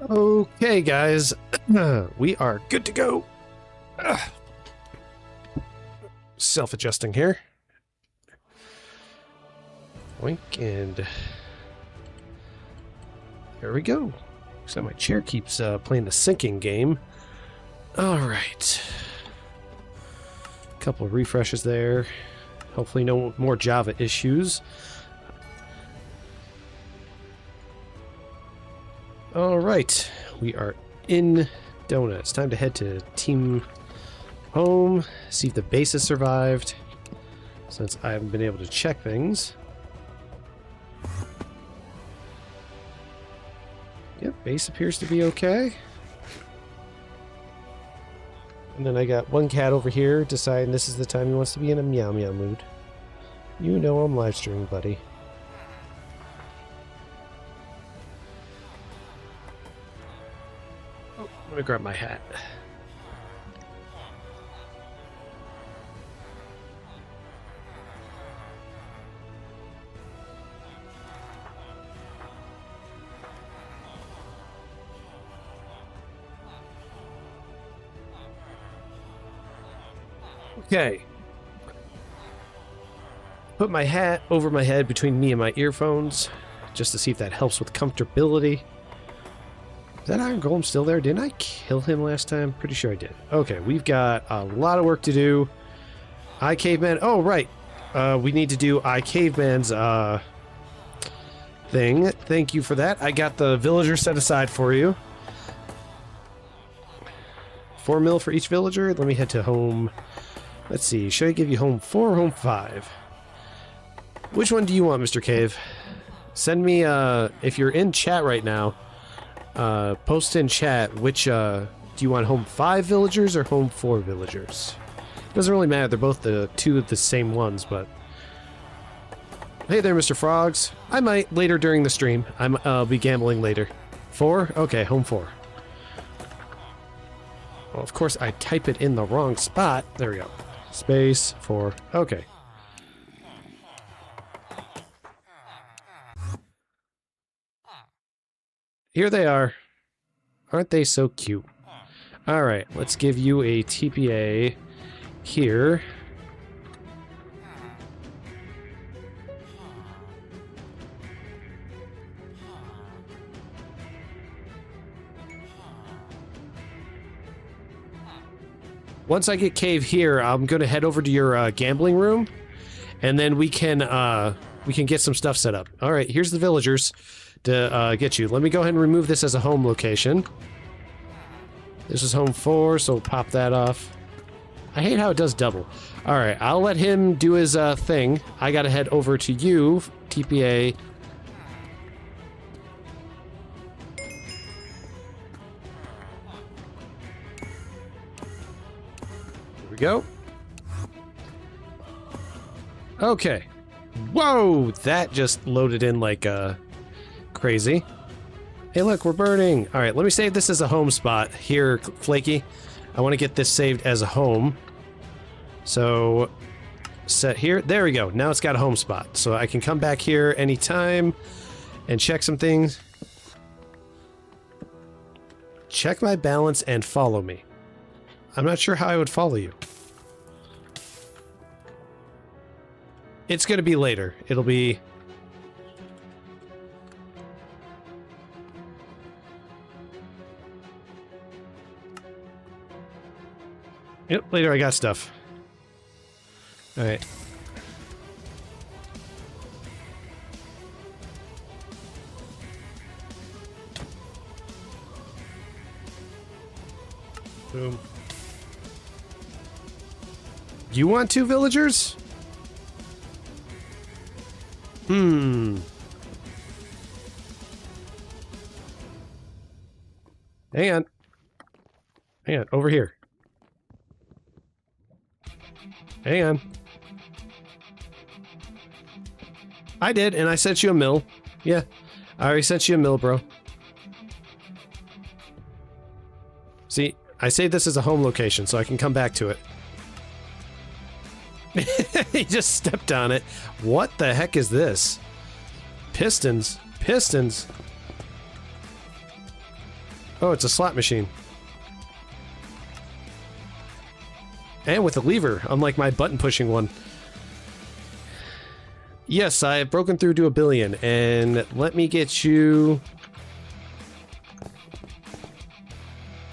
Okay, guys, we are good to go. Self-adjusting here. Boink, and there we go. So my chair keeps playing the sinking game. All right. Couple of refreshes there. Hopefully no more Java issues. All right, we are in Donut. It's time to head to Team Home, see if the base has survived. since I haven't been able to check things. Yep, base appears to be okay. And then I got one cat over here deciding this is the time he wants to be in a meow meow mood. You know I'm live streaming, buddy. Oh, I'm gonna grab my hat. Okay. Put my hat over my head between me and my earphones, just to see if that helps with comfortability. Is that Iron Golem still there? Didn't I kill him last time? Pretty sure I did. Okay, we've got a lot of work to do. iCaveman. Oh, right. We need to do iCaveman's thing. Thank you for that. I got the villager set aside for you. 4 mil for each villager. Let me head to home. Let's see. Should I give you home 4 or home 5? Which one do you want, Mr. Cave? Send me, if you're in chat right now, post in chat which, do you want home 5 villagers or home 4 villagers? Doesn't really matter. They're both the 2 of the same ones, but... Hey there, Mr. Frogs. I might later during the stream. I'll be gambling later. 4? Okay, home 4. Well, of course, I type it in the wrong spot. There we go. Space 4. Okay. Here they are. Aren't they so cute? Alright, let's give you a TPA here. Once I get Cave here, I'm going to head over to your gambling room, and then we can get some stuff set up. All right, here's the villagers to get you. Let me go ahead and remove this as a home location. This is home 4, so we'll pop that off. I hate how it does double. All right, I'll let him do his thing. I got to head over to you, TPA. Go. Okay. Whoa! That just loaded in like crazy. Hey, look, we're burning. All right, let me save this as a home spot here, Flaky. I want to get this saved as a home. So, set here. There we go. Now it's got a home spot. So I can come back here anytime and check some things. Check my balance and follow me. I'm not sure how I would follow you. It's going to be later. It'll be... Yep, later I got stuff. Alright. Boom. You want 2 villagers? Hang on. Hang on, over here. Hang on. I did, and I sent you a mill. Yeah, I already sent you a mill, bro. See, I saved this as a home location, so I can come back to it. He just stepped on it. What the heck is this? Pistons. Pistons. Oh, it's a slot machine. And with a lever, unlike my button-pushing one. Yes, I have broken through to 1 billion, and let me get you...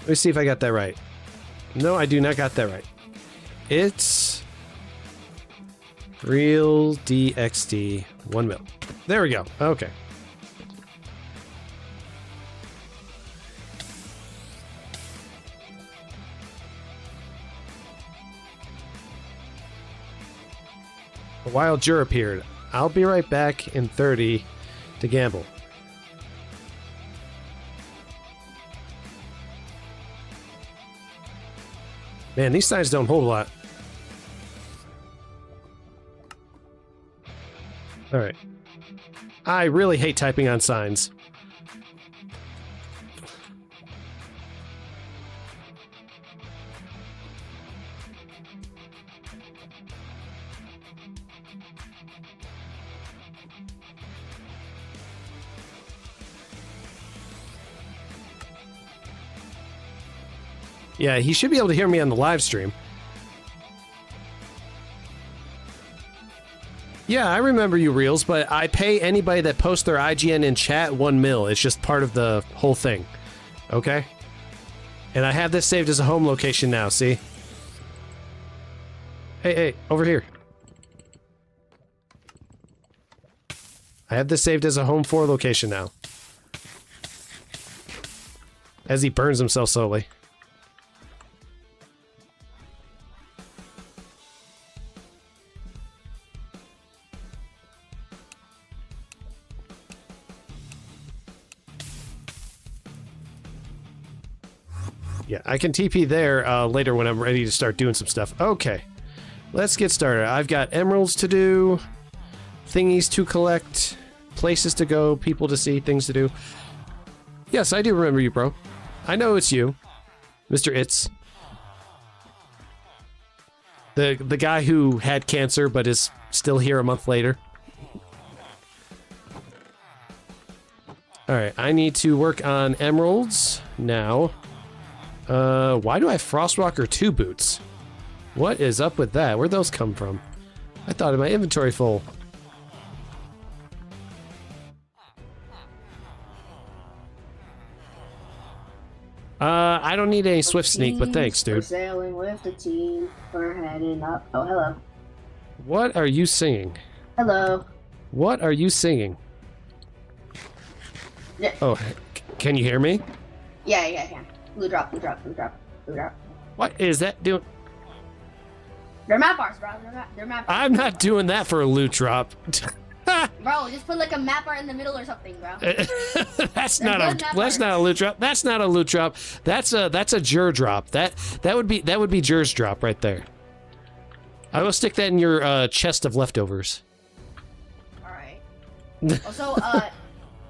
Let me see if I got that right. No, I do not got that right. It's... Real DXD 1 mil. There we go. Okay. A wild juror appeared. I'll be right back in 30 to gamble. Man, these signs don't hold a lot. Alright. I really hate typing on signs. Yeah, he should be able to hear me on the live stream. Yeah, I remember you, Reels, but I pay anybody that posts their IGN in chat 1 mil. It's just part of the whole thing. Okay? And I have this saved as a home location now, see? Hey, over here. I have this saved as a home 4 location now. As he burns himself slowly. Yeah, I can TP there later when I'm ready to start doing some stuff. Okay, let's get started. I've got emeralds to do, thingies to collect, places to go, people to see, things to do. Yes, I do remember you, bro. I know it's you, Mr. Itz. The guy who had cancer but is still here a month later. Alright, I need to work on emeralds now. Why do I have Frostwalker 2 boots? What is up with that? Where'd those come from? I thought of my inventory full. I don't need any swift sneak, but thanks, dude. We're sailing with the team. We're heading up. Oh, hello. What are you singing? Hello. What are you singing? Yeah. Oh, can you hear me? Yeah, I can. Blue drop, blue drop, blue drop, blue drop. What is that doing? They're map bars, bro. They're map bars. I'm not doing that for a loot drop. Bro, just put like a map bar in the middle or something, bro. That's not a loot drop. That's not a loot drop. That's a jur drop. That would be jur's drop right there. I will stick that in your chest of leftovers. All right. Also,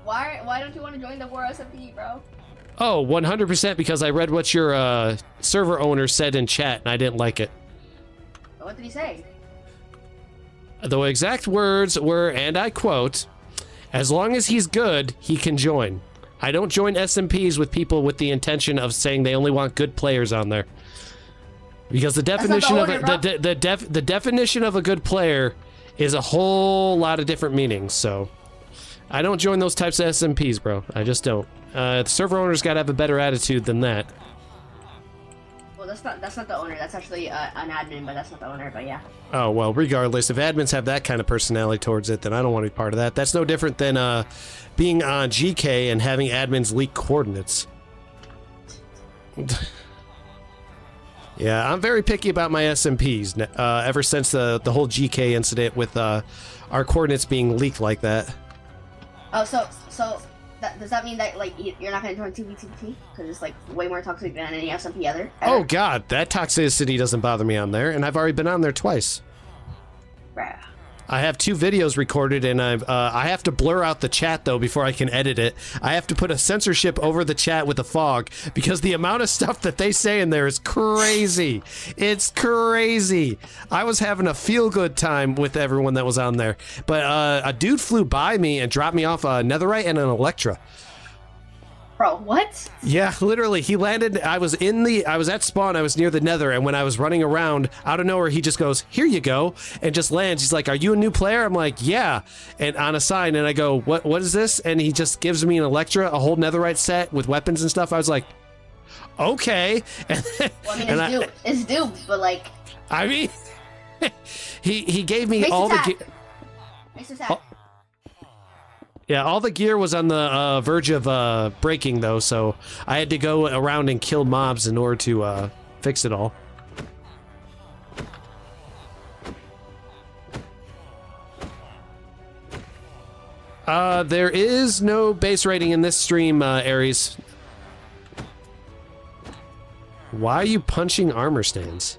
why don't you want to join the War SMP, bro? Oh, 100% because I read what your server owner said in chat and I didn't like it. What did he say? The exact words were, and I quote, "As long as he's good, he can join. I don't join SMPs with people with the intention of saying they only want good players on there." Because the definition the definition of a good player is a whole lot of different meanings, so I don't join those types of SMPs, bro. I just don't. The server owner's got to have a better attitude than that. Well, that's not the owner. That's actually an admin, but that's not the owner. But yeah. Oh well, regardless, if admins have that kind of personality towards it, then I don't want to be part of that. That's no different than being on GK and having admins leak coordinates. Yeah, I'm very picky about my SMPs. Ever since the whole GK incident with our coordinates being leaked like that. Oh, so does that mean that like you're not gonna join 2v2t because it's like way more toxic than any SMP ever? Oh god, that toxicity doesn't bother me on there, and I've already been on there twice. Bruh. I have 2 videos recorded, and I have to blur out the chat though before I can edit it. I have to put a censorship over the chat with a fog because the amount of stuff that they say in there is crazy. It's crazy. I was having a feel-good time with everyone that was on there, but a dude flew by me and dropped me off a netherite and an Electra. Bro, what? Yeah, literally, he landed. I was at spawn. I was near the nether, and when I was running around, out of nowhere, he just goes, "Here you go," and just lands. He's like, "Are you a new player?" I'm like, "Yeah," and on a sign, and I go, "What is this?" And he just gives me an Electra, a whole netherite set with weapons and stuff. I was like, "Okay." Well, I mean, it's due, but like, I mean, he gave me all the gear. Yeah, all the gear was on the verge of breaking, though, so I had to go around and kill mobs in order to fix it all. There is no base rating in this stream, Aries. Why are you punching armor stands?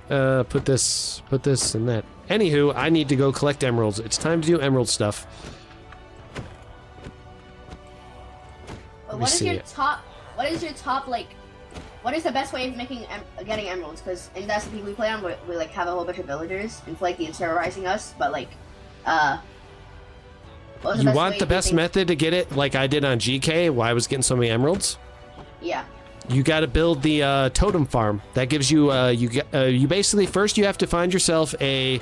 Put this in that. Anywho, I need to go collect emeralds. It's time to do emerald stuff. What is your top, like, what is the best way of getting emeralds? Because in the SMP we play on, we like have a whole bunch of villagers and like it's terrorizing us, but like, you want the best method to get it, like I did on GK, why I was getting so many emeralds? Yeah. You got to build the totem farm. That gives you you basically first you have to find yourself a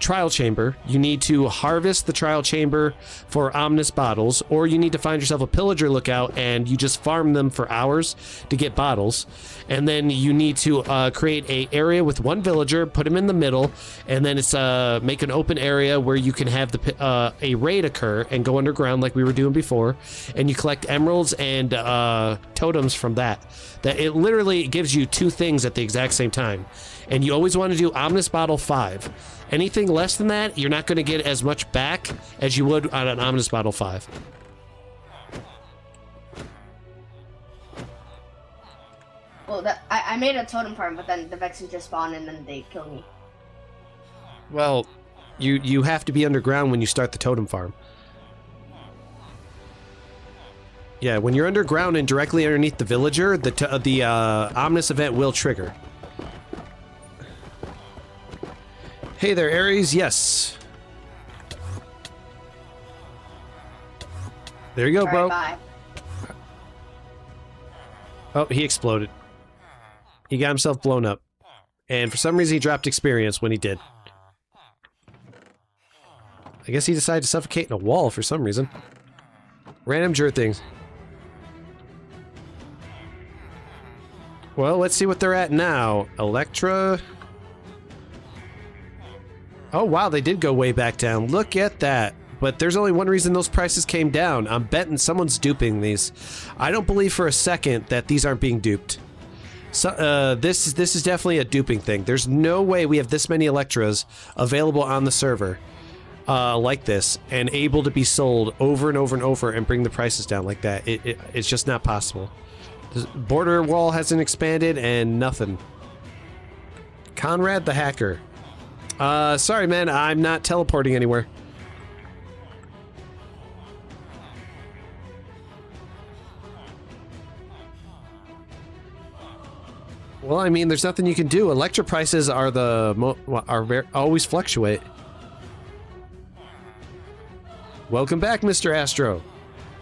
trial chamber. You need to harvest the trial chamber for ominous bottles, or you need to find yourself a pillager lookout and you just farm them for hours to get bottles. And then you need to create a area with one villager, put him in the middle, and then it's make an open area where you can have the a raid occur and go underground like we were doing before, and you collect emeralds and totems from that. That it literally gives you two things at the exact same time, and you always want to do ominous bottle 5. Anything less than that, you're not going to get as much back as you would on an ominous bottle 5. Well, I made a totem farm, but then the Vexes just spawn and then they kill me. Well, you have to be underground when you start the totem farm. Yeah, when you're underground and directly underneath the villager, the ominous event will trigger. Hey there, Aries. Yes. There you go, bro. Bye. Oh, he exploded. He got himself blown up. And for some reason, he dropped experience when he did. I guess he decided to suffocate in a wall for some reason. Random jerk things. Well, let's see what they're at now. Electra. Oh, wow, they did go way back down. Look at that. But there's only one reason those prices came down. I'm betting someone's duping these. I don't believe for a second that these aren't being duped. So, this is definitely a duping thing. There's no way we have this many Electras available on the server like this and able to be sold over and over and over and bring the prices down like that. It's just not possible. The border wall hasn't expanded and nothing. Conrad the hacker. Sorry, man, I'm not teleporting anywhere. Well, I mean, there's nothing you can do. Electra prices are always fluctuate. Welcome back, Mr. Astro.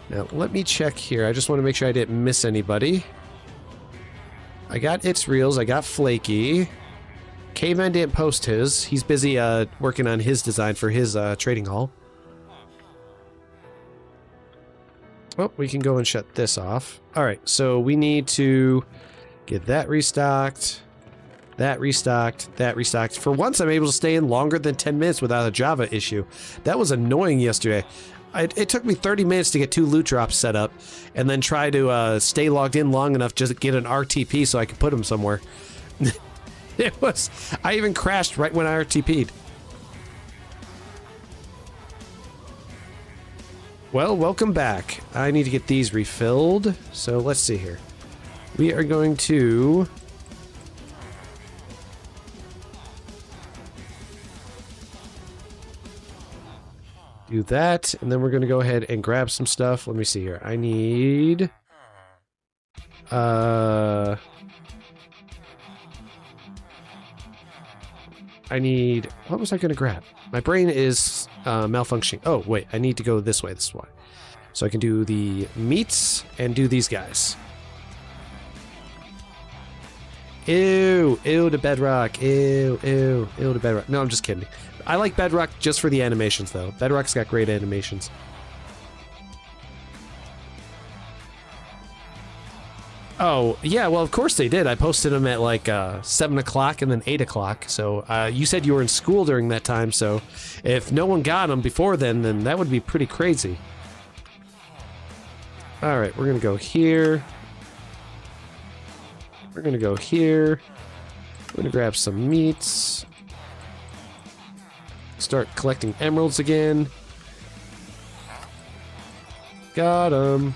Now, let me check here. I just want to make sure I didn't miss anybody. I got It's Reels. I got Flaky. Caveman didn't post his. He's busy working on his design for his trading hall. Oh, we can go and shut this off. Alright, so we need to get that restocked, that restocked, that restocked. For once, I'm able to stay in longer than 10 minutes without a Java issue. That was annoying yesterday. It took me 30 minutes to get 2 loot drops set up, and then try to stay logged in long enough just to get an RTP so I could put them somewhere. I even crashed right when I RTP'd. Well, welcome back. I need to get these refilled, so let's see here. We are going to... do that, and then we're going to go ahead and grab some stuff. Let me see here. I need... what was I going to grab? My brain is malfunctioning. Oh, wait, I need to go this way. This is why. So I can do the meats and do these guys. Ew, ew to bedrock. Ew, ew, ew to bedrock. No, I'm just kidding. I like bedrock just for the animations, though. Bedrock's got great animations. Oh, yeah, well, of course they did. I posted them at like 7 o'clock and then 8 o'clock. So you said you were in school during that time, so if no one got them before then that would be pretty crazy. All right, we're going to go here. We're gonna go here. We're gonna grab some meats. Start collecting emeralds again. Got 'em.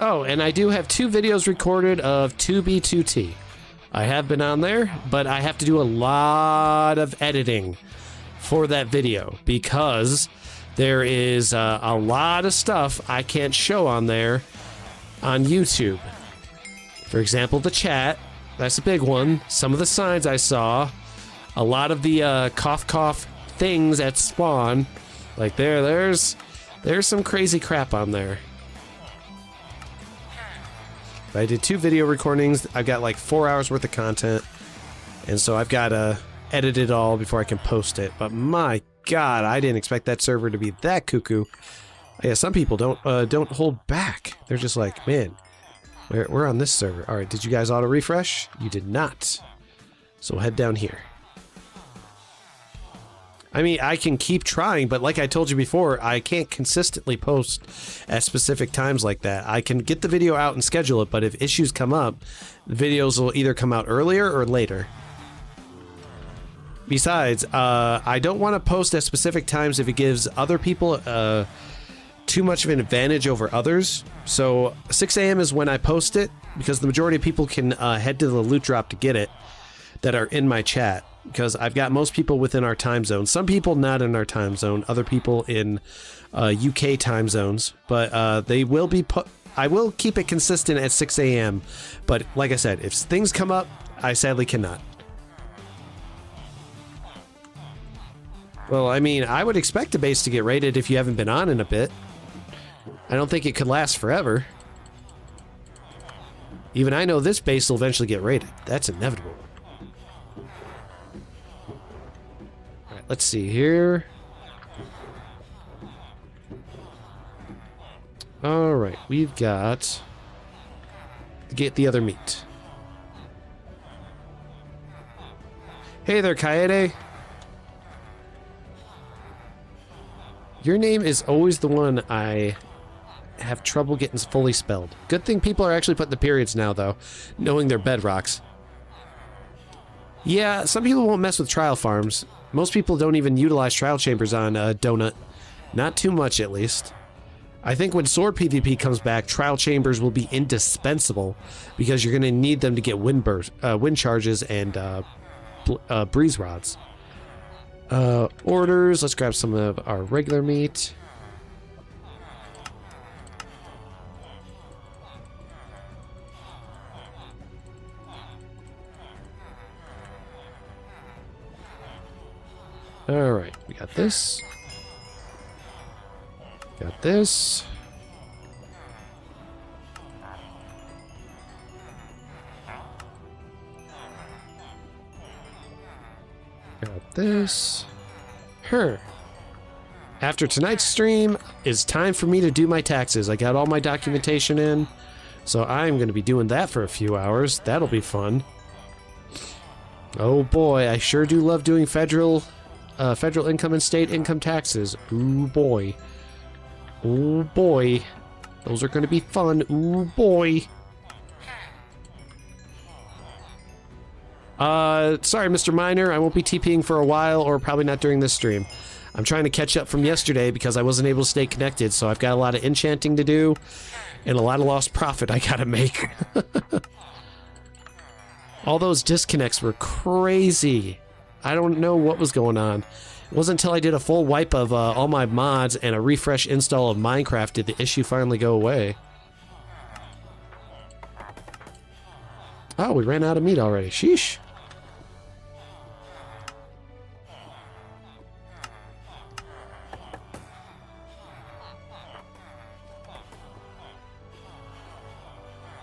Oh, and I do have 2 videos recorded of 2B2T. I have been on there, but I have to do a lot of editing for that video because there is a lot of stuff I can't show on there on YouTube. For example, the chat. That's a big one. Some of the signs I saw. A lot of the cough things at spawn. Like there's some crazy crap on there. I did 2 video recordings. I've got like 4 hours worth of content. And so I've got to edit it all before I can post it. But my God, I didn't expect that server to be that cuckoo. Yeah, some people don't hold back. They're just like, man, we're on this server. All right, did you guys auto refresh? You did not. So head down here. I mean, I can keep trying, but like I told you before, I can't consistently post at specific times like that. I can get the video out and schedule it, but if issues come up, the videos will either come out earlier or later. Besides, I don't want to post at specific times if it gives other people too much of an advantage over others. So 6 a.m. is when I post it, because the majority of people can head to the loot drop to get it that are in my chat. Because I've got most people within our time zone. Some people not in our time zone. Other people in UK time zones. But they will be put. I will keep it consistent at 6 a.m. But like I said, if things come up, I sadly cannot. Well, I mean, I would expect a base to get raided if you haven't been on in a bit. I don't think it could last forever. Even I know this base will eventually get raided. That's inevitable. Let's see here. Alright, we've got to get the other meat. Hey there, Kaede. Your name is always the one I have trouble getting fully spelled. Good thing people are actually putting the periods now, though, knowing they're bedrocks. Yeah, some people won't mess with trial farms. Most people don't even utilize trial chambers on Donut. Not too much, at least. I think when sword PvP comes back, trial chambers will be indispensable because you're going to need them to get wind charges and breeze rods. Orders. Let's grab some of our regular meat. Alright, we got this. Got this. Got this. After tonight's stream, it's time for me to do my taxes. I got all my documentation in, so I'm going to be doing that for a few hours. That'll be fun. Oh boy, I sure do love doing federal income and state income taxes. Ooh boy. Ooh boy. Those are going to be fun. Ooh boy. Sorry, Mr. Miner. I won't be TPing for a while, or probably not during this stream. I'm trying to catch up from yesterday because I wasn't able to stay connected, so I've got a lot of enchanting to do and a lot of lost profit I gotta make. All those disconnects were crazy. I don't know what was going on. It wasn't until I did a full wipe of all my mods and a refresh install of Minecraft did the issue finally go away. Oh, we ran out of meat already. Sheesh.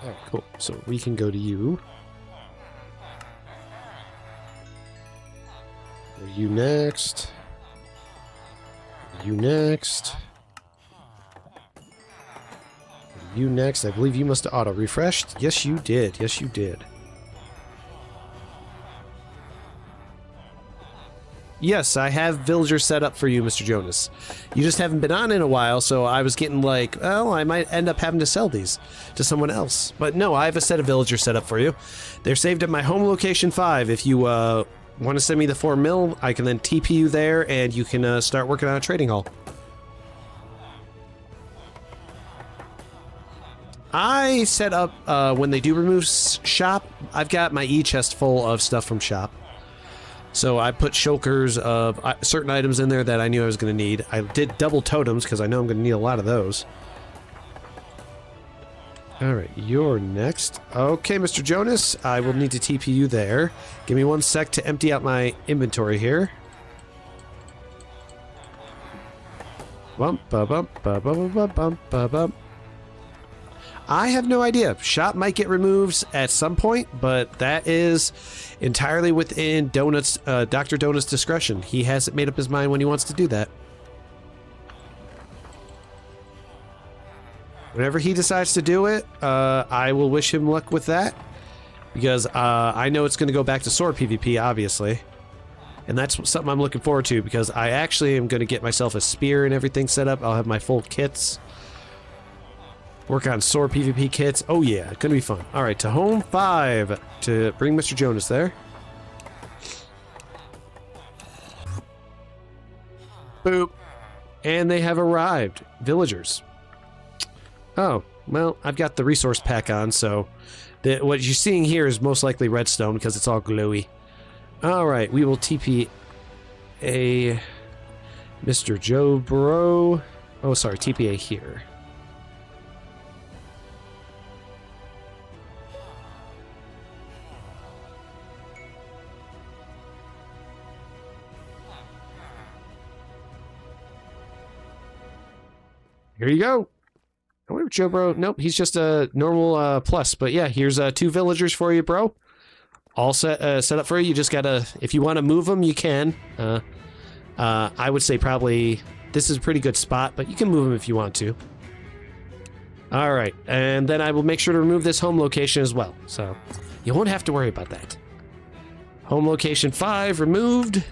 Alright, cool. So we can go to you. Are you next? You next. You next. I believe you must have auto-refreshed. Yes, you did. Yes, you did. Yes, I have villagers set up for you, Mr. Jonas. You just haven't been on in a while, so I was getting like, well, I might end up having to sell these to someone else. But no, I have a set of villagers set up for you. They're saved at my home location 5. If you want to send me the 4 mil, I can then TP you there, and you can start working on a trading hall. I set up, when they do remove shop, I've got my e-chest full of stuff from shop. So I put shulkers of certain items in there that I knew I was going to need. I did double totems because I know I'm going to need a lot of those. Alright, you're next. Okay, Mr. Jonas, I will need to TP you there. Give me 1 sec to empty out my inventory here. Bump, ba bump, ba bump, ba bump, ba bump. I have no idea. Shop might get removed at some point, but that is entirely within Dr. Donut's discretion. He hasn't made up his mind when he wants to do that. Whenever he decides to do it, I will wish him luck with that, because I know it's going to go back to sword PvP, obviously. And that's something I'm looking forward to, because I actually am going to get myself a spear and everything set up. I'll have my full kits. Work on sword PvP kits. Oh yeah, it's gonna be fun. Alright, to home 5 to bring Mr. Jonas there. Boop. And they have arrived. Villagers. Oh, well, I've got the resource pack on, so what you're seeing here is most likely redstone because it's all glowy. Alright, we will TP a Mr. Joe Bro. Oh, sorry, TPA here. Here you go. I wonder if Joe Bro... Nope, he's just a normal plus. But yeah, here's 2 villagers for you, bro. All set up for you. You just gotta... If you want to move them, you can. I would say probably... This is a pretty good spot, but you can move them if you want to. Alright, and then I will make sure to remove this home location as well. So, you won't have to worry about that. Home location 5 removed.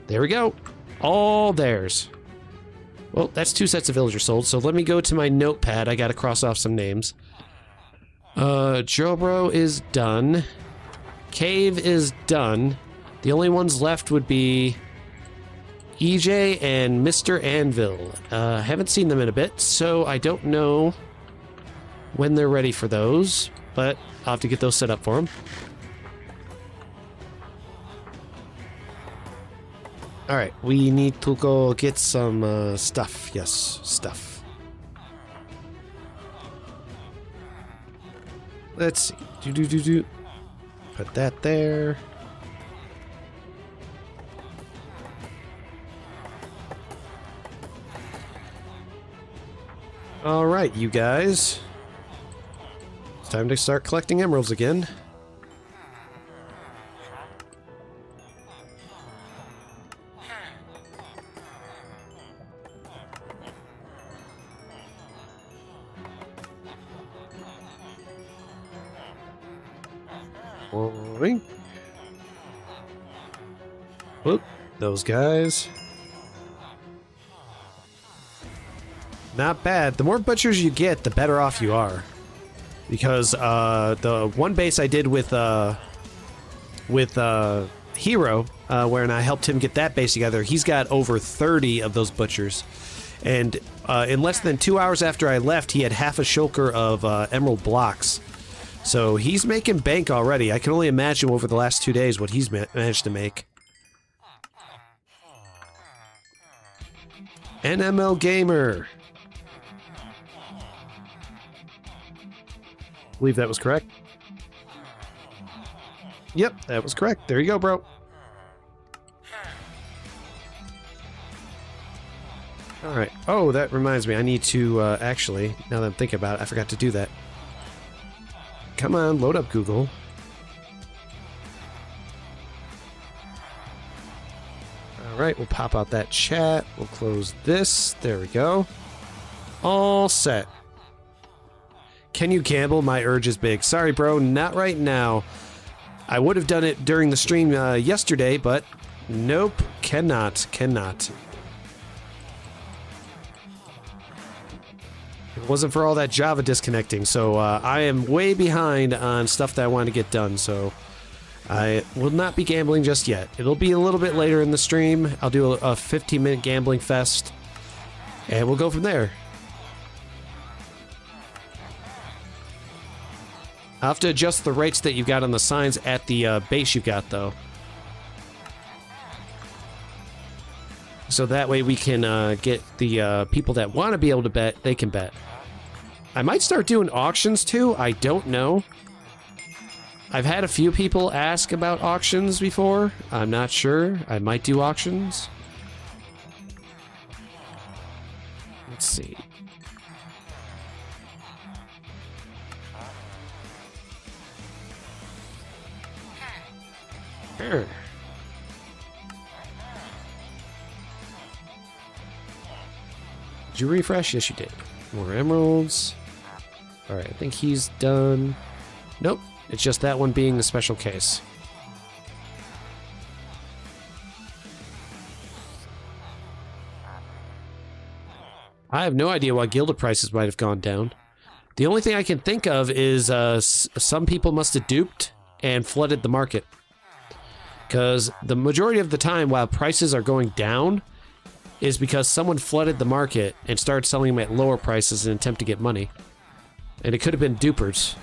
There we go. All theirs. Well, that's 2 sets of villagers sold, so let me go to my notepad. I gotta cross off some names. Jobro is done. Cave is done. The only ones left would be EJ and Mr. Anvil. Haven't seen them in a bit, so I don't know when they're ready for those, but I'll have to get those set up for them. Alright, we need to go get some stuff. Yes, stuff. Let's see. Put that there. Alright, you guys. It's time to start collecting emeralds again. Boing. Whoop, those guys. Not bad. The more butchers you get, the better off you are. Because the one base I did with Hero, where I helped him get that base together, he's got over 30 of those butchers. And in less than 2 hours after I left, he had half a shulker of emerald blocks. So he's making bank already. I can only imagine over the last 2 days what he's managed to make. NML Gamer. I believe that was correct. Yep, that was correct. There you go, bro. Alright. Oh, that reminds me. I need to, actually, now that I'm thinking about it, I forgot to do that. Come on, load up Alright, we'll pop out that chat. We'll close this. There we go. All set. Can you gamble? My urge is big. Sorry, bro, not right now. I would have done it during the stream yesterday, but nope, cannot. It wasn't for all that Java disconnecting, so I am way behind on stuff that I want to get done, so I will not be gambling just yet. It'll be a little bit later in the stream. I'll do a 15-minute gambling fest, and we'll go from there. I'll have to adjust the rates that you've got on the signs at the base you've got, though. So that way we can get the people that want to be able to bet, they can bet. I might start doing auctions, too. I don't know. I've had a few people ask about auctions before. I'm not sure. I might do auctions. Let's see. Sure. Did you refresh? Yes, you did. More emeralds. Alright, I think he's done. Nope, it's just that one being the special case. I have no idea why gilded prices might have gone down. The only thing I can think of is some people must have duped and flooded the market. Because the majority of the time while prices are going down is because someone flooded the market and started selling them at lower prices in an attempt to get money. And it could have been dupers.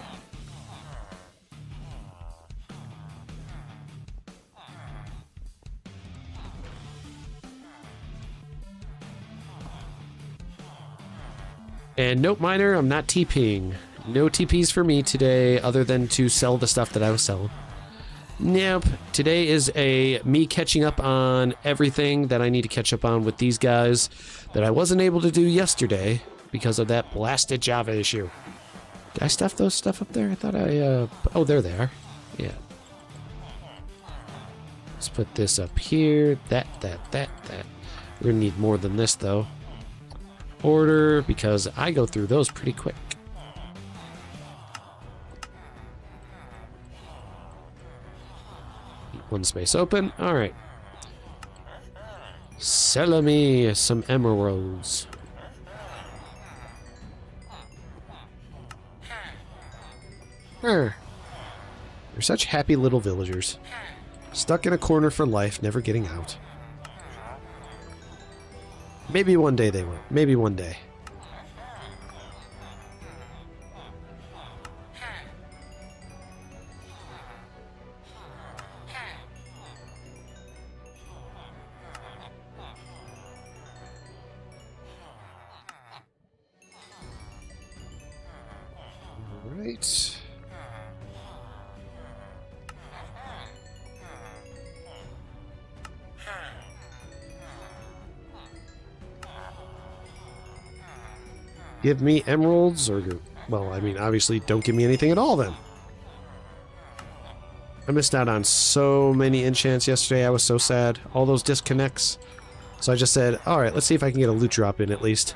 And nope, miner, I'm not TPing. No TPs for me today other than to sell the stuff that I was selling. Nope. Today is me catching up on everything that I need to catch up on with these guys that I wasn't able to do yesterday because of that blasted Java issue. Did I stuff those stuff up there? I thought I, oh, there they are. Yeah. Let's put this up here. That. We're gonna need more than this, though. Order, because I go through those pretty quick. One space open. Alright. Sell me some emeralds. They're such happy little villagers. Stuck in a corner for life, never getting out. Maybe one day they will. Maybe one day. Right. Give me emeralds, or, well, I mean, obviously, don't give me anything at all, then. I missed out on so many enchants yesterday. I was so sad. All those disconnects. So I just said, alright, let's see if I can get a loot drop in, at least.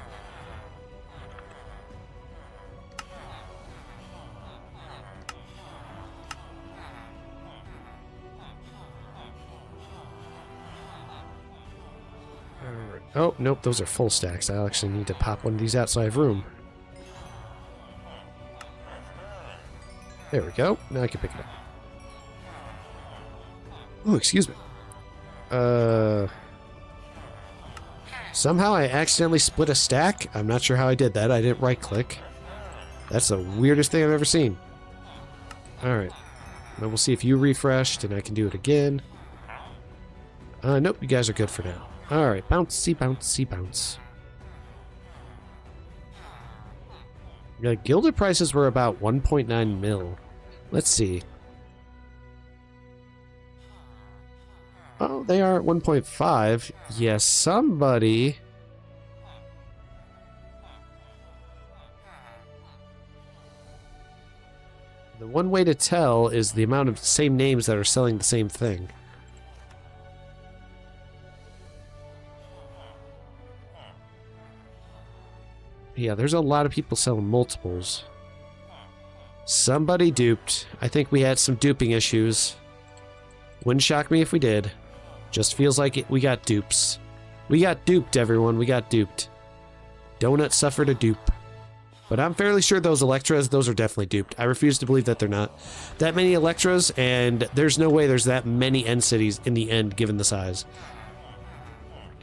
Oh, nope, those are full stacks. I'll actually need to pop one of these out so I have room. There we go. Now I can pick it up. Oh, excuse me. Somehow I accidentally split a stack. I'm not sure how I did that. I didn't right-click. That's the weirdest thing I've ever seen. Alright. Now we'll see if you refreshed and I can do it again. Nope, you guys are good for now. Alright, bouncy, bouncy, bounce. Yeah, gilded prices were about 1.9 mil. Let's see. Oh, they are at 1.5. Yes, somebody... The one way to tell is the amount of same names that are selling the same thing. Yeah, there's a lot of people selling multiples. Somebody duped. I think we had some duping issues. Wouldn't shock me if we did. Just feels like we got dupes. We got duped, everyone. We got duped. Donut suffered a dupe. But I'm fairly sure those Electras, those are definitely duped. I refuse to believe that they're not. That many Electras, and there's no way there's that many end cities in the end, given the size.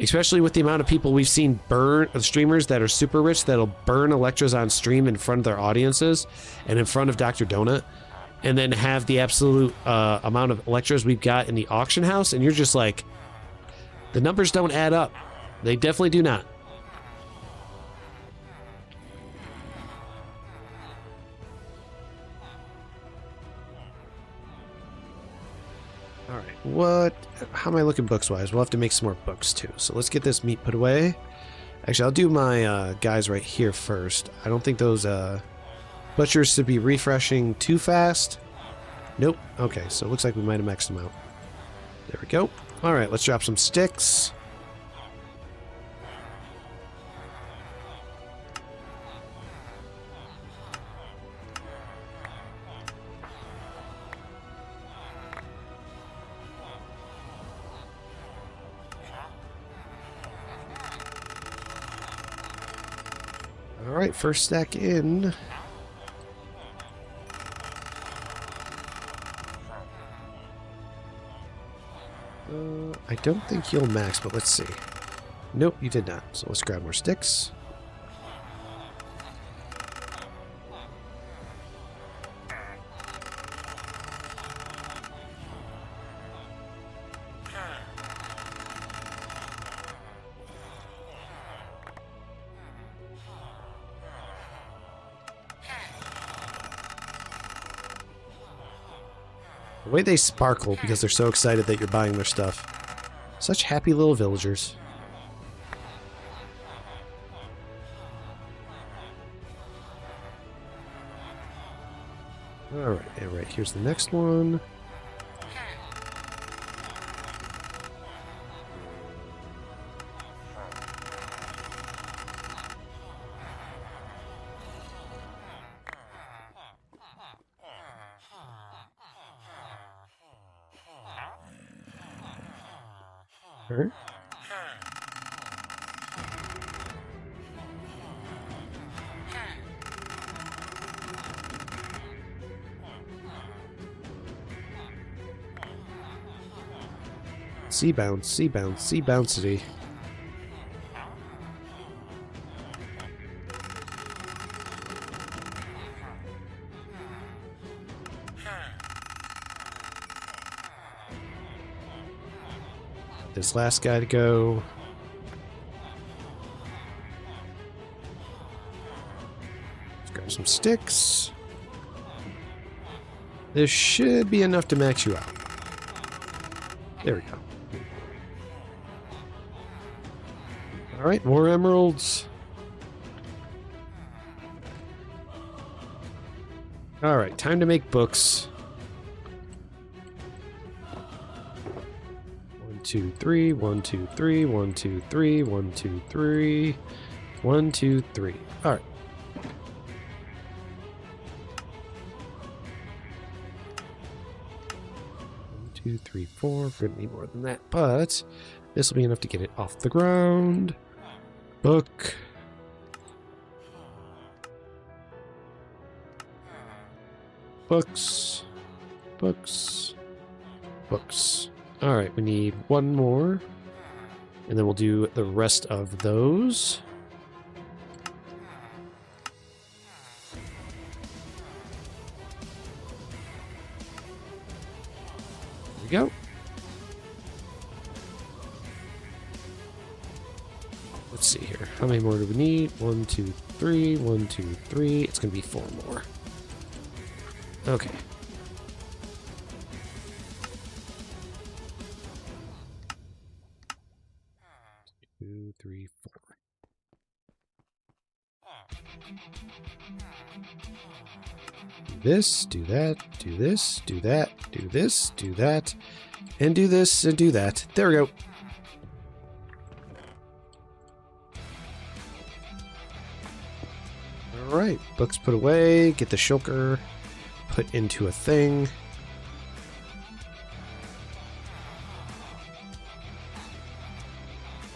Especially with the amount of people we've seen burn, streamers that are super rich that'll burn Electras on stream in front of their audiences and in front of Dr. Donut, and then have the absolute amount of Electras we've got in the auction house, and you're just like, the numbers don't add up. They definitely do not. Alright, how am I looking books-wise? We'll have to make some more books, too. So let's get this meat put away. Actually, I'll do my guys right here first. I don't think those butchers should be refreshing too fast. Nope. Okay, so it looks like we might have maxed them out. There we go. Alright, let's drop some sticks. Alright, first stack in. I don't think you'll max, but let's see. Nope, you did not. So let's grab more sticks. The way they sparkle because they're so excited that you're buying their stuff. Such happy little villagers. Alright, here's the next one. Her? Sea bounce, sea bounce, sea bouncity. This last guy to go. Let's grab some sticks. This should be enough to max you out. There we go. Alright, more emeralds. Alright, time to make books. 1, 2, 3, 1, 2, 3, 1, 2, 3, 1, 2, 3, 1, 2, 3. Alright. Two, three, four. We're gonna need more than that, but this will be enough to get it off the ground. Book. Books. Books. Books. Alright, we need one more. And then we'll do the rest of those. There we go. Let's see here. How many more do we need? 1, 2, 3, 1, 2, 3. It's going to be 4 more. Okay. Two, three, 4. Do this, do that, do this, do that, do this, do that, and do this, and do that. There we go. Alright, books put away, get the shulker put into a thing.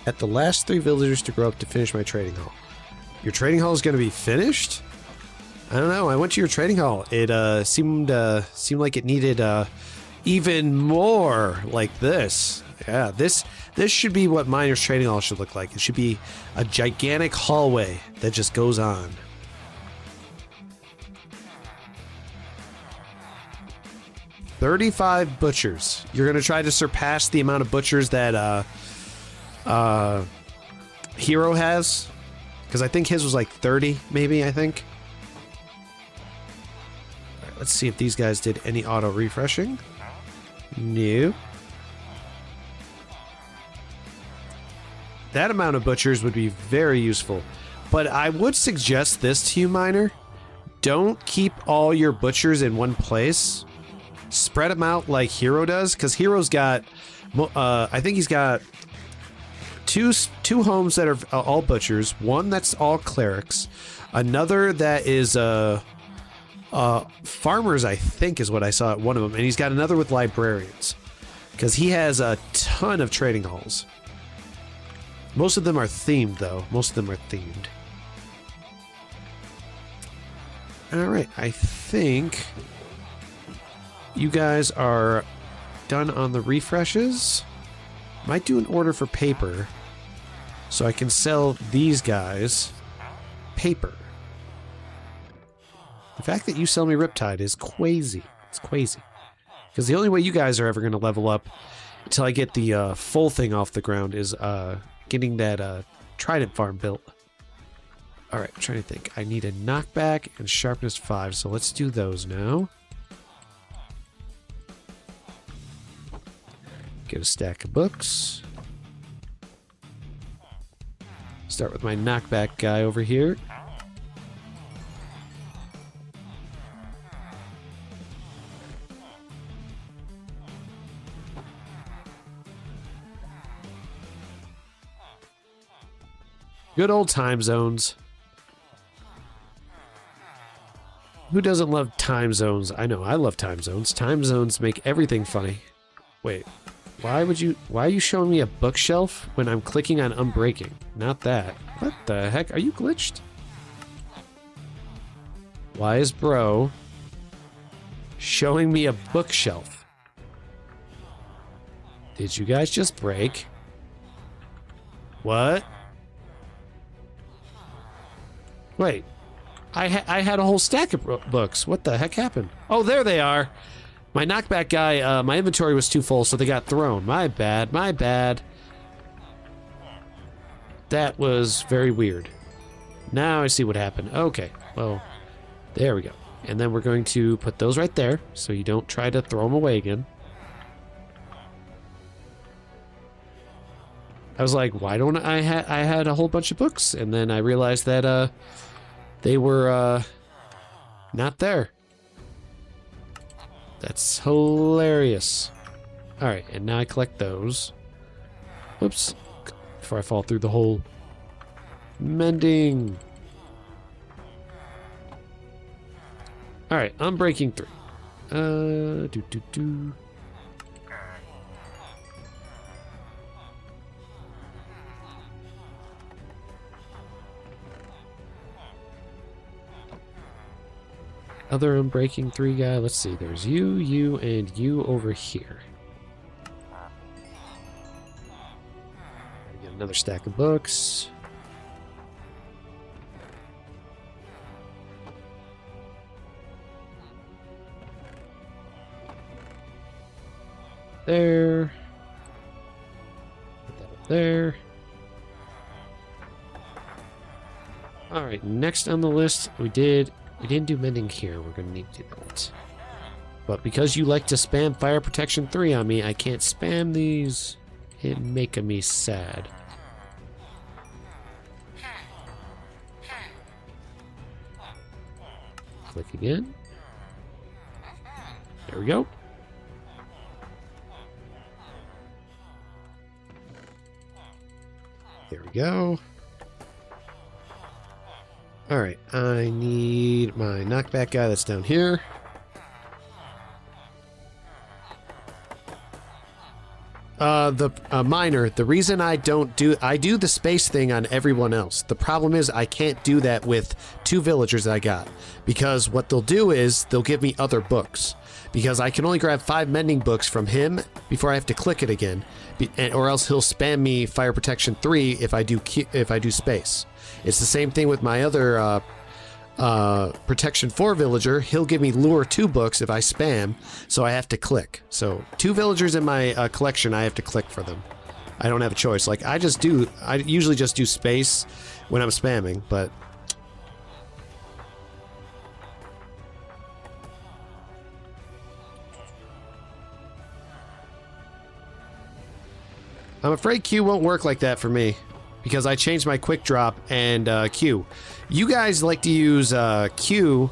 At the last 3 villagers to grow up to finish my trading hall. Your trading hall is going to be finished? I don't know, I went to your trading hall. It seemed like it needed even more like this. Yeah, this should be what Miner's Trading Hall should look like. It should be a gigantic hallway that just goes on. $35 butchers. You're gonna try to surpass the amount of butchers that Hero has? Because I think his was like 30, maybe, I think. Alright, let's see if these guys did any auto-refreshing. No. That amount of butchers would be very useful. But I would suggest this to you, Miner. Don't keep all your butchers in one place. Spread them out like Hero does, because Hero's got... I think he's got two homes that are all butchers. One that's all clerics. Another that is... farmers, I think, is what I saw at one of them. And he's got another with librarians. Because he has a ton of trading halls. Most of them are themed, though. Most of them are themed. Alright, I think you guys are done on the refreshes. Might do an order for paper so I can sell these guys paper. The fact that you sell me Riptide is crazy. It's crazy. Because the only way you guys are ever going to level up until I get the full thing off the ground is getting that Trident farm built. Alright, I'm trying to think. I need a knockback and sharpness 5, so let's do those now. Get a stack of books. Start with my knockback guy over here. Good old time zones. Who doesn't love time zones? I know, I love time zones. Time zones make everything funny. Wait, why are you showing me a bookshelf when I'm clicking on unbreaking? Not that. What the heck? Are you glitched? Why is bro showing me a bookshelf? Did you guys just break? What? Wait, I had a whole stack of books. What the heck happened? Oh, there they are. My knockback guy, my inventory was too full, so they got thrown. My bad, my bad. That was very weird. Now I see what happened. Okay, well, there we go. And then we're going to put those right there, so you don't try to throw them away again. I was like, why don't I had a whole bunch of books, and then I realized that they were not there. That's hilarious. Alright, and now I collect those. Whoops. Before I fall through the hole. Mending. Alright, I'm breaking 3. Other unbreaking 3 guy. Let's see. There's you, and you over here. Get another stack of books. There. Put that up there. Alright, next on the list, we didn't do mending here. We're going to need to do that. But because you like to spam Fire Protection 3 on me, I can't spam these. It making me sad. Click again. There we go. There we go. Alright, I need my knockback guy that's down here. The miner, the reason I do the space thing on everyone else. The problem is I can't do that with 2 villagers that I got. Because what they'll do is they'll give me other books. Because I can only grab 5 mending books from him before I have to click it again. Or else he'll spam me Fire Protection 3 if I do space. It's the same thing with my other Protection 4 villager. He'll give me Lure 2 books if I spam, so I have to click. So 2 villagers in my collection, I have to click for them. I don't have a choice. Like I usually just do space when I'm spamming, but I'm afraid Q won't work like that for me. Because I changed my quick drop and Q. You guys like to use Q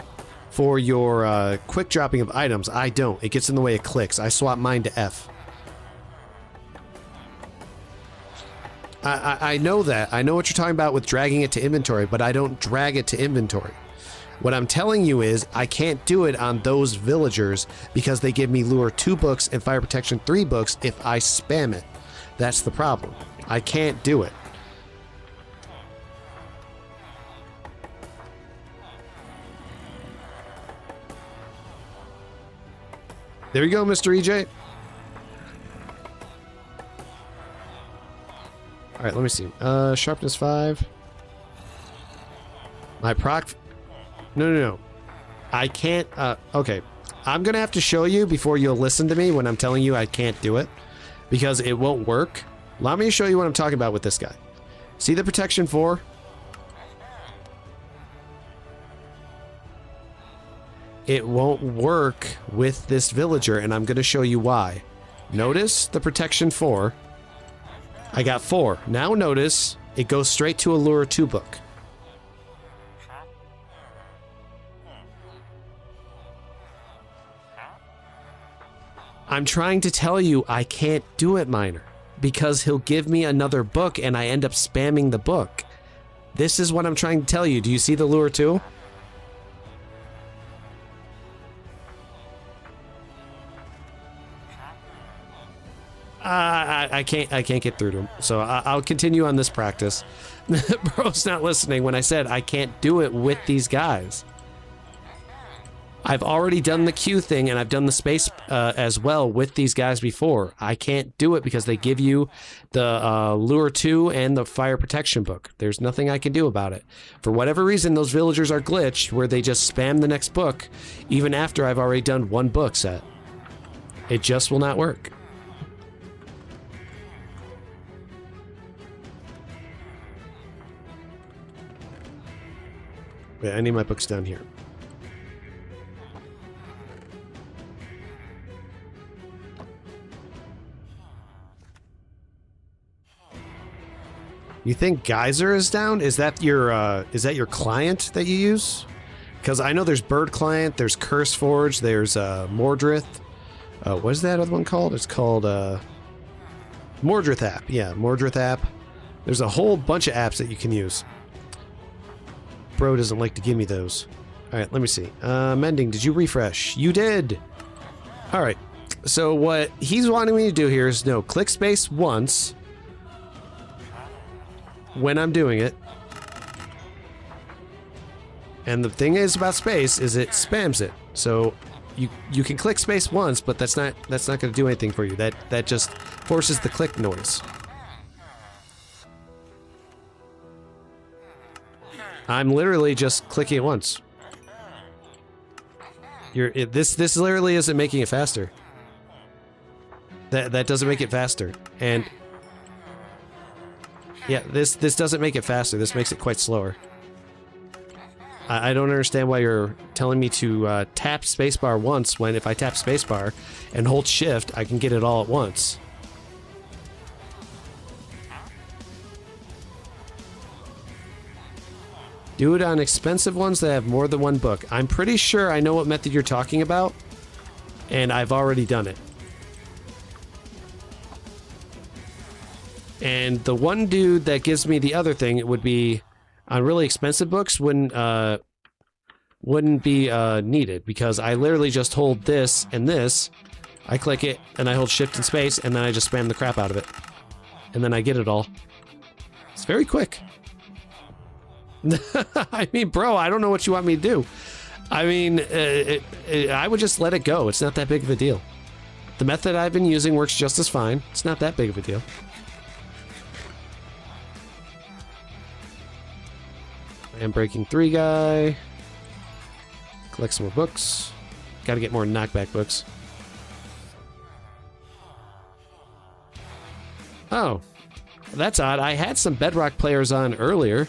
for your quick dropping of items. I don't. It gets in the way of clicks. I swap mine to F. I know that. I know what you're talking about with dragging it to inventory, but I don't drag it to inventory. What I'm telling you is I can't do it on those villagers because they give me Lure 2 books and Fire Protection 3 books if I spam it. That's the problem. I can't do it. There you go, Mr. EJ. Alright, let me see. Sharpness 5. My proc... No. I can't... okay. I'm gonna have to show you before you'll listen to me when I'm telling you I can't do it. Because it won't work. Allow me to show you what I'm talking about with this guy. See the Protection 4? It won't work with this villager, and I'm going to show you why. Notice the Protection 4. I got 4. Now notice it goes straight to a Lure 2 book. I'm trying to tell you I can't do it, Miner, because he'll give me another book and I end up spamming the book. This is what I'm trying to tell you. Do you see the Lure 2? I can't get through to him. So I'll continue on this practice. Bro's not listening when I said I can't do it with these guys. I've already done the Q thing and I've done the space as well with these guys before. I can't do it because they give you the Lure 2 and the Fire Protection book. There's nothing I can do about it. For whatever reason, those villagers are glitched where they just spam the next book even after I've already done 1 book set. It just will not work. Wait, I need my books down here. You think Geyser is down? Is that your client that you use? Because I know there's Bird Client, there's Curse Forge, there's Mordrith. What is that other one called? It's called Mordrith app. Yeah, Mordrith app. There's a whole bunch of apps that you can use. Bro doesn't like to give me those. Alright, let me see. Mending, did you refresh? You did! Alright, so what he's wanting me to do here is, no, click space once when I'm doing it. And the thing is about space is it spams it. So you can click space once, but that's not going to do anything for you. That just forces the click noise. I'm literally just clicking it once. This literally isn't making it faster. That doesn't make it faster. And yeah, this doesn't make it faster. This makes it quite slower. I don't understand why you're telling me to tap spacebar once when if I tap spacebar and hold shift, I can get it all at once. Do it on expensive ones that have more than 1 book. I'm pretty sure I know what method you're talking about, and I've already done it. And the one dude that gives me the other thing, it would be... on really expensive books wouldn't be needed, because I literally just hold this and this, I click it, and I hold shift and space, and then I just spam the crap out of it. And then I get it all. It's very quick. I mean, bro, I don't know what you want me to do. I mean, I would just let it go. It's not that big of a deal. The method I've been using works just as fine. It's not that big of a deal. I am breaking 3 guy. Collect some more books. Gotta get more knockback books. Oh, that's odd. I had some Bedrock players on earlier.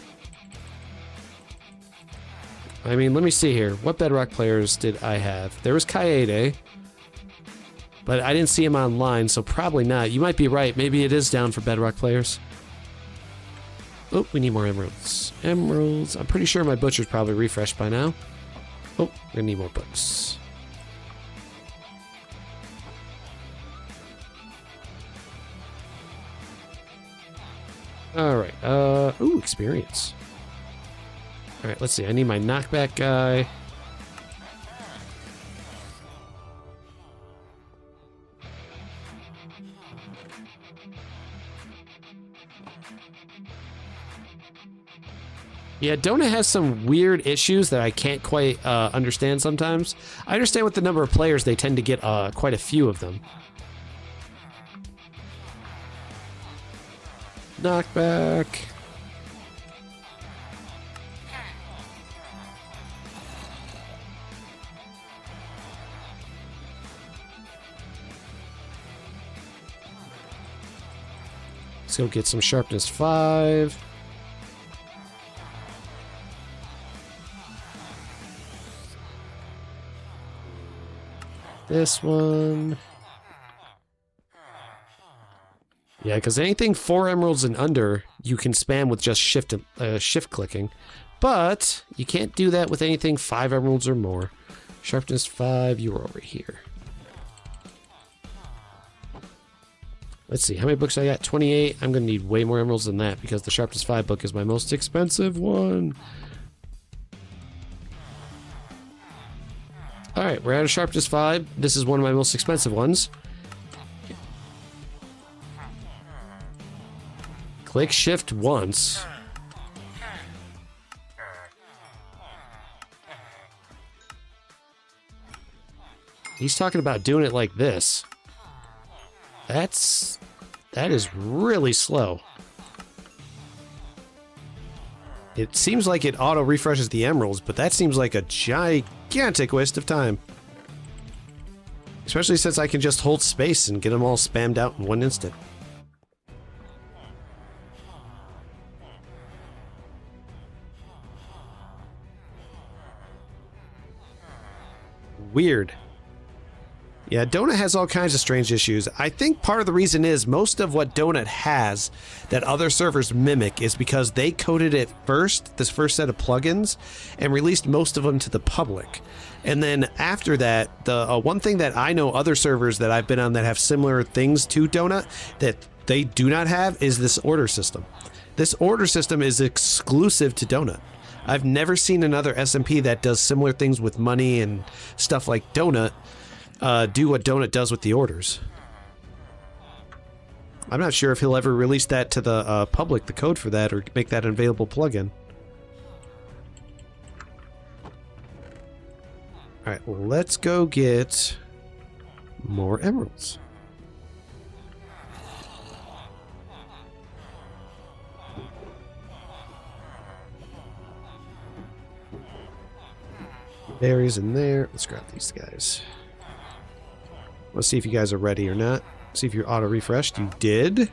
I mean, let me see here. What Bedrock players did I have? There was Kaede, but I didn't see him online, so probably not. You might be right. Maybe it is down for Bedrock players. Oh, we need more emeralds. Emeralds. I'm pretty sure my butcher's probably refreshed by now. Oh, we're gonna need more books. Alright, ooh, experience. Alright, let's see, I need my knockback guy. Yeah, Donut has some weird issues that I can't quite understand sometimes. I understand with the number of players, they tend to get quite a few of them. Knockback. Let's go get some sharpness 5. This one. Yeah, because anything 4 emeralds and under, you can spam with just shift clicking. But you can't do that with anything 5 emeralds or more. Sharpness 5, you are over here. Let's see, how many books I got? 28. I'm going to need way more emeralds than that, because the Sharpness 5 book is my most expensive one. Alright, we're at a Sharpness 5. This is one of my most expensive ones. Click shift once. He's talking about doing it like this. That is really slow. It seems like it auto refreshes the emeralds, but that seems like a gigantic waste of time. Especially since I can just hold space and get them all spammed out in one instant. Weird. Yeah, Donut has all kinds of strange issues. I think part of the reason is most of what Donut has that other servers mimic is because they coded it first, this first set of plugins, and released most of them to the public. And then after that, the one thing that I know other servers that I've been on that have similar things to Donut that they do not have is this order system. This order system is exclusive to Donut. I've never seen another SMP that does similar things with money and stuff like Donut do what Donut does with the orders. I'm not sure if he'll ever release that to the public, the code for that, or make that an available plugin. Alright, let's go get more emeralds. Berries in there. Let's grab these guys. Let's see if you guys are ready or not. See if you're auto-refreshed. You did.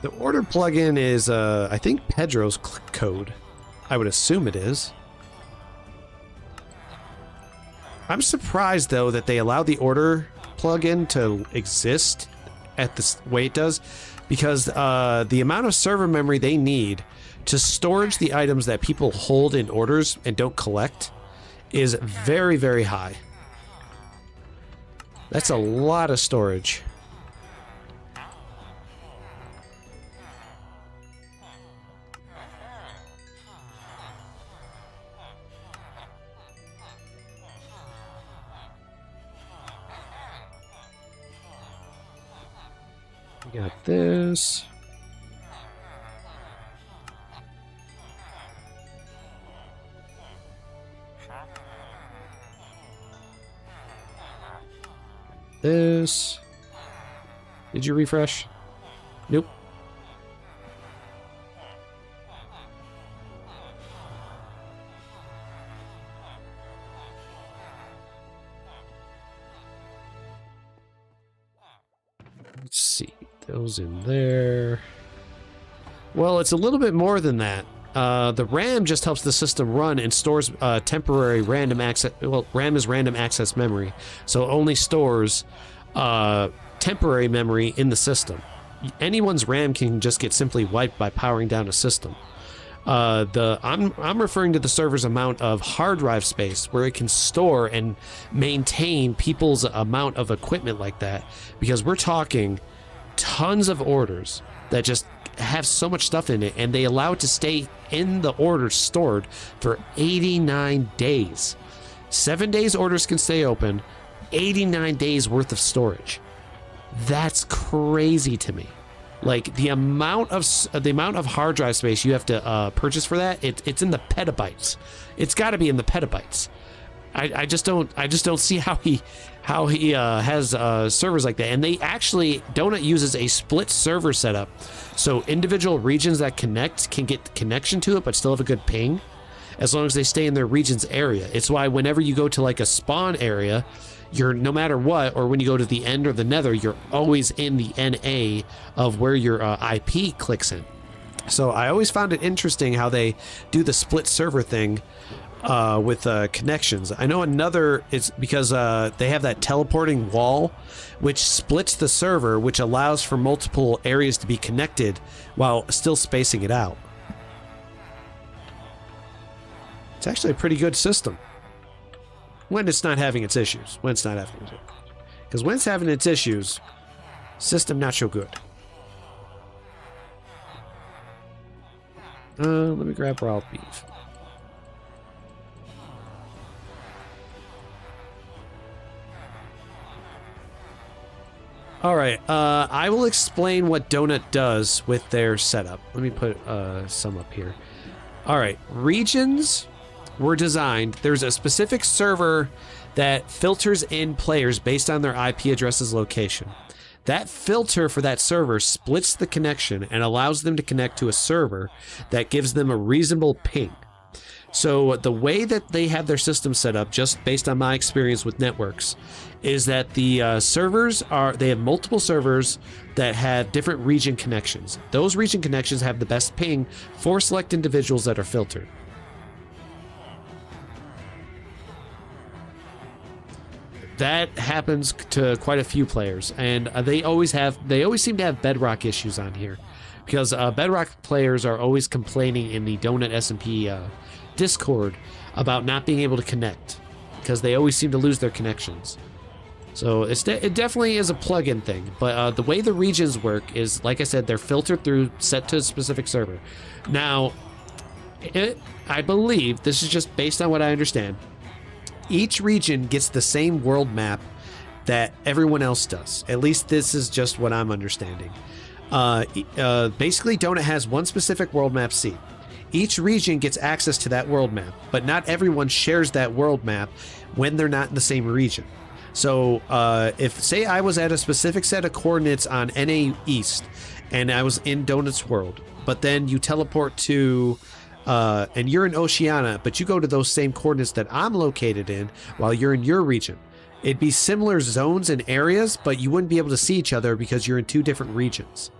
The order plugin is, I think, Pedro's code. I would assume it is. I'm surprised, though, that they allow the order plugin to exist at the way it does, because the amount of server memory they need to storage the items that people hold in orders and don't collect is very, very high. That's a lot of storage. We got this. This. Did you refresh? Nope. Let's see. Those in there. Well, it's a little bit more than that. The RAM just helps the system run and stores temporary random access. Well, RAM is random access memory, so it only stores temporary memory in the system. Anyone's RAM can just get simply wiped by powering down a system. I'm referring to the server's amount of hard drive space where it can store and maintain people's amount of equipment like that, because we're talking tons of orders that just have so much stuff in it, and they allow it to stay in the order stored for 89 days. 7 days orders can stay open, 89 days worth of storage. That's crazy to me. Like the amount of hard drive space you have to purchase for that, it's in the petabytes. It's got to be in the petabytes. I just don't see how he has servers like that. And they actually, Donut uses a split server setup, so individual regions that connect can get connection to it but still have a good ping as long as they stay in their region's area. It's why whenever you go to like a spawn area, you're, no matter what, or when you go to the end or the nether, you're always in the NA of where your IP clicks in. So I always found it interesting how they do the split server thing with connections. I know another is because they have that teleporting wall which splits the server, which allows for multiple areas to be connected while still spacing it out. It's actually a pretty good system when it's not having its issues. Because when it's having its issues, system not so good. Let me grab raw beef. Alright, I will explain what Donut does with their setup. Let me put some up here. Alright, regions were designed. There's a specific server that filters in players based on their IP address's location. That filter for that server splits the connection and allows them to connect to a server that gives them a reasonable ping. So the way that they have their system set up, just based on my experience with networks, is that the servers they have multiple servers that have different region connections. Those region connections have the best ping for select individuals that are filtered. That happens to quite a few players, and they always seem to have bedrock issues on here, because bedrock players are always complaining in the Donut SMP Discord about not being able to connect, because they always seem to lose their connections. So it definitely is a plugin thing, but the way the regions work is, like I said, they're filtered through, set to a specific server. Now, I believe, this is just based on what I understand, each region gets the same world map that everyone else does. At least this is just what I'm understanding. Basically, Donut has one specific world map seed. Each region gets access to that world map, but not everyone shares that world map when they're not in the same region. So if, say, I was at a specific set of coordinates on NA East, and I was in Donut's world, but then you teleport to, and you're in Oceania, but you go to those same coordinates that I'm located in while you're in your region. It'd be similar zones and areas, but you wouldn't be able to see each other because you're in two different regions,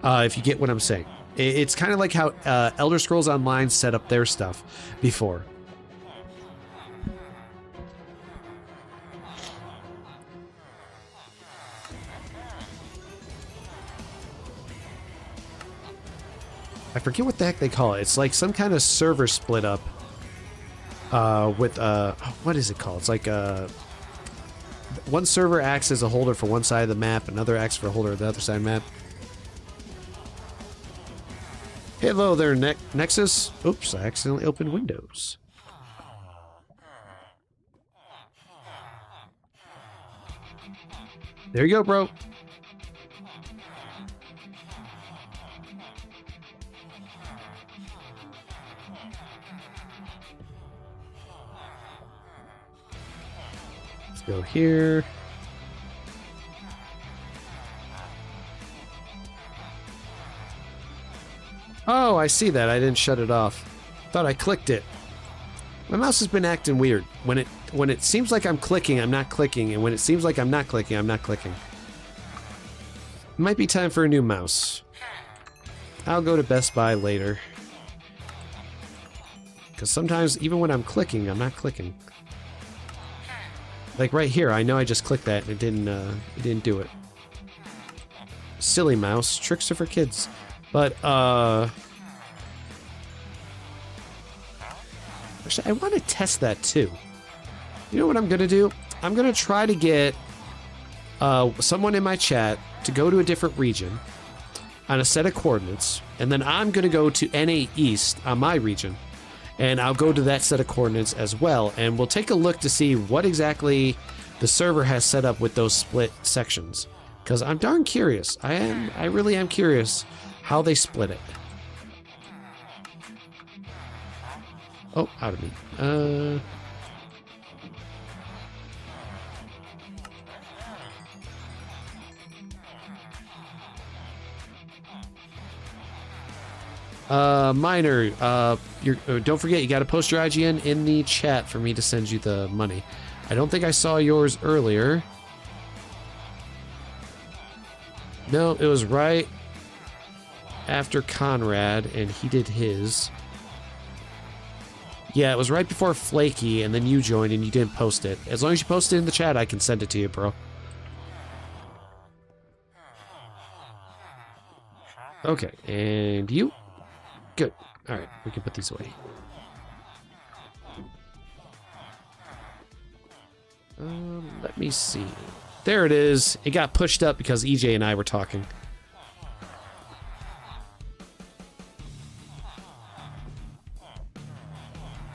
if you get what I'm saying. It's kind of like how Elder Scrolls Online set up their stuff before. I forget what the heck they call it. It's like some kind of server split up. With what is it called? It's like one server acts as a holder for one side of the map, another acts for a holder of the other side of the map. Hello there, Nexus. Oops, I accidentally opened Windows. There you go, bro. Let's go here. Oh, I see that. I didn't shut it off. Thought I clicked it. My mouse has been acting weird. When it seems like I'm clicking, I'm not clicking, and when it seems like I'm not clicking, I'm not clicking. Might be time for a new mouse. I'll go to Best Buy later. Because sometimes, even when I'm clicking, I'm not clicking. Like right here, I know I just clicked that and it didn't do it. Silly mouse. Tricks are for kids. But, actually, I want to test that too. You know what I'm going to do? I'm going to try to get someone in my chat to go to a different region on a set of coordinates, and then I'm going to go to NA East on my region, and I'll go to that set of coordinates as well, and we'll take a look to see what exactly the server has set up with those split sections. Because I'm darn curious. I really am curious how they split it. Oh, out of me. Minor, don't forget, you gotta post your IGN in the chat for me to send you the money. I don't think I saw yours earlier. No, it was right after Conrad, and he did his. Yeah, it was right before Flaky, and then you joined, and you didn't post it. As long as you post it in the chat, I can send it to you, bro. Okay, and you? Good. Alright, we can put these away. Let me see. There it is. It got pushed up because EJ and I were talking.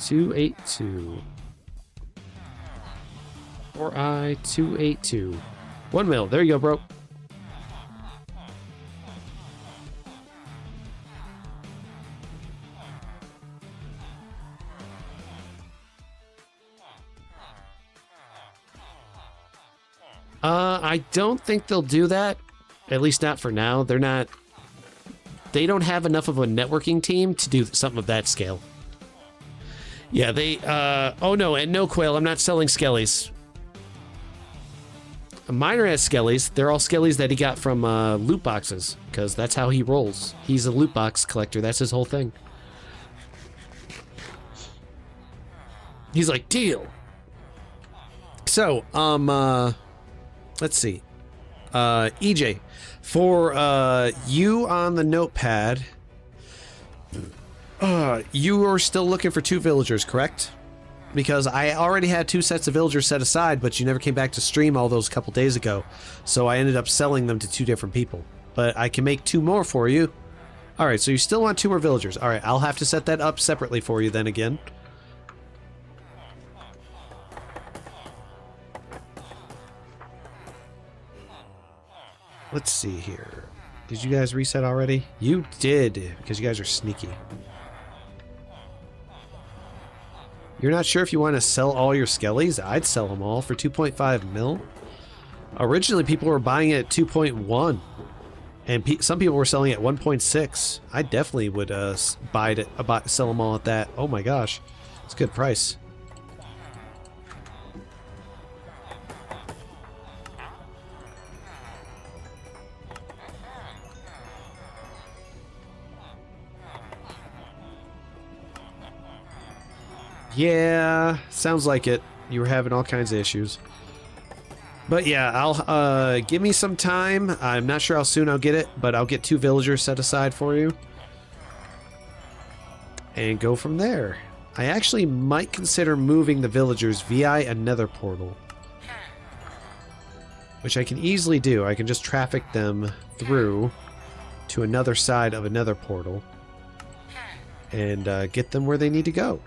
$282. 4I282. 1 mil. There you go, bro. I don't think they'll do that. At least not for now. They don't have enough of a networking team to do something of that scale. Yeah, oh no, and no, Quail, I'm not selling skellies. Minor has skellies. They're all skellies that he got from loot boxes, because that's how he rolls. He's a loot box collector. That's his whole thing. He's like, deal. So, let's see. EJ, for you on the notepad, you are still looking for 2 villagers, correct? Because I already had 2 sets of villagers set aside, but you never came back to stream all those couple days ago. So I ended up selling them to 2 different people. But I can make 2 more for you. Alright, so you still want 2 more villagers. Alright, I'll have to set that up separately for you then again. Let's see here. Did you guys reset already? You did, because you guys are sneaky. You're not sure if you want to sell all your skellies? I'd sell them all for 2.5 mil. Originally, people were buying it at 2.1. And some people were selling it at 1.6. I definitely would sell them all at that. Oh my gosh. It's a good price. Yeah, sounds like it. You were having all kinds of issues. But yeah, I'll give me some time. I'm not sure how soon I'll get it, but I'll get 2 villagers set aside for you. and go from there. I actually might consider moving the villagers via a nether portal, which I can easily do. I can just traffic them through to another side of another portal and get them where they need to go.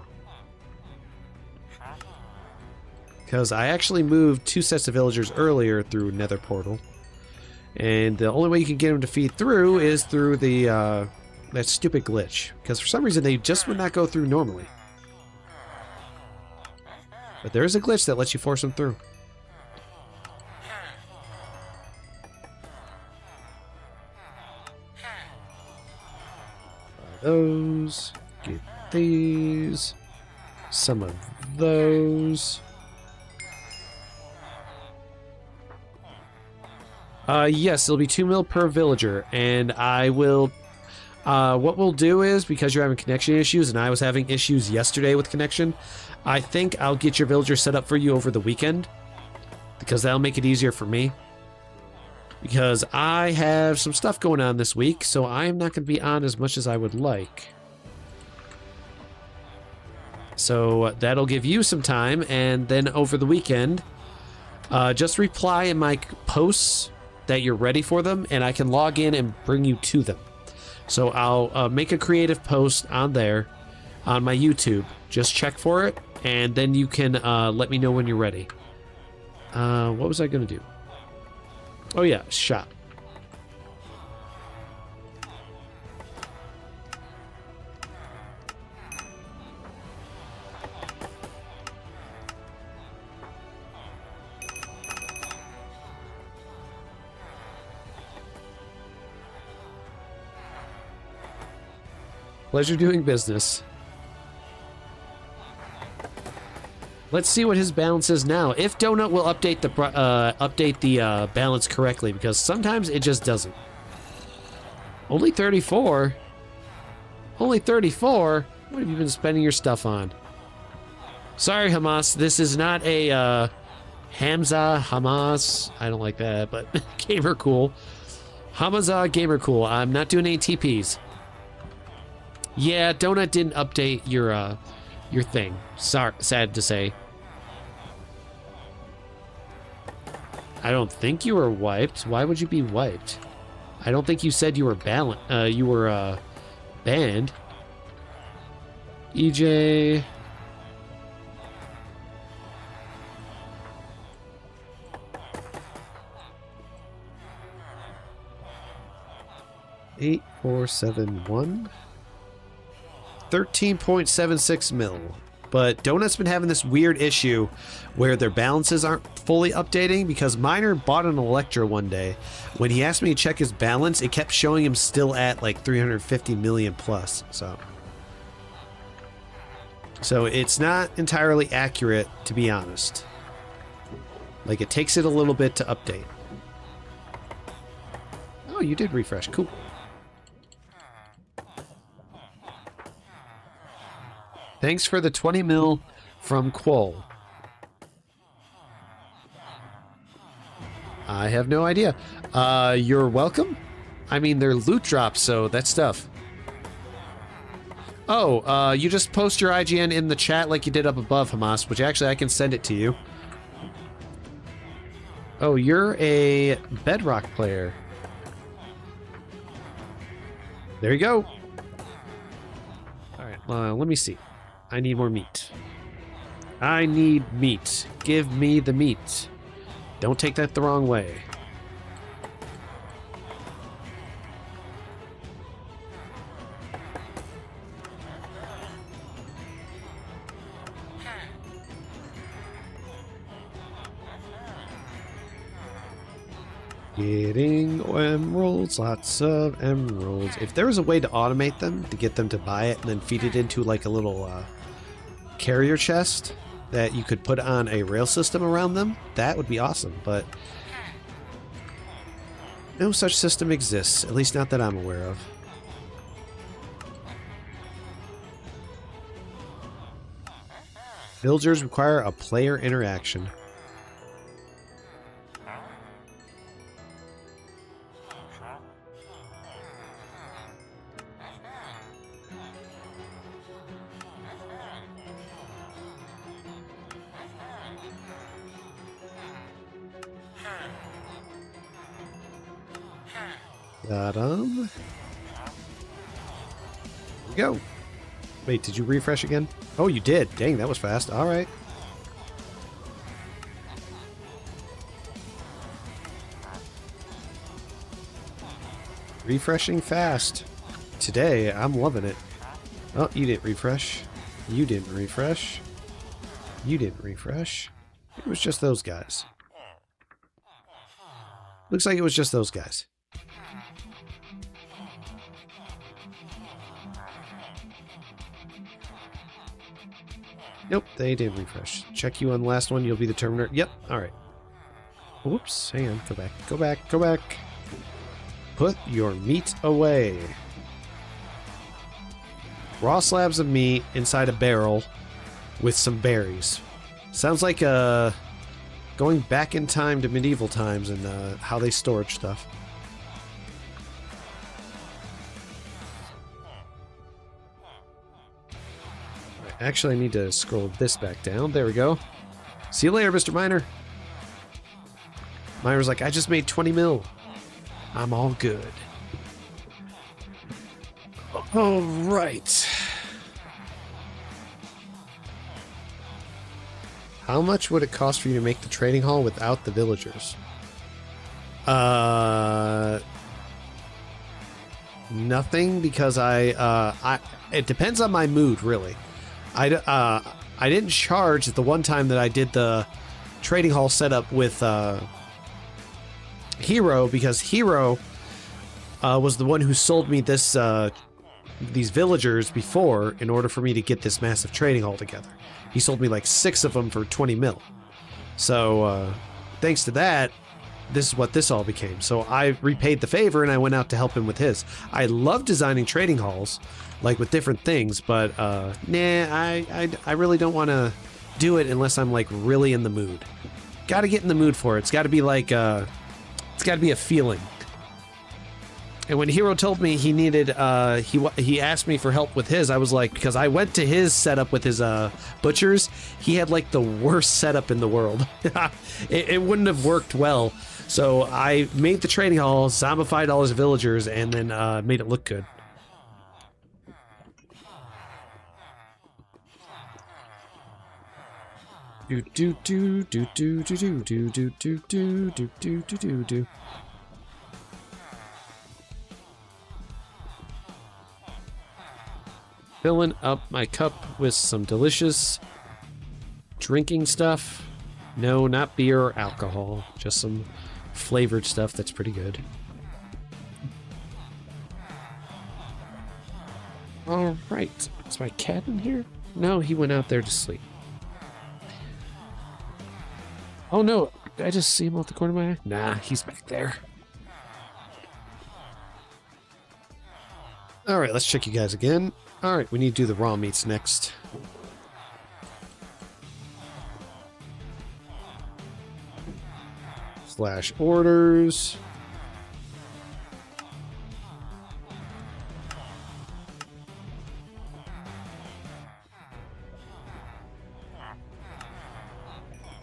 Because I actually moved 2 sets of villagers earlier through nether portal, and the only way you can get them to feed through is through the that stupid glitch. Because for some reason they just would not go through normally. But there is a glitch that lets you force them through. Those. Get these. Some of those. Yes, it'll be 2 mil per villager, and I will... what we'll do is, because you're having connection issues, and I was having issues yesterday with connection, I think I'll get your villager set up for you over the weekend, because that'll make it easier for me. Because I have some stuff going on this week, so I'm not going to be on as much as I would like. So that'll give you some time, and then over the weekend, just reply in my posts that you're ready for them, and I can log in and bring you to them. So I'll make a creative post on there, on my YouTube. Just check for it, and then you can let me know when you're ready. What was I going to do? Oh yeah, shop. Pleasure doing business. Let's see what his balance is now. If Donut will update the balance correctly, because sometimes it just doesn't. Only 34? Only 34? What have you been spending your stuff on? Sorry, Hamas. This is not a Hamza Hamas. I don't like that, but Gamer Cool. Hamza Gamer Cool. I'm not doing any TPs. Yeah, Donut didn't update your thing. Sorry, sad to say. I don't think you were wiped. Why would you be wiped? I don't think you said you were banned. EJ. Eight, 4, 7, 1. 13.76 mil. But Donut's been having this weird issue where their balances aren't fully updating, because Miner bought an Electra one day. When he asked me to check his balance, it kept showing him still at like 350 million plus. So it's not entirely accurate, to be honest. Like, it takes it a little bit to update. Oh, you did refresh. Cool. Thanks for the 20 mil from Quoll. I have no idea. You're welcome? I mean, they're loot drops, so that's stuff. Oh, you just post your IGN in the chat like you did up above, Hamas, which actually I can send it to you. Oh, you're a Bedrock player. There you go. Alright, let me see. I need more meat. I need meat. Give me the meat. Don't take that the wrong way. Getting emeralds, lots of emeralds. If there was a way to automate them, to get them to buy it and then feed it into like a little carrier chest that you could put on a rail system around them, that would be awesome, but no such system exists, at least not that I'm aware of. Villagers require a player interaction. Got 'em. Here we go. Wait, did you refresh again? Oh, you did. Dang, that was fast. All right. Refreshing fast. Today, I'm loving it. Oh, you didn't refresh. You didn't refresh. You didn't refresh. It was just those guys. Looks like it was just those guys. Nope, they didn't refresh. Check you on the last one, you'll be the Terminator. Yep, alright. Whoops, hang on, go back, go back, go back. Put your meat away. Raw slabs of meat inside a barrel with some berries. Sounds like going back in time to medieval times and how they stored stuff. Actually, I need to scroll this back down. There we go. See you later, Mr. Miner. Miner's like, I just made 20 mil. I'm all good. All right. How much would it cost for you to make the trading hall without the villagers? Nothing, because it depends on my mood, really. I didn't charge the one time that I did the trading hall setup with Hero, because Hero was the one who sold me this these villagers before in order for me to get this massive trading hall together. He sold me like 6 of them for 20 mil. So thanks to that, this is what this all became. So I repaid the favor and I went out to help him with his. I love designing trading halls, like with different things, but nah, I really don't want to do it unless I'm like really in the mood. Got to get in the mood for it. It's got to be like it's got to be a feeling. And when Hero told me he needed, he asked me for help with his, I was like, because I went to his setup with his butchers, he had like the worst setup in the world. it wouldn't have worked well. So I made the trading hall, zombified all his villagers, and then made it look good. Do do do do do do do do do do do do do do do. Filling up my cup with some delicious drinking stuff. No, not beer or alcohol. Just some flavored stuff that's pretty good. All right. Is my cat in here? No, he went out there to sleep. Oh no, did I just see him out the corner of my eye? Nah, he's back there. All right, let's check you guys again. All right, we need to do the raw meats next. Slash orders.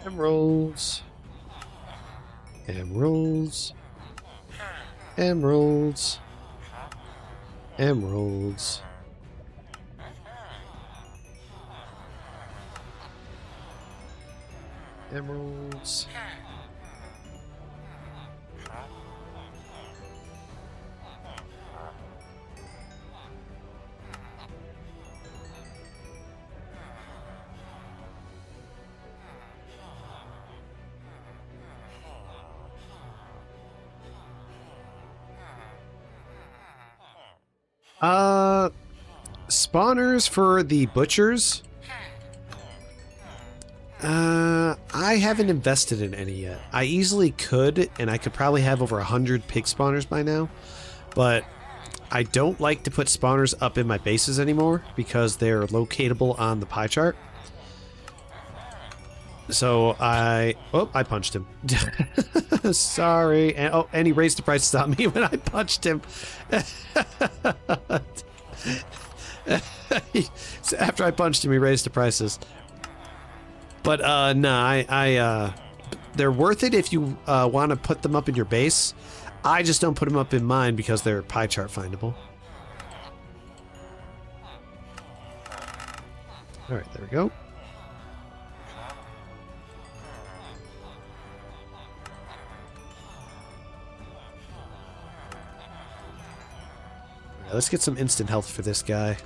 Emeralds. Emeralds. Emeralds. Emeralds. Emeralds. Spawners for the butchers. I haven't invested in any yet. I easily could, and I could probably have over 100 pig spawners by now, but I don't like to put spawners up in my bases anymore because they're locatable on the pie chart. So I punched him. Sorry. And he raised the prices on me when I punched him. After I punched him, he raised the prices. But nah, they're worth it if you want to put them up in your base. I just don't put them up in mine because they're pie chart findable. Alright, there we go. Alright, let's get some instant health for this guy.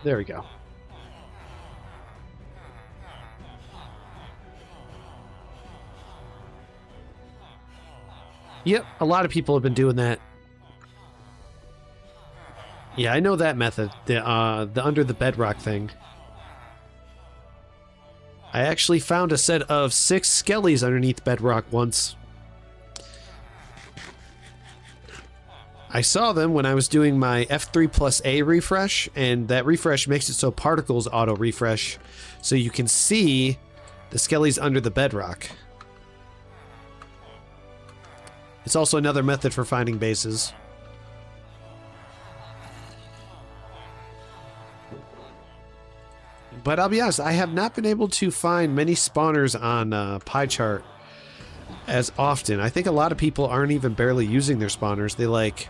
There we go. Yep, a lot of people have been doing that. Yeah, I know that method. The under the bedrock thing. I actually found a set of 6 skellies underneath bedrock once. I saw them when I was doing my F3+A refresh, and that refresh makes it so particles auto-refresh, so you can see the skellies under the bedrock. It's also another method for finding bases. But I'll be honest, I have not been able to find many spawners on Pie Chart as often. I think a lot of people aren't even barely using their spawners. They like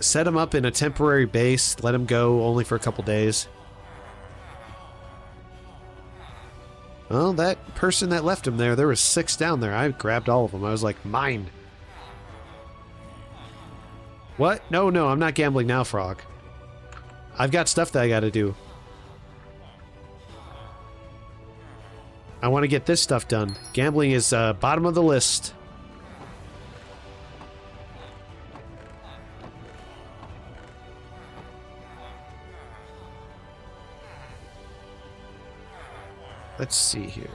set them up in a temporary base, let them go only for a couple days. Well, that person that left him there was 6 down there. I grabbed all of them. I was like, mine. What? No, no, I'm not gambling now, Frog. I've got stuff that I gotta do. I want to get this stuff done. Gambling is bottom of the list. Let's see here.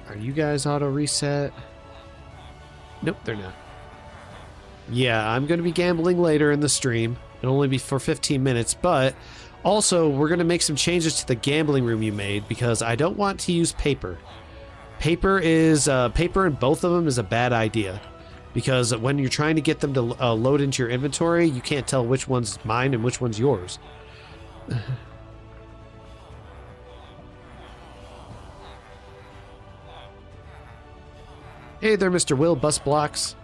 Are you guys auto reset? Nope, they're not. Yeah, I'm going to be gambling later in the stream. It'll only be for 15 minutes, but also we're going to make some changes to the gambling room you made because I don't want to use paper. Paper in both of them is a bad idea because when you're trying to get them to load into your inventory, you can't tell which one's mine and which one's yours. Hey there, Mr. Will Bust Blocks.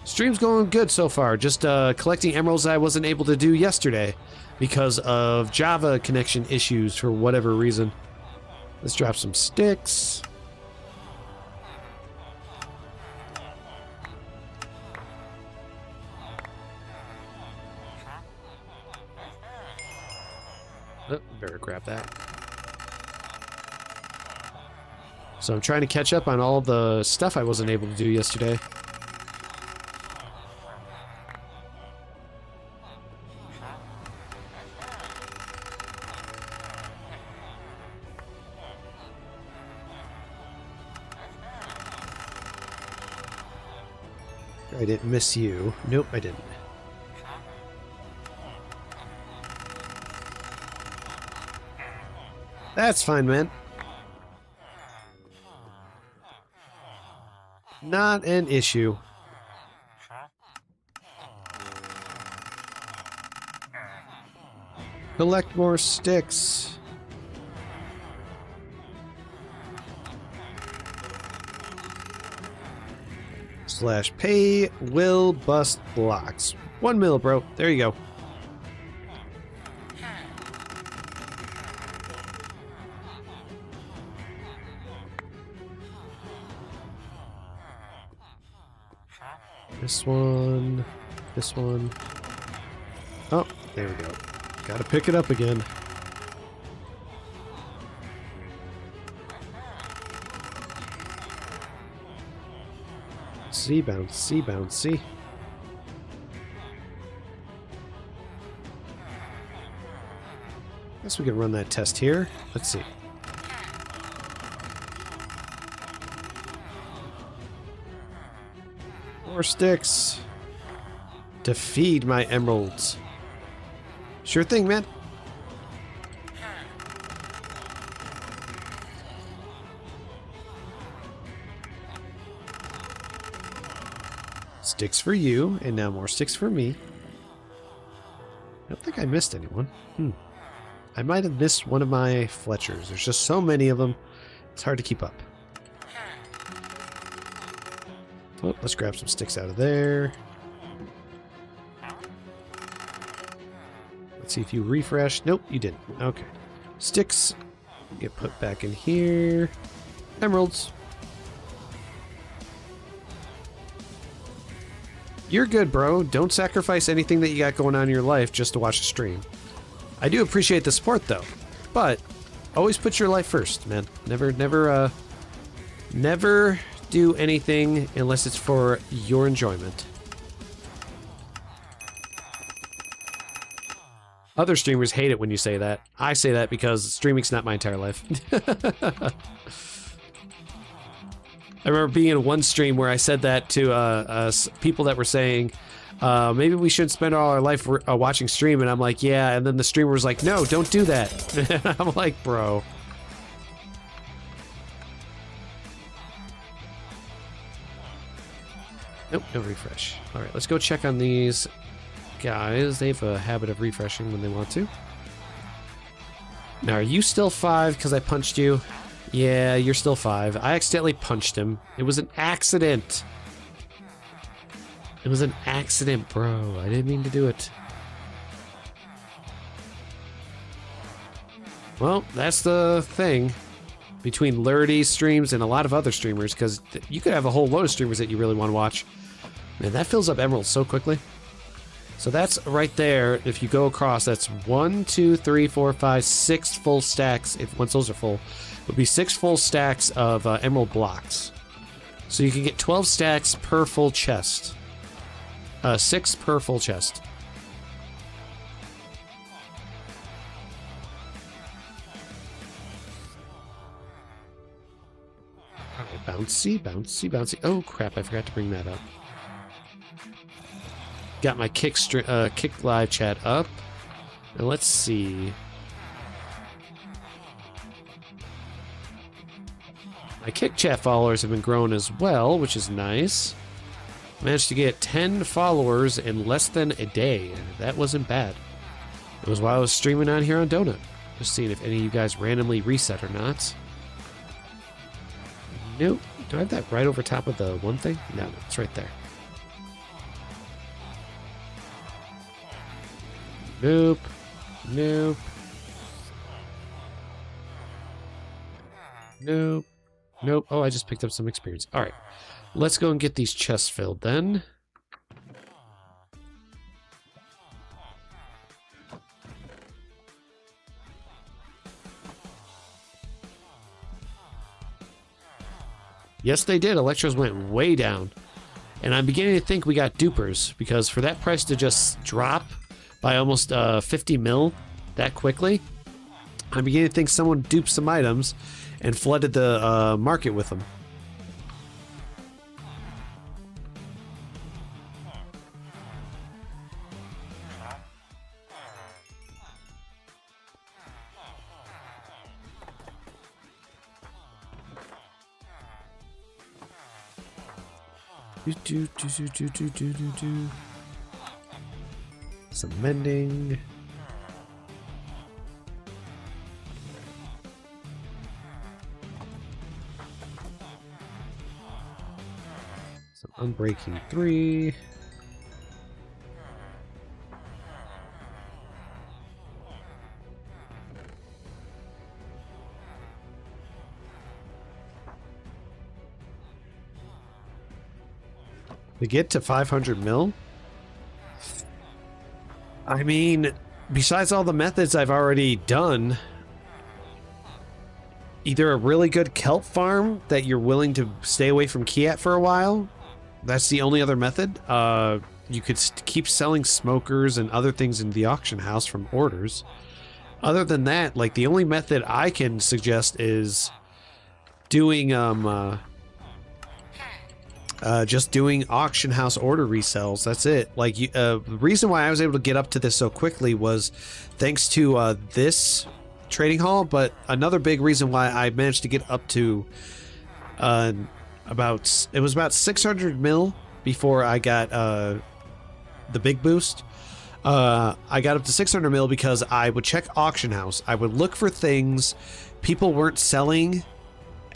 Stream's going good so far. Just collecting emeralds I wasn't able to do yesterday because of Java connection issues for whatever reason. Let's drop some sticks. Oh, better grab that. So I'm trying to catch up on all the stuff I wasn't able to do yesterday. I didn't miss you. Nope, I didn't. That's fine, man. Not an issue. Collect more sticks. / pay will bust blocks. 1 mil, bro. There you go. This one. This one. Oh, there we go. Gotta pick it up again. C bounce, C bounce, C. Guess we can run that test here. Let's see. More sticks to feed my emeralds. Sure thing, man. Sticks for you, and now more sticks for me. Nope, don't think I missed anyone. I might have missed one of my Fletchers. There's just so many of them. It's hard to keep up. Oh, let's grab some sticks out of there. Let's see if you refresh. Nope, you didn't. Okay. Sticks get put back in here. Emeralds. You're good, bro. Don't sacrifice anything that you got going on in your life just to watch a stream. I do appreciate the support, though. But always put your life first, man. Never do anything unless it's for your enjoyment. Other streamers hate it when you say that. I say that because streaming's not my entire life. I remember being in one stream where I said that to people that were saying, maybe we shouldn't spend all our life watching stream, and I'm like, yeah, and then the streamer was like, no, don't do that. I'm like, bro. Nope, no refresh. Alright, let's go check on these guys. They have a habit of refreshing when they want to. Now, are you still 5 because I punched you? Yeah, you're still 5. I accidentally punched him. It was an accident. It was an accident, bro. I didn't mean to do it. Well, that's the thing between Lurdy's streams and a lot of other streamers, because you could have a whole load of streamers that you really want to watch. Man, that fills up emeralds so quickly. So that's right there. If you go across, that's 1, 2, 3, 4, 5, 6 full stacks. If once those are full, it would be 6 full stacks of emerald blocks. So you can get 12 stacks per full chest. 6 per full chest. Alright, bouncy, bouncy, bouncy. Oh crap! I forgot to bring that up. Got my kick live chat up. Now let's see. My kick chat followers have been growing as well, which is nice. Managed to get 10 followers in less than a day. That wasn't bad. It was while I was streaming on here on Donut. Just seeing if any of you guys randomly reset or not. Nope. Do I have that right over top of the one thing? No, it's right there. Nope. Nope. Nope. Nope. Oh, I just picked up some experience. Alright. Let's go and get these chests filled then. Yes, they did. Electros went way down. And I'm beginning to think we got dupers, because for that price to just drop by almost 50 mil that quickly, I'm beginning to think someone duped some items and flooded the market with them. Some mending. Some unbreaking 3. To get to 500 mil? I mean, besides all the methods I've already done, either a really good kelp farm that you're willing to stay away from Kiat for a while. That's the only other method. You could keep selling smokers and other things in the auction house from orders. Other than that, like, the only method I can suggest is doing just doing auction house order resells. That's it. Like, the reason why I was able to get up to this so quickly was thanks to this trading hall, but another big reason why I managed to get up to about 600 mil before I got the big boost I got up to 600 mil because I would check auction house. I would look for things people weren't selling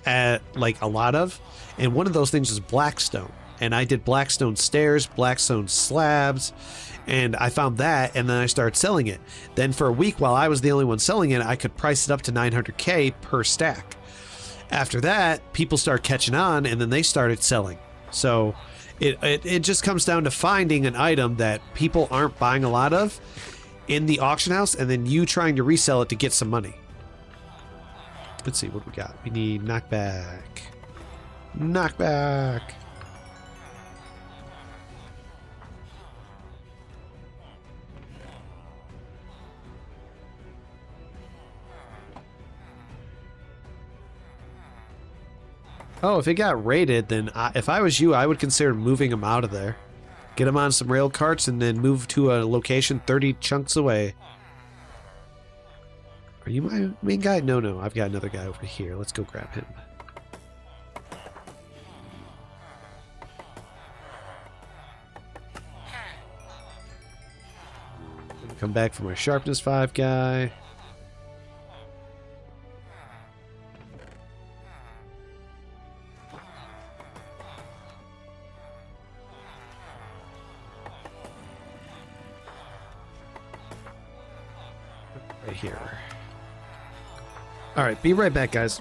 at like a lot of, and one of those things was Blackstone. And I did Blackstone stairs, Blackstone slabs, and I found that, and then I started selling it. Then for a week, while I was the only one selling it, I could price it up to 900K per stack. After that, people started catching on, and then they started selling. So it just comes down to finding an item that people aren't buying a lot of in the auction house, and then you trying to resell it to get some money. Let's see what we got. We need knockback. Knockback. Oh, if it got raided, then if I was you, I would consider moving them out of there. Get them on some rail carts and then move to a location 30 chunks away. Are you my main guy? No, no. I've got another guy over here. Let's go grab him. Come back for my sharpness 5 guy. Right here. All right, be right back, guys.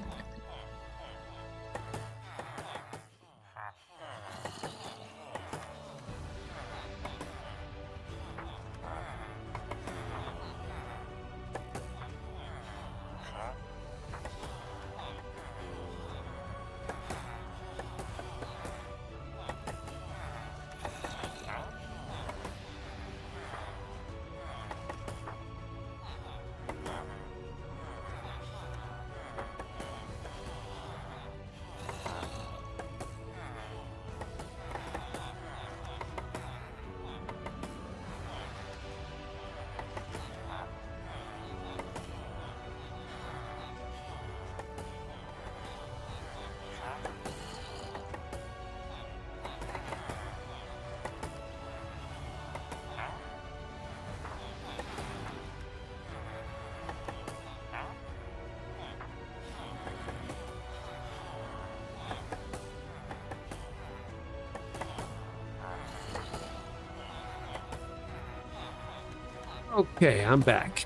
Okay, I'm back.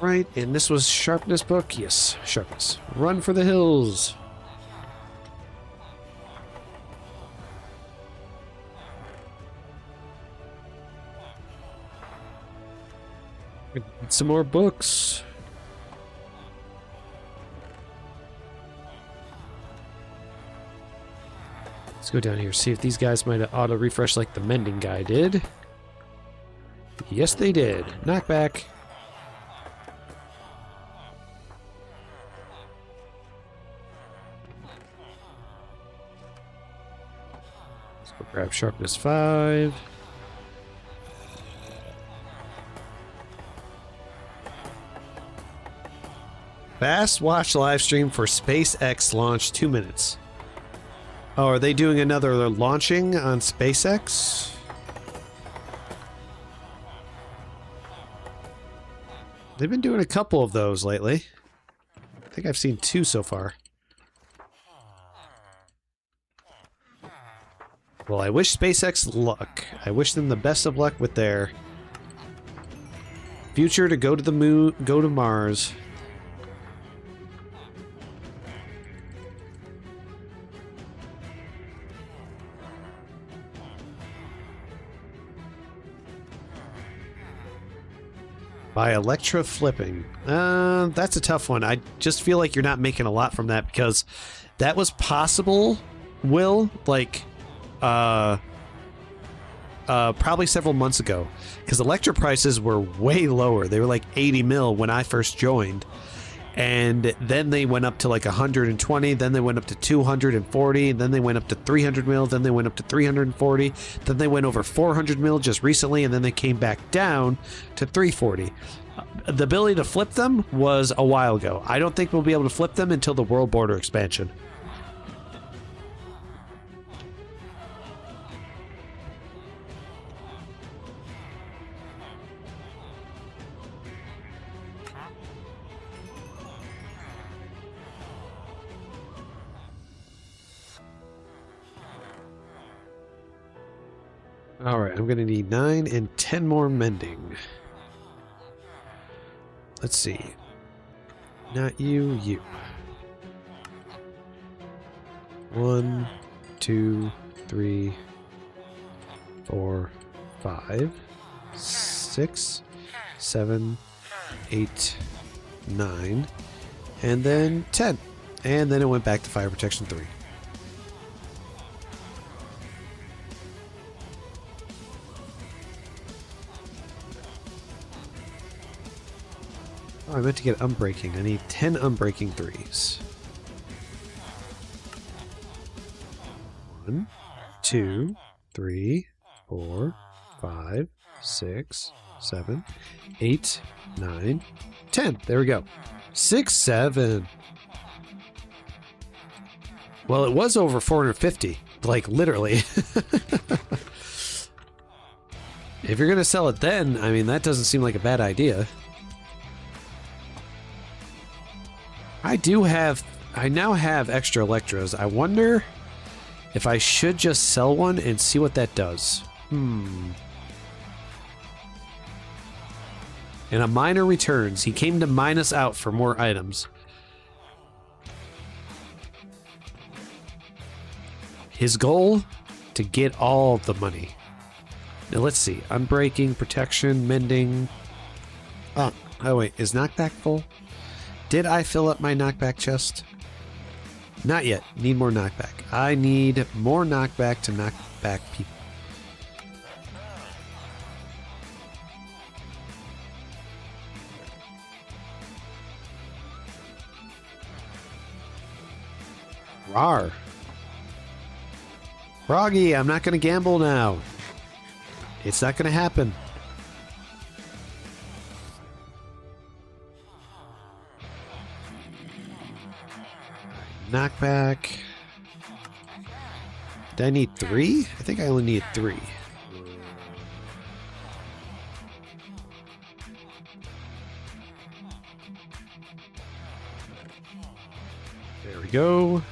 Right, and this was sharpness book? Yes, sharpness. Run for the hills. Need some more books. Let's go down here, see if these guys might auto-refresh like the mending guy did. Yes, they did. Knockback. Let's go grab sharpness 5. Fast watch live stream for SpaceX launch 2 minutes. Oh, are they doing another launching on SpaceX? They've been doing a couple of those lately. I think I've seen 2 so far. Well, I wish SpaceX luck. I wish them the best of luck with their future to go to the moon, go to Mars. By Electra flipping. That's a tough one. I just feel like you're not making a lot from that because that was possible, Will, like, probably several months ago. Because Electra prices were way lower. They were like 80 mil when I first joined. And then they went up to like 120, then they went up to 240, and then they went up to 300 mil, then they went up to 340, then they went over 400 mil just recently, and then they came back down to 340. The ability to flip them was a while ago. I don't think we'll be able to flip them until the world border expansion. Alright, I'm gonna need 9 and 10 more mending. Let's see. Not you, you. 1, 2, 3, 4, 5, 6, 7, 8, 9, and then 10. And then it went back to fire protection 3. Oh, I meant to get unbreaking. I need 10 unbreaking 3s. 1, 2, 3, 4, 5, 6, 7, 8, 9, 10. There we go. 6, 7. Well, it was over 450. Like, literally. If you're going to sell it then, I mean, that doesn't seem like a bad idea. I now have extra Electros. I wonder if I should just sell one and see what that does. And a miner returns. He came to mine us out for more items. His goal? To get all the money. Now let's see. Unbreaking, protection, mending. Oh wait. Is knockback full? Did I fill up my knockback chest? Not yet. Need more knockback. I need more knockback to knock back people. Rawr. Froggy, I'm not going to gamble now. It's not going to happen. Knockback. Did I need 3? I think I only need 3. There we go.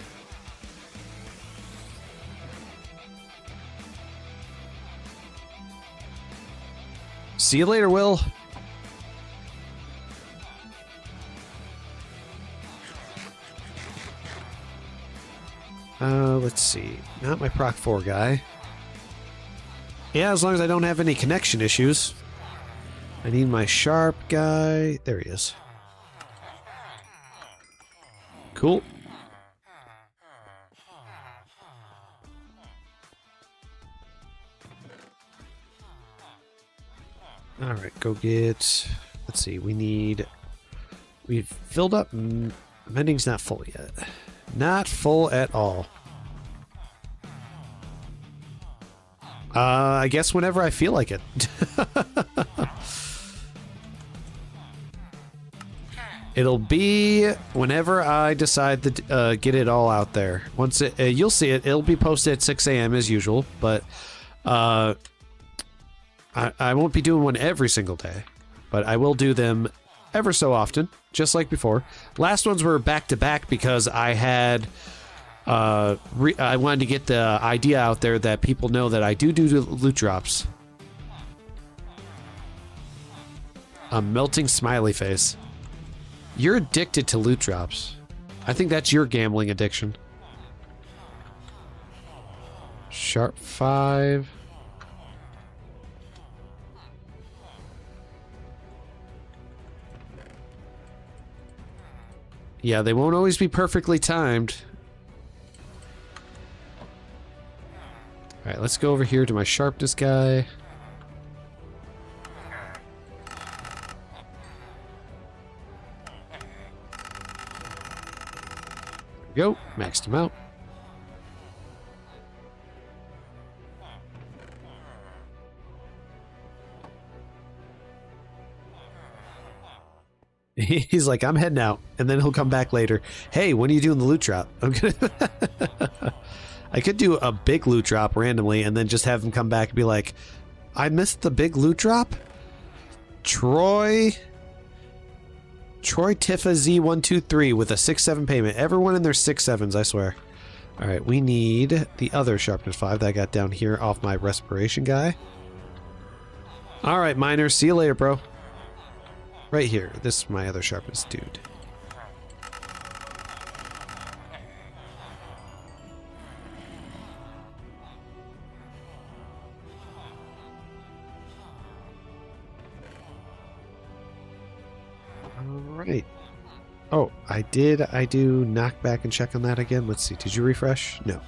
See you later, Will. Let's see. Not my Proc 4 guy. Yeah, as long as I don't have any connection issues. I need my Sharp guy. There he is. Cool. Alright, go get... Let's see, we've filled up... Mending's not full yet. Not full at all. I guess whenever I feel like it. It'll be whenever I decide to get it all out there. Once you'll see it. It'll be posted at 6 a.m. as usual, but I won't be doing one every single day, but I will do them ever so often, just like before. Last ones were back to back because I had I wanted to get the idea out there that people know that I do loot drops. A melting smiley face. You're addicted to loot drops. I think that's your gambling addiction. Sharp 5. Yeah, they won't always be perfectly timed. Alright, let's go over here to my sharpness guy. There we go, maxed him out. He's like, I'm heading out, and then he'll come back later. Hey, when are you doing the loot drop? I'm gonna... I could do a big loot drop randomly, and then just have him come back and be like, I missed the big loot drop? Troy Tifa Z123 with a 6-7 payment. Everyone in their 6-7s, I swear. Alright, we need the other sharpness 5 that I got down here off my respiration guy. Alright, miner, see you later, bro. Right here. This is my other sharpness dude. Alright. Oh, I do knock back and check on that again. Let's see, did you refresh? No.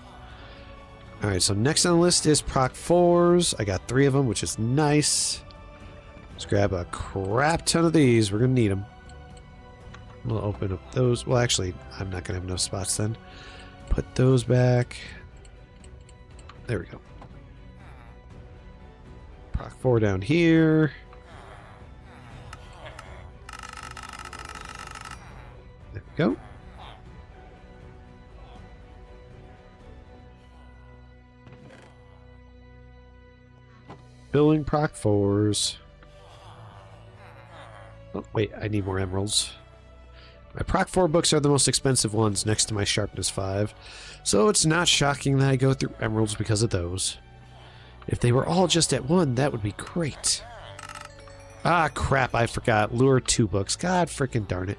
Alright, so next on the list is Proc 4s. I got 3 of them, which is nice. Let's grab a crap ton of these. We're going to need them. We'll open up those. Well, actually, I'm not going to have enough spots then. Put those back. There we go. Proc 4 down here. There we go. Building Proc 4s. Oh, wait, I need more emeralds. My Proc 4 books are the most expensive ones next to my Sharpness 5, so it's not shocking that I go through emeralds because of those. If they were all just at 1, that would be great. Ah, crap, I forgot. Lure 2 books. God frickin' darn it.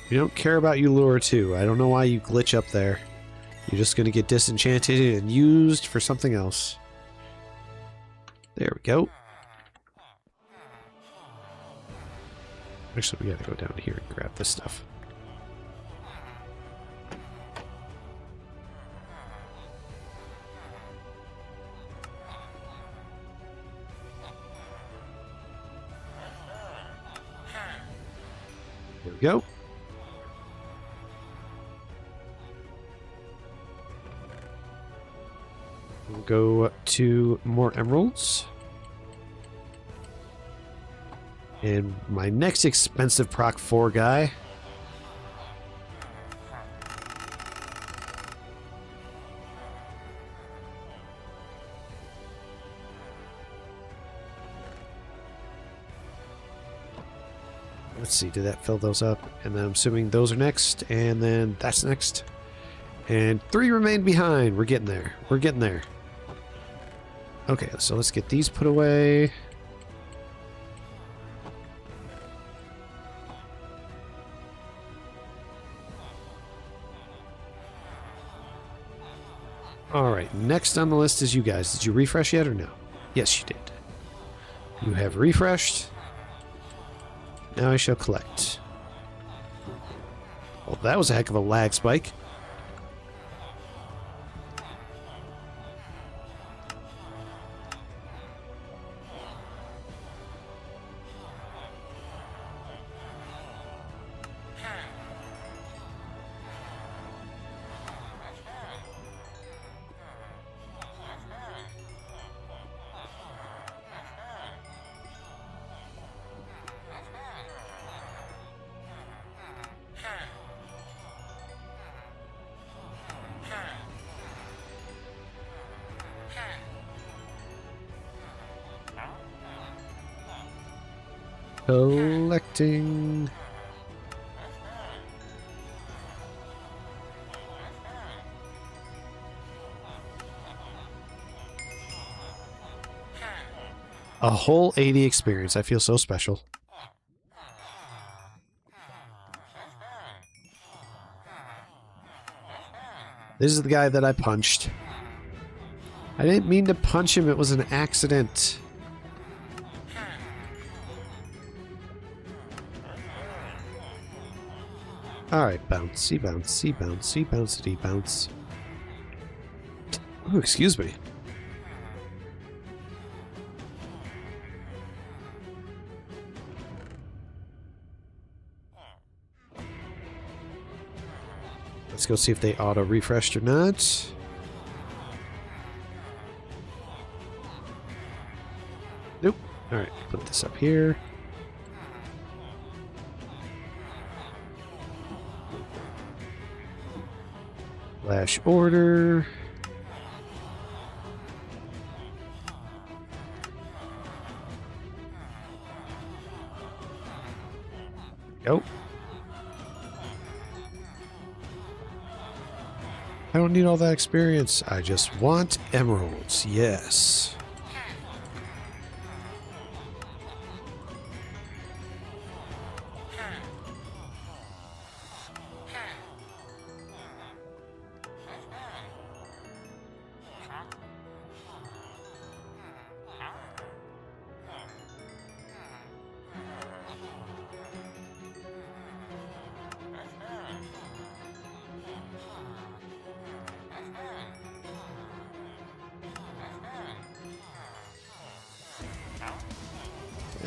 We don't care about you, Lure 2. I don't know why you glitch up there. You're just going to get disenchanted and used for something else. There we go. Actually, we gotta go down here and grab this stuff. There we go. We'll go to more emeralds. And my next expensive Proc 4 guy. Let's see, did that fill those up? And then I'm assuming those are next, and then that's next. And 3 remain behind. We're getting there. We're getting there. Okay, so let's get these put away. Alright, next on the list is you guys. Did you refresh yet or no? Yes, you did. You have refreshed. Now I shall collect. Well, that was a heck of a lag spike. Collecting. A whole 80 experience. I feel so special. This is the guy that I punched. I didn't mean to punch him. It was an accident. Alright, bouncy, bouncy, bouncy, bouncy, bounce. Oh, excuse me. Let's go see if they auto-refreshed or not. Nope. Alright, put this up here. Flash order. Go. I don't need all that experience. I just want emeralds. Yes.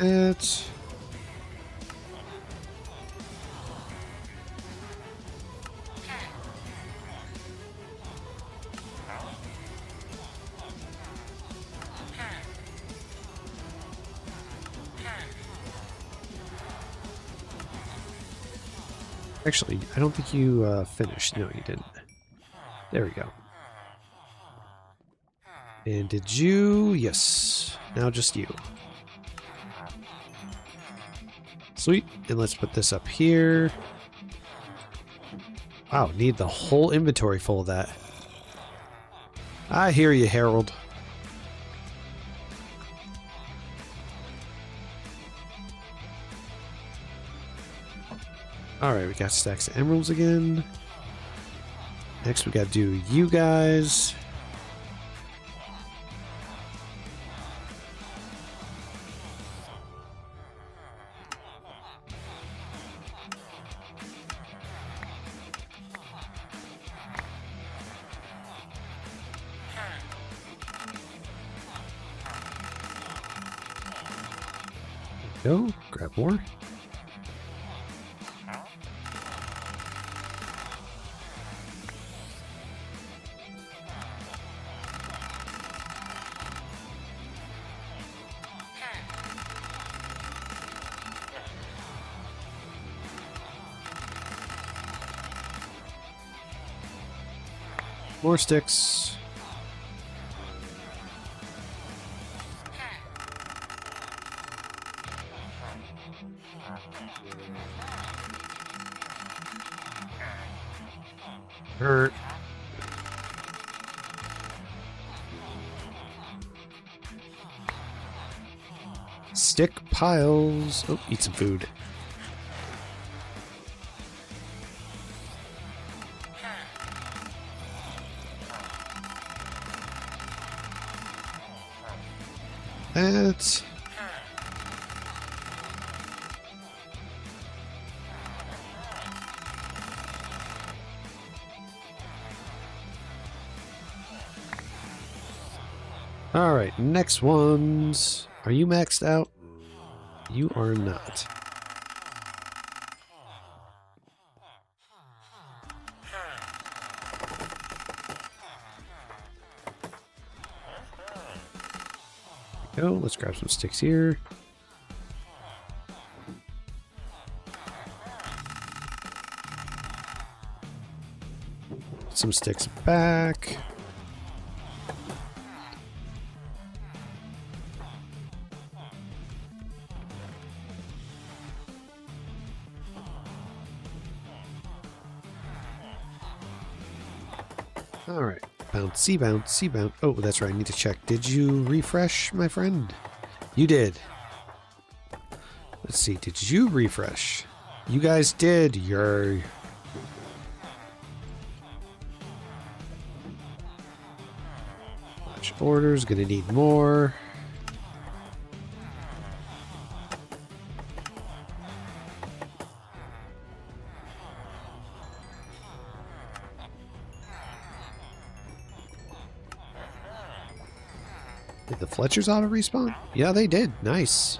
It's... Actually, I don't think you finished. No, you didn't. There we go. And did you? Yes. Now just you. Sweet. And let's put this up here. Wow, need the whole inventory full of that. I hear you, Harold. Alright, we got stacks of emeralds again. Next we gotta do you guys. Go, grab more. More sticks. Hurt. Stick piles. Oh, eat some food. That's... Alright, next ones. Are you maxed out? You are not. Go, let's grab some sticks here. Put some sticks back. Alright, bouncy, bouncy, bounce. Oh, that's right, I need to check. Did you refresh, my friend? You did. Let's see, did you refresh? You guys did. Yay. Watch orders, gonna need more. Did the Fletchers auto respawn? Yeah, they did. Nice.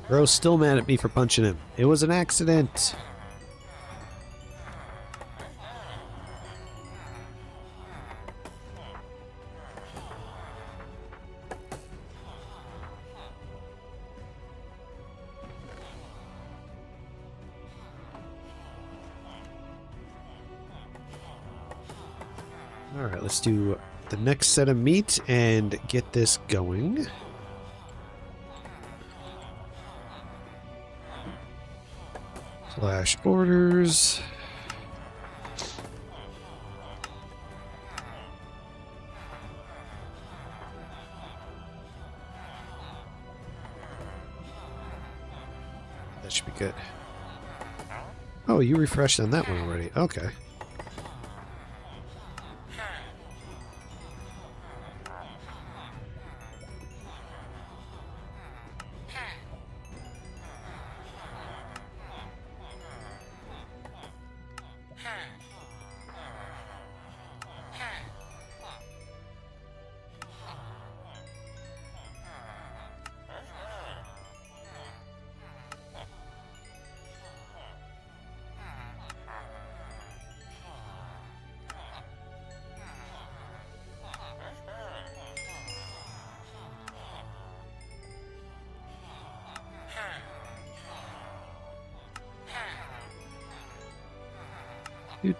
Bro's still mad at me for punching him. It was an accident. Alright, let's do the next set of meat and get this going. Slash orders. That should be good. Oh, you refreshed on that one already. Okay.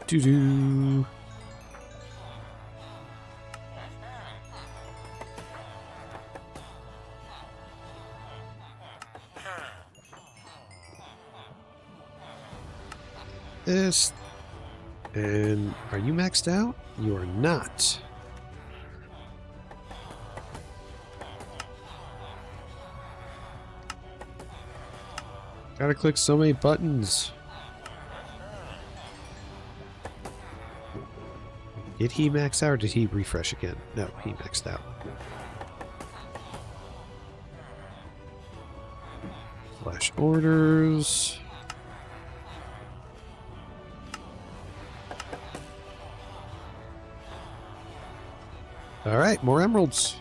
Do. This. And are you maxed out? You are not. Gotta click so many buttons. Did he max out or did he refresh again? No, he maxed out. Flash orders. Alright, more emeralds.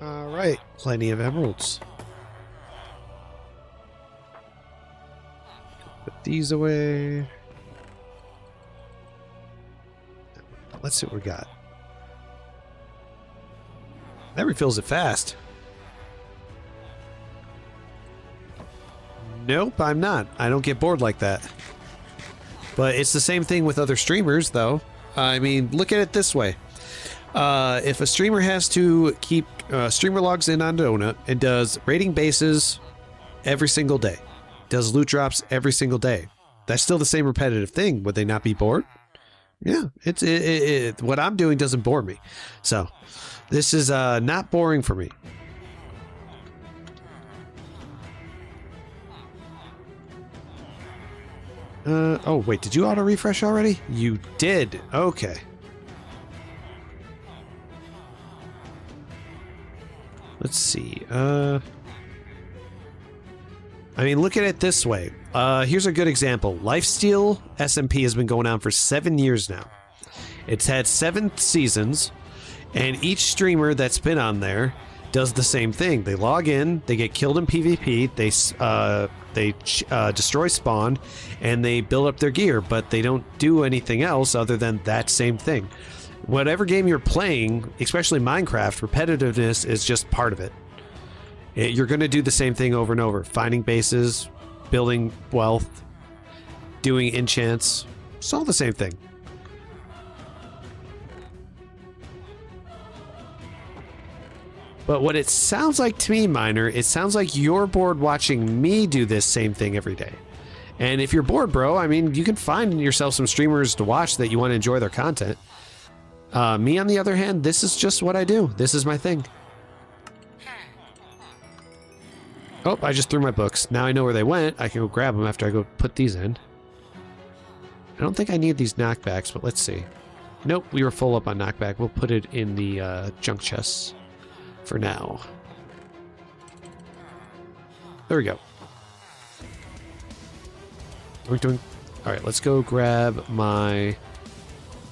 Alright, plenty of emeralds. Put these away. Let's see what we got. That refills it fast. Nope, I'm not. I don't get bored like that. But it's the same thing with other streamers, though. I mean, look at it this way. If a streamer has to keep streamer logs in on Donut and does rating bases every single day, does loot drops every single day, that's still the same repetitive thing. Would they not be bored? Yeah, what I'm doing doesn't bore me. So this is not boring for me. Oh wait, did you auto refresh already? You did. Okay. Let's see. I mean, look at it this way. Here's a good example. Lifesteal SMP has been going on for 7 years now. It's had 7 seasons, and each streamer that's been on there does the same thing. They log in, they get killed in PvP, they destroy spawn, and they build up their gear, but they don't do anything else other than that same thing. Whatever game you're playing, especially Minecraft, repetitiveness is just part of it. You're going to do the same thing over and over. Finding bases, building wealth, doing enchants. It's all the same thing. But what it sounds like to me, Miner, it sounds like you're bored watching me do this same thing every day. And if you're bored, bro, I mean, you can find yourself some streamers to watch that you want to enjoy their content. Me, on the other hand, this is just what I do. This is my thing. Oh, I just threw my books. Now I know where they went. I can go grab them after I go put these in. I don't think I need these knockbacks, but let's see. Nope, we were full up on knockback. We'll put it in the junk chests for now. There we go. We're doing... Alright, let's go grab my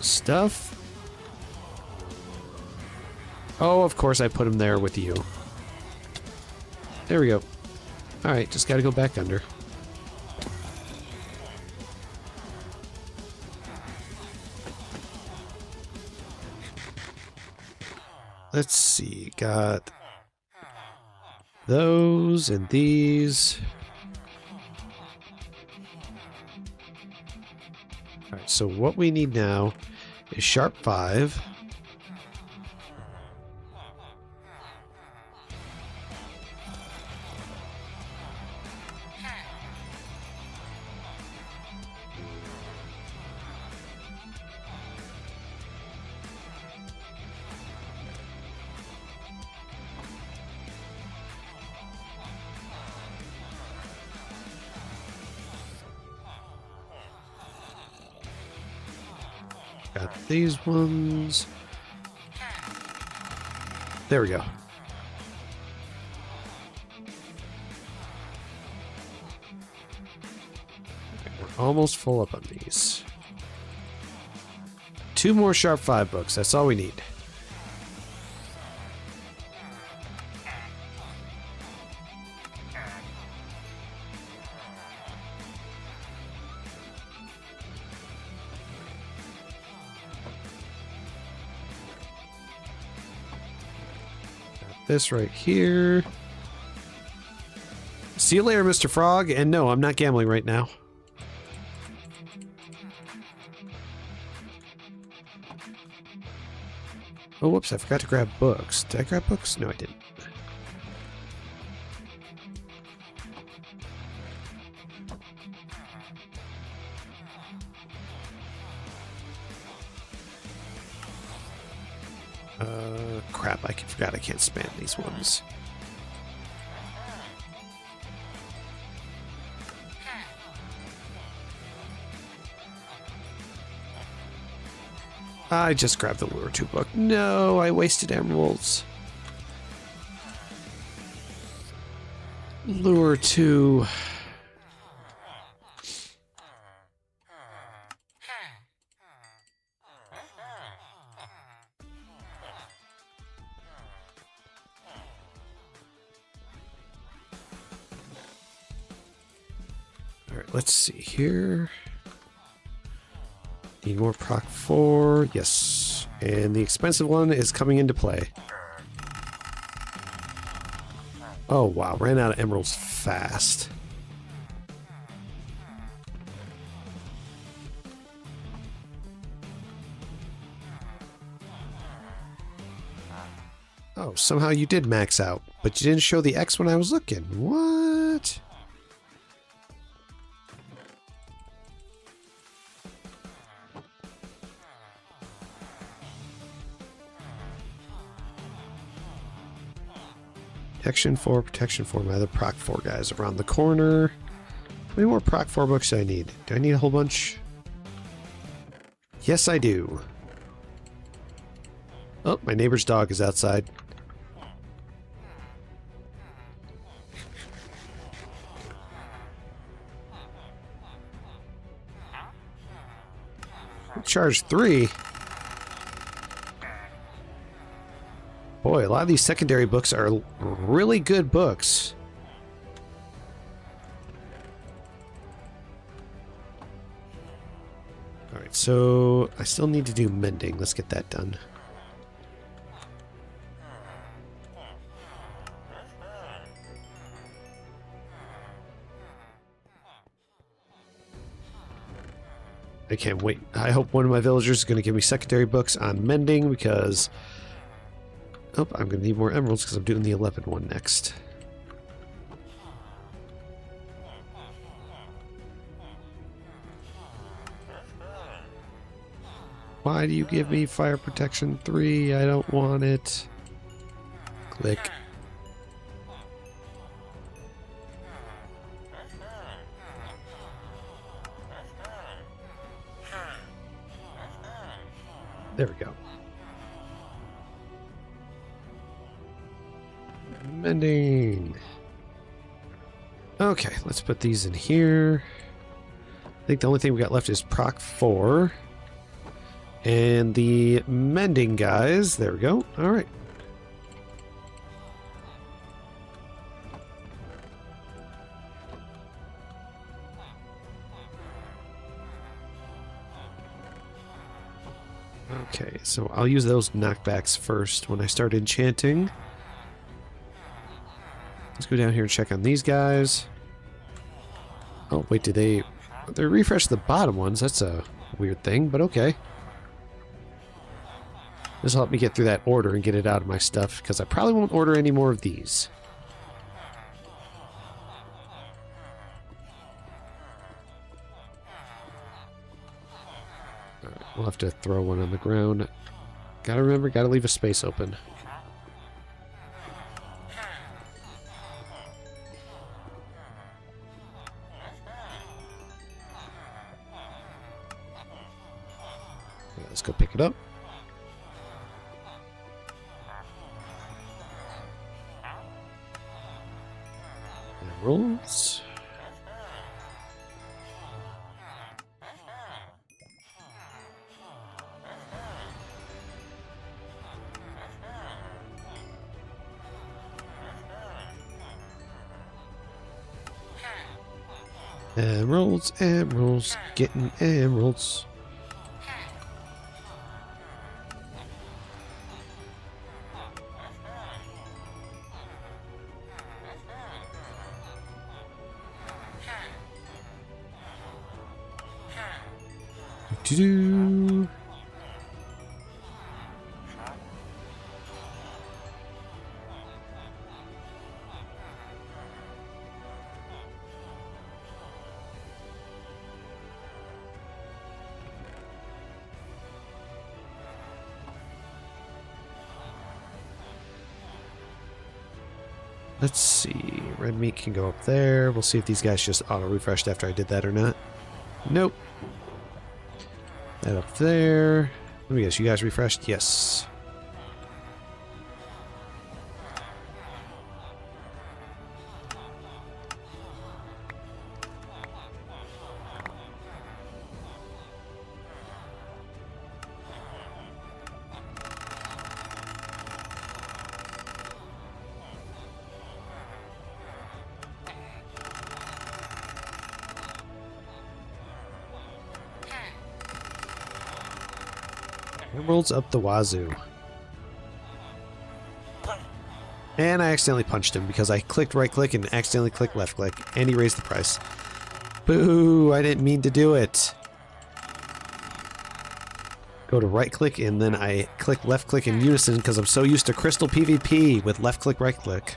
stuff. Oh, of course I put them there with you. There we go. Alright, just gotta go back under. Let's see, got those and these. Alright, so what we need now is sharp 5. Got these ones. There we go. We're almost full up on these. 2 more sharp 5 books. That's all we need. This right here. See you later, Mr. Frog. And no, I'm not gambling right now. Oh, whoops, I forgot to grab books. Did I grab books? No, I didn't. Crap, I forgot I can't spam these ones. I just grabbed the Lure 2 book. No, I wasted emeralds. Lure 2. Alright, let's see here. Need more proc 4. Yes. And the expensive one is coming into play. Oh, wow. Ran out of emeralds fast. Oh, somehow you did max out, but you didn't show the X when I was looking. What? Protection 4. My other proc 4 guys around the corner. How many more proc 4 books do I need? Do I need a whole bunch? Yes, I do. Oh, my neighbor's dog is outside. Charge 3. Boy, a lot of these secondary books are really good books. Alright, so I still need to do mending. Let's get that done. I can't wait. I hope one of my villagers is going to give me secondary books on mending because... Oh, I'm going to need more emeralds because I'm doing the 11 one next. Why do you give me fire protection 3? I don't want it. Click. There we go. Mending. Okay, let's put these in here. I think the only thing we got left is Proc 4. And the mending guys. There we go. Alright. Okay, so I'll use those knockbacks first when I start enchanting. Let's go down here and check on these guys. Oh, wait, did they refresh the bottom ones? That's a weird thing, but okay. This will help me get through that order and get it out of my stuff, because I probably won't order any more of these. Alright, we'll have to throw one on the ground. Gotta remember, gotta leave a space open. Let's go pick it up. Emeralds. Emeralds, emeralds, getting emeralds. Do-do. Let's see. Red meat can go up there. We'll see if these guys just auto-refreshed after I did that or not. Nope. That up there. Let me guess, you guys refreshed? Yes. Emeralds up the wazoo. And I accidentally punched him because I clicked right click and accidentally clicked left click, and he raised the price. Boo! I didn't mean to do it. Go to right click and then I click left click in unison because I'm so used to crystal PvP with left click, right click.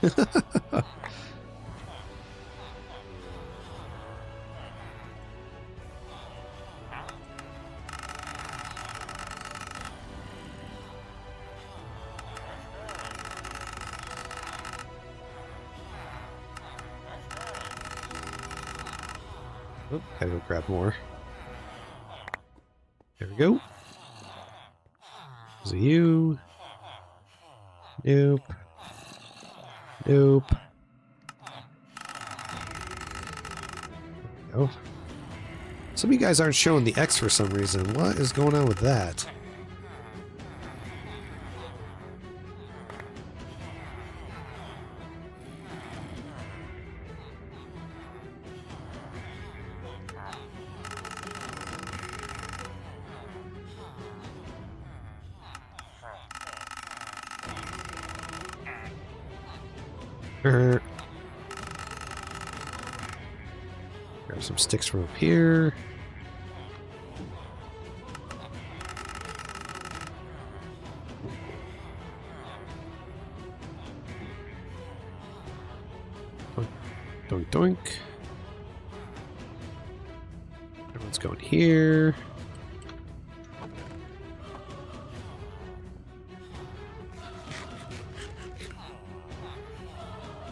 Oh, gotta go grab more. There we go. Is it you? Nope. Nope. There we go. Some of you guys aren't showing the X for some reason. What is going on with that? Grab some sticks from up here. Doink, doink. Everyone's going here.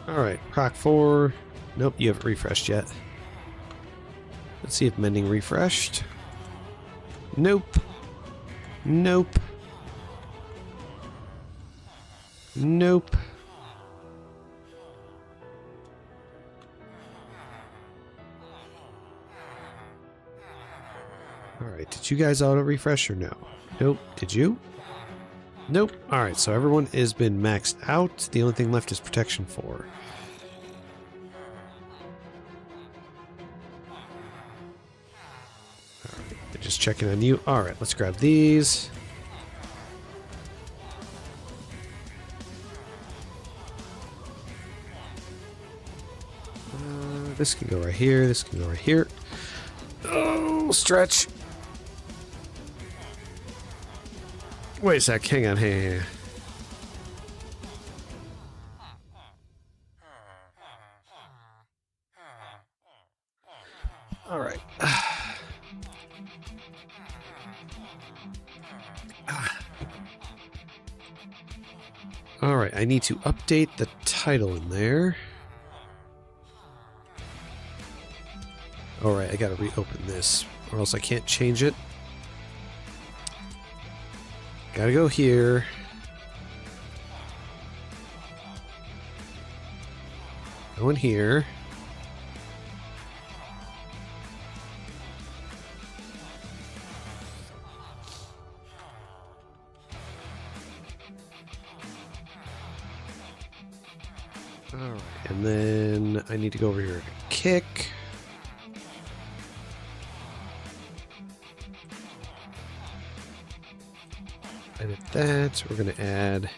Alright, Proc 4. Nope, you haven't refreshed yet. Let's see if mending refreshed. Nope. Nope. Nope. Alright, did you guys auto-refresh or no? Nope. Did you? Nope. Alright, so everyone has been maxed out. The only thing left is protection 4. Alright, they're just checking on you. Alright, let's grab these. This can go right here. This can go right here. Oh, stretch. Wait a sec. Hang on. Hang on. All right. All right. I need to update the title in there. Alright, I gotta reopen this, or else I can't change it. Gotta go here. Go in here. Alright, and then I need to go over here to kick. Edit that. We're going to add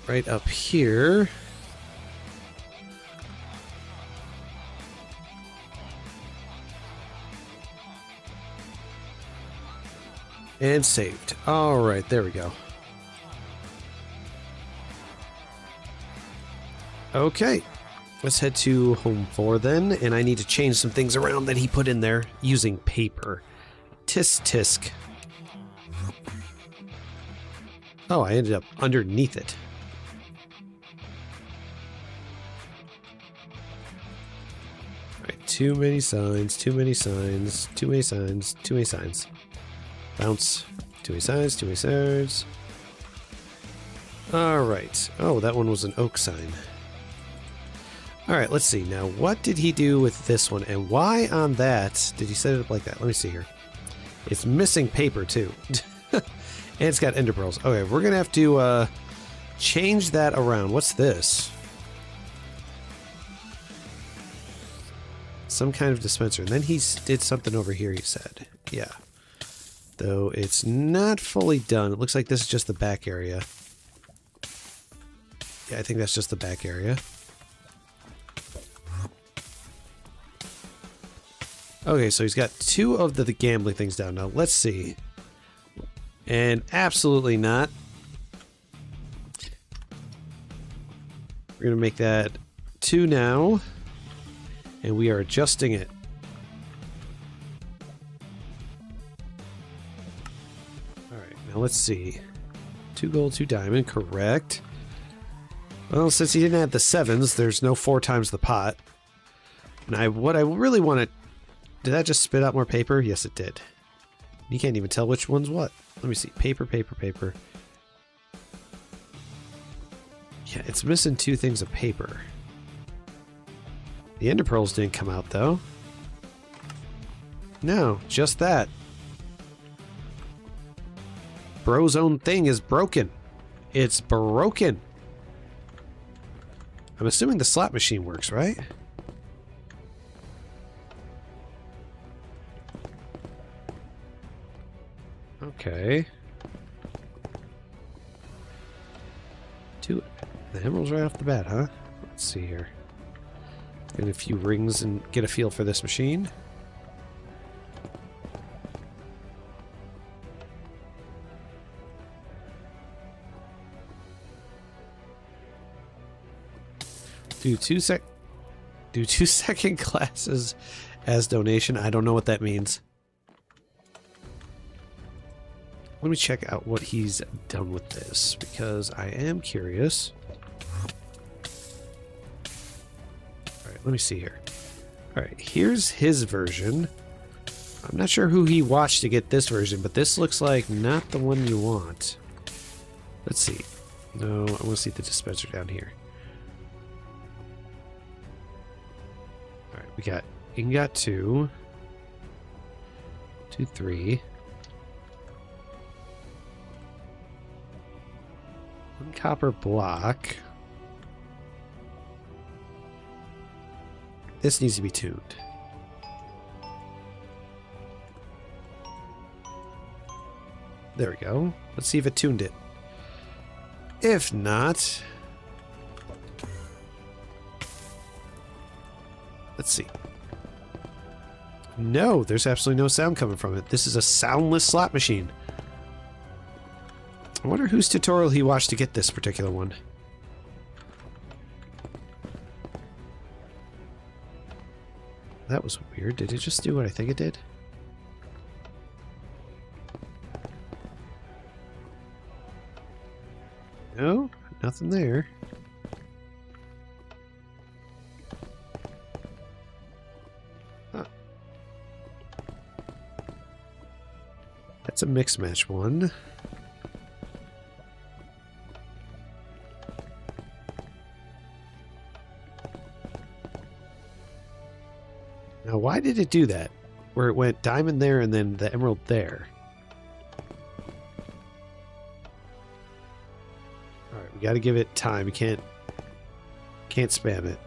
right up here. And saved. All right, there we go. Okay, let's head to home 4 then, and I need to change some things around that he put in there using paper. Tisk tisk. Oh, I ended up underneath it. Alright, too many signs, too many signs, too many signs, too many signs. Bounce. Too many signs, too many signs. Alright. Oh, that one was an oak sign. Alright, let's see. Now, what did he do with this one? And why on that did he set it up like that? Let me see here. It's missing paper, too. And it's got ender pearls. Okay, we're going to have to change that around. What's this? Some kind of dispenser. And then he did something over here, he said. Yeah. Though it's not fully done. It looks like this is just the back area. Yeah, I think that's just the back area. Okay, so he's got 2 of the gambling things down. Now, let's see. And absolutely not. We're going to make that 2 now. And we are adjusting it. Alright, now let's see. 2 gold, 2 diamond, correct. Well, since he didn't add the 7s, there's no 4 times the pot. And what I really want to... Did that just spit out more paper? Yes, it did. You can't even tell which one's what. Let me see. Paper, paper, paper. Yeah, it's missing 2 things of paper. The ender pearls didn't come out, though. No, just that. Bro's own thing is broken. It's broken. I'm assuming the slot machine works, right? Okay. 2. The emeralds right off the bat, huh? Let's see here. Get a few rings and get a feel for this machine. Do 2 sec. Do 2-second classes as donation. I don't know what that means. Let me check out what he's done with this, because I am curious. Alright, let me see here. Alright, here's his version. I'm not sure who he watched to get this version, but this looks like not the one you want. Let's see. No, I want to see the dispenser down here. Alright, we got Ingot 2. 2, 3. 1 copper block. This needs to be tuned. There we go. Let's see if it tuned it. If not... Let's see. No, there's absolutely no sound coming from it. This is a soundless slot machine. I wonder whose tutorial he watched to get this particular one. That was weird. Did it just do what I think it did? No, nothing there. Huh. That's a mix match one. Now, why did it do that? Where it went diamond there and then the emerald there. Alright, we gotta give it time. We can't spam it.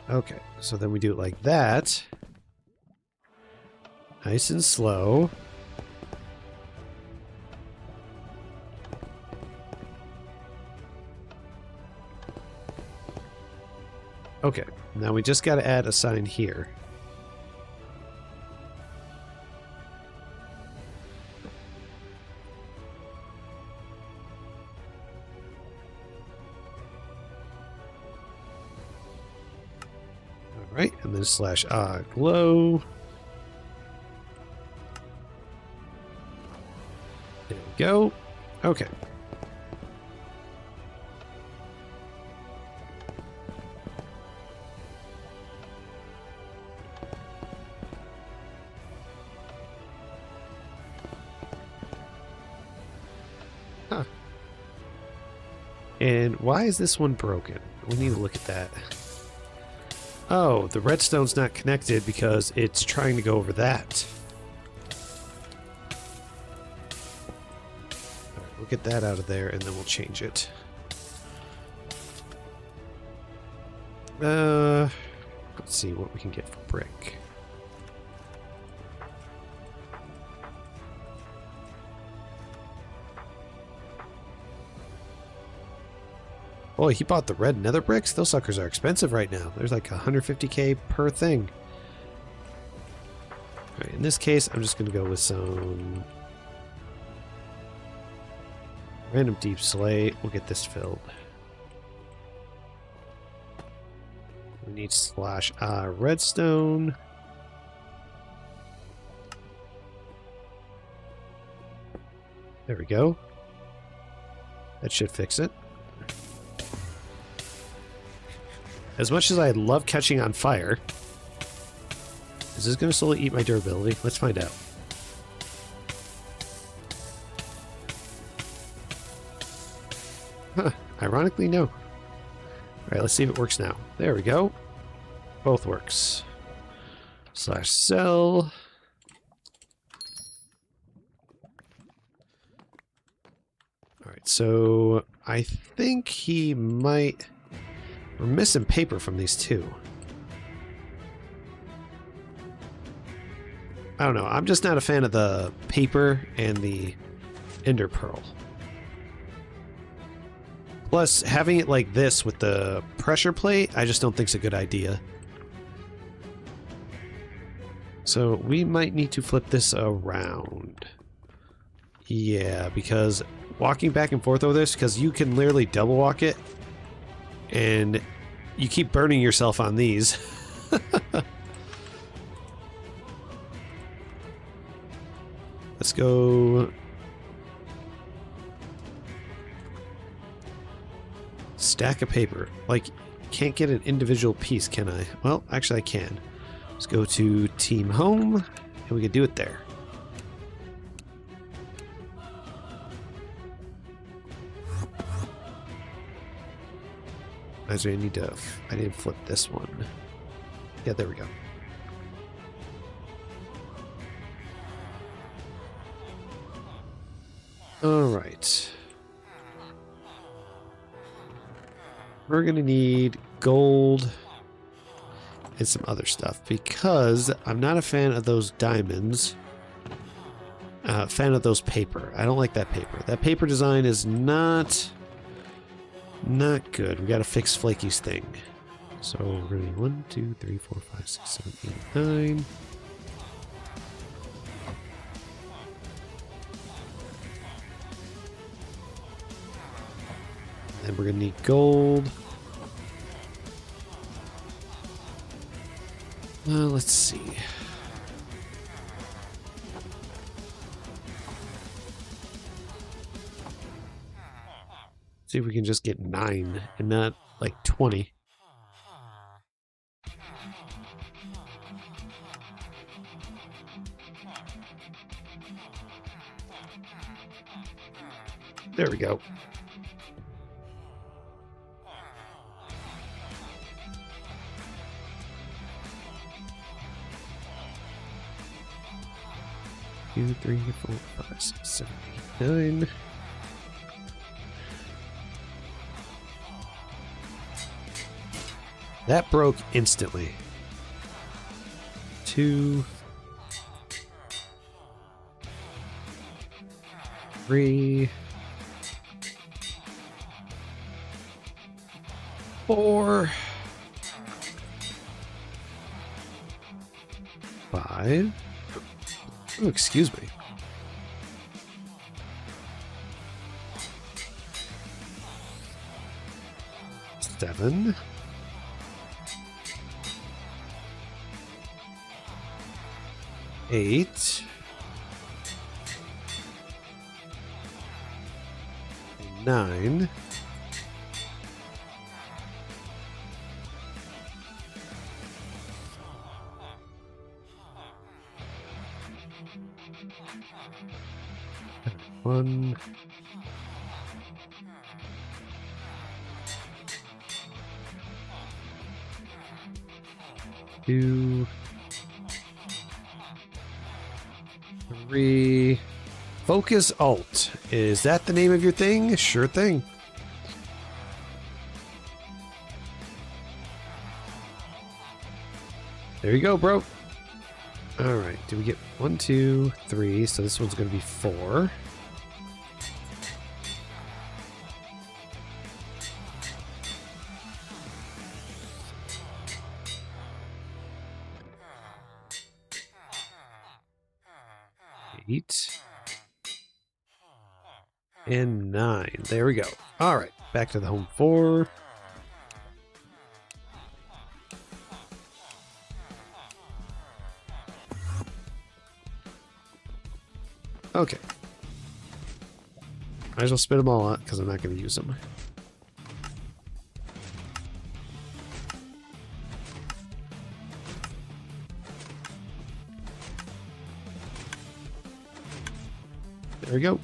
Okay, so then we do it like that. Nice and slow. Okay, now we just got to add a sign here. Alright, and then slash glow. There we go. Okay. Huh. And why is this one broken? We need to look at that. Oh, the redstone's not connected because it's trying to go over that. Alright, we'll get that out of there and then we'll change it. Let's see what we can get for brick. Boy, he bought the red nether bricks? Those suckers are expensive right now. There's like 150k per thing. Alright, in this case, I'm just going to go with some random deep slate. We'll get this filled. We need slash redstone. There we go. That should fix it. As much as I love catching on fire, is this going to slowly eat my durability? Let's find out. Huh, ironically, no. Alright, let's see if it works now. There we go. Both works. Slash sell. Alright, so I think he might... We're missing paper from these two. I don't know. I'm just not a fan of the paper and the ender pearl. Plus, having it like this with the pressure plate, I just don't think it's a good idea. So we might need to flip this around. Yeah, because walking back and forth over this because you can literally double walk it, and you keep burning yourself on these. Let's go. Stack of paper. Like, can't get an individual piece, can I? Well, actually I can. Let's go to Team Home, and we can do it there. I need to... I didn't flip this one. Yeah, there we go. Alright. We're gonna need gold and some other stuff because I'm not a fan of those diamonds. Fan of those paper. I don't like that paper. That paper design is not good. We gotta fix Flaky's thing. So we're gonna need 1, 2, 3, 4, 5, 6, 7, 8, 9. And we're gonna need gold. Let's see. See if we can just get 9 and not like 20. There we go. Two, 3, 4, 5, 6, 7, 8, 9. That broke instantly. 2, 3, 4, 5. Oh, excuse me. 7. 8. 9. 1. 2. 3. Focus Alt. Is that the name of your thing? Sure thing. There you go, bro. All right. Do we get 1, 2, 3? So this one's going to be 4. And 9. There we go. All right, back to the home 4. Okay. Might as well spit them all out because I'm not going to use them. There we go.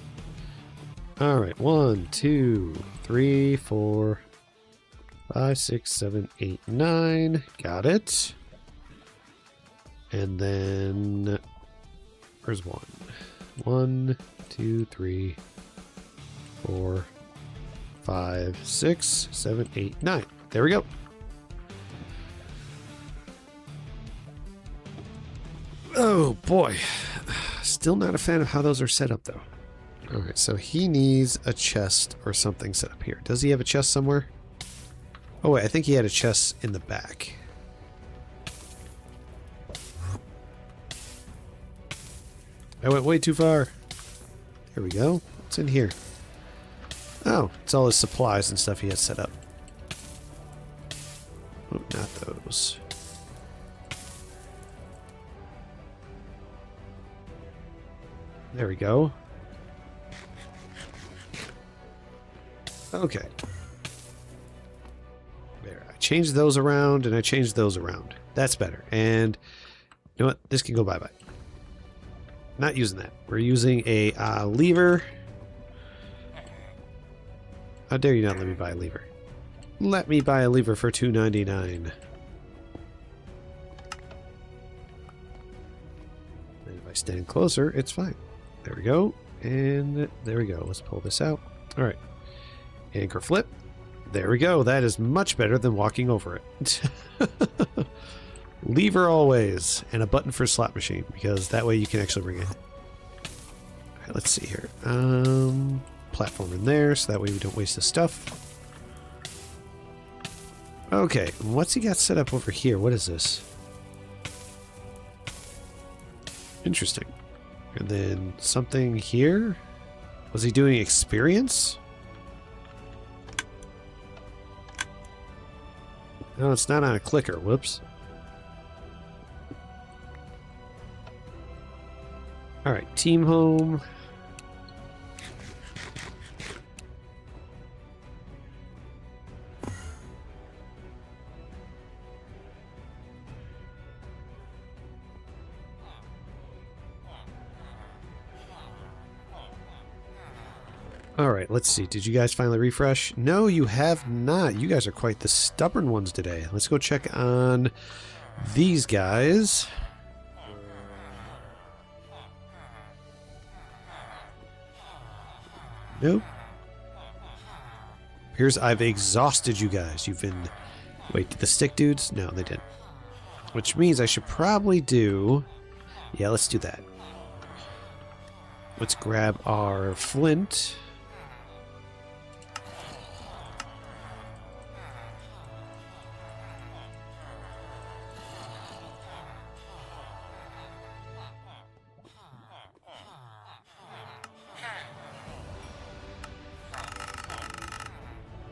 All right, 1, 2, 3, 4, 5, 6, 7, 8, 9. Got it. And then where's 1? 1, 2, 3, 4, 5, 6, 7, 8, 9. There we go. Oh boy. Still not a fan of how those are set up though. Alright, so he needs a chest or something set up here. Does he have a chest somewhere? Oh wait, I think he had a chest in the back. I went way too far. There we go. What's in here? Oh, it's all his supplies and stuff he has set up. Oh, not those. There we go. Okay. There. I changed those around and I changed those around. That's better. And you know what? This can go bye-bye. Not using that. We're using a lever. How dare you not let me buy a lever? Let me buy a lever for $2.99. And if I stand closer, it's fine. There we go. And there we go. Let's pull this out. All right. Anchor flip. There we go. That is much better than walking over it. Lever always. And a button for slot machine, because that way you can actually bring it. All right, let's see here. Platform in there, so that way we don't waste the stuff. Okay, what's he got set up over here? What is this? Interesting. And then something here? Was he doing experience? No, it's not on a clicker. Whoops. Alright, team home. Alright, let's see. Did you guys finally refresh? No, you have not. You guys are quite the stubborn ones today. Let's go check on these guys. Nope. Here's, I've exhausted you guys. You've been... Wait, did the stick dudes? No, they didn't. Which means I should probably do... Yeah, let's do that. Let's grab our flint.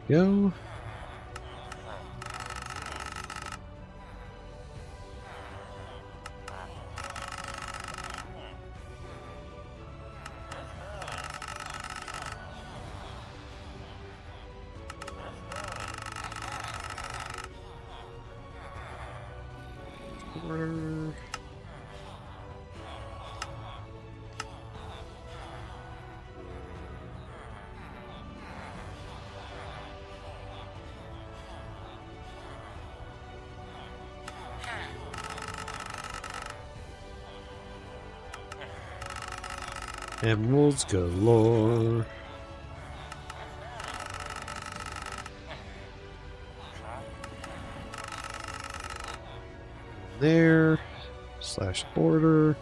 Go. Emeralds galore. There. Slash border.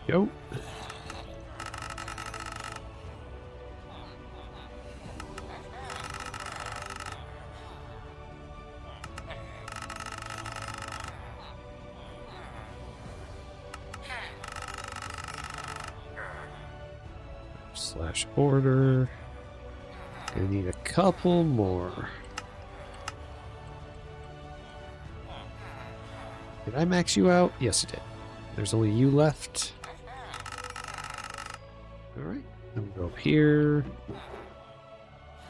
Go. Slash border. Gonna need a couple more. Did I max you out? Yes, I did. There's only you left. Alright, then we'll go up here.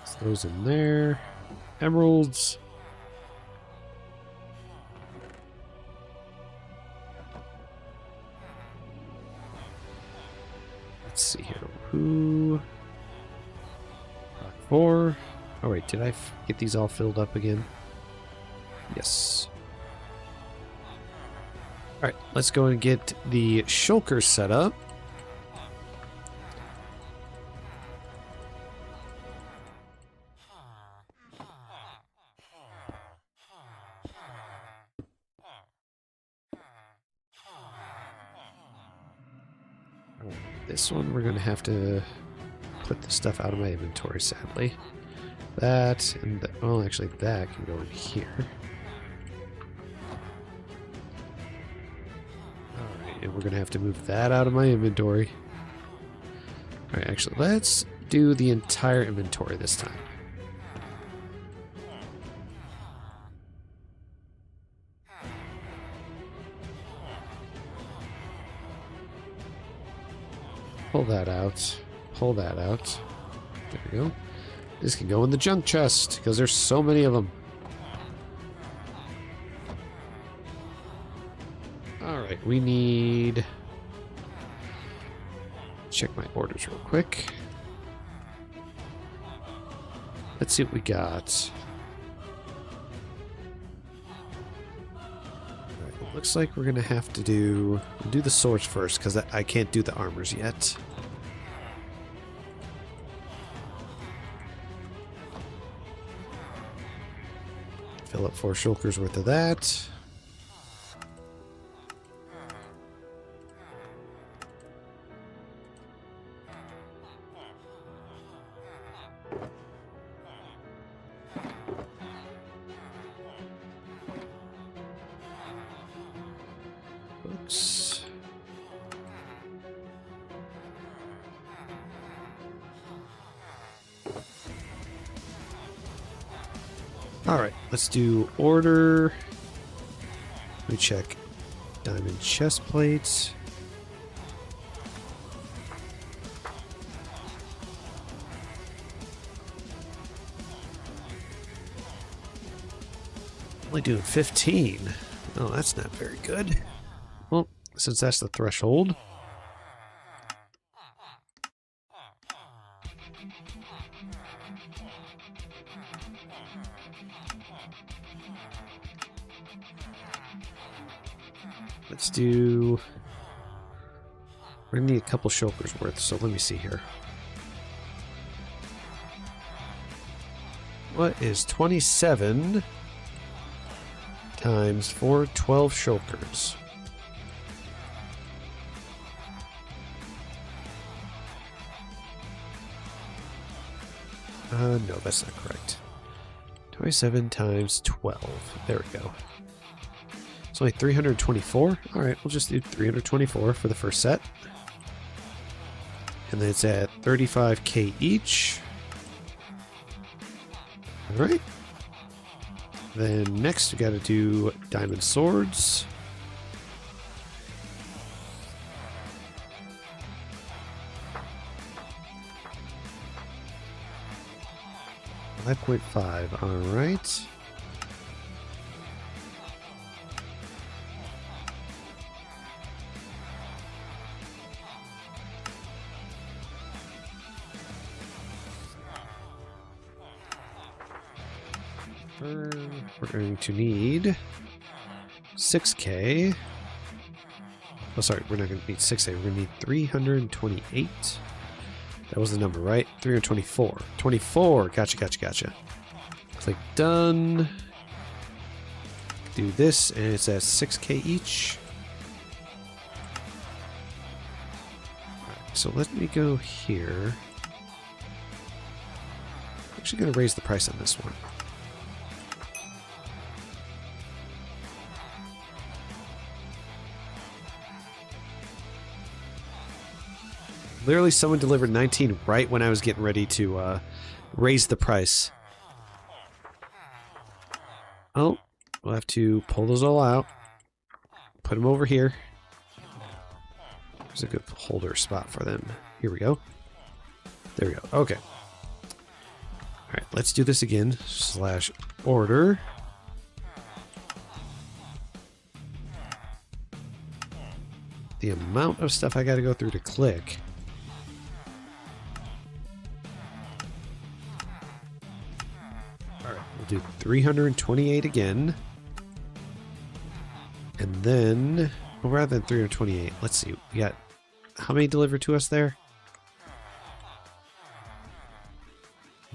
It's those in there. Emeralds. Let's see here. Who? Rock 4. Oh wait, did I get these all filled up again? Yes. Alright, let's go and get the shulker set up. This one we're going to have to put the stuff out of my inventory, sadly. That, and well, actually that can go in here. we're going to have to move that out of my inventory. Alright, actually, let's do the entire inventory this time. Pull that out. Pull that out. There we go. This can go in the junk chest, because there's so many of them. Alright, we need... Check my orders real quick. Let's see what we got. Alright, it looks like we're going to have to do the swords first, because I can't do the armors yet. Fill up 4 shulkers worth of that. Books. Alright, let's do order. Let me check. Diamond chest plates. Only doing 15. Oh, that's not very good. Well, since that's the threshold. Let's do... We're gonna need a couple shulkers worth, so let me see here. What is 27 times 4, 12 shulkers? No, that's not correct. 27 times 12. There we go. It's only 324. Alright, we'll just do 324 for the first set. And then it's at 35k each. Alright. Then next we gotta do diamond swords. $5.5, alright. We're going to need 6k. Oh, sorry, we're not going to need 6k. We're going to need 328. That was the number, right? 324. 24. Gotcha. Click done. Do this, and it's at 6k each. Alright, so let me go here. I'm actually going to raise the price on this one. Literally, someone delivered 19 right when I was getting ready to raise the price. Oh, we'll have to pull those all out. Put them over here. There's a good holder spot for them. Here we go. There we go. Okay. Alright, let's do this again. / order. The amount of stuff I got to go through to click. Do 328 again, and then, well, rather than 328, let's see, we got how many delivered to us there?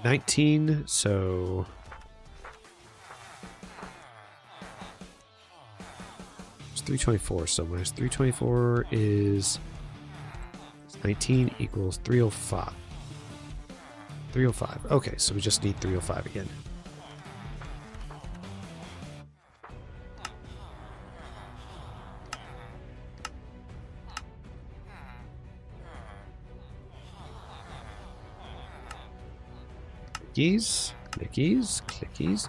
19, so it's 324, so minus 324 is 19 equals 305. 305. Okay, so we just need 305 again. Clickies, clickies, clickies.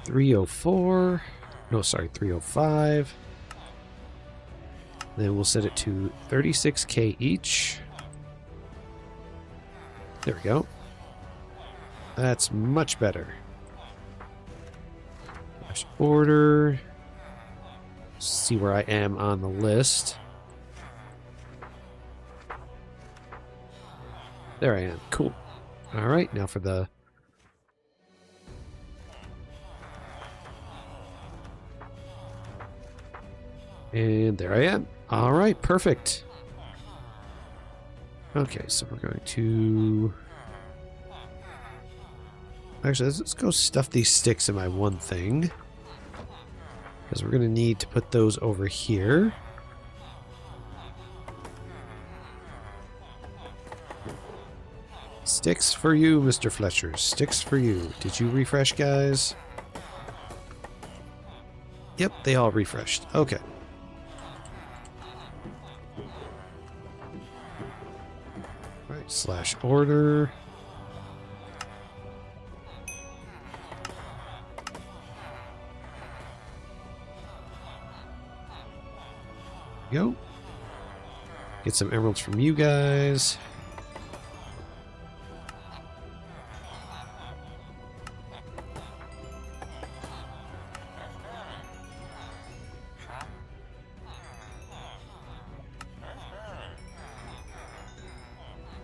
304. No, sorry, 305. Then we'll set it to 36K each. There we go. That's much better. Order. See where I am on the list. There I am. Cool. All right, now for the... And there I am. All right, perfect. Okay, so we're going to... Actually, let's go stuff these sticks in my one thing. Because we're going to need to put those over here. Sticks for you, Mr. Fletcher. Sticks for you. Did you refresh, guys? Yep, they all refreshed. Okay. Alright, slash order. Go. Get some emeralds from you guys.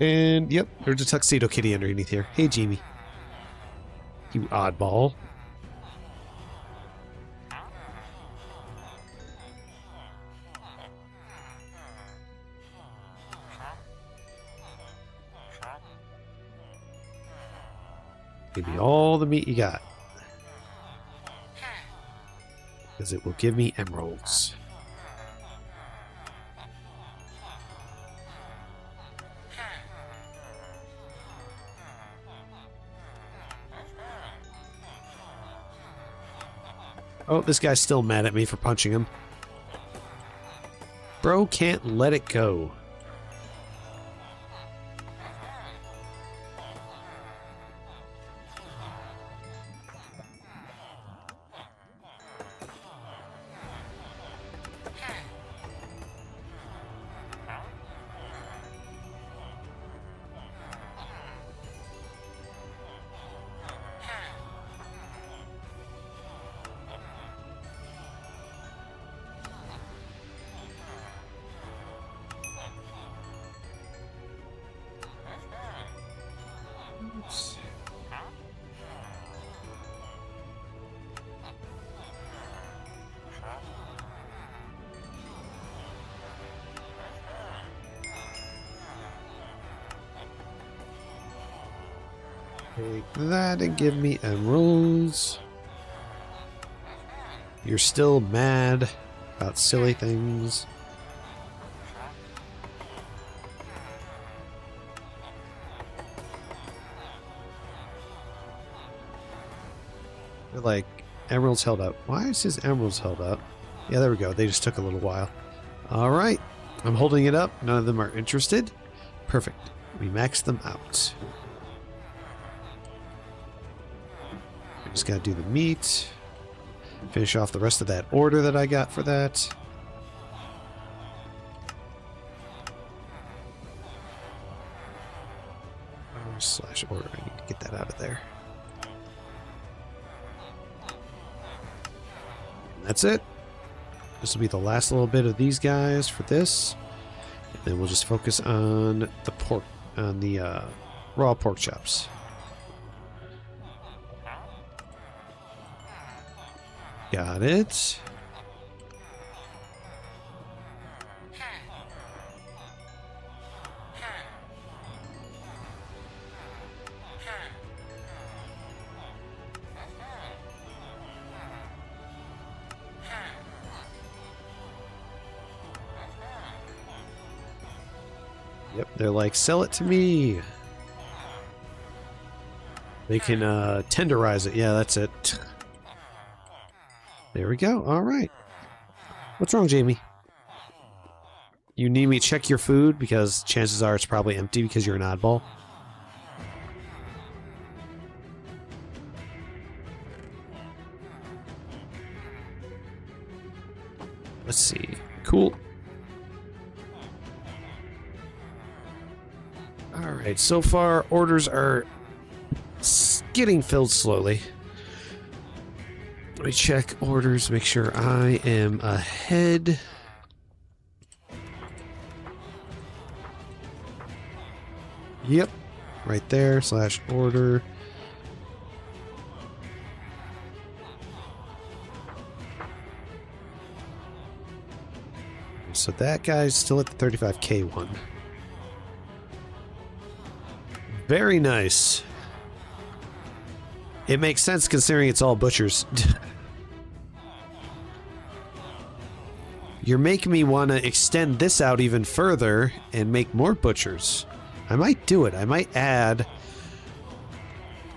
And, yep, there's a tuxedo kitty underneath here. Hey, Jamie. You oddball. Give me all the meat you got. Because it will give me emeralds. Oh, this guy's still mad at me for punching him. Bro can't let it go. Take that and give me emeralds. You're still mad about silly things. They're like, emeralds held up. Why is his emeralds held up? Yeah, there we go. They just took a little while. Alright. I'm holding it up. None of them are interested. Perfect. We maxed them out. Just gotta do the meat. Finish off the rest of that order that I got for that. Slash order. I need to get that out of there. And that's it. This will be the last little bit of these guys for this. And then we'll just focus on the pork, on the raw pork chops. Got it. Yep, they're like, sell it to me. They can tenderize it. Yeah, that's it. There we go. All right. What's wrong, Jamie? You need me to check your food because chances are it's probably empty because you're an oddball. Let's see. Cool. Alright, so far orders are getting filled slowly. Let me check orders, make sure I am ahead. Yep, right there, /order. So that guy's still at the 35K one. Very nice. It makes sense considering it's all butchers. You're making me want to extend this out even further and make more butchers. I might do it. I might add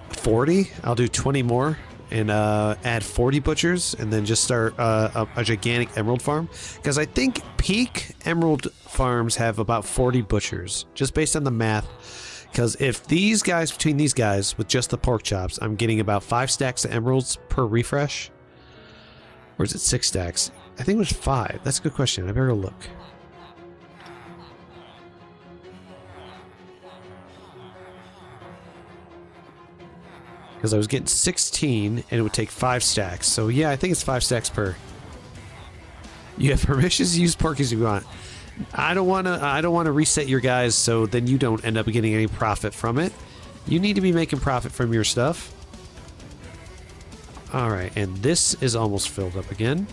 40. I'll do 20 more and add 40 butchers and then just start a gigantic emerald farm. Because I think peak emerald farms have about 40 butchers, just based on the math. Because if these guys, between these guys, with just the pork chops, I'm getting about 5 stacks of emeralds per refresh. Or is it 6 stacks? I think it was 5. That's a good question. I better look. Because I was getting 16, and it would take 5 stacks. So yeah, I think it's 5 stacks per. You have permissions to use porkies if you want. I don't want to reset your guys so then you don't end up getting any profit from it. You need to be making profit from your stuff. Alright, and this is almost filled up again.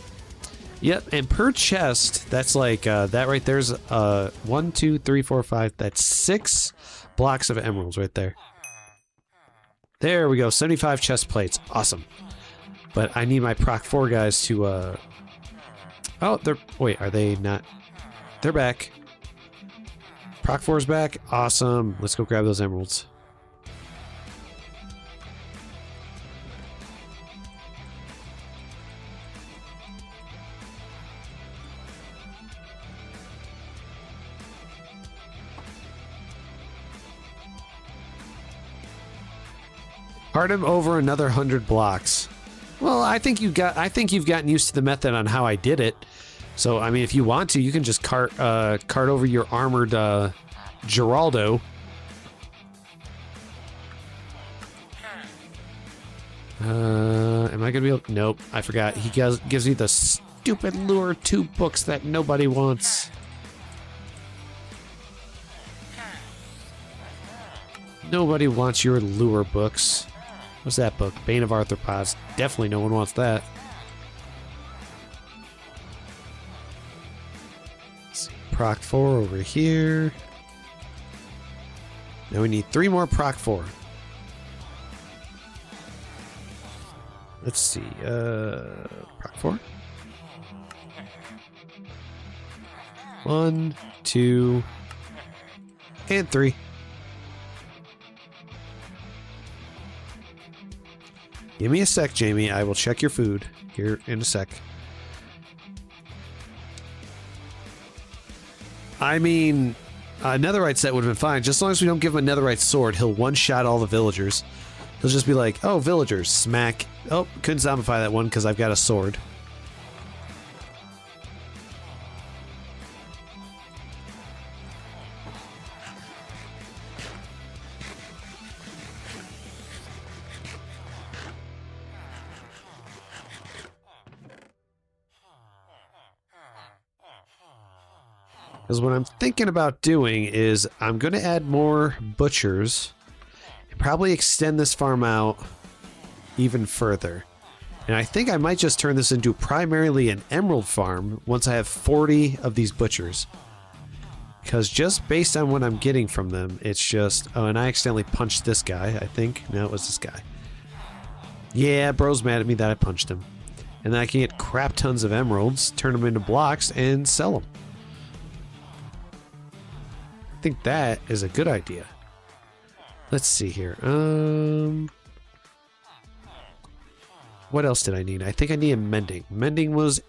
Yep, and per chest, that's like, that right there's 1, 2, 3, 4, 5, that's 6 blocks of emeralds right there. There we go, 75 chest plates. Awesome. But I need my Proc 4 guys to, oh, they're... Wait, are they not... They're back. Proc 4's back. Awesome. Let's go grab those emeralds. Hard him over another 100 blocks. Well, I think you've gotten used to the method on how I did it. So, I mean, if you want to, you can just cart over your armored Geraldo. Am I gonna be able? Nope, I forgot. He gives me the stupid lure 2 books that nobody wants. Nobody wants your lure books. What's that book? Bane of Arthropods. Definitely no one wants that. Proc 4 over here. Now we need 3 more Proc 4. Let's see. Proc 4. 1, 2, and 3. Give me a sec, Jamie. I will check your food here in a sec. I mean, a netherite set would have been fine. Just as long as we don't give him a netherite sword, he'll one-shot all the villagers. He'll just be like, oh, villagers, smack. Oh, couldn't zombify that one because I've got a sword. Because what I'm thinking about doing is I'm going to add more butchers and probably extend this farm out even further. And I think I might just turn this into primarily an emerald farm once I have 40 of these butchers. Because just based on what I'm getting from them, it's just... Oh, and I accidentally punched this guy, I think. No, it was this guy. Yeah, bro's mad at me that I punched him. And then I can get crap tons of emeralds, turn them into blocks, and sell them. I think that is a good idea. Let's see here. What else did I need? I think I need mending. Mending was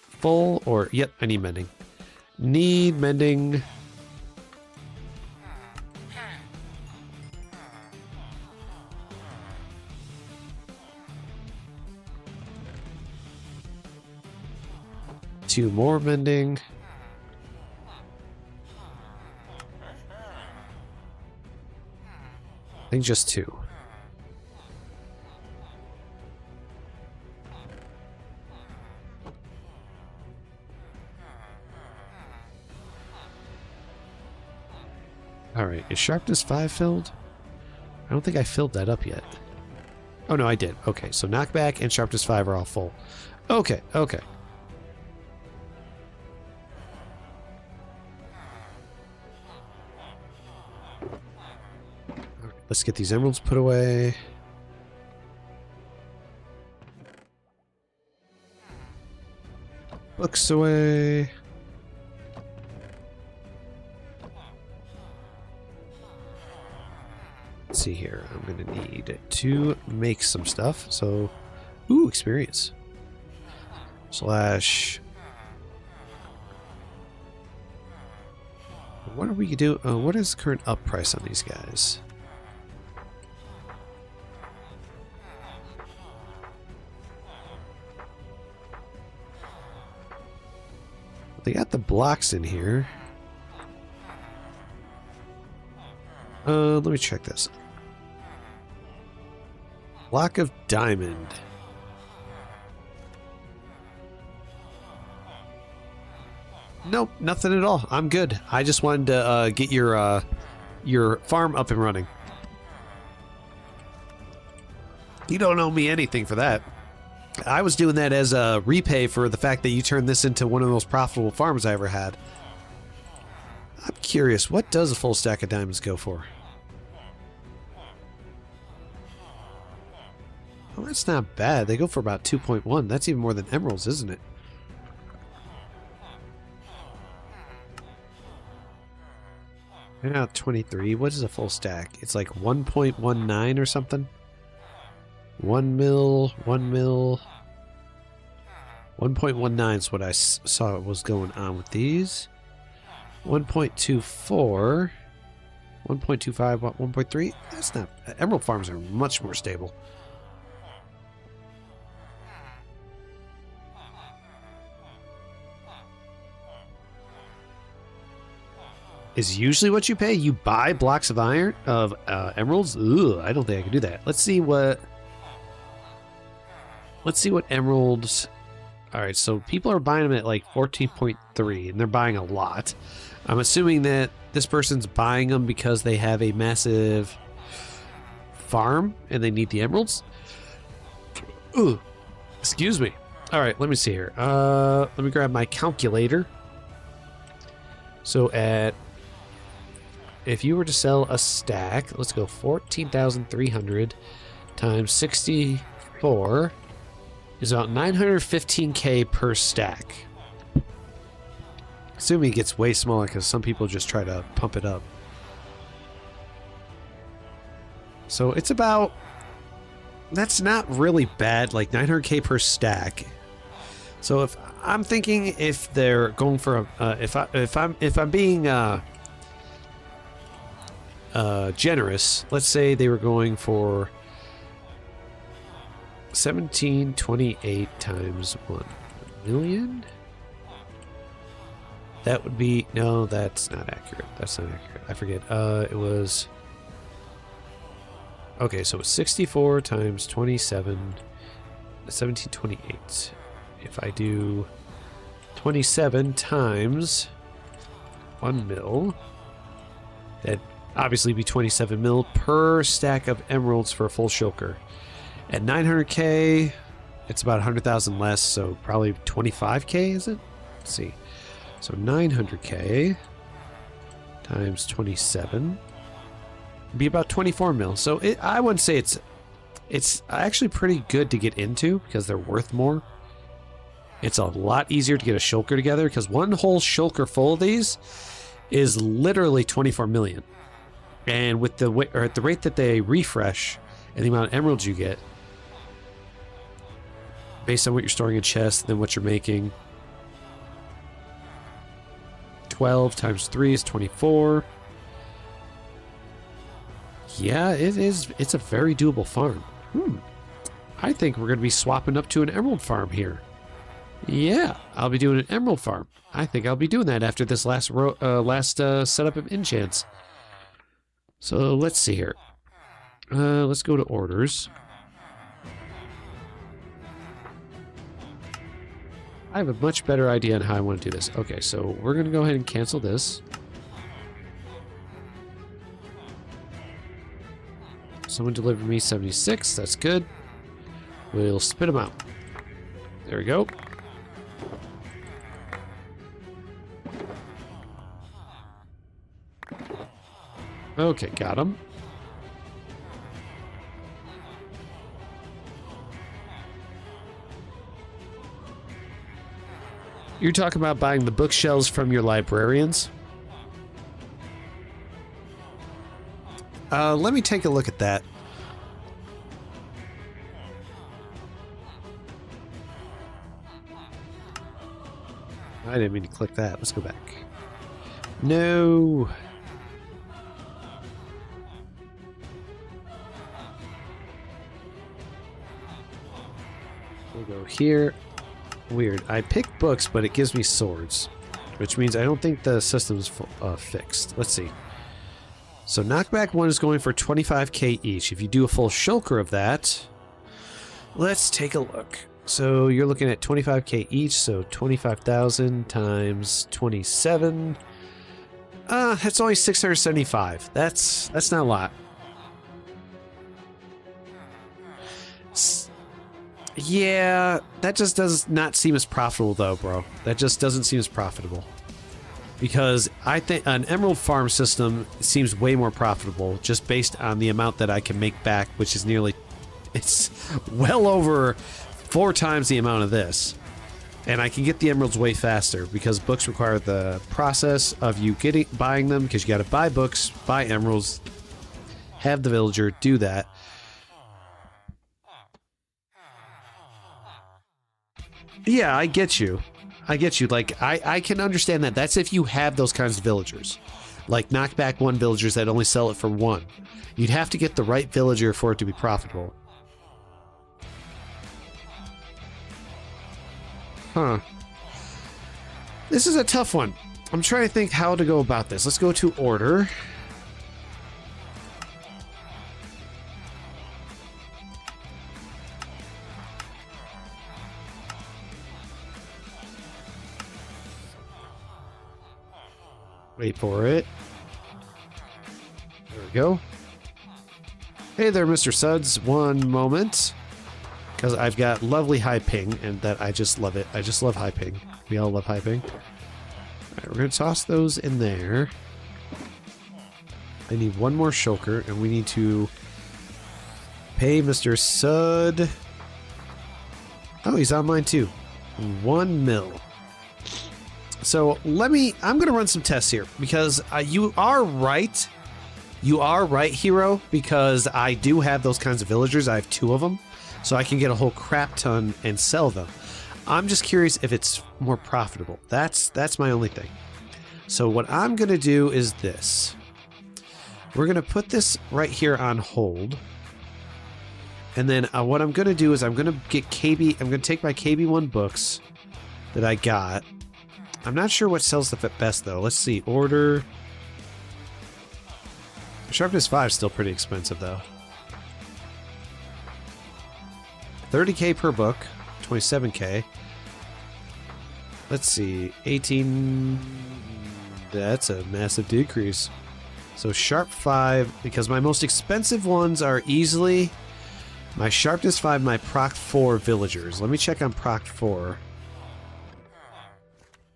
full, or... Yep, I need mending. Need mending. 2 more mending. I think just 2. Alright, is sharpness 5 filled? I don't think I filled that up yet. Oh no, I did. Okay, so knockback and sharpness 5 are all full. Okay, okay. Alright, let's get these emeralds put away. Books away. Let's see here. I'm going to need to make some stuff. So, ooh, experience. Slash. What are we do? What is the current up price on these guys? They got the blocks in here. Let me check this. Block of diamond. Nope, nothing at all. I'm good. I just wanted to get your farm up and running. You don't owe me anything for that. I was doing that as a repay for the fact that you turned this into one of the most profitable farms I ever had. I'm curious, what does a full stack of diamonds go for? Well, that's not bad. They go for about 2.1. That's even more than emeralds, isn't it? Yeah, 23. What is a full stack? It's like 1.19 or something? 1 mil, 1 mil. 1.19 is what I saw was going on with these. 1.24. 1.25, 1.3. That's not... Emerald farms are much more stable. Is usually what you pay. You buy blocks of iron, of emeralds. Ugh, I don't think I can do that. Let's see what emeralds. All right, so people are buying them at like 14.3, and they're buying a lot. I'm assuming that this person's buying them because they have a massive farm and they need the emeralds. Ooh, excuse me. All right, let me see here. Let me grab my calculator. So if you were to sell a stack, let's go 14,300 times 64 is about 915k per stack. Assuming it gets way smaller because some people just try to pump it up. So it's about, that's not really bad, like 900k per stack. So if I'm thinking, if they're going for a, if I'm being generous, let's say they were going for 1728 times 1 million. That would be, no, that's not accurate. That's not accurate. I forget. It was, okay, so it's 64 times 27, 1728. If I do 27 times 1 mil, that'd obviously be 27 mil per stack of emeralds for a full shulker. At 900k, it's about 100,000 less, so probably 25k, is it? Let's see. So 900k times 27 would be about 24 mil. So I wouldn't say it's actually pretty good to get into because they're worth more. It's a lot easier to get a shulker together because one whole shulker full of these is literally 24 million. And with the or at the rate that they refresh and the amount of emeralds you get, based on what you're storing in chests, then what you're making, 12 times 3 is 24. Yeah, it is. It's a very doable farm. I think we're going to be swapping up to an emerald farm here. Yeah, I'll be doing an emerald farm. I think I'll be doing that after this last setup of enchants. So let's see here. Let's go to orders. I have a much better idea on how I want to do this. Okay, so we're going to go ahead and cancel this. Someone delivered me 76. That's good. We'll spit them out. There we go. Okay, got them. You're talking about buying the bookshelves from your librarians? Let me take a look at that. I didn't mean to click that. Let's go back. No. We'll go here. Weird. I picked books, but it gives me swords, which means I don't think the system's fixed. Let's see. So knockback 1 is going for 25k each. If you do a full shulker of that, let's take a look. So you're looking at 25k each, so 25,000 times 27. That's only 675. That's not a lot. Yeah, that just does not seem as profitable though, bro. That just doesn't seem as profitable. Because I think an emerald farm system seems way more profitable just based on the amount that I can make back, which is nearly, it's well over 4 times the amount of this. And I can get the emeralds way faster because books require the process of you buying them, because you got to buy books, buy emeralds, have the villager do that. Yeah, I get you. Like, I can understand that. That's if you have those kinds of villagers. Like knockback 1 villagers that only sell it for 1. You'd have to get the right villager for it to be profitable. Huh. This is a tough one. I'm trying to think how to go about this. Let's go to order. Wait for it. There we go. Hey there, Mr. Suds. One moment. Because I've got lovely high ping, and that I just love it. I just love high ping. We all love high ping. Alright, we're going to toss those in there. I need one more shulker, and we need to pay Mr. Sud. Oh, he's on mine too. 1 mil. So I'm going to run some tests here, because you are right. You are right, Hero, because I do have those kinds of villagers. I have 2 of them, so I can get a whole crap ton and sell them. I'm just curious if it's more profitable. That's my only thing. So what I'm going to do is this. We're going to put this right here on hold. And then what I'm going to do is I'm going to get KB. I'm going to take my KB1 books that I got. I'm not sure what sells the best, though. Let's see. Order. Sharpness 5 is still pretty expensive, though. 30k per book. 27k. Let's see. 18. That's a massive decrease. So Sharp 5, because my most expensive ones are easily my Sharpness 5, my Proc 4 villagers. Let me check on Proc 4.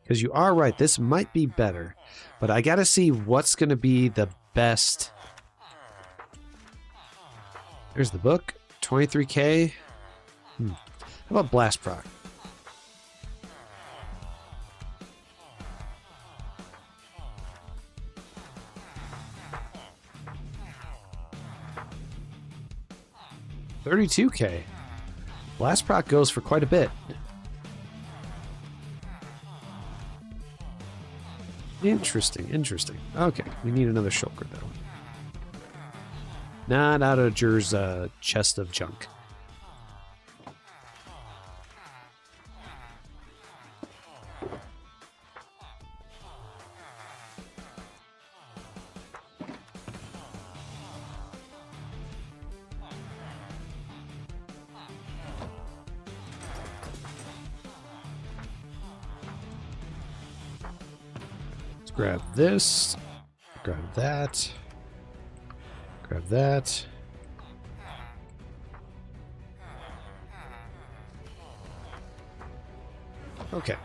Because you are right, this might be better. But I gotta see what's gonna be the best. There's the book. 23k. How about Blast Proc? $32k. Blast Proc goes for quite a bit. Interesting, interesting. Okay, we need another shulker, though. Not out of Jer's chest of junk. Let's grab this. Grab that. Grab that. Okay.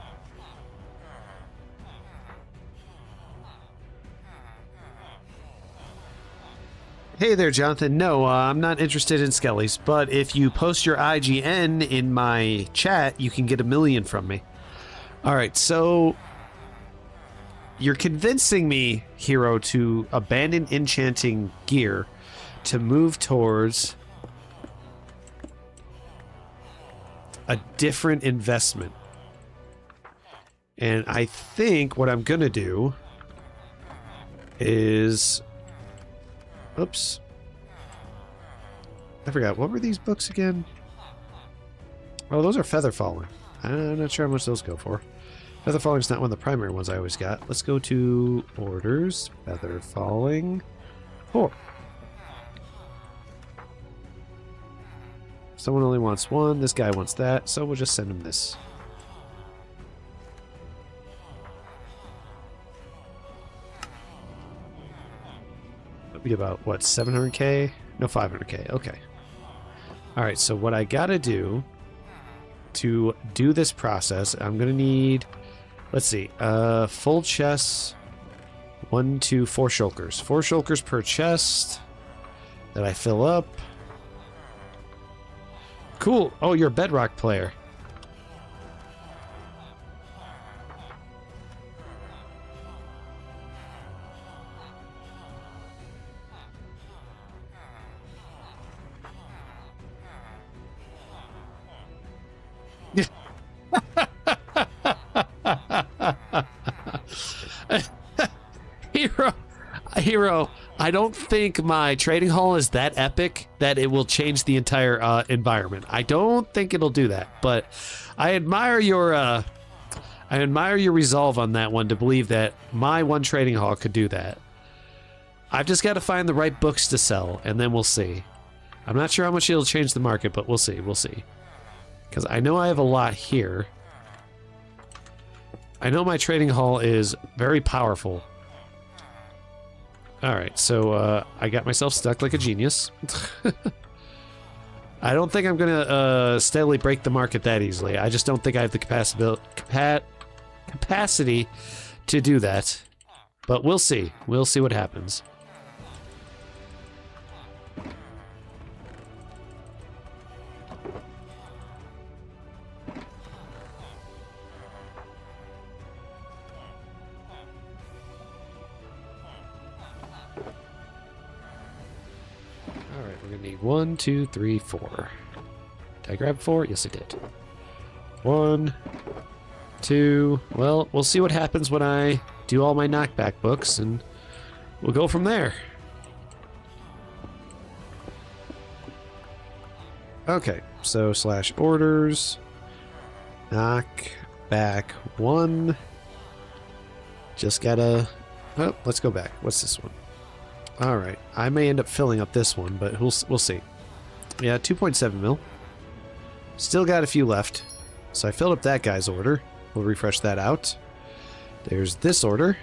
Hey there, Jonathan. No, I'm not interested in Skellies, but if you post your IGN in my chat, you can get 1 million from me. Alright, so you're convincing me, Hero, to abandon enchanting gear to move towards a different investment. And I think what I'm gonna do is... Oops. I forgot. What were these books again? Oh, those are Feather Falling. I'm not sure how much those go for. Feather Falling's not one of the primary ones I always got. Let's go to orders. Feather Falling. 4. Someone only wants 1. This guy wants that, so we'll just send him this. Be about what, 700k? No, 500k. Okay. All right, so what I gotta do to do this process, I'm gonna need, let's see, full chests, 1, 2, 4 shulkers. 4 shulkers per chest that I fill up. Cool. Oh, you're a Bedrock player. Hero, I don't think my trading hall is that epic that it will change the entire environment. I don't think it'll do that, but I admire your resolve on that one to believe that my one trading hall could do that. I've just got to find the right books to sell, and then we'll see. I'm not sure how much it'll change the market, but we'll see. We'll see. Because I know I have a lot here. I know my trading hall is very powerful. Alright, so I got myself stuck like a genius. I don't think I'm going to steadily break the market that easily. I just don't think I have the capacity to do that. But we'll see. We'll see what happens. Alright, we're gonna need 1, 2, 3, 4. Did I grab 4? Yes, I did. 1, 2. Well, we'll see what happens when I do all my knockback books, and we'll go from there. Okay, so slash orders. Knockback 1. Just gotta... Oh, let's go back. What's this one? Alright, I may end up filling up this one, but we'll see. Yeah, 2.7 mil. Still got a few left. So I filled up that guy's order. We'll refresh that out. There's this order.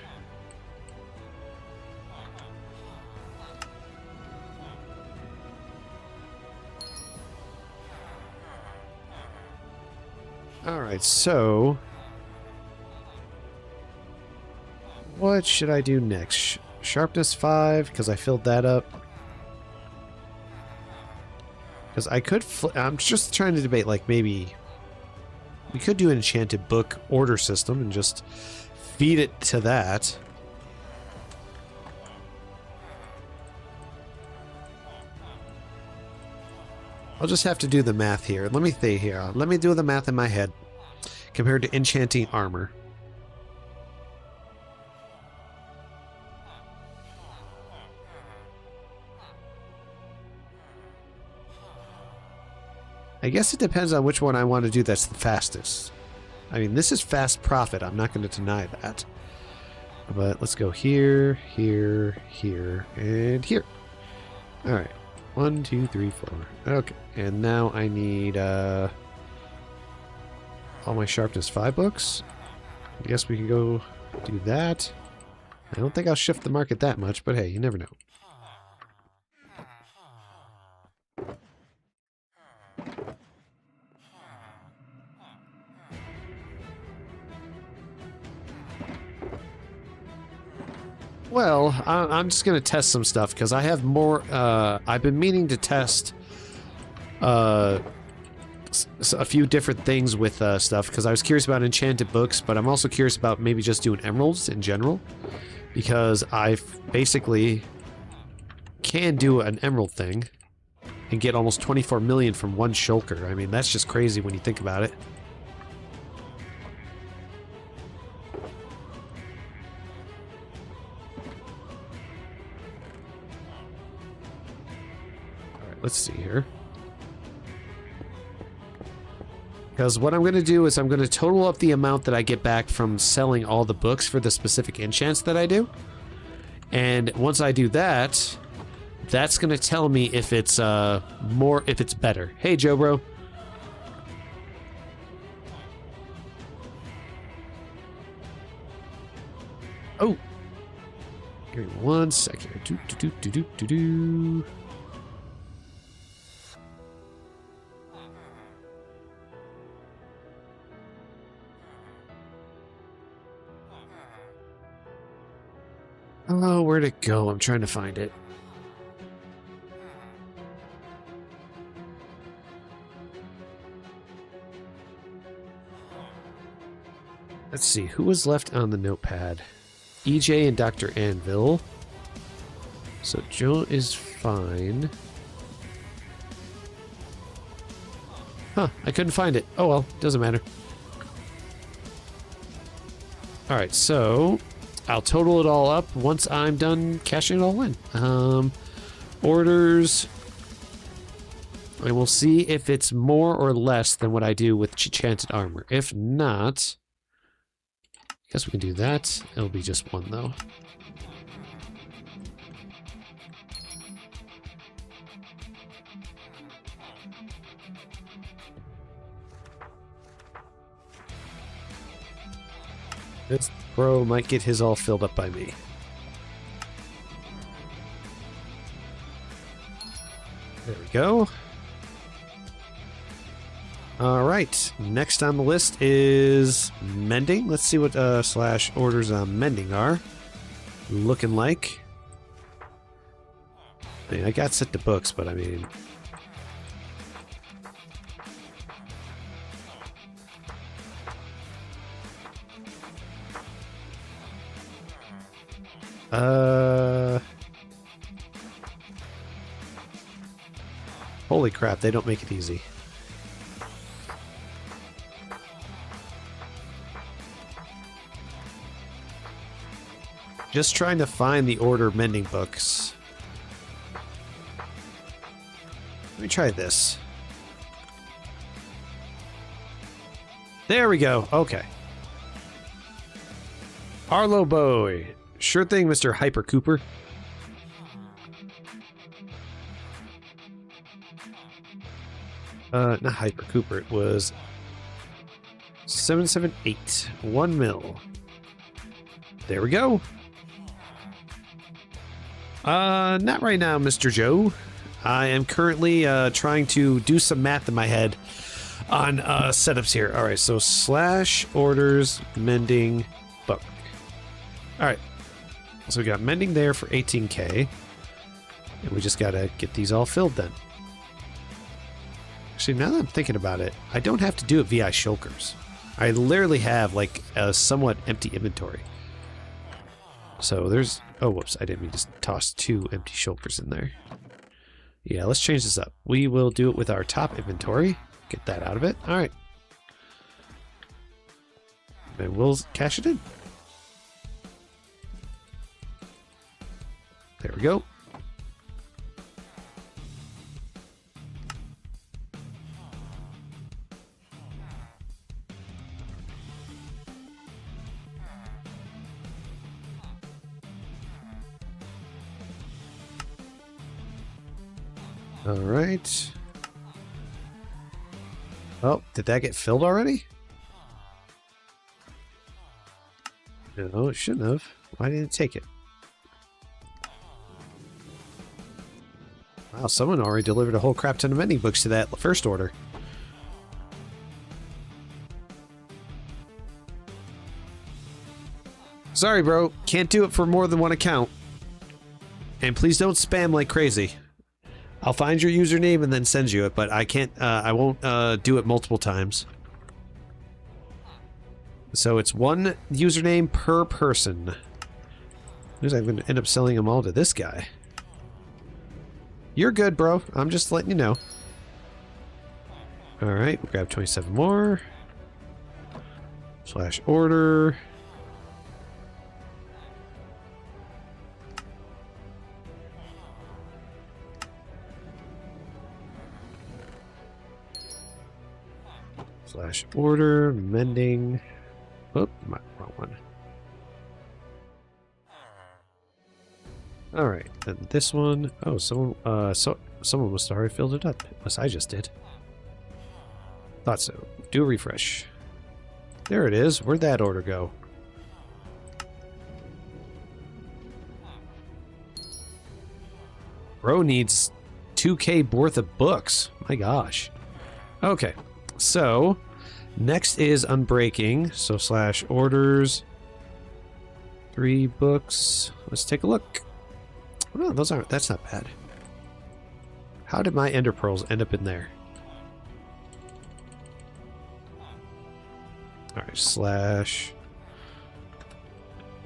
Alright, so... what should I do next? Sharpness 5, because I filled that up. Because I could... I'm just trying to debate, like, maybe... we could do an enchanted book order system and just feed it to that. I'll just have to do the math here. Let me think here. Let me do the math in my head compared to enchanting armor. I guess it depends on which one I want to do that's the fastest. I mean, this is fast profit. I'm not going to deny that. But let's go here, here, here, and here. Alright. 1, 2, 3, 4. Okay. And now I need all my sharpness 5 books. I guess we can go do that. I don't think I'll shift the market that much, but hey, you never know. Well, I'm just going to test some stuff because I have more. I've been meaning to test a few different things with stuff because I was curious about enchanted books, but I'm also curious about maybe just doing emeralds in general because I basically can do an emerald thing and get almost 24 million from one shulker. I mean, that's just crazy when you think about it. Let's see here. Because what I'm going to do is I'm going to total up the amount that I get back from selling all the books for the specific enchants that I do. And once I do that, that's going to tell me if it's if it's better. Hey, Joe Bro. Oh. Give me 1 second. Do. Oh, where'd it go? I'm trying to find it. Let's see, who was left on the notepad? EJ and Dr. Anvil. So Joe is fine. Huh, I couldn't find it. Oh well, doesn't matter. Alright, so I'll total it all up once I'm done cashing it all in. Orders. And we'll see if it's more or less than what I do with enchanted armor. If not, I guess we can do that. It'll be just one, though. This bro might get his all filled up by me. There we go. Alright, next on the list is mending. Let's see what slash orders on mending are looking like. I mean, I got set to books, but I mean... Holy crap, they don't make it easy. Just trying to find the order mending books. Let me try this. There we go. Okay. Arlo Boy. Sure thing, Mr. Hyper Cooper. Not Hyper Cooper. It was 778. 1 mil. There we go. Not right now, Mr. Joe. I am currently trying to do some math in my head on setups here. All right, so slash orders mending book. All right, so we got mending there for 18K, and we just gotta get these all filled then. Actually, now that I'm thinking about it, I don't have to do it via shulkers. I literally have like a somewhat empty inventory. So there's... Oh, whoops. I didn't mean to toss 2 empty shulkers in there. Yeah, let's change this up. We will do it with our top inventory. Get that out of it. All right. And we'll cash it in. There we go. All right. Oh, did that get filled already? No, it shouldn't have. Why didn't it take it? Wow, someone already delivered a whole crap ton of mending books to that first order. Sorry, bro. Can't do it for more than one account. And please don't spam like crazy. I'll find your username and then send you it, but I can't, I won't do it multiple times. So it's one username per person. Because I'm going to end up selling them all to this guy. You're good, bro. I'm just letting you know. Alright, we'll grab 27 more. Slash order. Slash order, mending. Oh, wrong one. Alright, then this one. Oh, someone must have already filled it up. Unless I just did. Thought so. Do a refresh. There it is. Where'd that order go? Bro needs 2K worth of books. My gosh. Okay. So, next is unbreaking. So slash orders. 3 books. Let's take a look. Oh, that's not bad. How did my ender pearls end up in there? Alright, slash.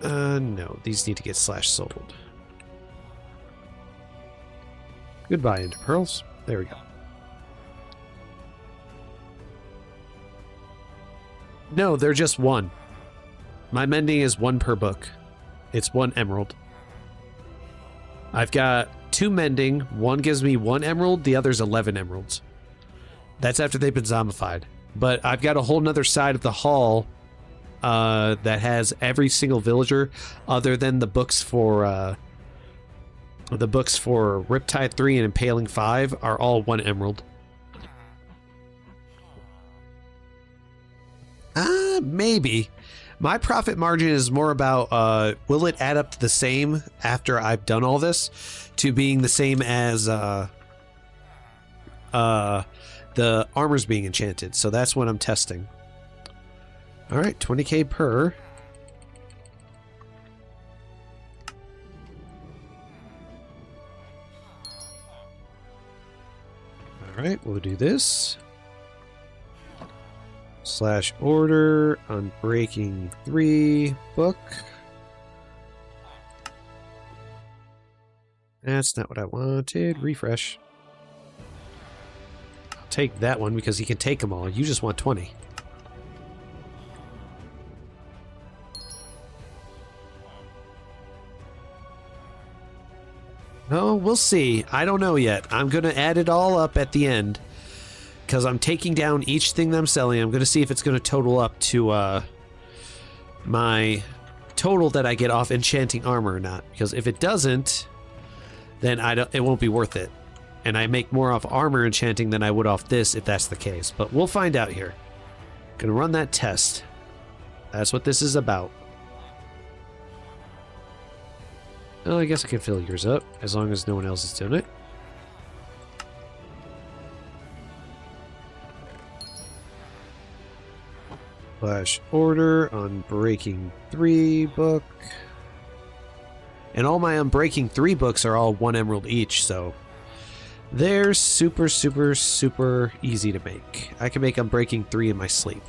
No, these need to get slash sold. Goodbye, ender pearls. There we go. No, they're just one. My mending is 1 per book. It's 1 emerald. I've got 2 mending. One gives me 1 emerald, the other's 11 emeralds. That's after they've been zombified. But I've got a whole nother side of the hall that has every single villager other than the books for Riptide 3 and Impaling 5 are all 1 emerald. Maybe. My profit margin is more about, will it add up to the same after I've done all this to being the same as, the armor's being enchanted. So that's what I'm testing. Alright, 20k per. Alright, we'll do this. Slash order unbreaking 3 book. That's not what I wanted. Refresh. I'll take that one because he can take them all. You just want 20. Oh, we'll see. I don't know yet. I'm going to add it all up at the end. Because I'm taking down each thing that I'm selling. I'm going to see if it's going to total up to my total that I get off enchanting armor or not. Because if it doesn't, then it won't be worth it. And I make more off armor enchanting than I would off this if that's the case. But we'll find out here. Gonna run that test. That's what this is about. Oh, I guess I can fill yours up as long as no one else is doing it. Slash order unbreaking 3 book. And all my unbreaking 3 books are all 1 emerald each, so they're super, super, super easy to make. I can make unbreaking 3 in my sleep.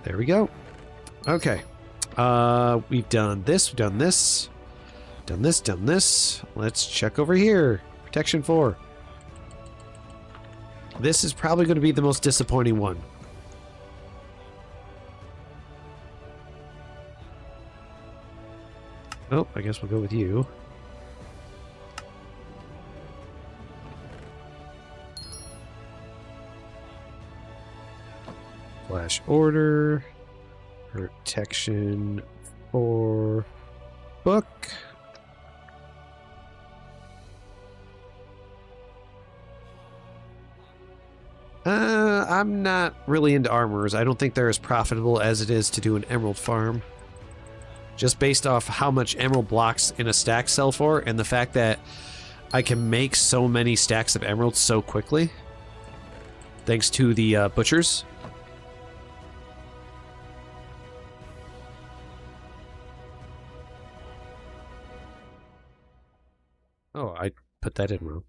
There we go. Okay. We've done this, we've done this, done this, done this. Let's check over here. Protection 4. This is probably going to be the most disappointing one. Oh, I guess we'll go with you. Flash order. Protection 4 book. I'm not really into armors. I don't think they're as profitable as it is to do an emerald farm. just based off how much emerald blocks in a stack sell for, and the fact that I can make so many stacks of emeralds so quickly, thanks to the butchers. Oh, I put that in wrong.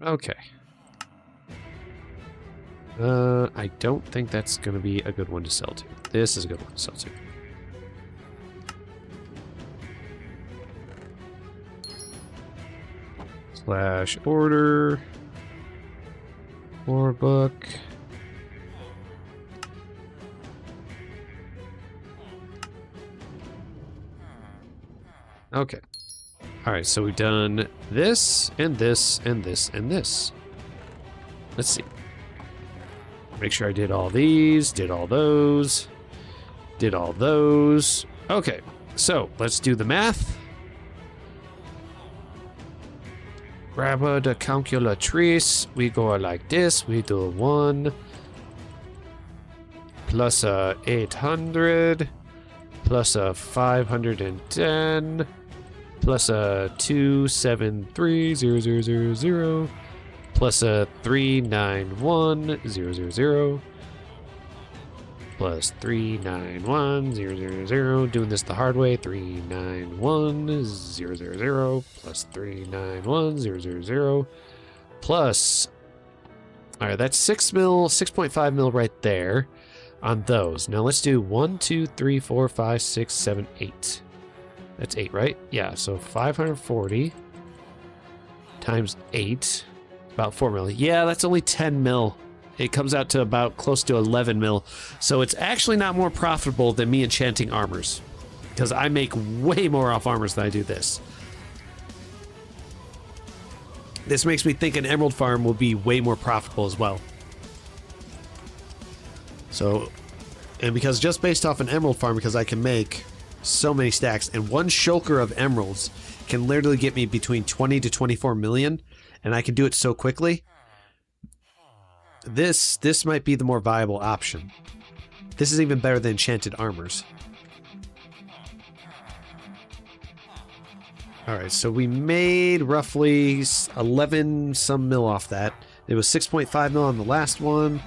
Okay. I don't think that's going to be a good one to sell to. This is a good one to sell to. Slash order. Or book. Okay. Alright, so we've done this, and this, and this, and this. Let's see. Make sure I did all these, did all those, did all those. Okay, so let's do the math. Grab the calculatrice. We go like this. We do 1 plus 800 plus 510 plus 273,000 plus 391,000 plus 391,000. Doing this the hard way. 391,000 plus 391,000 plus. All right, that's 6 mil, 6.5 mil right there on those. Now let's do 1, 2, 3, 4, 5, 6, 7, 8. That's 8, right? Yeah, so 540 times 8, about 4 mil. Yeah, that's only 10 mil. It comes out to about close to 11 mil. So it's actually not more profitable than me enchanting armors, because I make way more off armors than I do this. This makes me think an emerald farm will be way more profitable as well. So, and because just based off an emerald farm, because I can make so many stacks, and one shulker of emeralds can literally get me between 20 to 24 million, and I can do it so quickly. This might be the more viable option. This is even better than enchanted armors. Alright, so we made roughly 11 some mil off that. It was 6.5 mil on the last one,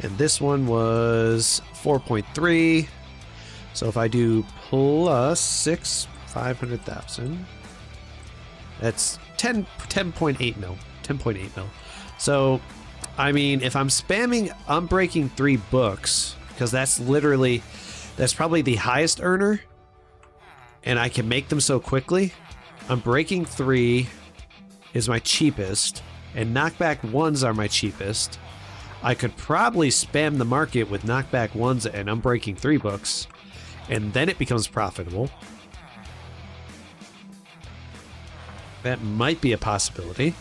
and this one was 4.3. So if I do plus 6, 500,000, that's 10.8 mil. 10.8 mil. So, I mean, if I'm spamming Unbreaking 3 books, because that's probably the highest earner, and I can make them so quickly. Unbreaking 3 is my cheapest, and Knockback 1s are my cheapest. I could probably spam the market with Knockback 1s and Unbreaking 3 books, and then it becomes profitable. That might be a possibility.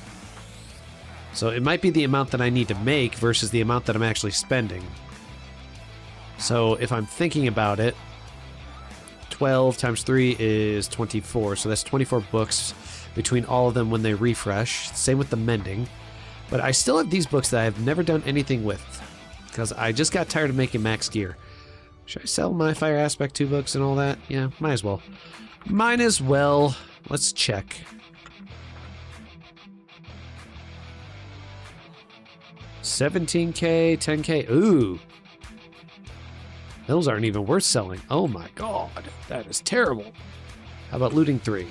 So it might be the amount that I need to make versus the amount that I'm actually spending. So if I'm thinking about it, 12 times 3 is 24. So that's 24 books between all of them when they refresh. Same with the mending. But I still have these books that I've never done anything with, because I just got tired of making max gear. Should I sell my Fire Aspect 2 books and all that? Yeah, might as well. Might as well. Let's check. 17K, 10K. Ooh. Those aren't even worth selling. Oh my god. That is terrible. How about looting 3?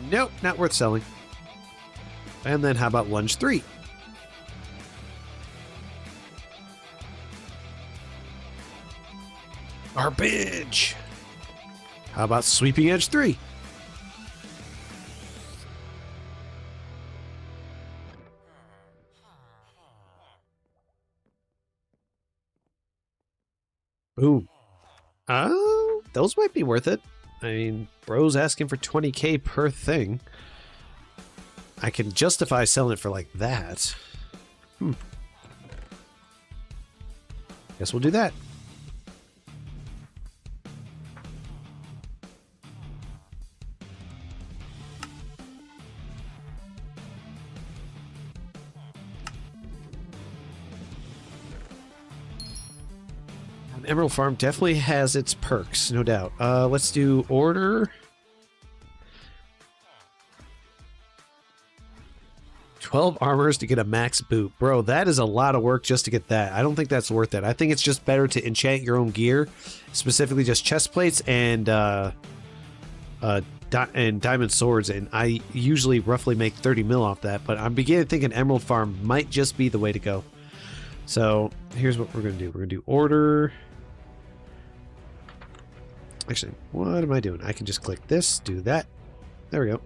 Nope, not worth selling. And then how about lunge 3? Garbage. How about sweeping edge 3? Boom. Those might be worth it. I mean, bro's asking for 20K per thing. I can justify selling it for like that. Guess we'll do that. Emerald Farm definitely has its perks, no doubt. Let's do order. 12 armors to get a max boot. Bro, that is a lot of work just to get that. I don't think that's worth it. I think it's just better to enchant your own gear, specifically just chest plates and diamond swords, and I usually roughly make 30 mil off that, but I'm beginning to think an Emerald Farm might just be the way to go. So here's what we're going to do. We're going to do order. Actually, what am I doing? I can just click this, do that. There we go.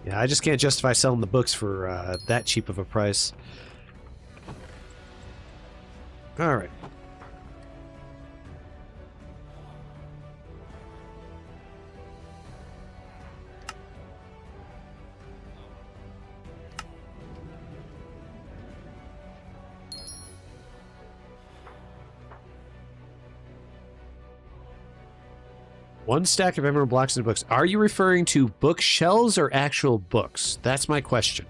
Yeah, I just can't justify selling the books for that cheap of a price. All right. One stack of emerald blocks and books. Are you referring to bookshelves or actual books? That's my question.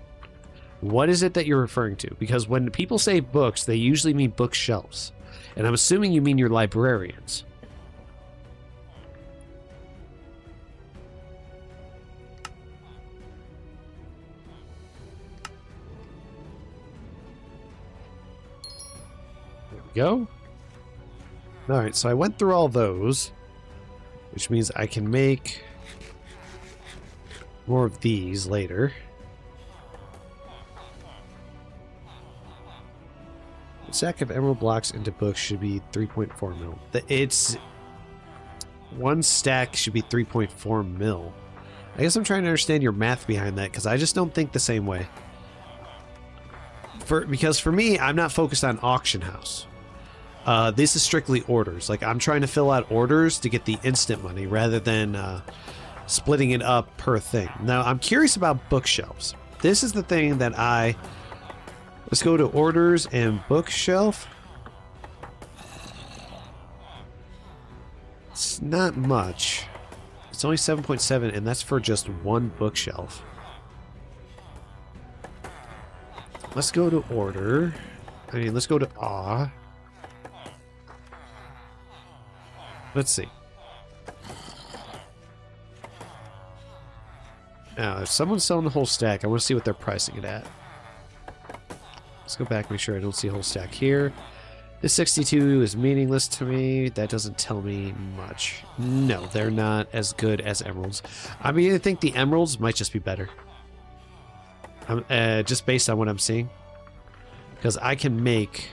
What is it that you're referring to? Because when people say books, they usually mean bookshelves. And I'm assuming you mean your librarians. There we go. Alright, so I went through all those, which means I can make more of these later. A stack of emerald blocks into books should be 3.4 mil. It's one stack should be 3.4 mil. I guess I'm trying to understand your math behind that, because I just don't think the same way. Because for me, I'm not focused on auction house. This is strictly orders. Like, I'm trying to fill out orders to get the instant money rather than splitting it up per thing. Now, I'm curious about bookshelves. This is the thing that let's go to orders and bookshelf. It's not much. It's only 7.7, and that's for just one bookshelf. Let's go to order. Let's go to awe. Let's see. Now, if someone's selling the whole stack, I want to see what they're pricing it at. Let's go back, make sure I don't see a whole stack here. This 62 is meaningless to me. That doesn't tell me much. No, they're not as good as emeralds. I mean, I think the emeralds might just be better. Just based on what I'm seeing. Because I can make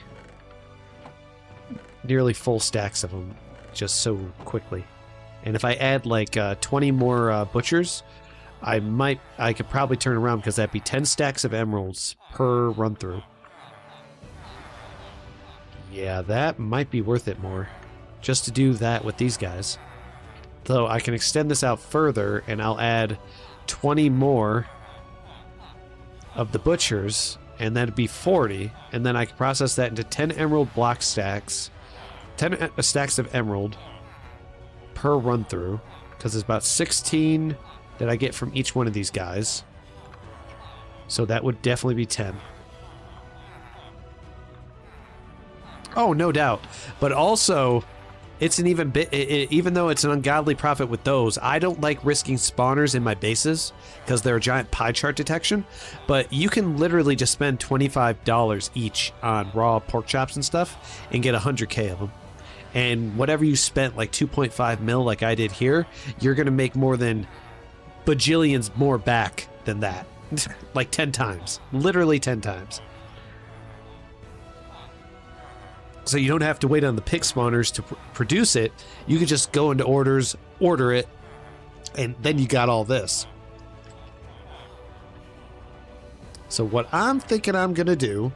nearly full stacks of them just so quickly. And if I add like 20 more butchers, I could probably turn around, because that'd be 10 stacks of emeralds per run through. Yeah, that might be worth it more, just to do that with these guys. Though I can extend this out further, and I'll add 20 more of the butchers, and that'd be 40, and then I can process that into 10 emerald block stacks, 10 stacks of emerald per run through, because it's about 16 that I get from each one of these guys. So that would definitely be 10. Oh, no doubt. But also, it's an even bit, even though it's an ungodly profit with those, I don't like risking spawners in my bases because they're a giant pie chart detection. But you can literally just spend $25 each on raw pork chops and stuff and get 100k of them. And whatever you spent, like 2.5 mil like I did here, you're going to make more than bajillions more back than that. Like 10 times. Literally 10 times. So you don't have to wait on the pick spawners to produce it. You can just go into orders, order it, and then you got all this. So what I'm thinking I'm going to do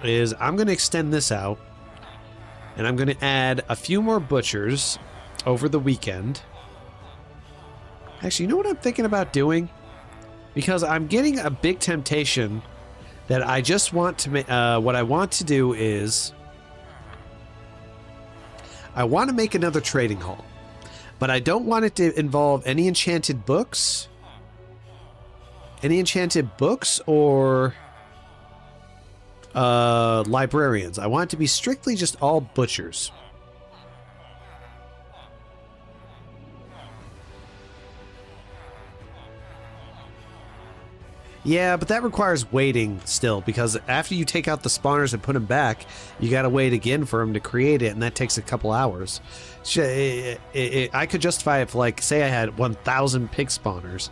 is I'm going to extend this out, and I'm going to add a few more butchers over the weekend. Actually, you know what I'm thinking about doing? Because I'm getting a big temptation that I just want to make. What I want to do is I want to make another trading hall, but I don't want it to involve any enchanted books. Any enchanted books or Librarians. I want it to be strictly just all butchers. Yeah, but that requires waiting still, because after you take out the spawners and put them back, you gotta wait again for them to create it, and that takes a couple hours. I could justify it for, like, say I had 1,000 pig spawners,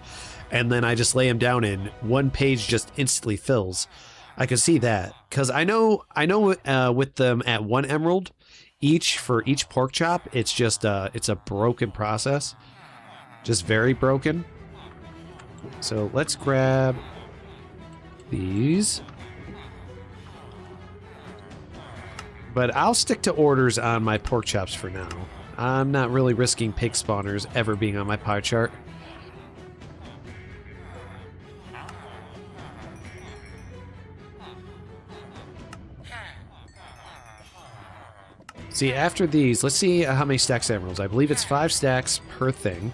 and then I just lay them down in one page just instantly fills. I could see that, because I know with them at 1 emerald each for each pork chop, it's just it's a broken process, just very broken. So let's grab these, but I'll stick to orders on my pork chops for now. I'm not really risking pig spawners ever being on my pie chart. See, after these, let's see how many stacks of emeralds. I believe it's 5 stacks per thing.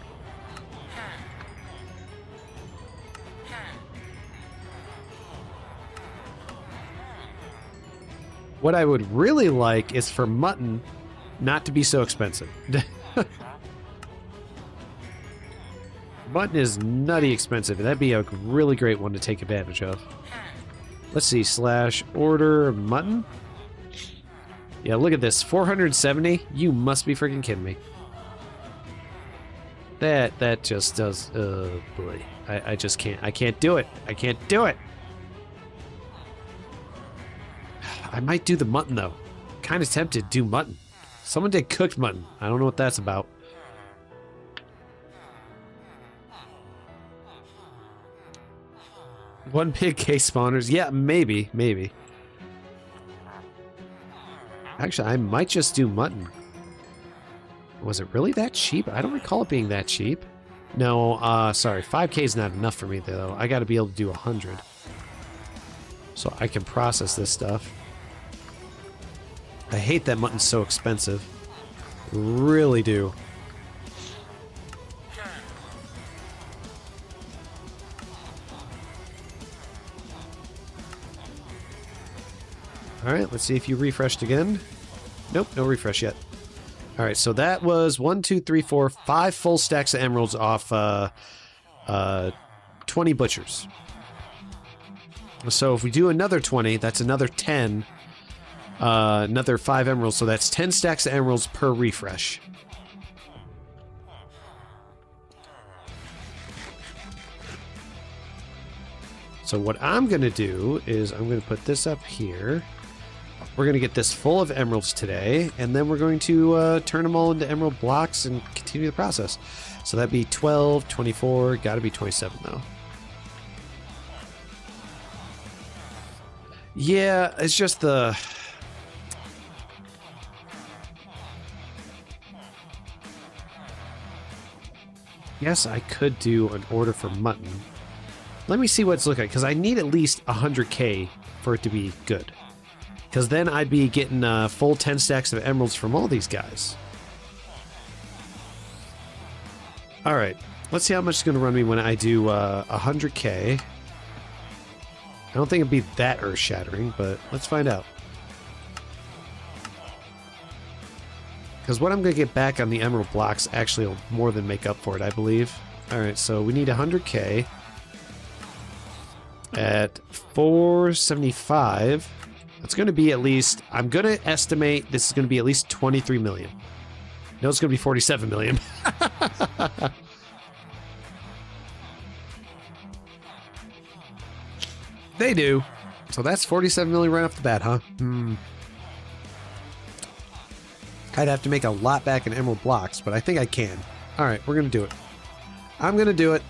What I would really like is for mutton not to be so expensive. Mutton is nutty expensive, and that'd be a really great one to take advantage of. Let's see, /order mutton. Yeah, look at this, 470. You must be freaking kidding me. That just does. Boy, I just can't. I can't do it. I can't do it. I might do the mutton though. Kind of tempted to do mutton. Someone did cooked mutton. I don't know what that's about. One pig case spawners. Yeah, maybe. Actually, I might just do mutton. Was it really that cheap? I don't recall it being that cheap. No, sorry. 5K is not enough for me though. I got to be able to do 100. So I can process this stuff. I hate that mutton's so expensive. Really do. Alright, let's see if you refreshed again. Nope, no refresh yet. Alright, so that was 1, 2, 3, 4, 5 full stacks of emeralds off 20 butchers. So if we do another 20, that's another 10. Another 5 emeralds, so that's 10 stacks of emeralds per refresh. So what I'm going to do is I'm going to put this up here. We're going to get this full of emeralds today, and then we're going to turn them all into emerald blocks and continue the process. So that'd be 12, 24, got to be 27 though. Yeah, it's just the... Yes, I could do an order for mutton. Let me see what it's looking like, because I need at least 100k for it to be good. Because then I'd be getting full 10 stacks of emeralds from all these guys. Alright, let's see how much it's going to run me when I do 100k. I don't think it'd be that earth-shattering, but let's find out. Because what I'm going to get back on the emerald blocks actually will more than make up for it, I believe. Alright, so we need 100k. At 475, it's going to be at least... I'm going to estimate this is going to be at least 23 million. No, it's going to be 47 million. They do. So that's 47 million right off the bat, huh? I'd have to make a lot back in emerald blocks, but I think I can. Alright, we're going to do it. I'm going to do it.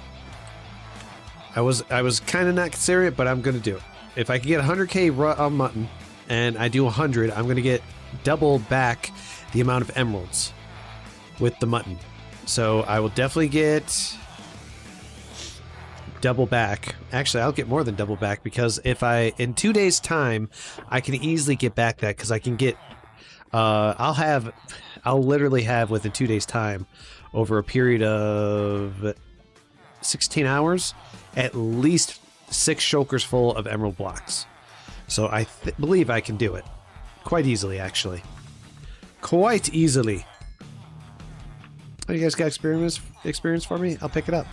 I was kind of not considering it, but I'm going to do it. If I can get 100k on mutton, and I do 100, I'm going to get double back the amount of emeralds with the mutton. So I will definitely get double back. Actually, I'll get more than double back, because if in 2 days' time, I can easily get back that, because I can get... I'll literally have within 2 days' time, over a period of 16 hours, at least 6 shulkers full of emerald blocks. So I believe I can do it. Quite easily, actually. Quite easily. Oh, you guys got experience for me? I'll pick it up.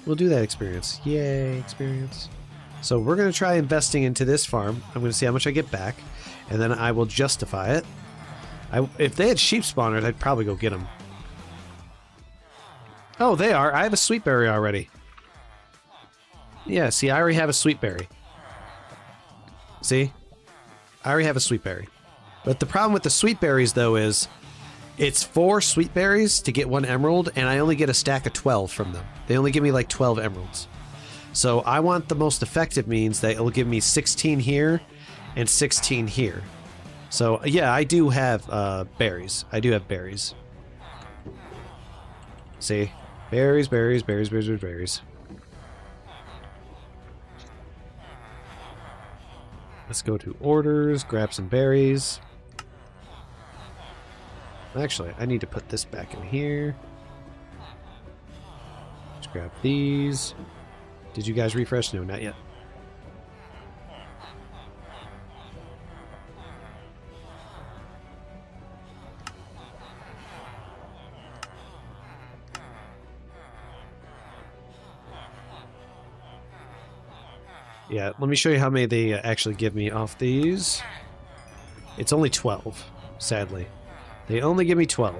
We'll do that experience. Yay, experience. So we're going to try investing into this farm. I'm going to see how much I get back, and then I will justify it. If they had sheep spawners, I'd probably go get them. Oh, they are. I have a sweet berry already. Yeah, see, I already have a sweet berry. See? I already have a sweet berry. But the problem with the sweet berries, though, is it's 4 sweet berries to get 1 emerald, and I only get a stack of 12 from them. They only give me like 12 emeralds. So I want the most effective means that it'll give me 16 here and 16 here. So yeah, I do have berries. I do have berries. See? Berries, berries, berries, berries, berries, berries. Let's go to orders, grab some berries. Actually, I need to put this back in here. Let's grab these. Did you guys refresh? No, not yet. Yeah, let me show you how many they actually give me off these. It's only 12, sadly. They only give me 12.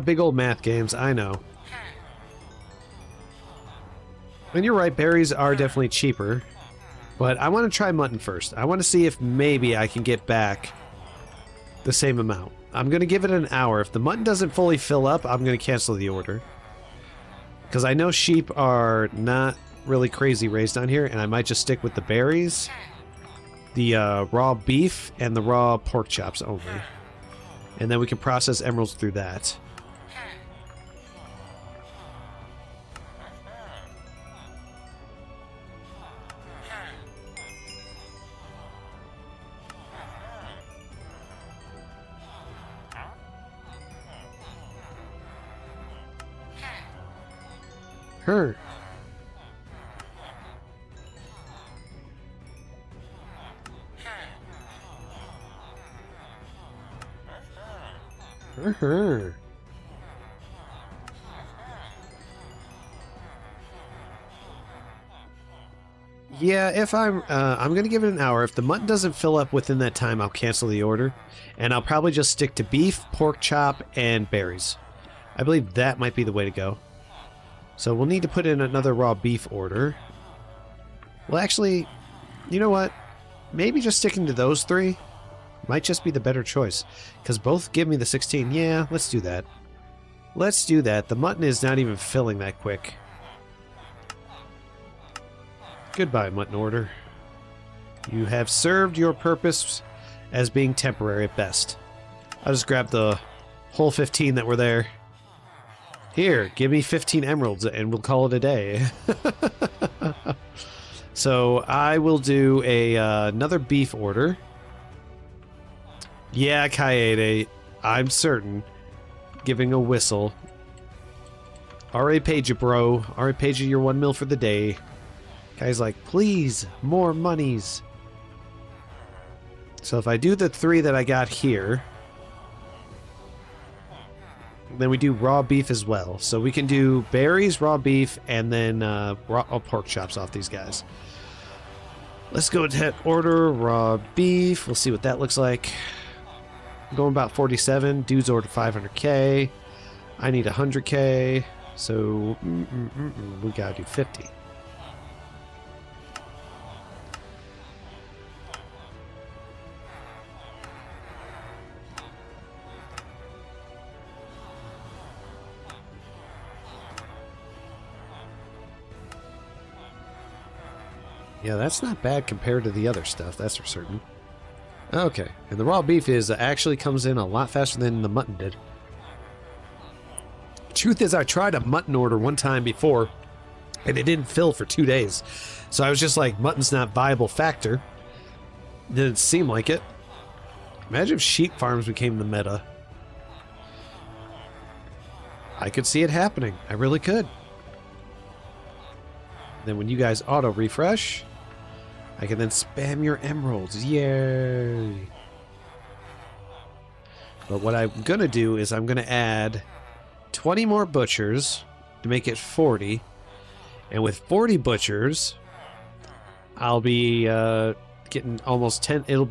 Big old math games, I know. And you're right, berries are definitely cheaper. But I want to try mutton first. I want to see if maybe I can get back the same amount. I'm going to give it an hour. If the mutton doesn't fully fill up, I'm going to cancel the order. Because I know sheep are not really crazy raised on here, and I might just stick with the berries, the raw beef, and the raw pork chops only. And then we can process emeralds through that. Her. Her. Yeah, if I'm gonna give it an hour. If the mutton doesn't fill up within that time, I'll cancel the order, and I'll probably just stick to beef, pork chop, and berries. I believe that might be the way to go. So we'll need to put in another raw beef order. Well, actually, you know what? Maybe just sticking to those 3 might just be the better choice, because both give me the 16. Yeah, let's do that. Let's do that. The mutton is not even filling that quick. Goodbye, mutton order. You have served your purpose as being temporary at best. I'll just grab the whole 15 that were there. Here, give me 15 emeralds and we'll call it a day. So I will do another beef order. Yeah, Kaede, I'm certain. Giving a whistle. Already paid you, bro. Already paid you your 1 mil for the day. Guy's like, please, more monies. So if I do the 3 that I got here, then we do raw beef as well. So we can do berries, raw beef, and then raw pork chops off these guys. Let's go ahead and order raw beef. We'll see what that looks like. I'm going about 47. Dudes ordered 500k. I need 100k. So we gotta do 50. Yeah, that's not bad compared to the other stuff, that's for certain. Okay, and the raw beef actually comes in a lot faster than the mutton did. Truth is, I tried a mutton order one time before, and it didn't fill for 2 days. So I was just like, mutton's not viable factor. Didn't seem like it. Imagine if sheep farms became the meta. I could see it happening. I really could. Then when you guys auto-refresh, I can then spam your emeralds. Yay! But what I'm going to do is I'm going to add 20 more butchers to make it 40. And with 40 butchers, I'll be getting almost 10. It'll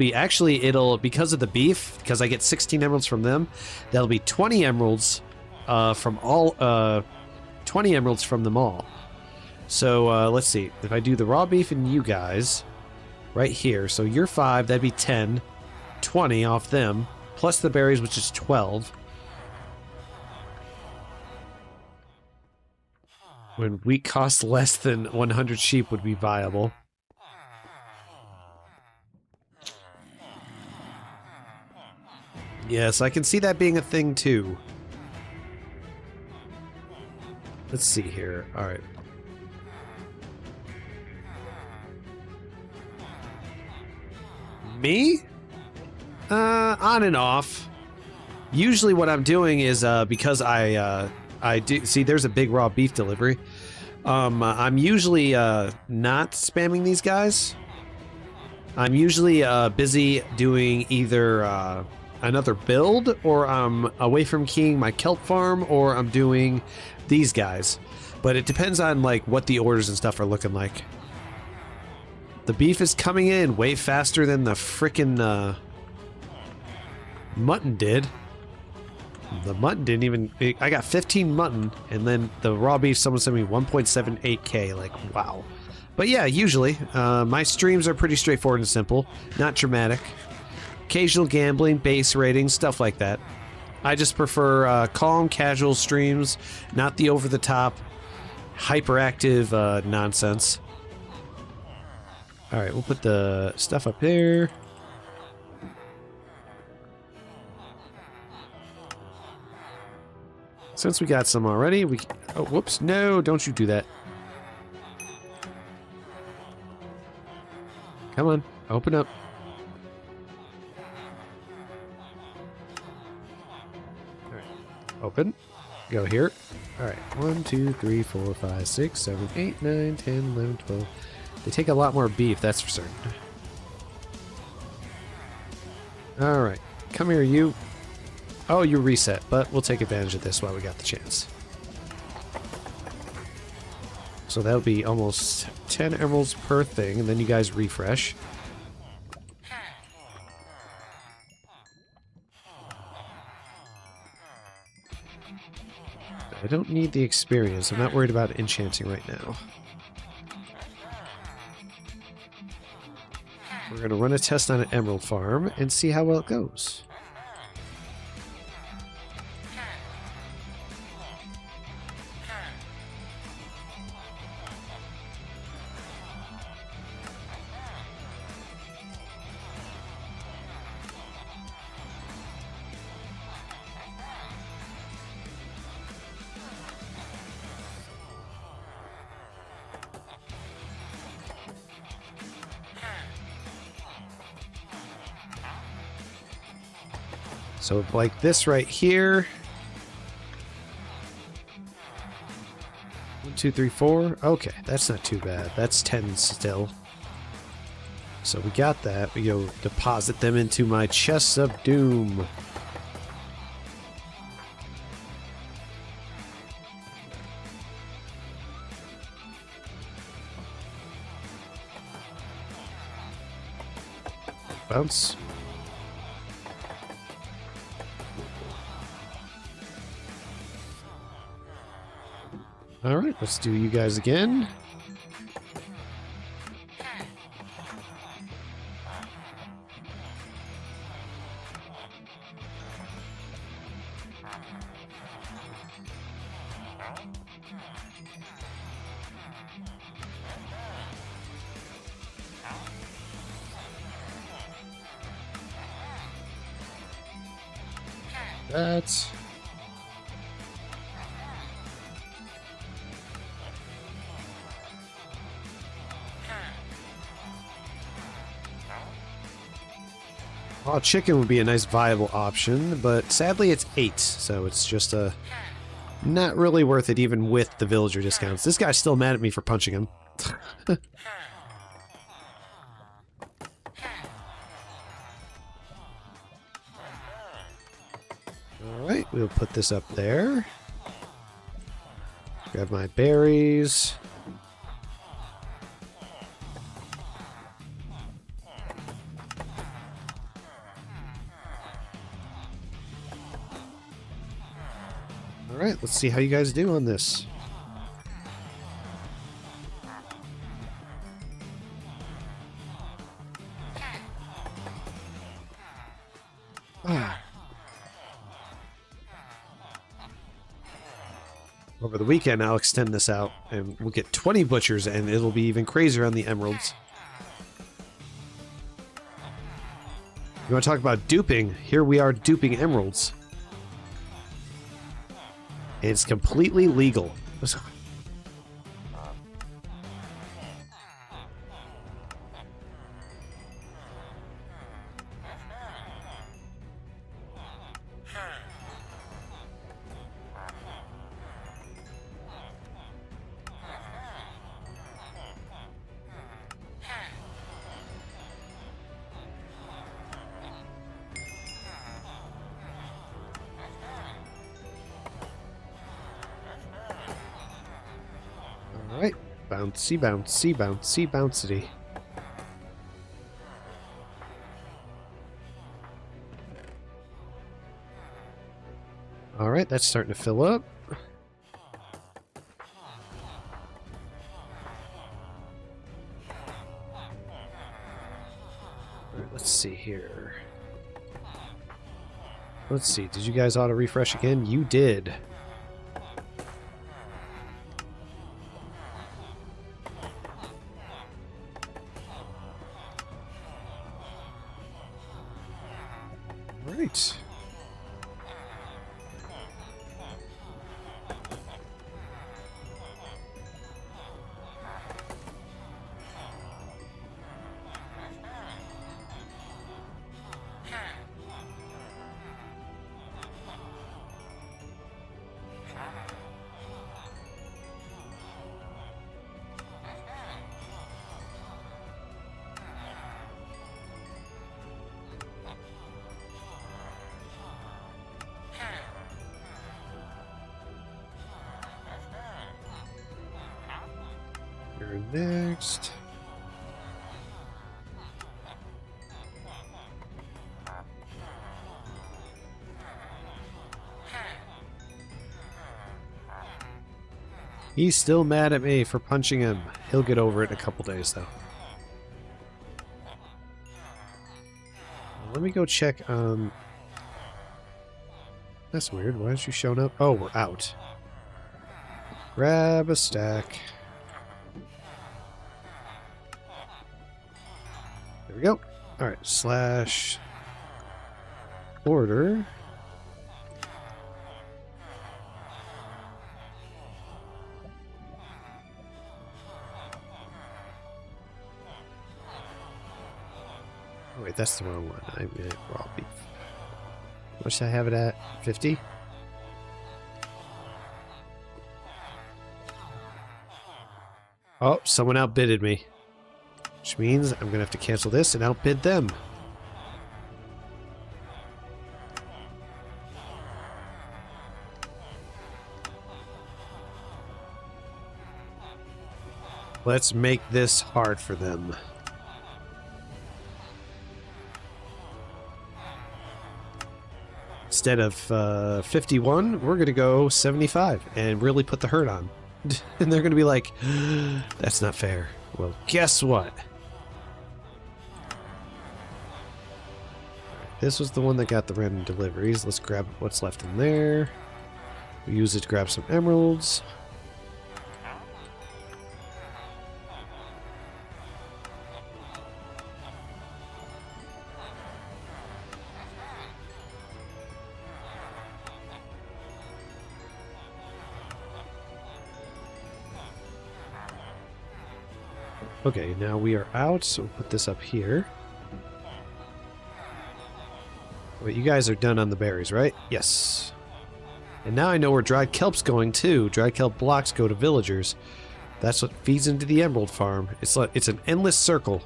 because of the beef, because I get 16 emeralds from them, that'll be 20 emeralds from all, 20 emeralds from them all. So let's see. If I do the raw beef and you guys right here, so you're 5, that'd be 10, 20 off them, plus the berries, which is 12. When wheat costs less than 100 sheep would be viable. Yes, I can see that being a thing too. Let's see here. All right. Me? On and off. Usually what I'm doing is, because I do... See, there's a big raw beef delivery. I'm usually not spamming these guys. I'm usually busy doing either another build, or I'm away from keying my kelp farm, or I'm doing these guys. But it depends on like what the orders and stuff are looking like. The beef is coming in way faster than the frickin' mutton did. The mutton didn't even... I got 15 mutton, and then the raw beef, someone sent me 1.78k. Like, wow. But yeah, usually. My streams are pretty straightforward and simple. Not dramatic. Occasional gambling, base ratings, stuff like that. I just prefer calm, casual streams, not the over-the-top, hyperactive nonsense. Alright, we'll put the stuff up there. Since we got some already, we... Oh, whoops. No, don't you do that. Come on. Open up. Alright. Open. Go here. Alright. 1, 2, 3, 4, 5, 6, 7, 8, 9, 10, 11, 12. They take a lot more beef, that's for certain. Alright. Come here, you. Oh, you reset, but we'll take advantage of this while we got the chance. So that'll be almost 10 emeralds per thing, and then you guys refresh. I don't need the experience. I'm not worried about enchanting right now. We're going to run a test on an emerald farm and see how well it goes. So like this right here. 1, 2, 3, 4. Okay, that's not too bad. That's 10 still. So we got that. We go deposit them into my chests of doom. Bounce. Alright, let's do you guys again. That's... Raw chicken would be a nice viable option, but sadly it's 8, so it's just a Not really worth it even with the villager discounts. This guy's still mad at me for punching him. Alright, we'll put this up there. Grab my berries. Alright, let's see how you guys do on this. Over the weekend, I'll extend this out, and we'll get 20 butchers, and it'll be even crazier on the emeralds. You want to talk about duping? Here we are duping emeralds. It's completely legal. Alright, bouncy, bouncy, bouncy, bouncity. Alright, that's starting to fill up. Alright, let's see here. Let's see, did you guys auto-refresh again? You did. Right. Next. He's still mad at me for punching him. He'll get over it in a couple days, though. Let me go check on... That's weird. Why aren't you showing up? Oh, we're out. Grab a stack. There we go. Alright, slash order. Oh, wait, that's the wrong one. I meant raw beef. What should I have it at? 50? Oh, someone outbidded me. Which means I'm going to have to cancel this and outbid them. Let's make this hard for them. Instead of 51, we're going to go 75 and really put the hurt on. And they're going to be like, that's not fair. Well, guess what? This was the one that got the random deliveries. Let's grab what's left in there. We use it to grab some emeralds. Okay, now we are out, so we'll put this up here. Wait, you guys are done on the berries, right? Yes. And now I know where dried kelp's going too. Dried kelp blocks go to villagers. That's what feeds into the emerald farm. It's like it's an endless circle.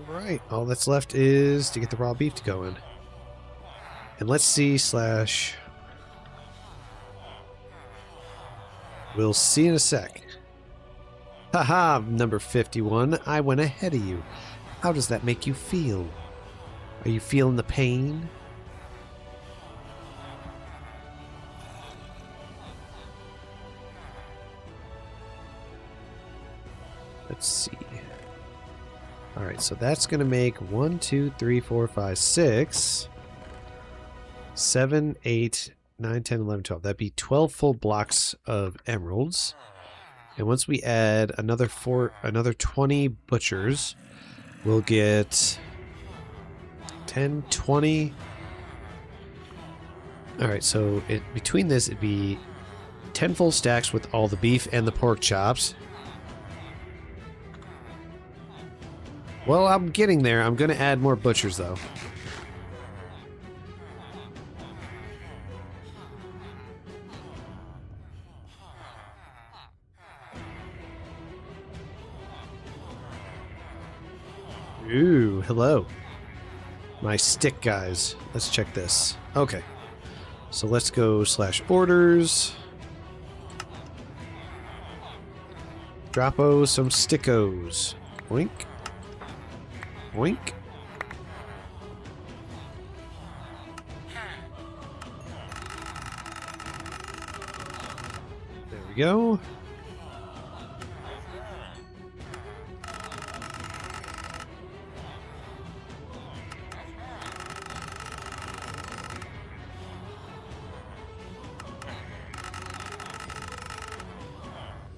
Alright, all that's left is to get the raw beef to go in. And let's see slash... We'll see in a sec. Haha, number 51, I went ahead of you. How does that make you feel? Are you feeling the pain? Let's see. Alright, so that's going to make 1, 2, 3, 4, 5, 6, 7, 8, 9, 10, 11, 12. That'd be 12 full blocks of emeralds. And once we add another 20 butchers, we'll get 10, 20. Alright, so between this, it'd be 10 full stacks with all the beef and the pork chops. Well, I'm getting there. I'm going to add more butchers, though. Ooh, hello. My stick guys. Let's check this. Okay. So let's go slash orders. Dropo some stickos. Boink. Boink. There we go.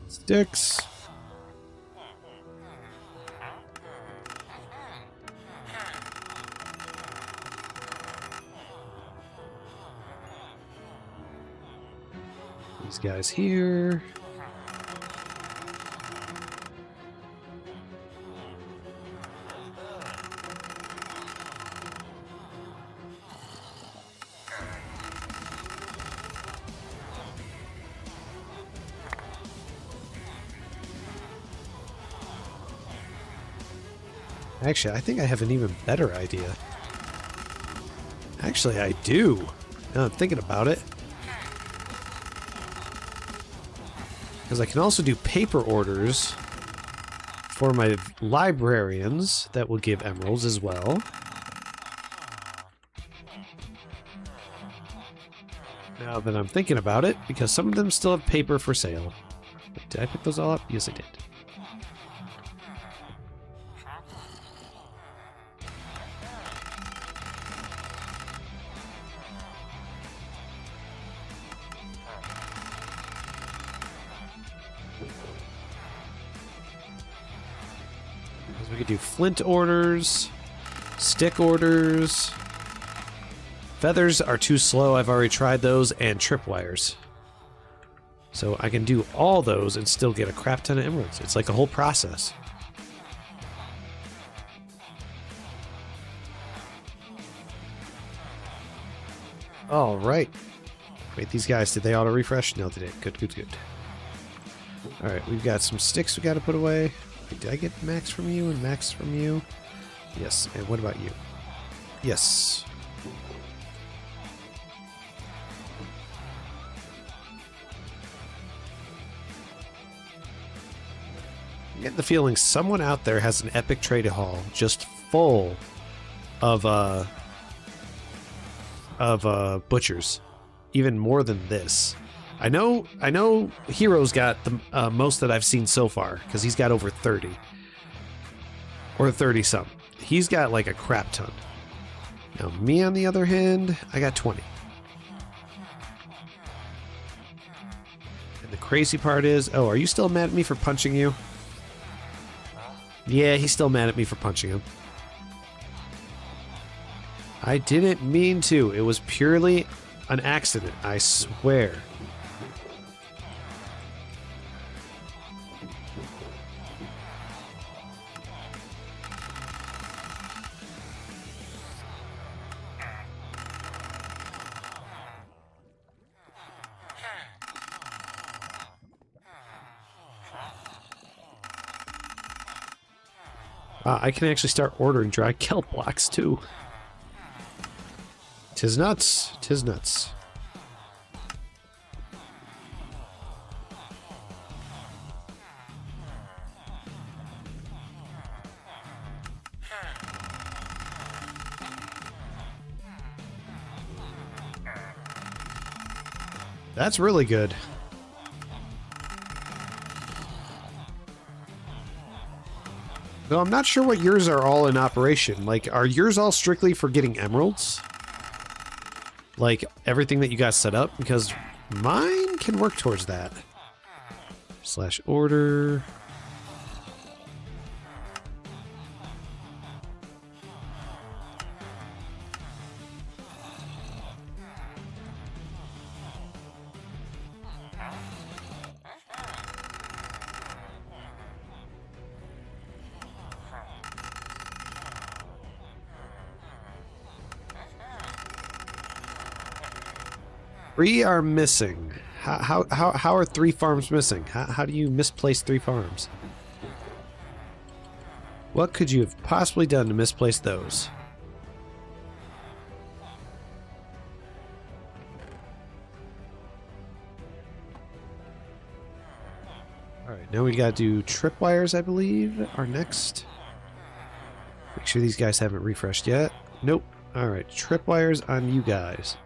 Sticks. These guys here. Actually, I think I have an even better idea. Actually, I do. Now I'm thinking about it. Because I can also do paper orders for my librarians that will give emeralds as well. Now that I'm thinking about it, because some of them still have paper for sale. Did I pick those all up? Yes, I did. We could do flint orders, stick orders. Feathers are too slow. I've already tried those, and tripwires. So I can do all those and still get a crap ton of emeralds. It's like a whole process. All right. Wait, these guys, did they auto refresh? No, they did. Good, good, good. All right, we've got some sticks we got to put away. Wait, did I get max from you and max from you? Yes. And what about you? Yes. I get the feeling someone out there has an epic trade hall just full of butchers, even more than this. I know Hero's got the most that I've seen so far, because he's got over 30 or 30 some. He's got like a crap ton. Now me on the other hand, I got 20. And the crazy part is, oh, are you still mad at me for punching you? Yeah, he's still mad at me for punching him. I didn't mean to. It was purely an accident, I swear. I can actually start ordering dry kelp blocks too. Tis nuts. Tis nuts. That's really good. Though I'm not sure what yours are all in operation. Like, are yours all strictly for getting emeralds? Like, everything that you got set up? Because mine can work towards that. Slash order. Three are missing. How are 3 farms missing? How do you misplace 3 farms? What could you have possibly done to misplace those? Alright, now we gotta do tripwires, I believe, are next. Make sure these guys haven't refreshed yet. Nope. Alright, tripwires on you guys.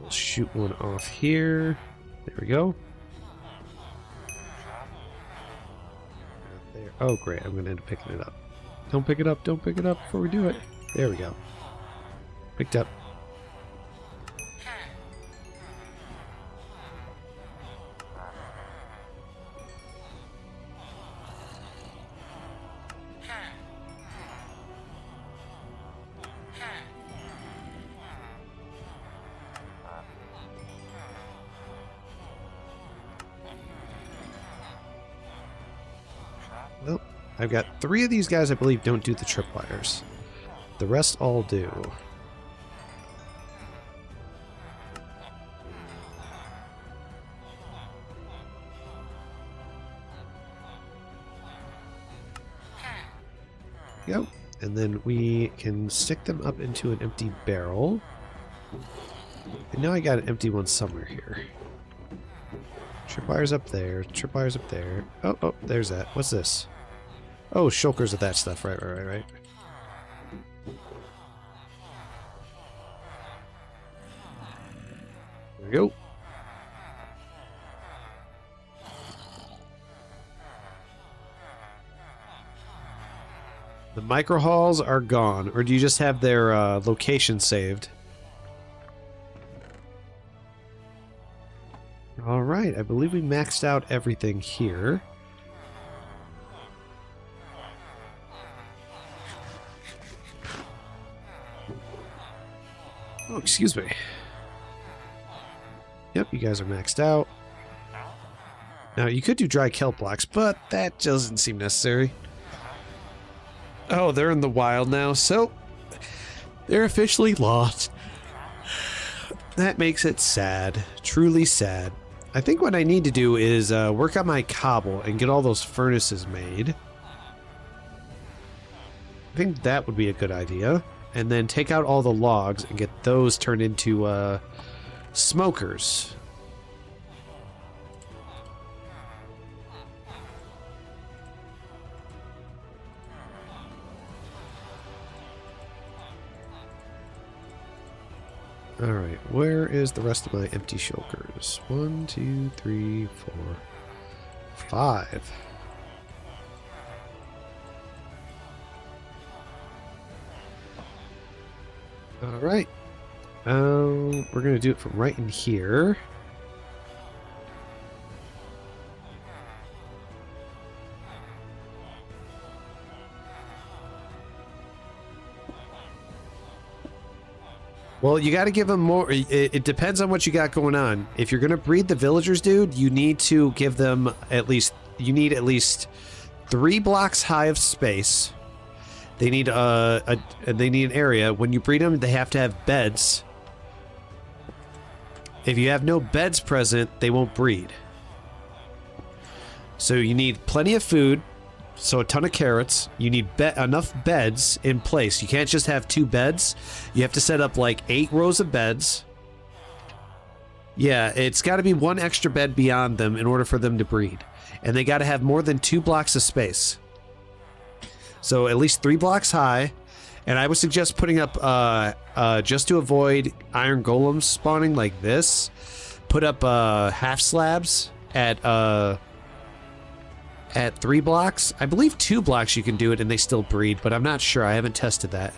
Shoot one off here. There we go. There. Oh, great. I'm going to end up picking it up. Don't pick it up. Don't pick it up before we do it. There we go. Picked up. Well, I've got 3 of these guys I believe don't do the tripwires. The rest all do. Go. And then we can stick them up into an empty barrel. And now I got an empty one somewhere here. Tripwires up there. Tripwires up there. Oh, oh, there's that. What's this? Oh, shulkers of that stuff. Right. There we go. The micro halls are gone, or do you just have their location saved? Alright, I believe we maxed out everything here. Oh, excuse me. Yep, you guys are maxed out. Now, you could do dry kelp blocks, but that doesn't seem necessary. Oh, they're in the wild now, so they're officially lost. That makes it sad. Truly sad. I think what I need to do is work on my cobble and get all those furnaces made. I think that would be a good idea. And then take out all the logs and get those turned into smokers. Alright, where is the rest of my empty shulkers? 1, 2, 3, 4, 5. Alright. We're gonna do it from right in here. Well, you got to give them more. It depends on what you got going on. If you're going to breed the villagers, dude, you need to give them at least. You need at least 3 blocks high of space. They need they need an area. When you breed them, they have to have beds. If you have no beds present, they won't breed. So you need plenty of food. So a ton of carrots. You need enough beds in place. You can't just have 2 beds. You have to set up like 8 rows of beds. Yeah, it's got to be 1 extra bed beyond them in order for them to breed. And they got to have more than 2 blocks of space. So at least 3 blocks high. And I would suggest putting up, just to avoid iron golems spawning like this, put up half slabs at 3 blocks. I believe 2 blocks you can do it and they still breed, but I'm not sure. I haven't tested that.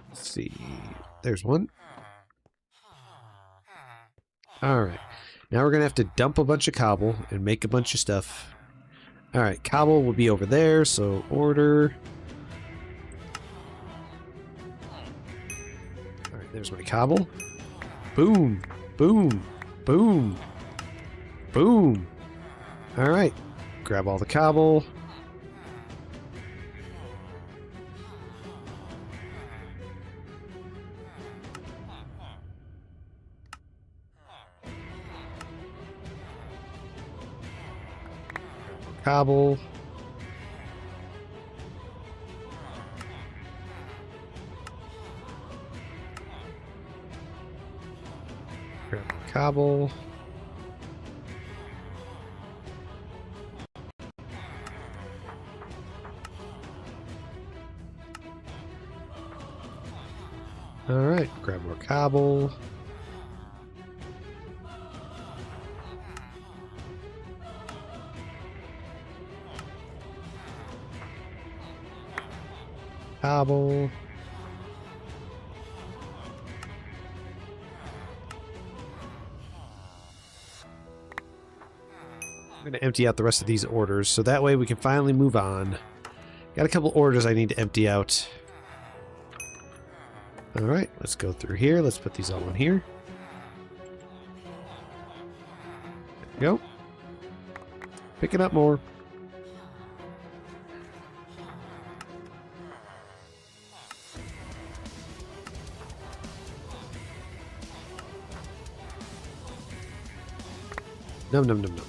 Let's see. There's one. Alright. Now we're going to have to dump a bunch of cobble and make a bunch of stuff. Alright, cobble will be over there, so order. Alright, there's my cobble. Boom, boom, boom, boom. Alright, grab all the cobble. Cobble. Grab the cobble. Alright, grab more cobble. Cobble. I'm going to empty out the rest of these orders, so that way we can finally move on. Got a couple orders I need to empty out. Alright, let's go through here. Let's put these all in here. There we go. Picking up more. Num num num num.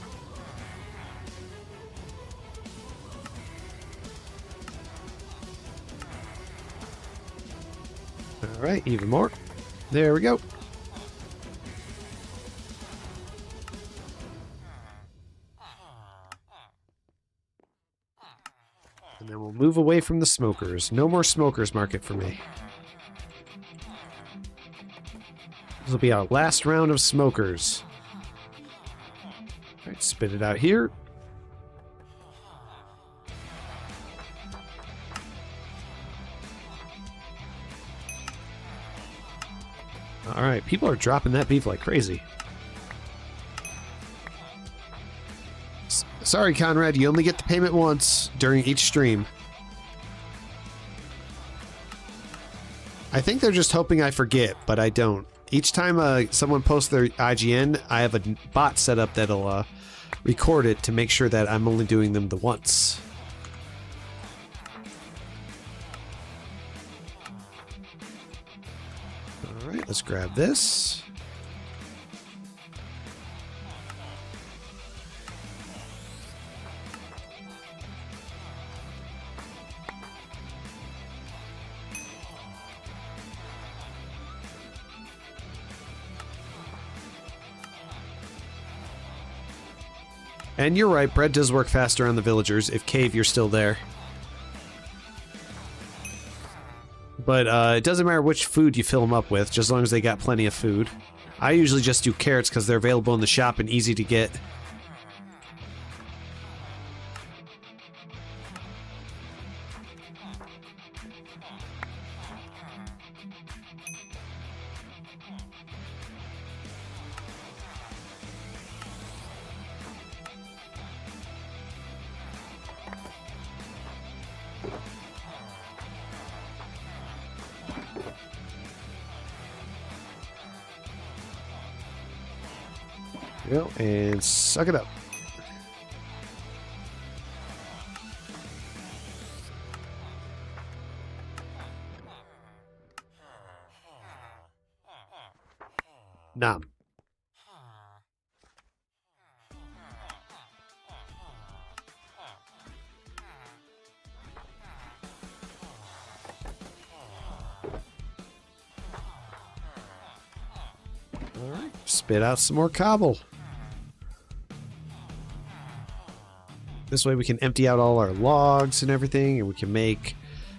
Alright, even more. There we go. And then we'll move away from the smokers. No more smokers market for me. This will be our last round of smokers. Alright, spit it out here. Alright, people are dropping that beef like crazy. Sorry, Conrad, you only get the payment once during each stream. I think they're just hoping I forget, but I don't. Each time someone posts their IGN, I have a bot set up that'll record it to make sure that I'm only doing them the once. Alright, let's grab this. And you're right, bread does work faster on the villagers, if Cave, you're still there. But it doesn't matter which food you fill them up with, just as long as they got plenty of food. I usually just do carrots because they're available in the shop and easy to get. we go, and suck it up. Nom. All right, spit out some more cobble. This way we can empty out all our logs and everything, and we can make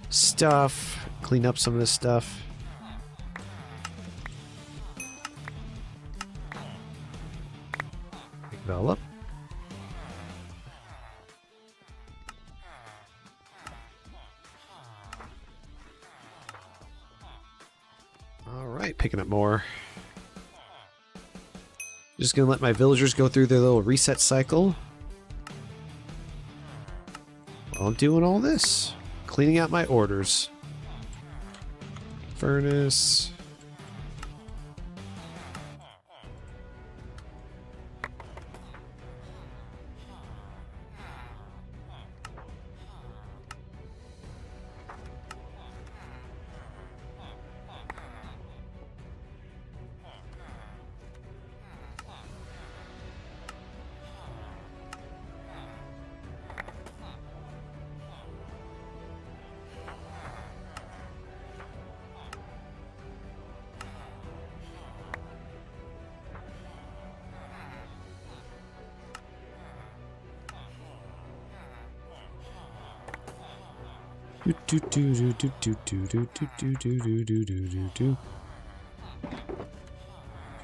stuff, clean up some of this stuff. Pick it all up. All right, picking up more. Just gonna let my villagers go through their little reset cycle. While I'm doing all this, cleaning out my orders. Furnace.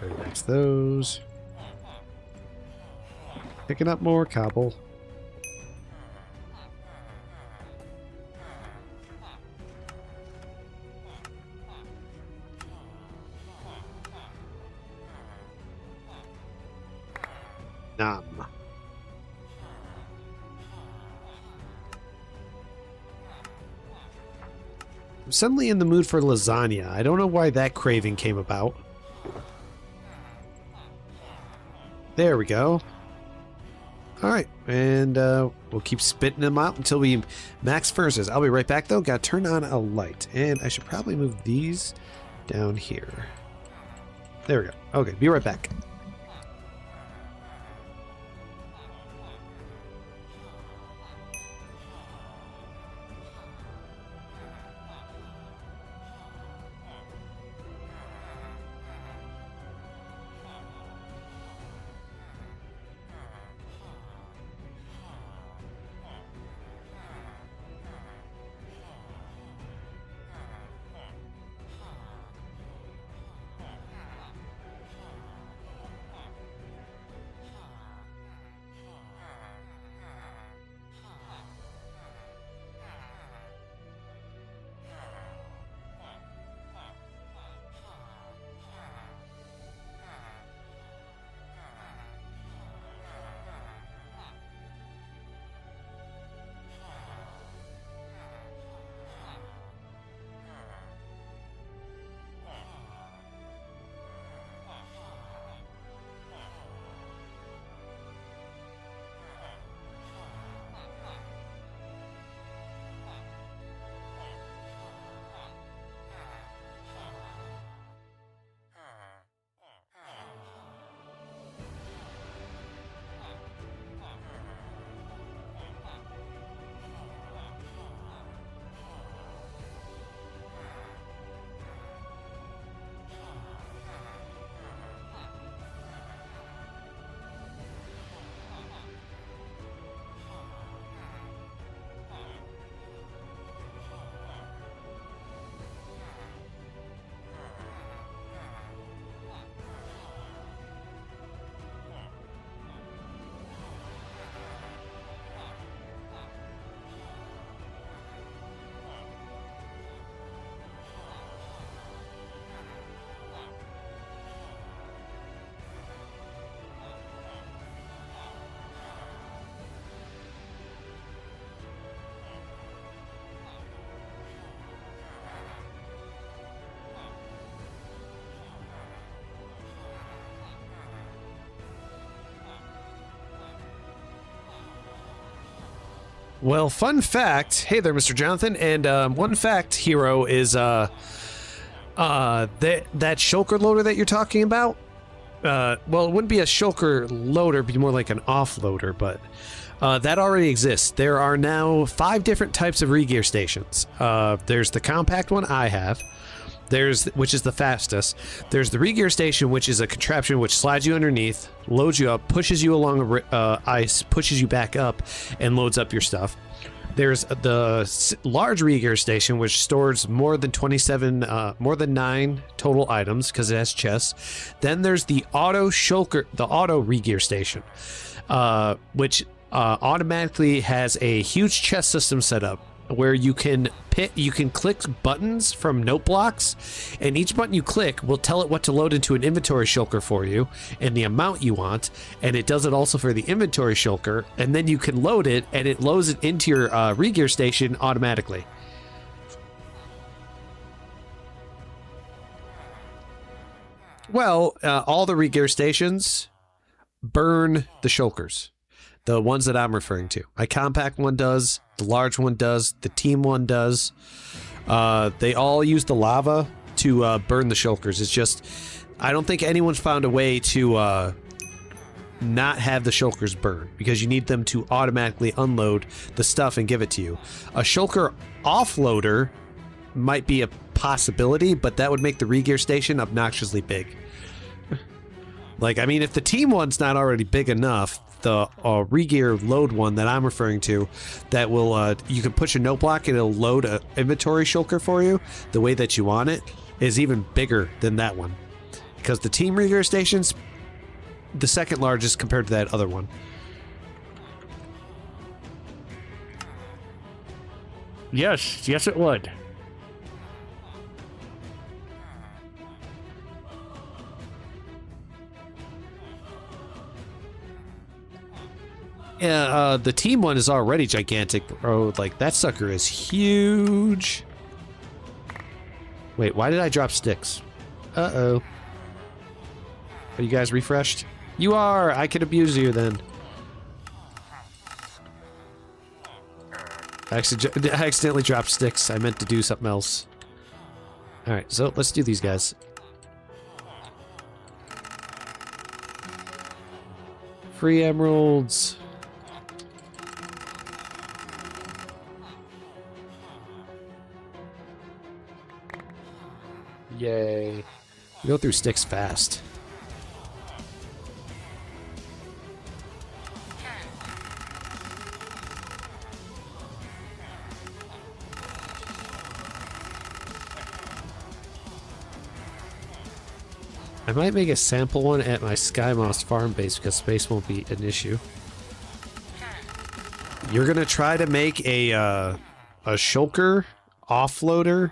Go next those. Picking up more cobble. Nom. I'm suddenly in the mood for lasagna. I don't know why that craving came about. There we go. Alright, and we'll keep spitting them out until we max furnaces. I'll be right back though. Gotta turn on a light. And I should probably move these down here. There we go. Okay, be right back. Well, fun fact. Hey there, Mr. Jonathan. And one fact, Hero, is that shulker loader that you're talking about. Well, it wouldn't be a shulker loader, it'd be more like an offloader, but that already exists. There are now 5 different types of regear stations. There's the compact one I have. Which is the fastest. There's the regear station, which is a contraption which slides you underneath, loads you up, pushes you along ice, pushes you back up, and loads up your stuff. There's the large regear station, which stores more than 9 total items because it has chests. Then there's the auto regear station, which automatically has a huge chest system set up where you can click buttons from note blocks, and each button you click will tell it what to load into an inventory shulker for you and the amount you want, and it does it also for the inventory shulker, and then you can load it and it loads it into your regear station automatically. Well, all the regear stations burn the shulkers. The ones that I'm referring to. My compact one does, the large one does, the team one does. They all use the lava to burn the shulkers. It's just, I don't think anyone's found a way to not have the shulkers burn, because you need them to automatically unload the stuff and give it to you. A shulker offloader might be a possibility, but that would make the regear station obnoxiously big. Like, I mean, if the team one's not already big enough, the regear load one that I'm referring to, that will you can push a note block and it'll load an inventory shulker for you the way that you want it, is even bigger than that one, because the team regear station's the second largest compared to that other one. Yes, it would. Yeah, the team one is already gigantic, bro. Like, that sucker is huge. Wait, why did I drop sticks? Uh-oh. Are you guys refreshed? You are! I could abuse you then. I accidentally dropped sticks. I meant to do something else. Alright, so let's do these guys. Free emeralds. Yay. We go through sticks fast. I might make a sample one at my Sky Moss farm base because space won't be an issue. You're gonna try to make a shulker offloader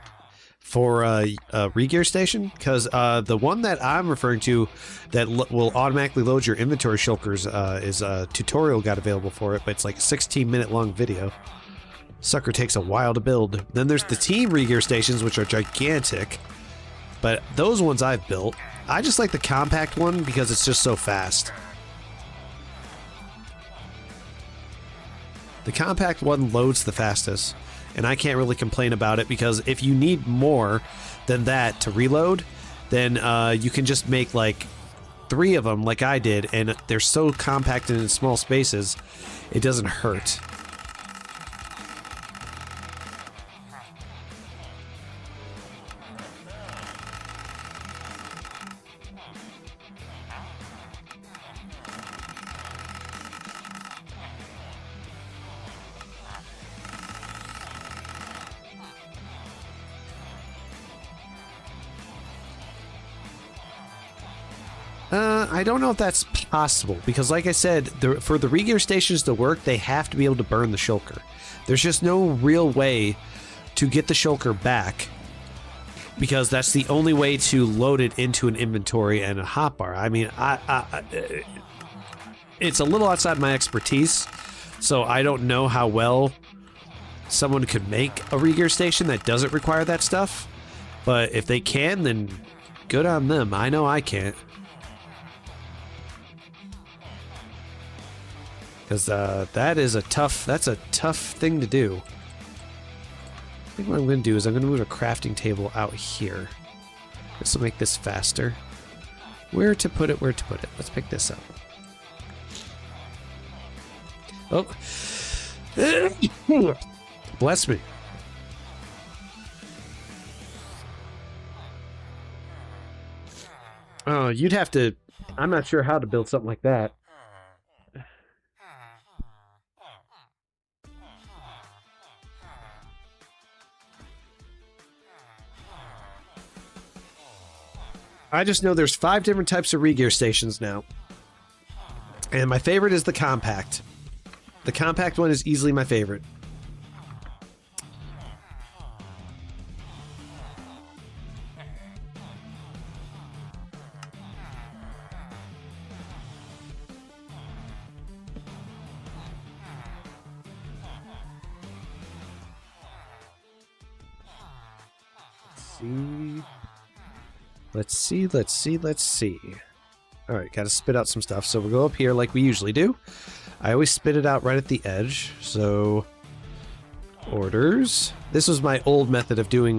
for a regear station, because the one that I'm referring to that will automatically load your inventory shulkers is a tutorial got available for it, but it's like a 16-minute long video. Sucker takes a while to build. Then there's the team regear stations, which are gigantic, but those ones I've built. I just like the compact one because it's just so fast. The compact one loads the fastest, and I can't really complain about it, because if you need more than that to reload, then you can just make like 3 of them like I did, and they're so compacted in small spaces, it doesn't hurt. I don't know if that's possible, because like I said, for the regear stations to work, they have to be able to burn the shulker. There's just no real way to get the shulker back, because that's the only way to load it into an inventory and a hotbar. I mean, it's a little outside my expertise, so I don't know how well someone could make a regear station that doesn't require that stuff. But if they can, then good on them. I know I can't. Because that's a tough thing to do. I think what I'm going to do is I'm going to move a crafting table out here. This will make this faster. Where to put it? Let's pick this up. Oh. Bless me. Oh, you'd have to... I'm not sure how to build something like that. I just know there's 5 different types of regear stations now. And my favorite is the compact. The compact one is easily my favorite. Let's see. Alright, gotta spit out some stuff. So we'll go up here like we usually do. I always spit it out right at the edge. So, orders. This was my old method of doing,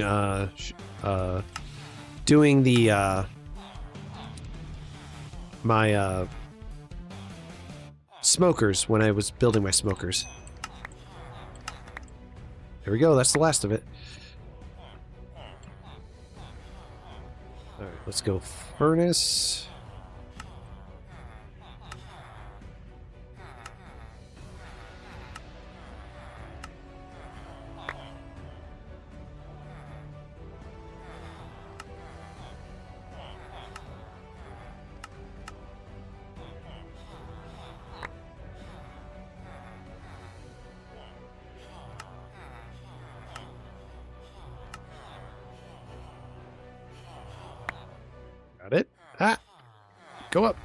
my smokers when I was building my smokers. There we go, that's the last of it. Alright, let's go furnace. Got it. Ah! Go up.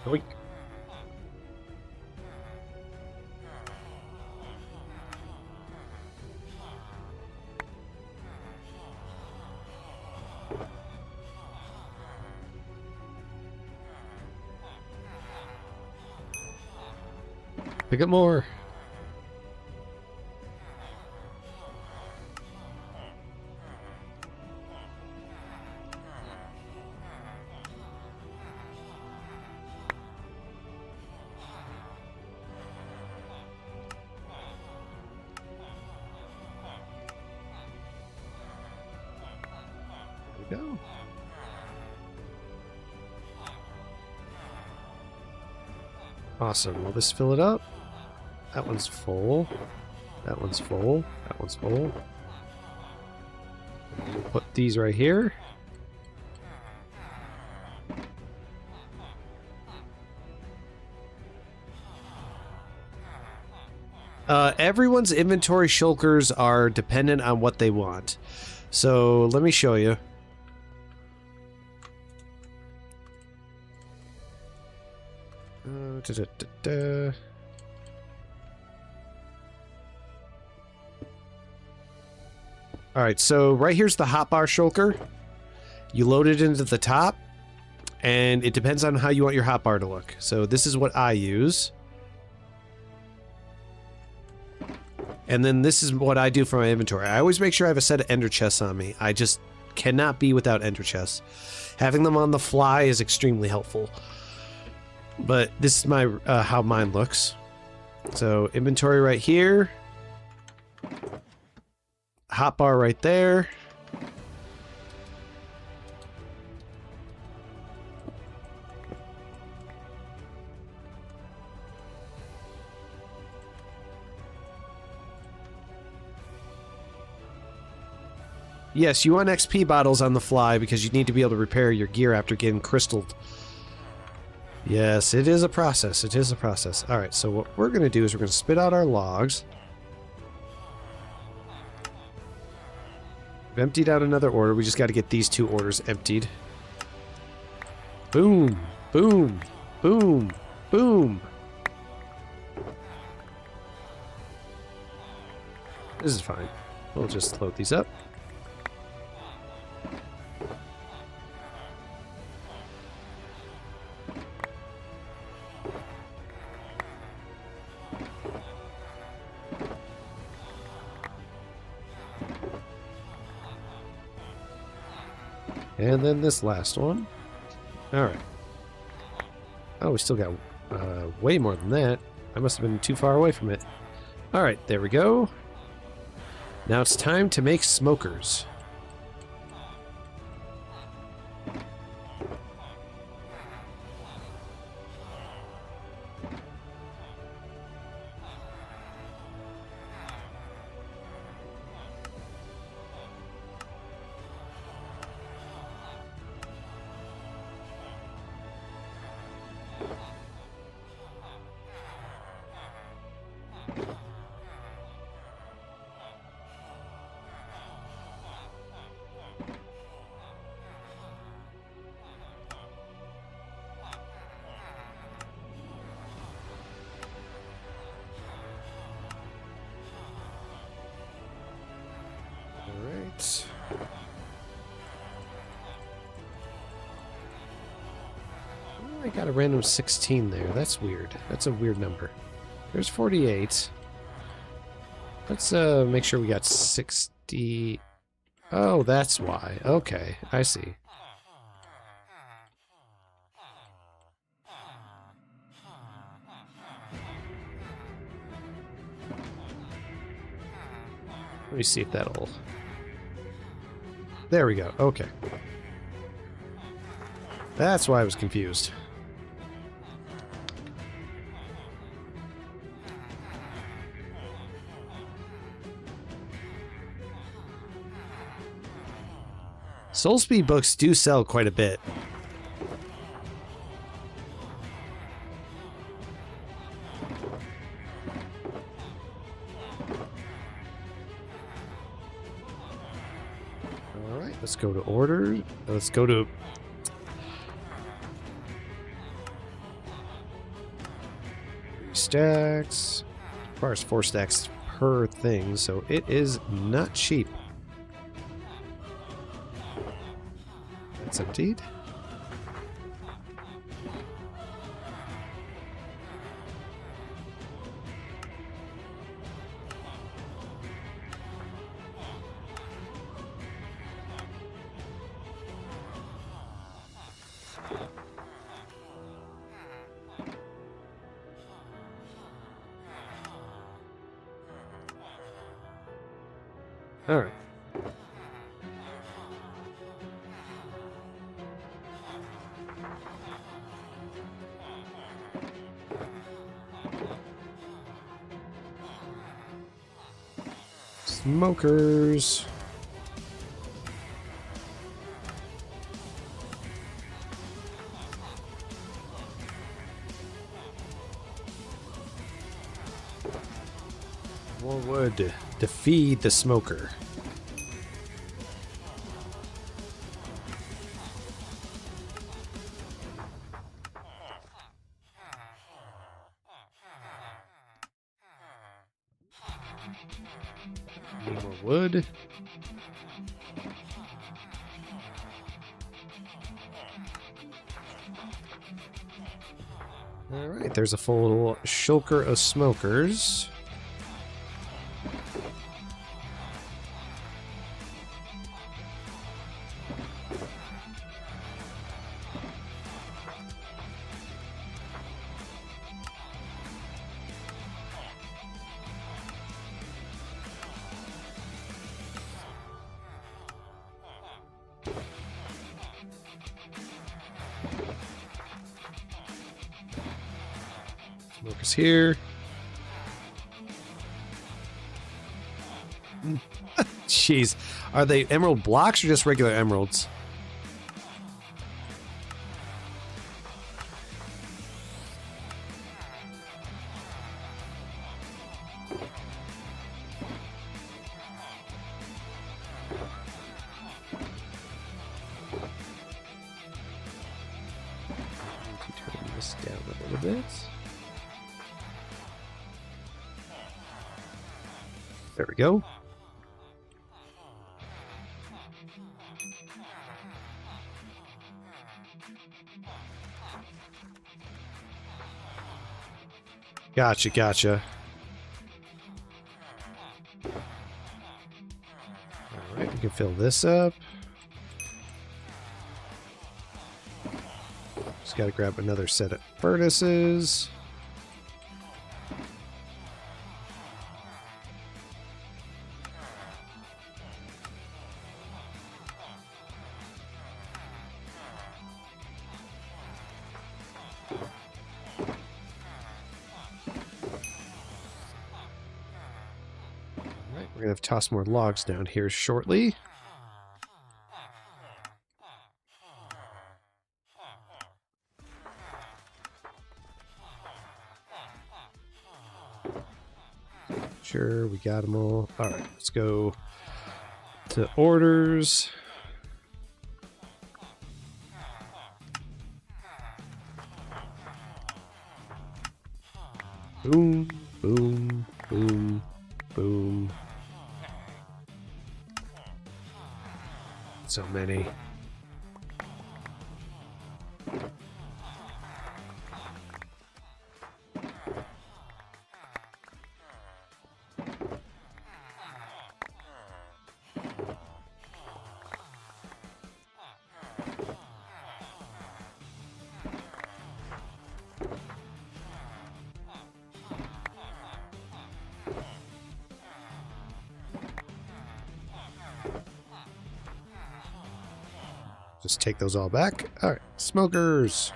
Oink. Pick up more. There we go. Awesome. Will this fill it up? That one's full. That one's full. That one's full. We'll put these right here. Everyone's inventory shulkers are dependent on what they want. So let me show you. Alright, so right here's the hotbar shulker. You load it into the top, and it depends on how you want your hotbar to look. So this is what I use. And then this is what I do for my inventory. I always make sure I have a set of ender chests on me. I just cannot be without ender chests. Having them on the fly is extremely helpful. But this is my how mine looks. So inventory right here. Hotbar right there. Yes, you want XP bottles on the fly because you need to be able to repair your gear after getting crystalled. Yes, it is a process. It is a process. Alright, so what we're going to do is we're going to spit out our logs. We've emptied out another order. We just got to get these 2 orders emptied. Boom! Boom! Boom! Boom! This is fine. We'll just load these up. And then this last one. Alright. Oh, we still got way more than that. I must have been too far away from it. Alright, there we go. Now it's time to make smokers. Alright. Oh, I got a random 16 there. That's weird. That's a weird number. There's 48. Let's make sure we got 60. Oh, that's why. Okay, I see. Let me see if that'll... There we go. Okay. That's why I was confused. Soul Speed books do sell quite a bit. Alright, let's go to order. Let's go to... stacks. Requires 4 stacks per thing, so it is not cheap. That's emptied. All right. Smokers. More wood to feed the smoker. Need more wood. Alright, there's a full shulker of smokers. Smokers here. Jeez. Are they emerald blocks or just regular emeralds? Turn this down a little bit. There we go. Gotcha, gotcha. Alright, we can fill this up. Just got to grab another set of furnaces. Alright, we're going to have to toss more logs down here shortly. Sure, we got them all. Alright, let's go to orders. Boom, boom, boom, boom. So many. Just take those all back. All right, smokers.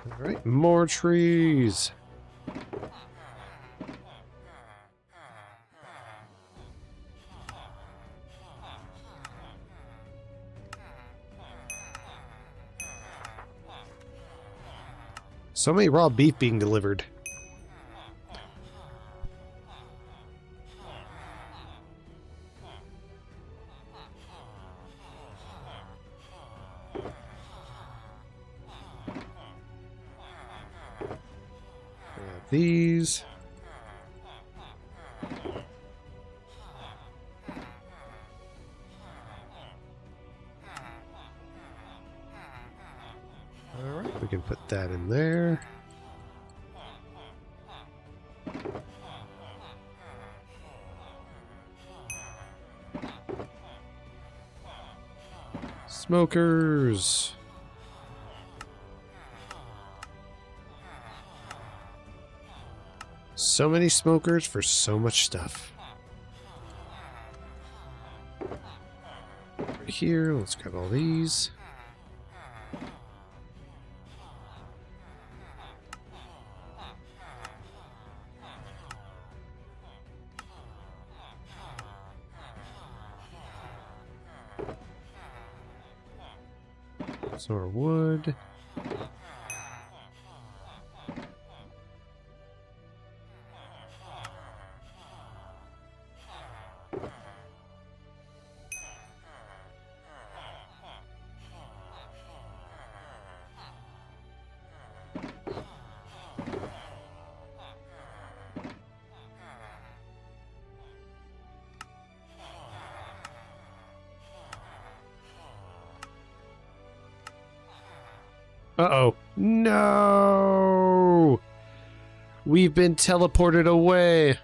All right, more trees. So many raw beef being delivered. These. All right, we can put that in there. Smokers. So many smokers for so much stuff. Over here, let's grab all these. Some more wood. Uh-oh. No! We've been teleported away.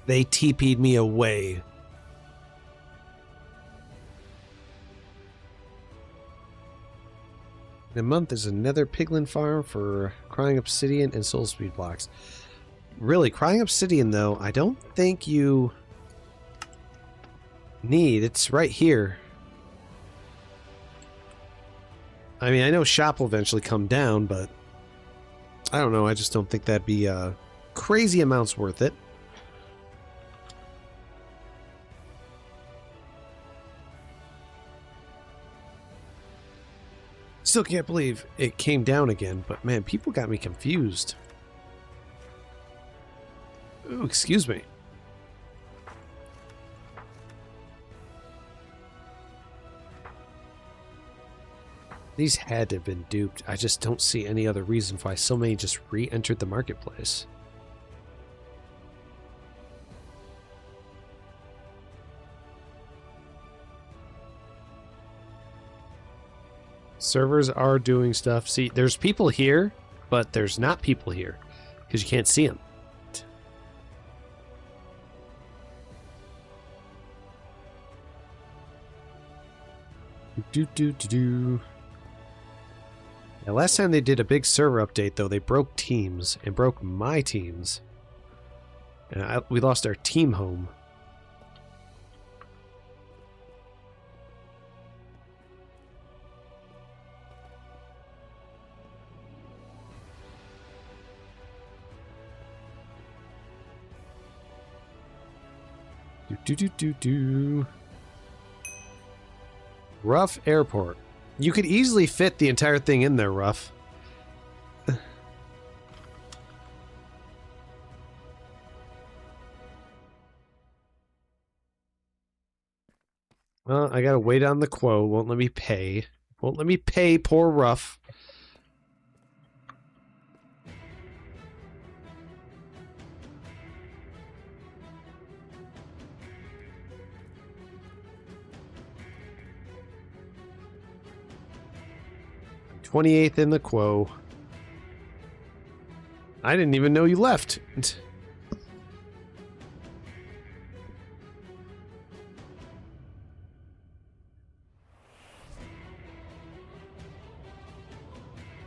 They TP'd me away. In a month, there's another piglin farm for crying obsidian and soul speed blocks. Really, crying obsidian, though, I don't think you need. It's right here. I mean, I know shop will eventually come down, but I don't know. I just don't think that'd be crazy amounts worth it. Still can't believe it came down again, but man, people got me confused. Ooh, excuse me. These had to have been duped. I just don't see any other reason why so many just re-entered the marketplace. Servers are doing stuff. See, there's people here, but there's not people here because you can't see them. Do. Now, last time they did a big server update, though, they broke teams and broke my teams. And we lost our team home. Do. Rough Airport. You could easily fit the entire thing in there, Rough. Well, I gotta wait on the quo. Won't let me pay. Won't let me pay poor Rough. I'm 28th in the quo. I didn't even know you left.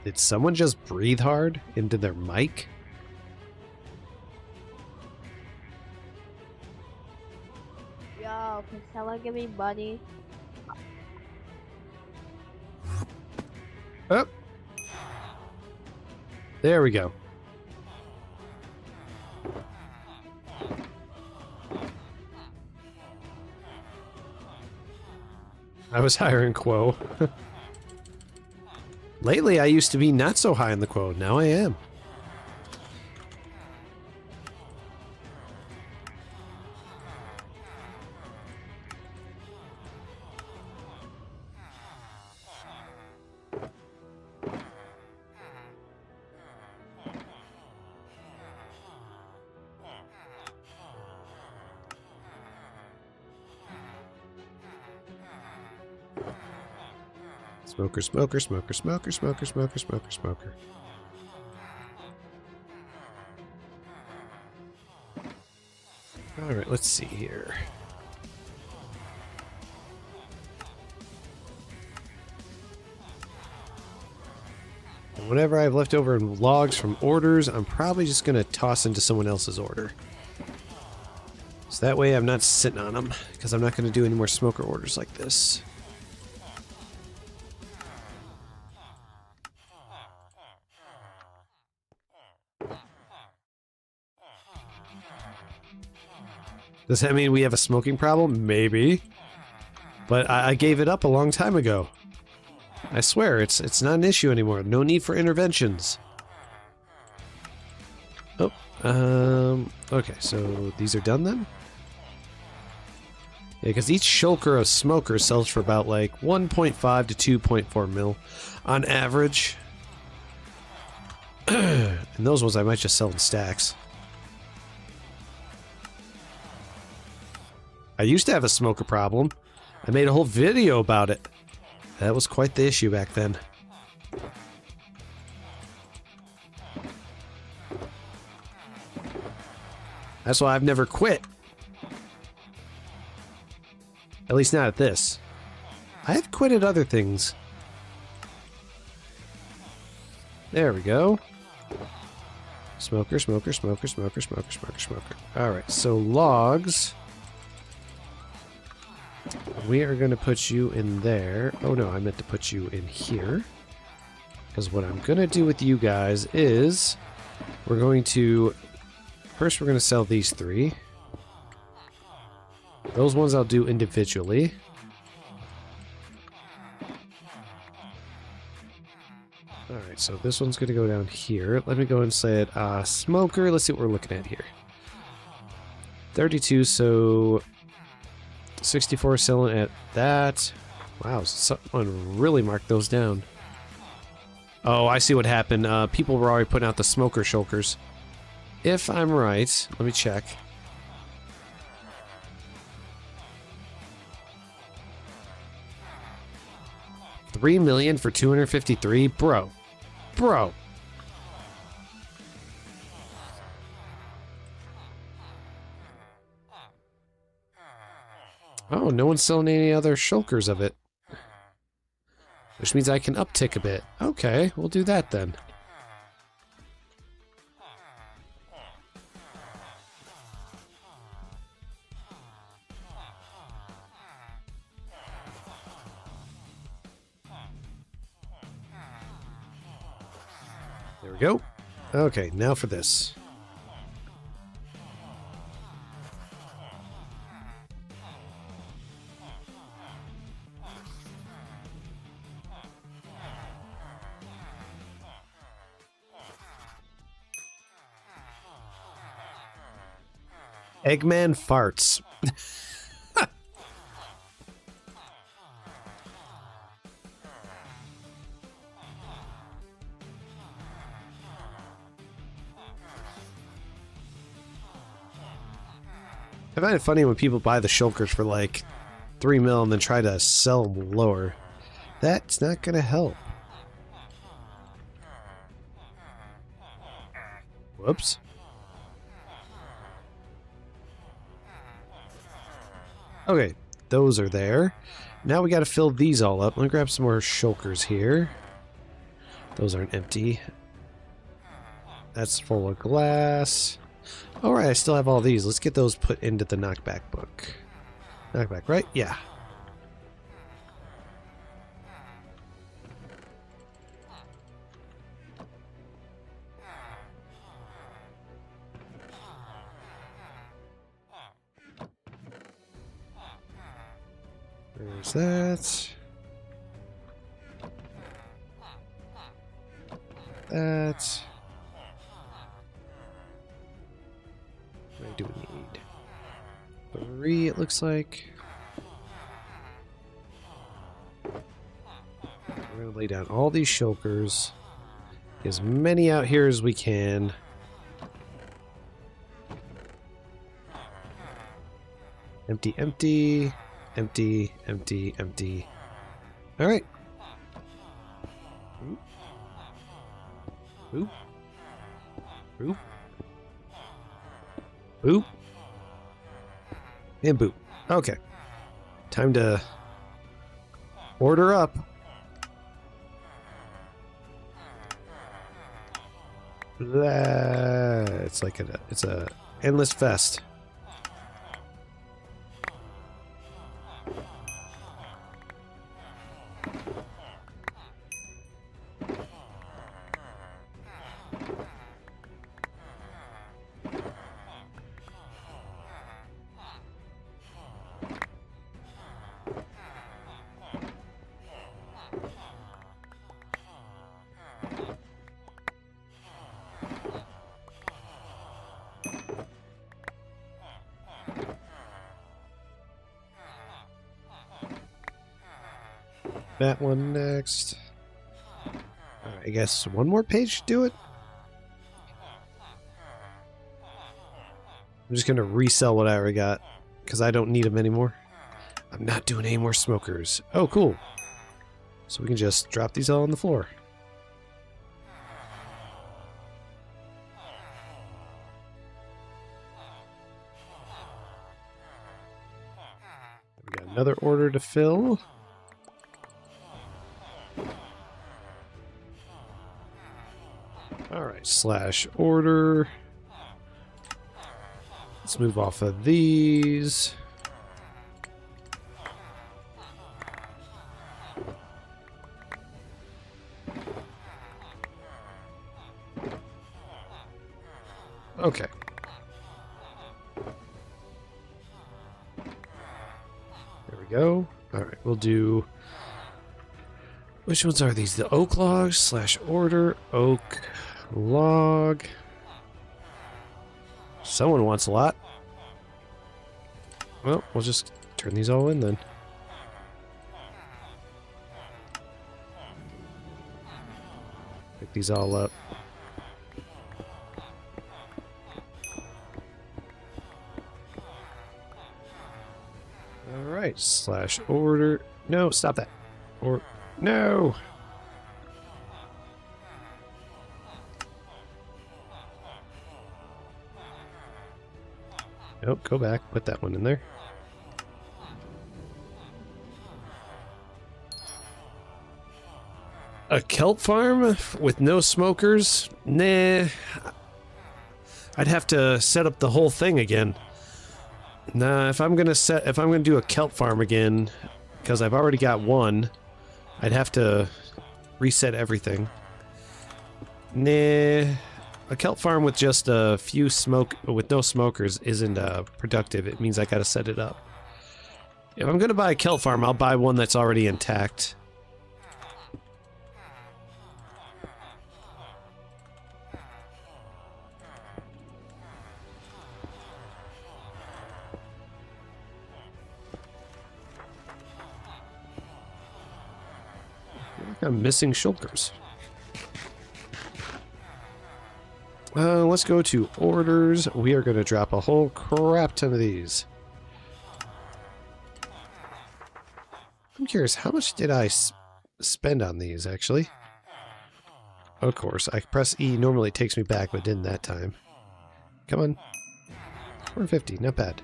Did someone just breathe hard into their mic? Yo, can someone give me money? Oh. There we go. I was higher in quo. Lately, I used to be not so high in the quo. Now I am. Smoker, smoker, smoker, smoker, smoker, smoker, smoker, smoker. Alright, let's see here. And whatever I have left over in logs from orders, I'm probably just going to toss into someone else's order. So that way I'm not sitting on them, because I'm not going to do any more smoker orders like this. Does that mean we have a smoking problem? Maybe. But I gave it up a long time ago. I swear, it's not an issue anymore. No need for interventions. Oh, okay, so these are done then? Yeah, because each shulker of smoker sells for about like 1.5 to 2.4 mil on average. And those ones I might just sell in stacks. I used to have a smoker problem. I made a whole video about it. That was quite the issue back then. That's why I've never quit. At least not at this. I have quit at other things. There we go. Smoker, smoker, smoker, smoker, smoker, smoker, smoker. Alright, so logs. We are going to put you in there. Oh no, I meant to put you in here. Because what I'm going to do with you guys is... We're going to... First we're going to sell these three. Those ones I'll do individually. Alright, so this one's going to go down here. Let me go and set smoker. Let's see what we're looking at here. 32, so 64 selling at that. Wow, someone really marked those down. Oh, I see what happened. People were already putting out the smoker shulkers. If I'm right, let me check. $3 million for 253? Bro. Bro. Oh, no one's selling any other shulkers of it. Which means I can uptick a bit. Okay, we'll do that then. There we go. Okay, now for this. Eggman farts. I find it funny when people buy the shulkers for like 3 mil and then try to sell them lower. That's not gonna help. Whoops. Okay, those are there. Now we gotta fill these all up. Let me grab some more shulkers here. Those aren't empty. That's full of glass. Alright, I still have all these. Let's get those put into the knockback book. Knockback, right? Yeah. There's that. That. How many do we need? 3, it looks like. We're going to lay down all these shulkers. Get as many out here as we can. Empty, empty. Empty, empty, empty. Alright. Boop. Boop. Boop. And boop. Okay. Time to order up. It's like it's a endless fest. That one next. I guess one more page should do it. I'm just gonna resell what I already got because I don't need them anymore. I'm not doing any more smokers. Oh, cool. So we can just drop these all on the floor. We got another order to fill. Alright, slash order. Let's move off of these. Okay. There we go. Alright, we'll do Which ones are these? The oak log / order oak log. Someone wants a lot. Well, we'll just turn these all in then. Pick these all up. Alright, / order. No, stop that. Or, no! Nope, go back. Put that one in there. A kelp farm with no smokers? Nah. I'd have to set up the whole thing again. Nah, if I'm gonna do a kelp farm again, because I've already got one, I'd have to reset everything. Nah. A kelp farm with just a few with no smokers isn't productive. It means I gotta set it up. If I'm gonna buy a kelp farm, I'll buy one that's already intact. I'm missing shulkers. Let's go to orders. We are going to drop a whole crap ton of these. I'm curious, how much did I spend on these, actually? Of course, I press E, normally it takes me back, but didn't that time. Come on. 450, not bad.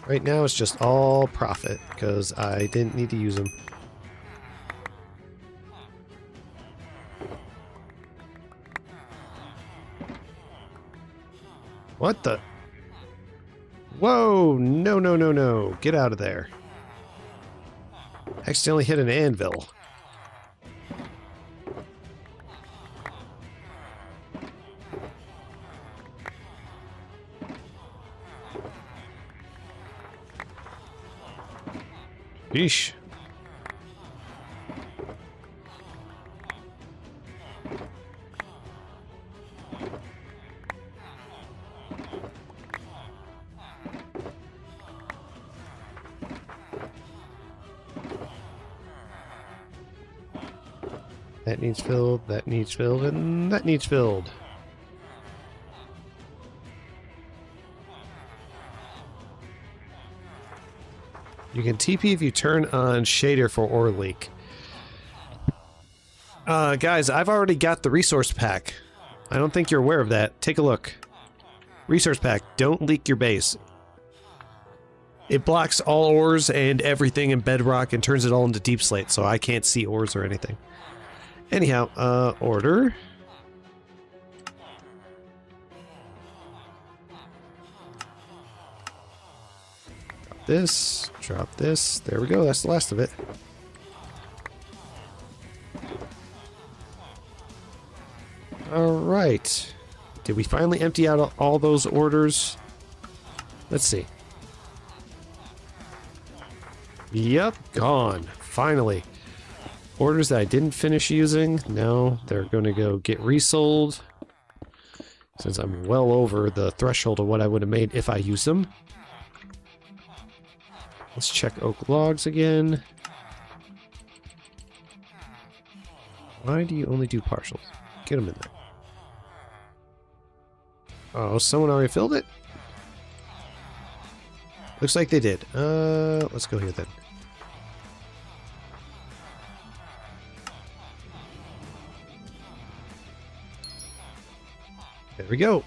Right now it's just all profit, because I didn't need to use them. What the? Whoa! No, no, no, no. Get out of there. Accidentally hit an anvil. Yeesh. That needs filled, that needs filled, and that needs filled. You can TP if you turn on shader for ore leak. Guys, I've already got the resource pack. I don't think you're aware of that. Take a look. Resource pack, don't leak your base. It blocks all ores and everything in bedrock and turns it all into deep slate, so I can't see ores or anything. Anyhow, order. Drop this. There we go, that's the last of it. Alright. Did we finally empty out all those orders? Let's see. Yep, gone. Finally. Orders that I didn't finish using, no, they're going to go get resold. Since I'm well over the threshold of what I would have made if I used them. Let's check oak logs again. Why do you only do partials? Get them in there. Oh, someone already filled it? Looks like they did. Let's go here then. There we go.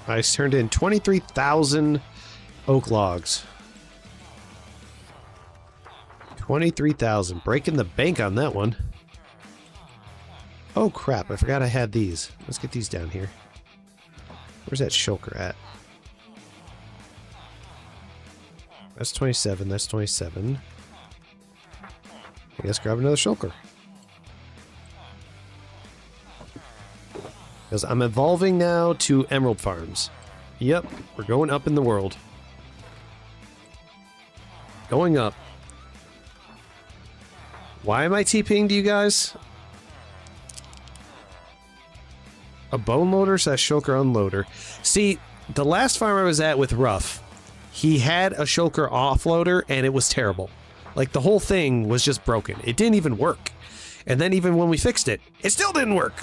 I turned in 23,000 oak logs. 23,000. Breaking the bank on that one. Oh crap, I forgot I had these. Let's get these down here. Where's that shulker at? That's 27, that's 27. I guess grab another shulker. Because I'm evolving now to emerald farms. Yep, we're going up in the world. Going up. Why am I TPing to you guys? A bone loader / shulker unloader. See, the last farm I was at with Ruff, he had a shulker offloader and it was terrible. Like, the whole thing was just broken. It didn't even work. And then even when we fixed it, it still didn't work.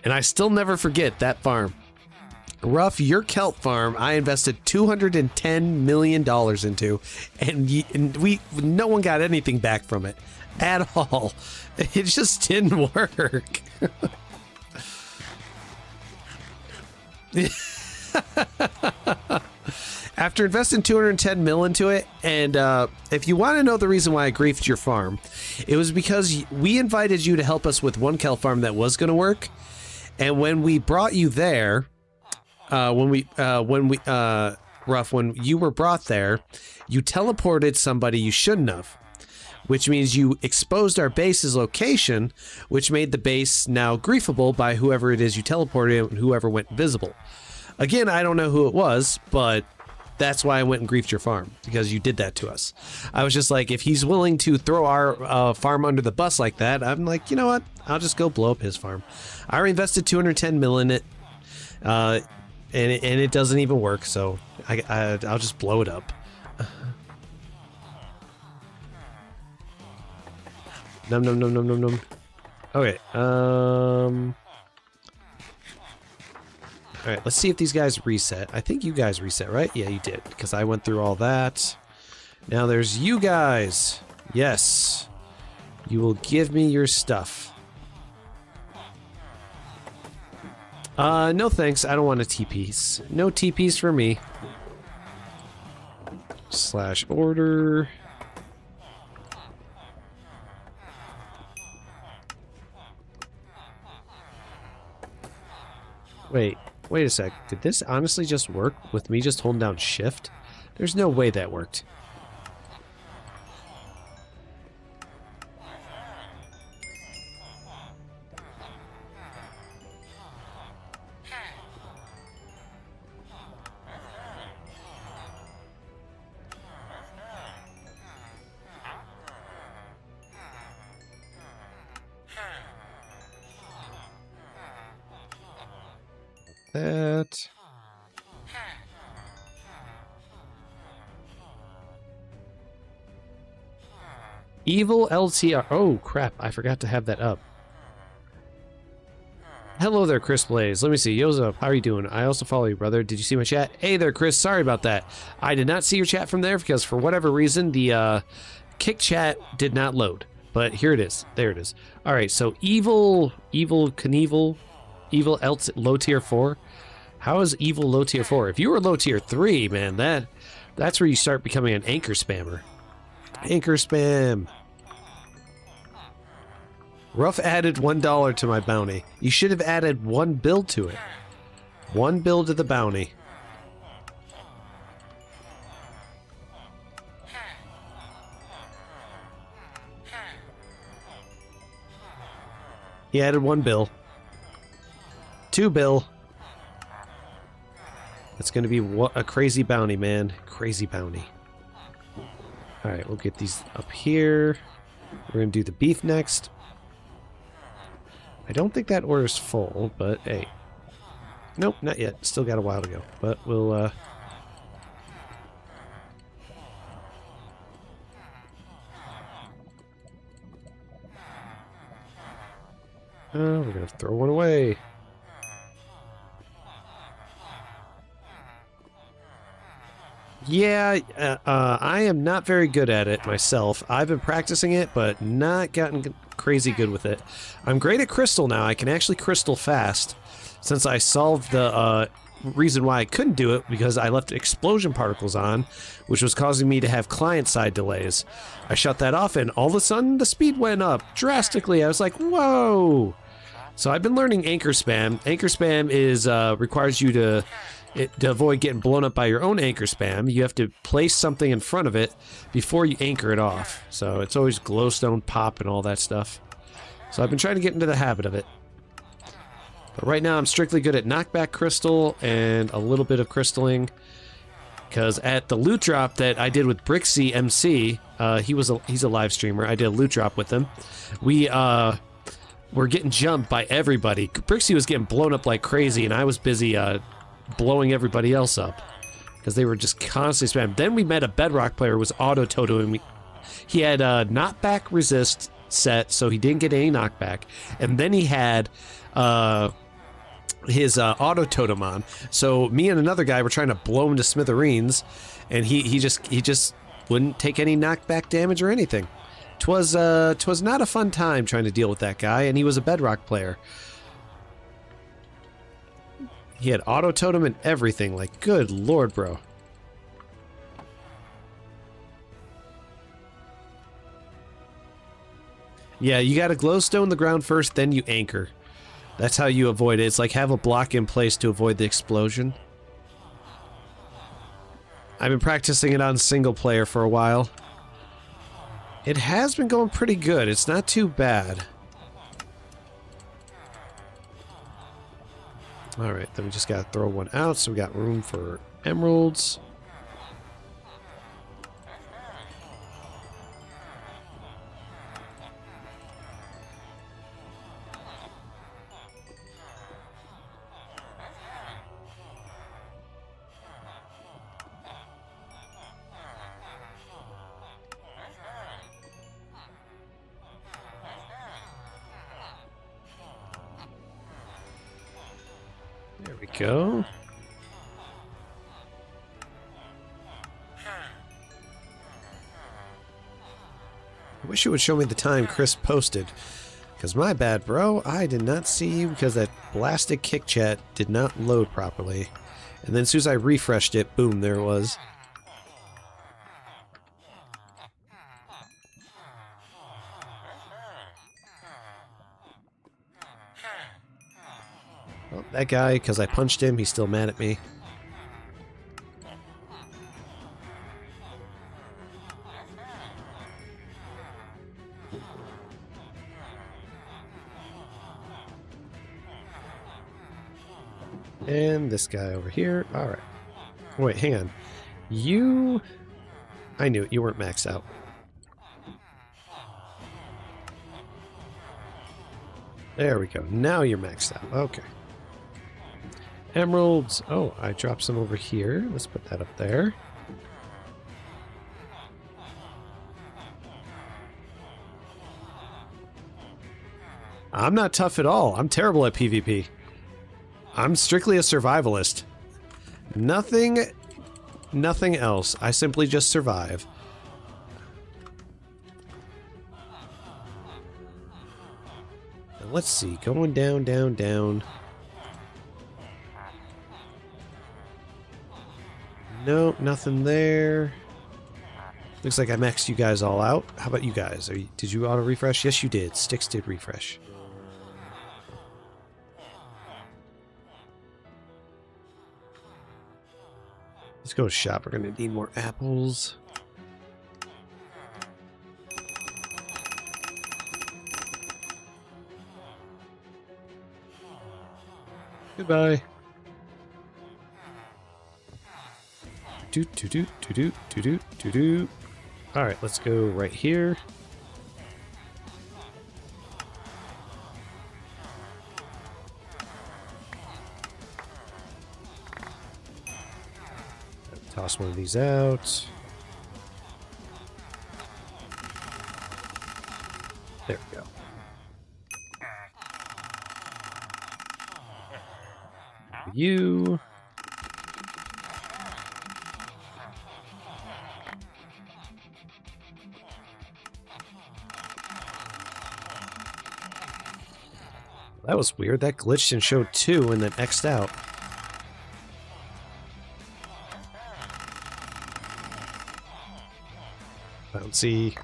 And I still never forget that farm. Ruff, your kelp farm, I invested $210 million into, and no one got anything back from it at all. It just didn't work. After investing $210 million into it, and if you want to know the reason why I griefed your farm, it was because we invited you to help us with one kelp farm that was going to work, and when we brought you there, when you were brought there, you teleported somebody you shouldn't have, which means you exposed our base's location, which made the base now griefable by whoever it is you teleported and whoever went invisible. Again, I don't know who it was, but that's why I went and griefed your farm, because you did that to us. I was just like, if he's willing to throw our farm under the bus like that, I'm like, you know what? I'll just go blow up his farm. I already invested $210 million in it, and it doesn't even work, so I'll just blow it up. Num num num num num num. Okay. All right. Let's see if these guys reset. I think you guys reset, right? Yeah, you did, because I went through all that. Now there's you guys. Yes. You will give me your stuff. No thanks. I don't want a TPs. No TPs for me. / order. Wait a sec. Did this honestly just work with me just holding down shift? There's no way that worked. That. Evil LTR. Oh, crap. I forgot to have that up. Hello there, Chris Blaze. Let me see. Yozo, how are you doing? I also follow you, brother. Did you see my chat? Hey there, Chris. Sorry about that. I did not see your chat from there because for whatever reason, the kick chat did not load. But here it is. There it is. All right, so Evil Knievel, Evil low tier 4. How is Evil low tier 4? If you were low tier 3, man, that's where you start becoming an anchor spammer. Anchor spam. Ruff added $1 to my bounty. You should have added 1 bill to it. 1 bill to the bounty. He added 1 bill. 2 bill. It's going to be a crazy bounty, man. Crazy bounty. Alright, we'll get these up here. We're going to do the beef next. I don't think that order's full, but hey. Nope, not yet. Still got a while to go. But we'll, we're going to throw one away. Yeah, I am not very good at it myself. I've been practicing it, but not gotten crazy good with it. I'm great at crystal now. I can actually crystal fast, since I solved the reason why I couldn't do it, because I left explosion particles on, which was causing me to have client-side delays. I shut that off, and all of a sudden, the speed went up drastically. I was like, whoa! So I've been learning anchor spam. Anchor spam is requires you to avoid getting blown up by your own anchor spam. You have to place something in front of it before you anchor it off. So it's always glowstone pop and all that stuff. So I've been trying to get into the habit of it. But right now I'm strictly good at knockback crystal and a little bit of crystalling. Because at the loot drop that I did with Brixie MC, he's a live streamer. I did a loot drop with him. We were getting jumped by everybody. Brixie was getting blown up like crazy, and I was busy blowing everybody else up because they were just constantly spammed. Then we met a Bedrock player who was auto-totoing. He had knockback resist set, so he didn't get any knockback, and then he had his auto totem on. So me and another guy were trying to blow him to smithereens, and he just wouldn't take any knockback damage or anything. 'Twas not a fun time trying to deal with that guy, and he was a Bedrock player. He had auto totem and everything. Like, good lord, bro. Yeah, you gotta glowstone the ground first, then you anchor. That's how you avoid it. It's like have a block in place to avoid the explosion. I've been practicing it on single player for a while. It has been going pretty good. It's not too bad. Alright, then we just gotta throw one out so we got room for emeralds. There we go. I wish it would show me the time Chris posted. Because my bad, bro. I did not see you because that blasted kick chat did not load properly. And then as soon as I refreshed it, boom, there it was. Well, that guy, because I punched him, he's still mad at me. And this guy over here. Alright. Wait, hang on. You... I knew it. You weren't maxed out. There we go. Now you're maxed out. Okay. Emeralds. Oh, I dropped some over here. Let's put that up there. I'm not tough at all. I'm terrible at PvP. I'm strictly a survivalist. Nothing else. I simply just survive. Now let's see. Going down, down, down. No, nothing there. Looks like I maxed you guys all out. How about you guys? Did you auto-refresh? Yes, you did. Sticks did refresh. Let's go shop. We're going to need more apples. Goodbye. Do. Alright, let's go right here. Toss one of these out. There we go. You. That was weird. That glitched and showed 2 and then X'd out. Bouncy.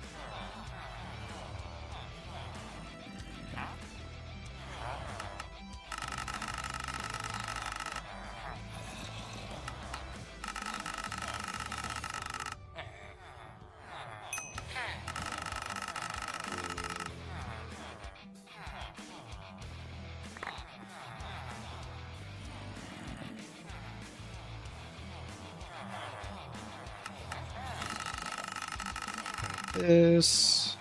this.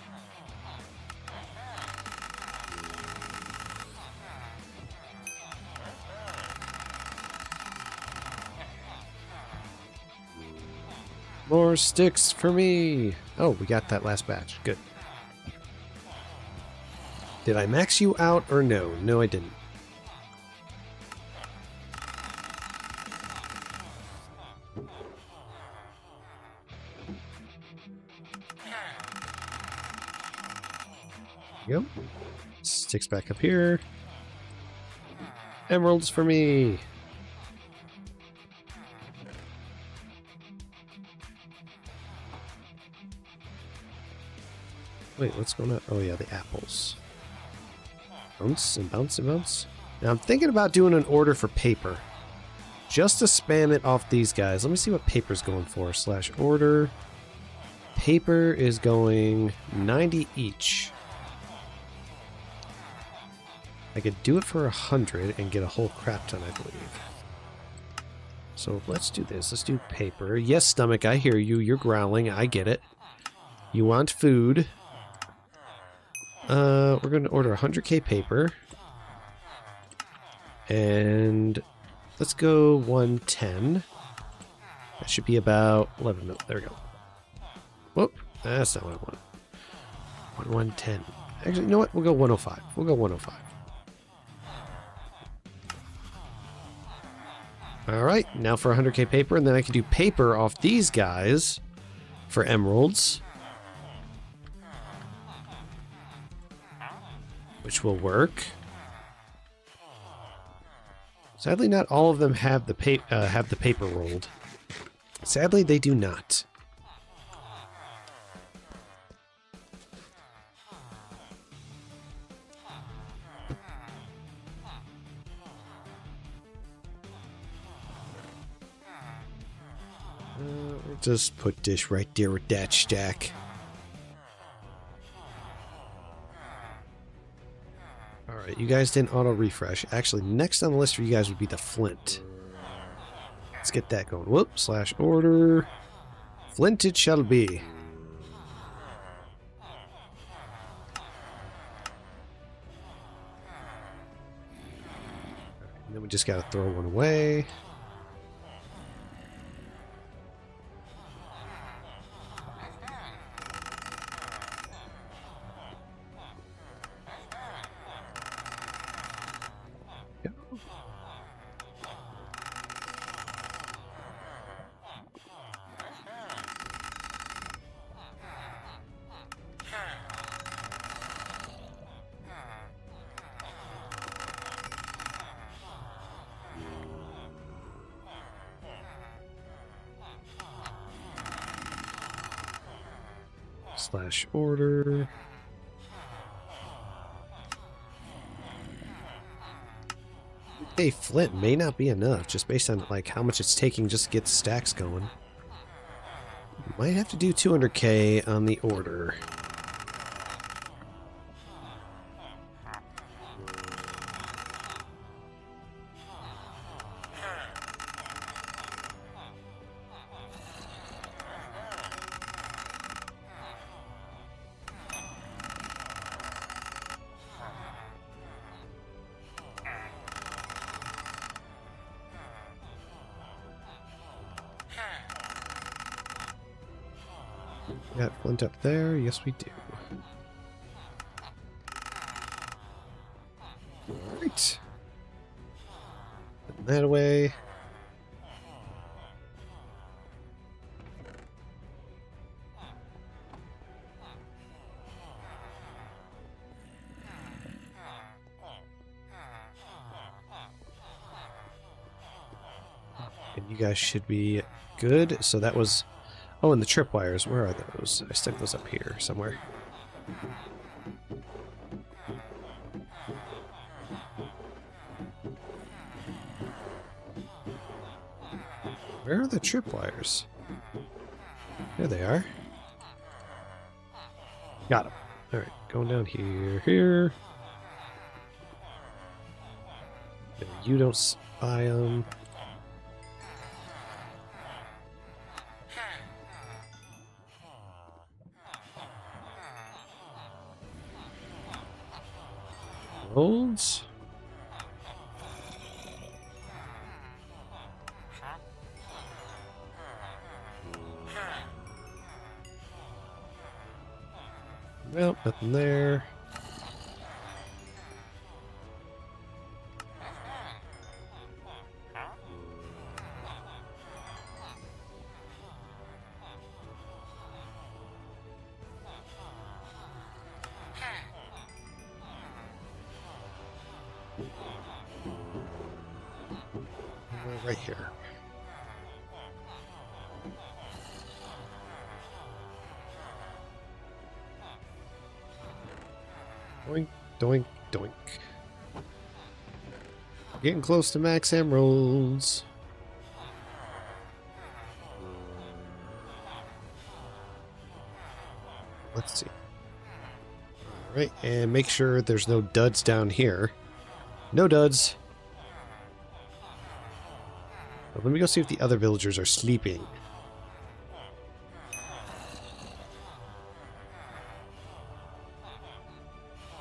More sticks for me. Oh, we got that last batch. Good. Did I max you out or no? No, I didn't. Yep. Sticks back up here. Emeralds for me. Wait, what's going on? Oh yeah, the apples. Bounce and bounce and bounce. Now I'm thinking about doing an order for paper. Just to spam it off these guys. Let me see what paper's going for. Slash order. Paper is going 90 each. I could do it for 100 and get a whole crap ton, I believe. So let's do this. Let's do paper. Yes, stomach, I hear you. You're growling. I get it. You want food. We're going to order 100k paper. And let's go 110. That should be about 11 mil. There we go. Whoop. That's not what I want. 110. Actually, you know what? We'll go 105. We'll go 105. Alright, now for 100k paper, and then I can do paper off these guys for emeralds. Which will work. Sadly, not all of them have the paper rolled. Sadly, they do not. Just put dish right there with that stack. Alright, you guys didn't auto-refresh. Actually, next on the list for you guys would be the flint. Let's get that going. Whoop, slash order. Flint it shall be. And then we just gotta throw one away. Slash order. Hey, flint may not be enough just based on like how much it's taking just to get the stacks going. Might have to do 200k on the order. Got flint up there? Yes, we do. Alright. Put that away. And you guys should be good. So that was... Oh, and the tripwires, where are those? I stuck those up here somewhere. Where are the tripwires? There they are. Got them. Alright, going down here. You don't spy them. Nope, nothing there. Right here. Doink, doink, doink. Getting close to max emeralds. Let's see. Alright, and make sure there's no duds down here. No duds. But let me go see if the other villagers are sleeping.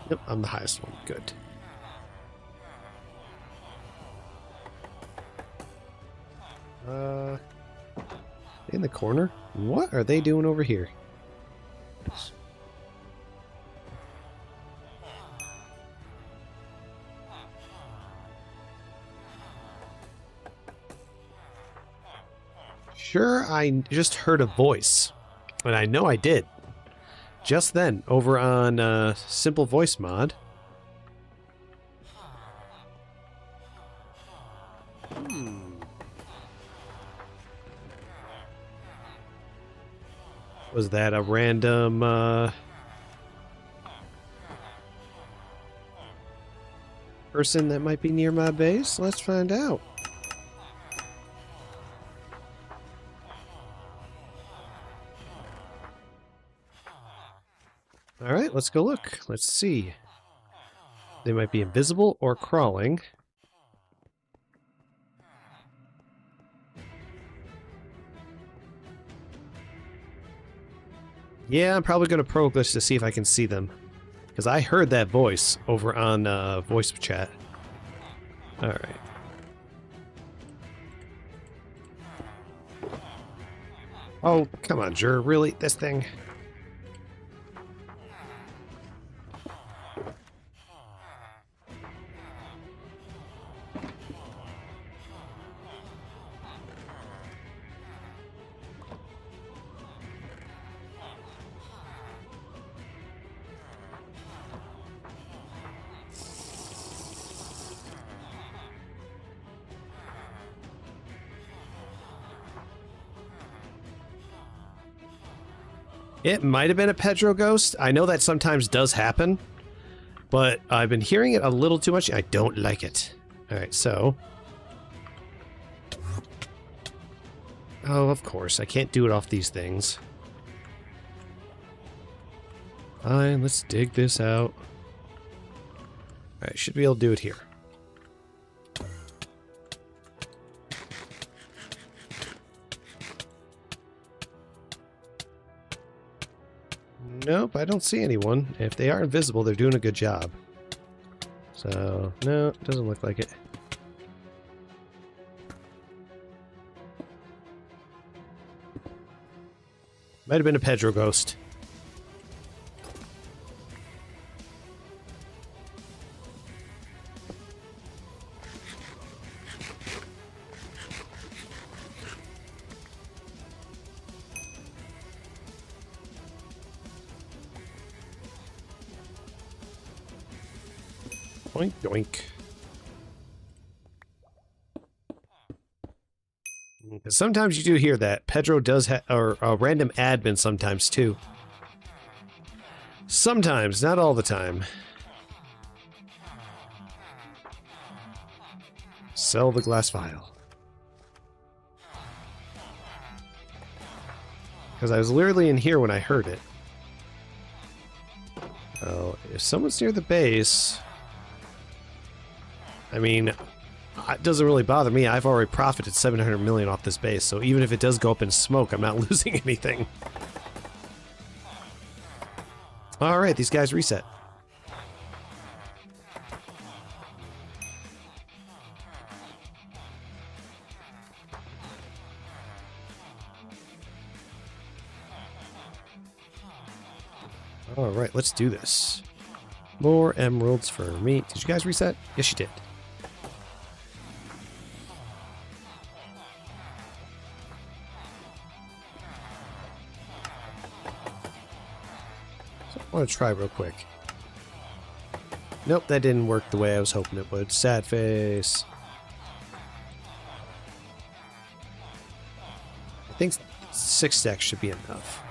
Yep, I'm the highest one. Good. In the corner? What are they doing over here? Sure, I just heard a voice. And I know I did. Just then, over on Simple Voice Mod. Was that a random person that might be near my base? Let's find out. Alright, let's go look. Let's see. They might be invisible or crawling. Yeah, I'm probably going to pro glitch to see if I can see them. Because I heard that voice over on voice chat. Alright. Oh, come on, Jur. Really? This thing? It might have been a Pedro ghost. I know that sometimes does happen, but I've been hearing it a little too much. I don't like it. Alright, so... Oh, of course. I can't do it off these things. Fine, let's dig this out. Alright, should be able to do it here. Nope, I don't see anyone. If they are invisible, they're doing a good job. So, no, it doesn't look like it. Might have been a Pedro ghost. Yoink, yoink. Sometimes you do hear that. Pedro does have, or a random admin sometimes too. Sometimes, not all the time. Sell the glass vial. Because I was literally in here when I heard it. Oh, if someone's near the base... I mean, it doesn't really bother me. I've already profited 700 million off this base, so even if it does go up in smoke, I'm not losing anything. Alright, these guys reset. Alright, let's do this. More emeralds for me. Did you guys reset? Yes, you did. So I want to try real quick. Nope, that didn't work the way I was hoping it would. Sad face. I think 6 stacks should be enough.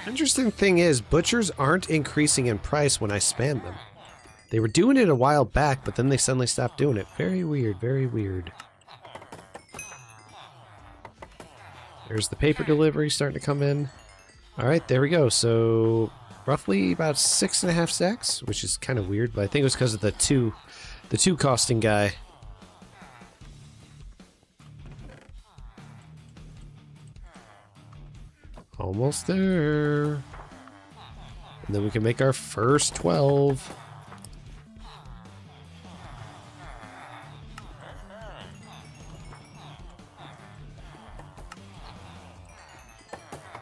Interesting thing is, butchers aren't increasing in price when I spam them. They were doing it a while back, but then they suddenly stopped doing it. Very weird, very weird. There's the paper delivery starting to come in. Alright, there we go. So, roughly about 6.5 stacks, which is kind of weird, but I think it was because of the two costing guy. Almost there. And then we can make our first 12.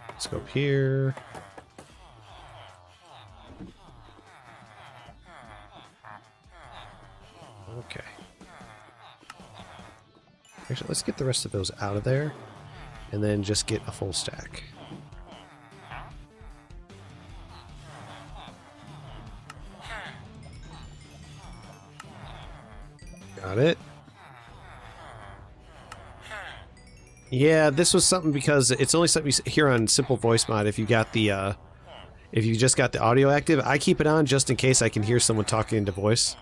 Let's go up here. Okay. Actually, let's get the rest of those out of there. And then just get a full stack. Got it. Yeah, this was something because it's only something you hear on Simple Voice Mod if you got the if you just got the audio active. I keep it on just in case I can hear someone talking into voice.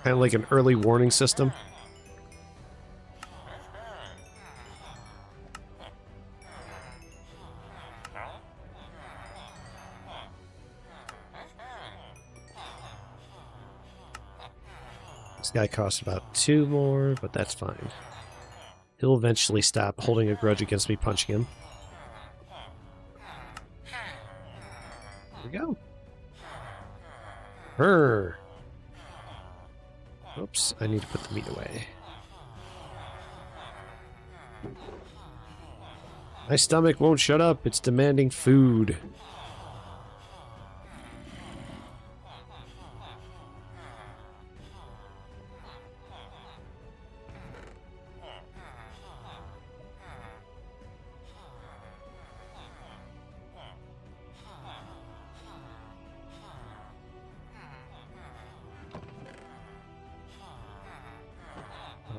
Kind of like an early warning system. This guy costs about 2 more, but that's fine. He'll eventually stop holding a grudge against me punching him. There we go. Brr. Oops, I need to put the meat away. My stomach won't shut up. It's demanding food.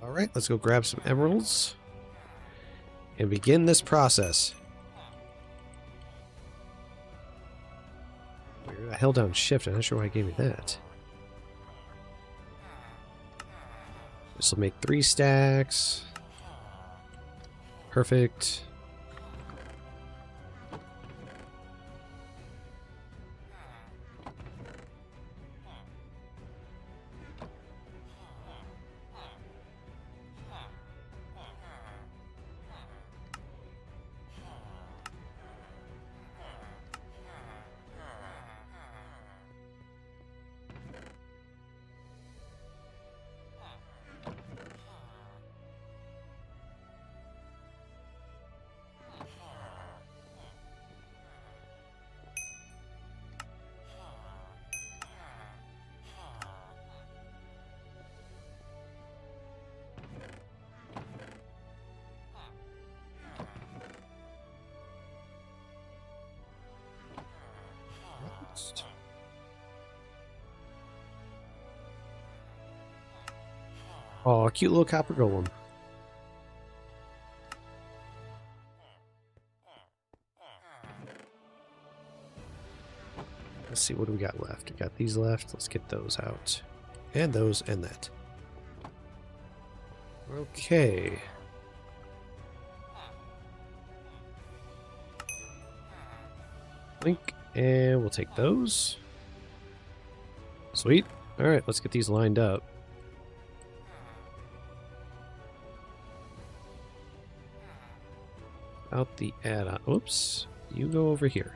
Alright, let's go grab some emeralds and begin this process. Weird, I held down shift, I'm not sure why it gave me that. This will make 3 stacks. Perfect. Oh, a cute little copper golem. Let's see, what do we got left? We got these left. Let's get those out. And those and that. Okay. Link, and we'll take those. Sweet. Alright, let's get these lined up. Out the add-on. Oops. You go over here.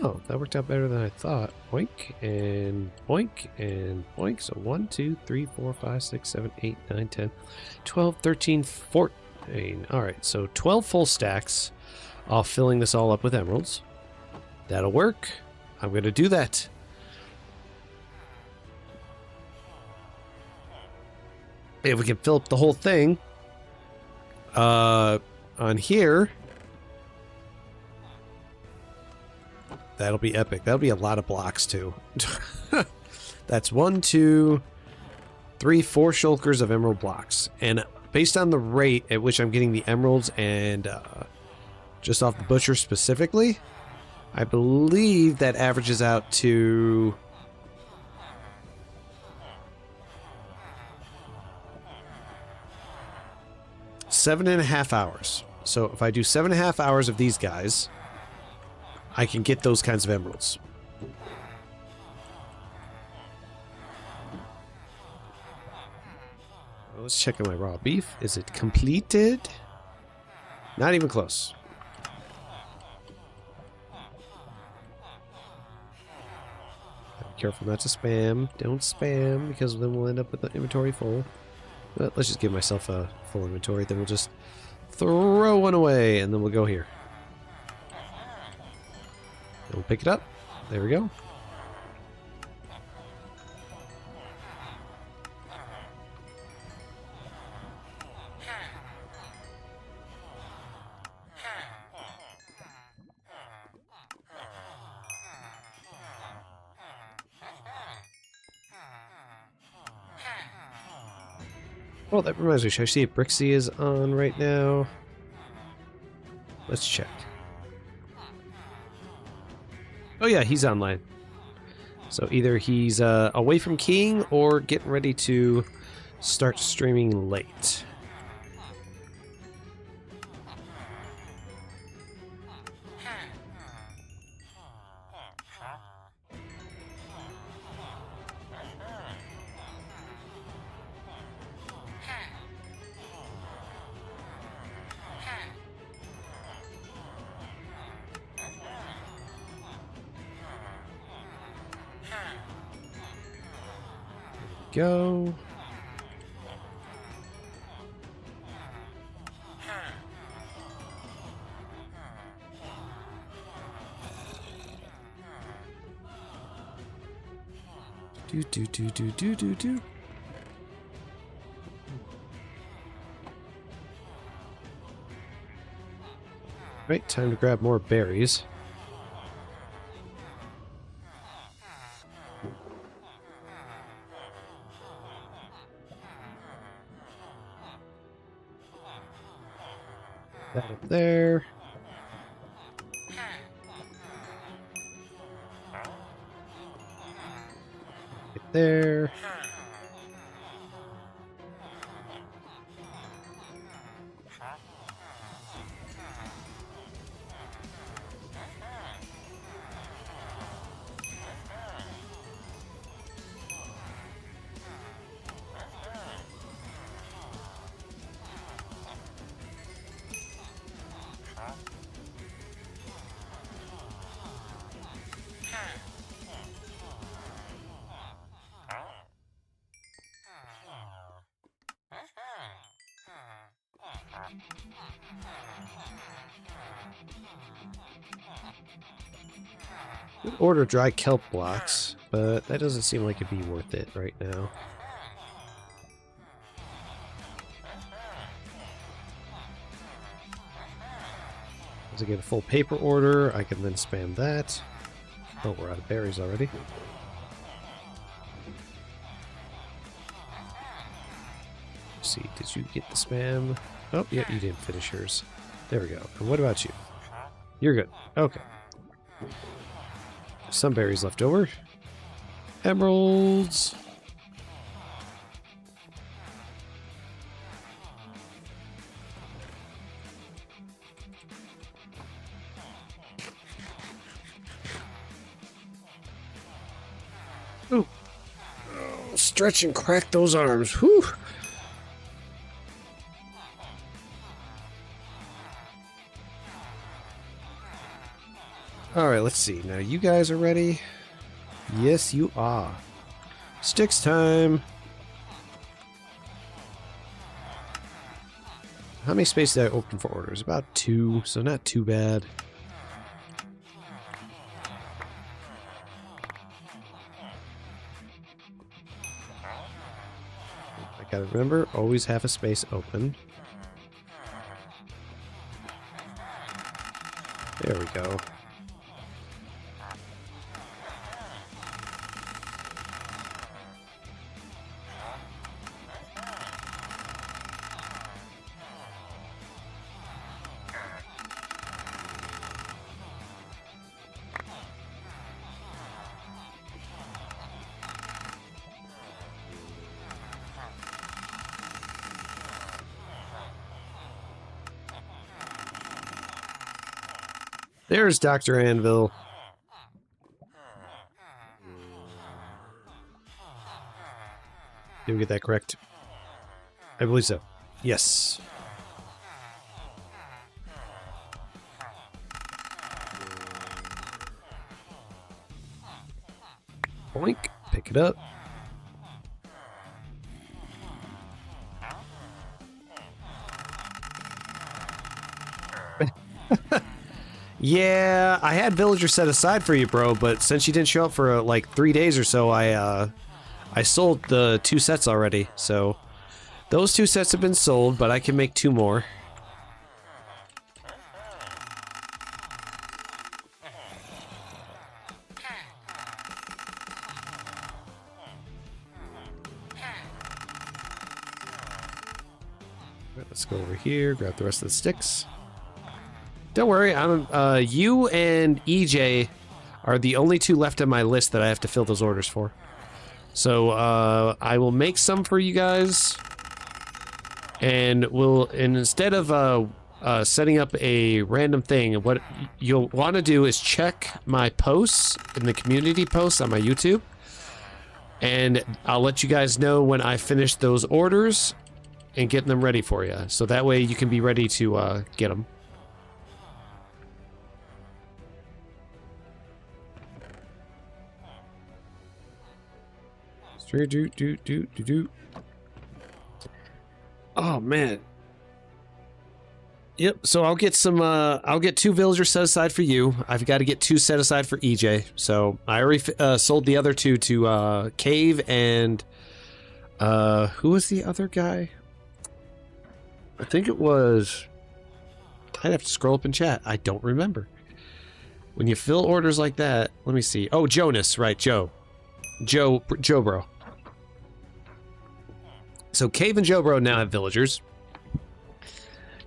Oh, that worked out better than I thought. Boink, and boink, and boink. So 1, 2, 3, 4, 5, 6, 7, 8, 9, 10, 12, 13, 14. Alright, so 12 full stacks off filling this all up with emeralds. That'll work. I'm going to do that. If we can fill up the whole thing on here, that'll be epic. That'll be a lot of blocks too. That's 1, 2, 3, 4 shulkers of emerald blocks. And based on the rate at which I'm getting the emeralds and just off the butcher specifically, I believe that averages out to 7.5 hours. So if I do 7.5 hours of these guys, I can get those kinds of emeralds. Well, let's check on my raw beef. Is it completed? Not even close. Be careful not to spam. Don't spam, because then we'll end up with the inventory full. But let's just give myself a full inventory, then we'll just throw one away, and then we'll go here. And we'll pick it up. There we go. Oh, that reminds me. Should I see if Brixie is on right now? Let's check. Oh yeah, he's online. So either he's away from keying or getting ready to start streaming late. Go. Do. Right, time to grab more berries. That up there. Right there. Could order dry kelp blocks, but that doesn't seem like it'd be worth it right now. As I get a full paper order, I can then spam that. Oh, we're out of berries already. Let's see, did you get the spam? Oh, yeah, you didn't finish yours. There we go. And what about you? You're good. Okay. Some berries left over. Emeralds. Ooh. Oh, stretch and crack those arms. Whew. All right, let's see. Now you guys are ready. Yes, you are. Sticks time. How many spaces did I open for orders? About 2, so not too bad. I gotta remember, always have a space open. There we go. There's Dr. Anvil. Did we get that correct? I believe so. Yes. Boink. Pick it up. Yeah, I had villagers set aside for you, bro, but since you didn't show up for like 3 days or so, I sold the 2 sets already. So those 2 sets have been sold, but I can make 2 more. Let's go over here, grab the rest of the sticks. Don't worry, you and EJ are the only 2 left on my list that I have to fill those orders for. So, I will make some for you guys, and instead of setting up a random thing, what you'll want to do is check my posts in the community posts on my YouTube, and I'll let you guys know when I finish those orders and getting them ready for you. So that way you can be ready to get them. Oh man. Yep, so I'll get some I'll get 2 villagers set aside for you. I've got to get 2 set aside for EJ. So I already sold the other 2 to Cave and who was the other guy? I think it was, I'd have to scroll up in chat. I don't remember. When you fill orders like that, let me see. Oh, Jonas, right, Joe bro. So Cave and Joe bro now have villagers.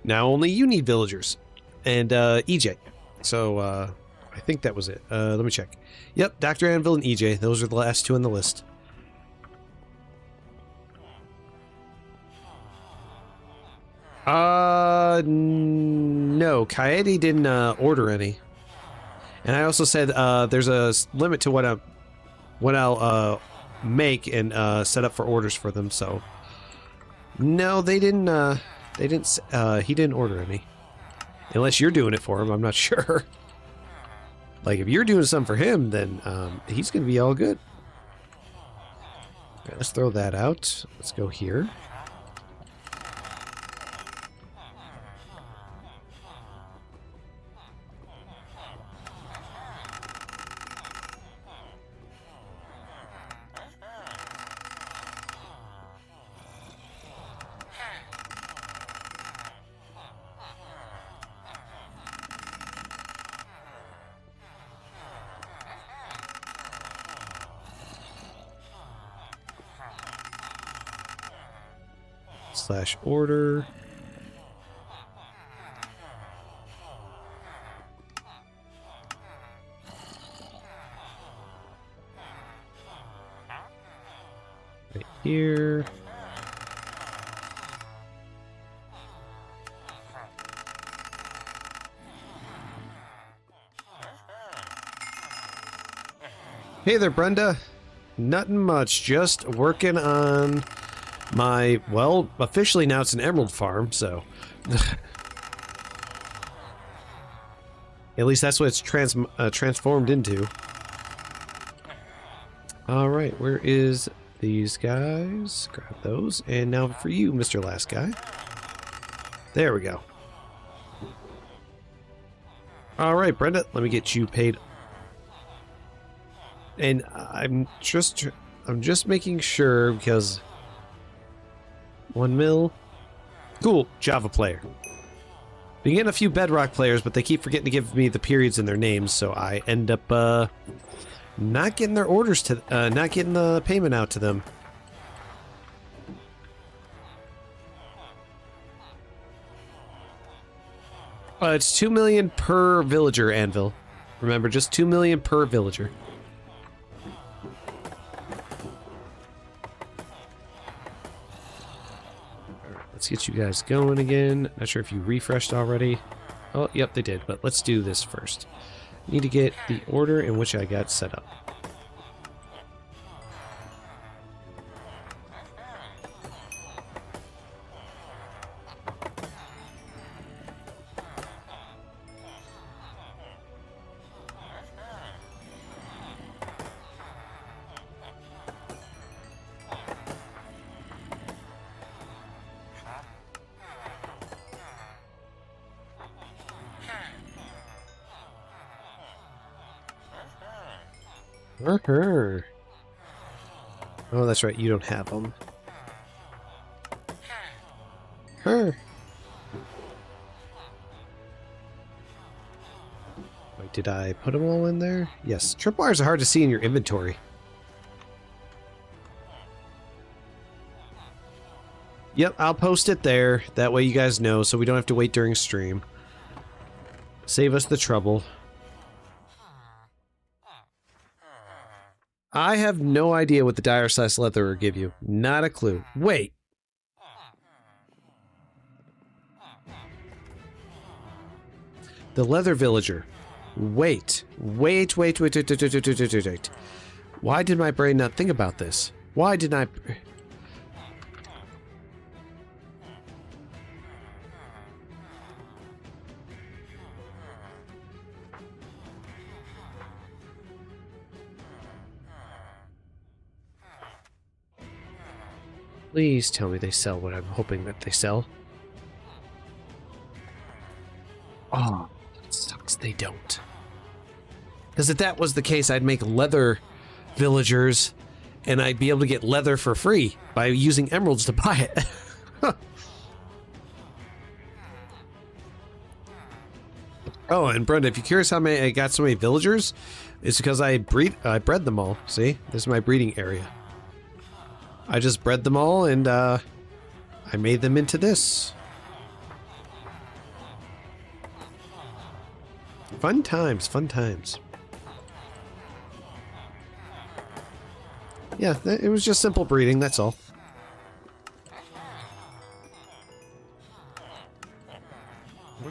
Now only you need villagers. And EJ. So I think that was it. Let me check. Yep, Dr. Anvil and EJ. Those are the last 2 on the list. No, Coyote didn't order any. And I also said there's a limit to what I'll make and set up for orders for them. So no, they didn't. He didn't order any. Unless you're doing it for him, I'm not sure. Like if you're doing something for him, then he's gonna be all good. Okay, let's throw that out. Let's go here. /order. Right here. Hey there, Brenda. Nothing much, just working on my, well, officially now it's an emerald farm, so... At least that's what it's transformed into. Alright, where is these guys? Grab those. And now for you, Mr. Last Guy. There we go. Alright, Brenda, let me get you paid. And I'm just making sure because 1 mil. Cool, Java player. Been getting a few Bedrock players, but they keep forgetting to give me the periods in their names, so I end up not getting their orders to, not getting the payment out to them. It's 2 million per villager, Anvil. Remember, just 2 million per villager. Let's get you guys going again. Not sure if you refreshed already. Oh, yep, they did, but let's do this first. Need to get the order in which I got set up. Oh, that's right, you don't have them. Wait, did I put them all in there? Yes. Tripwires are hard to see in your inventory. Yep, I'll post it there. That way you guys know, so we don't have to wait during stream. Save us the trouble. I have no idea what the dire size leather will give you. Not a clue. Wait. The leather villager. Wait. Wait. Why did my brain not think about this? Why did I... Please tell me they sell what I'm hoping that they sell. Oh, that sucks they don't. Because if that was the case, I'd make leather villagers, and I'd be able to get leather for free by using emeralds to buy it. Oh, and Brenda, if you're curious how many I got so many villagers, it's because I bred them all. See? This is my breeding area. I just bred them all, and I made them into this. Fun times, fun times. Yeah, it was just simple breeding, that's all.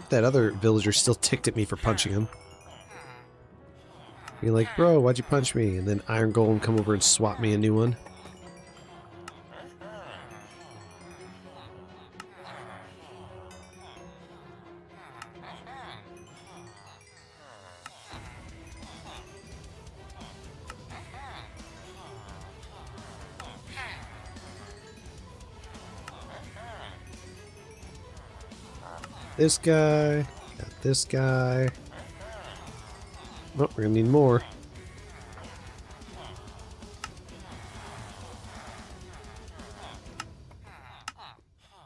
That other villager still ticked at me for punching him. Be like, bro, why'd you punch me? And then Iron Golem come over and swap me a new one. This guy, got this guy. Oh, we're gonna need more.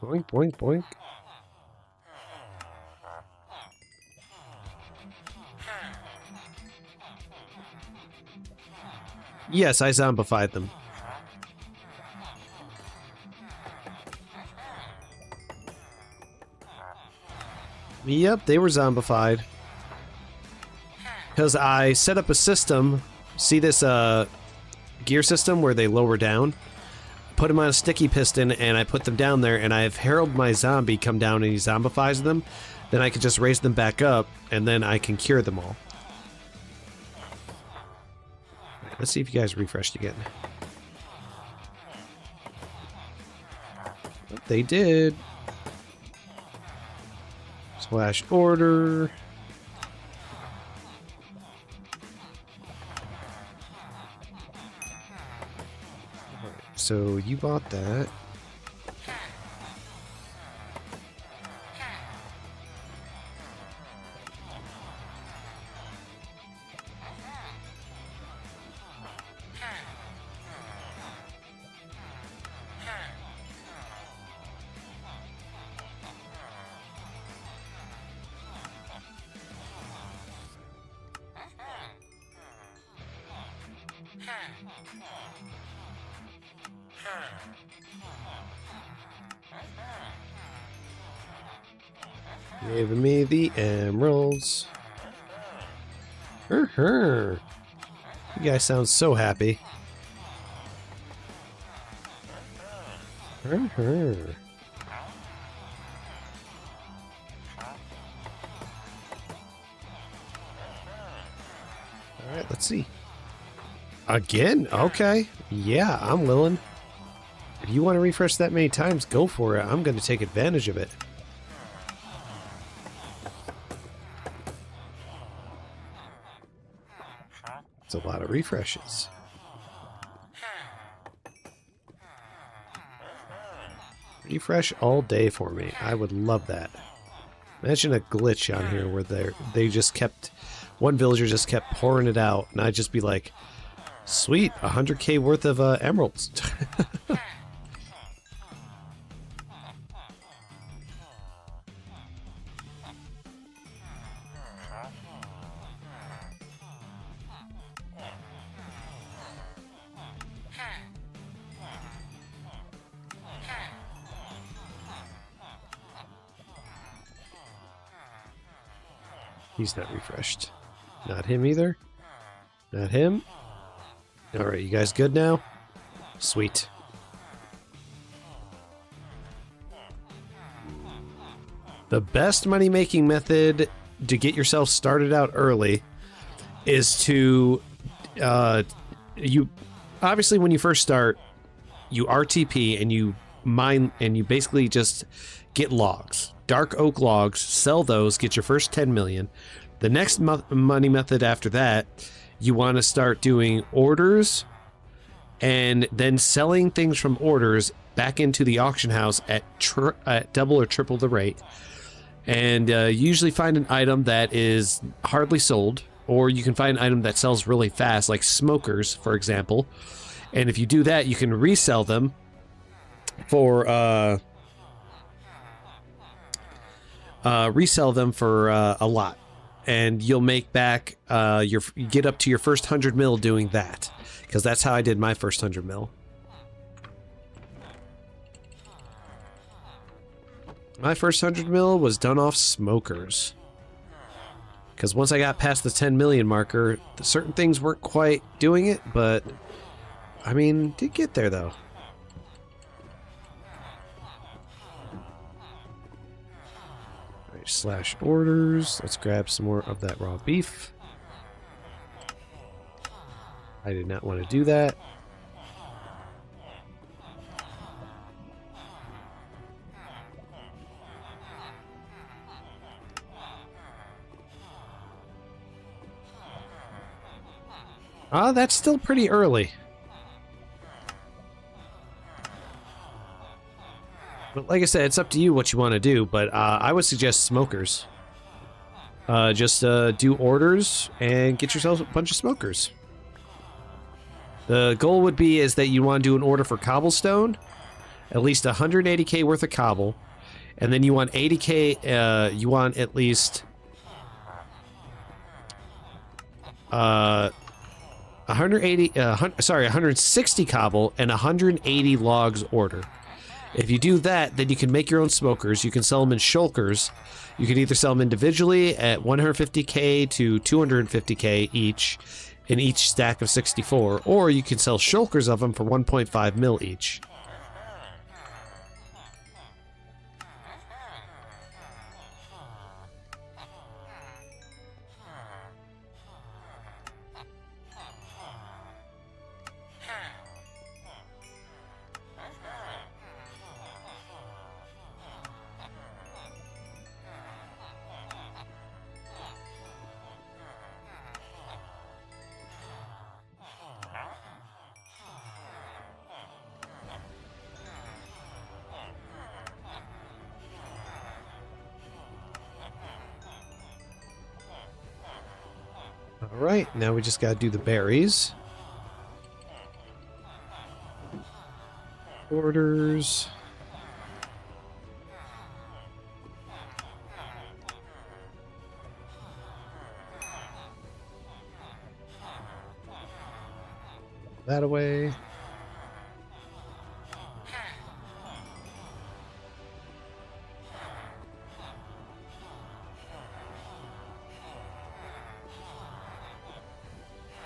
Boink, boink, boink. Yes, I zombified them. Yep, they were zombified. Because I set up a system. See this gear system where they lower down? put them on a sticky piston, and I put them down there, and I have Harold my zombie come down and he zombifies them, then I can just raise them back up, and then I can cure them all. Right, let's see if you guys refreshed again. They did. Slash order. So you bought that. Giving me the emeralds. You guys sound so happy. Alright, let's see. Again? Okay. Yeah, I'm willing. If you want to refresh that many times, go for it. I'm going to take advantage of it. It's a lot of refreshes. Refresh all day for me. I would love that. Imagine a glitch on here where they just kept... One villager just kept pouring it out, and I'd just be like, sweet, 100k worth of emeralds. He's not refreshed. Not him either. Not him. Alright, you guys good now? Sweet. The best money-making method to get yourself started out early is to... you obviously, when you first start, you RTP and you mine, and you basically just get logs. Dark oak logs, sell those, get your first 10 million. The next money method after that, you want to start doing orders and then selling things from orders back into the auction house at double or triple the rate. And usually find an item that is hardly sold, or you can find an item that sells really fast, like smokers, for example. And if you do that, you can resell them for a lot, and you'll make back you get up to your first 100 mil doing that, because that's how I did my first 100 mil. My first 100 mil was done off smokers, because once I got past the 10 million marker, certain things weren't quite doing it, but I mean, did get there though. Slash orders. Let's grab some more of that raw beef. I did not want to do that. That's still pretty early. But like I said, it's up to you what you want to do, but I would suggest smokers. Just do orders and get yourself a bunch of smokers. The goal would be is that you want to do an order for cobblestone, at least 180k worth of cobble, and then you want 80k, you want at least 160 cobble and 180 logs order. If you do that, then you can make your own smokers. You can sell them in shulkers. You can either sell them individually at 150k to 250k each in each stack of 64, or you can sell shulkers of them for 1.5 mil each. Alright, now we just gotta do the berries. Orders. That away.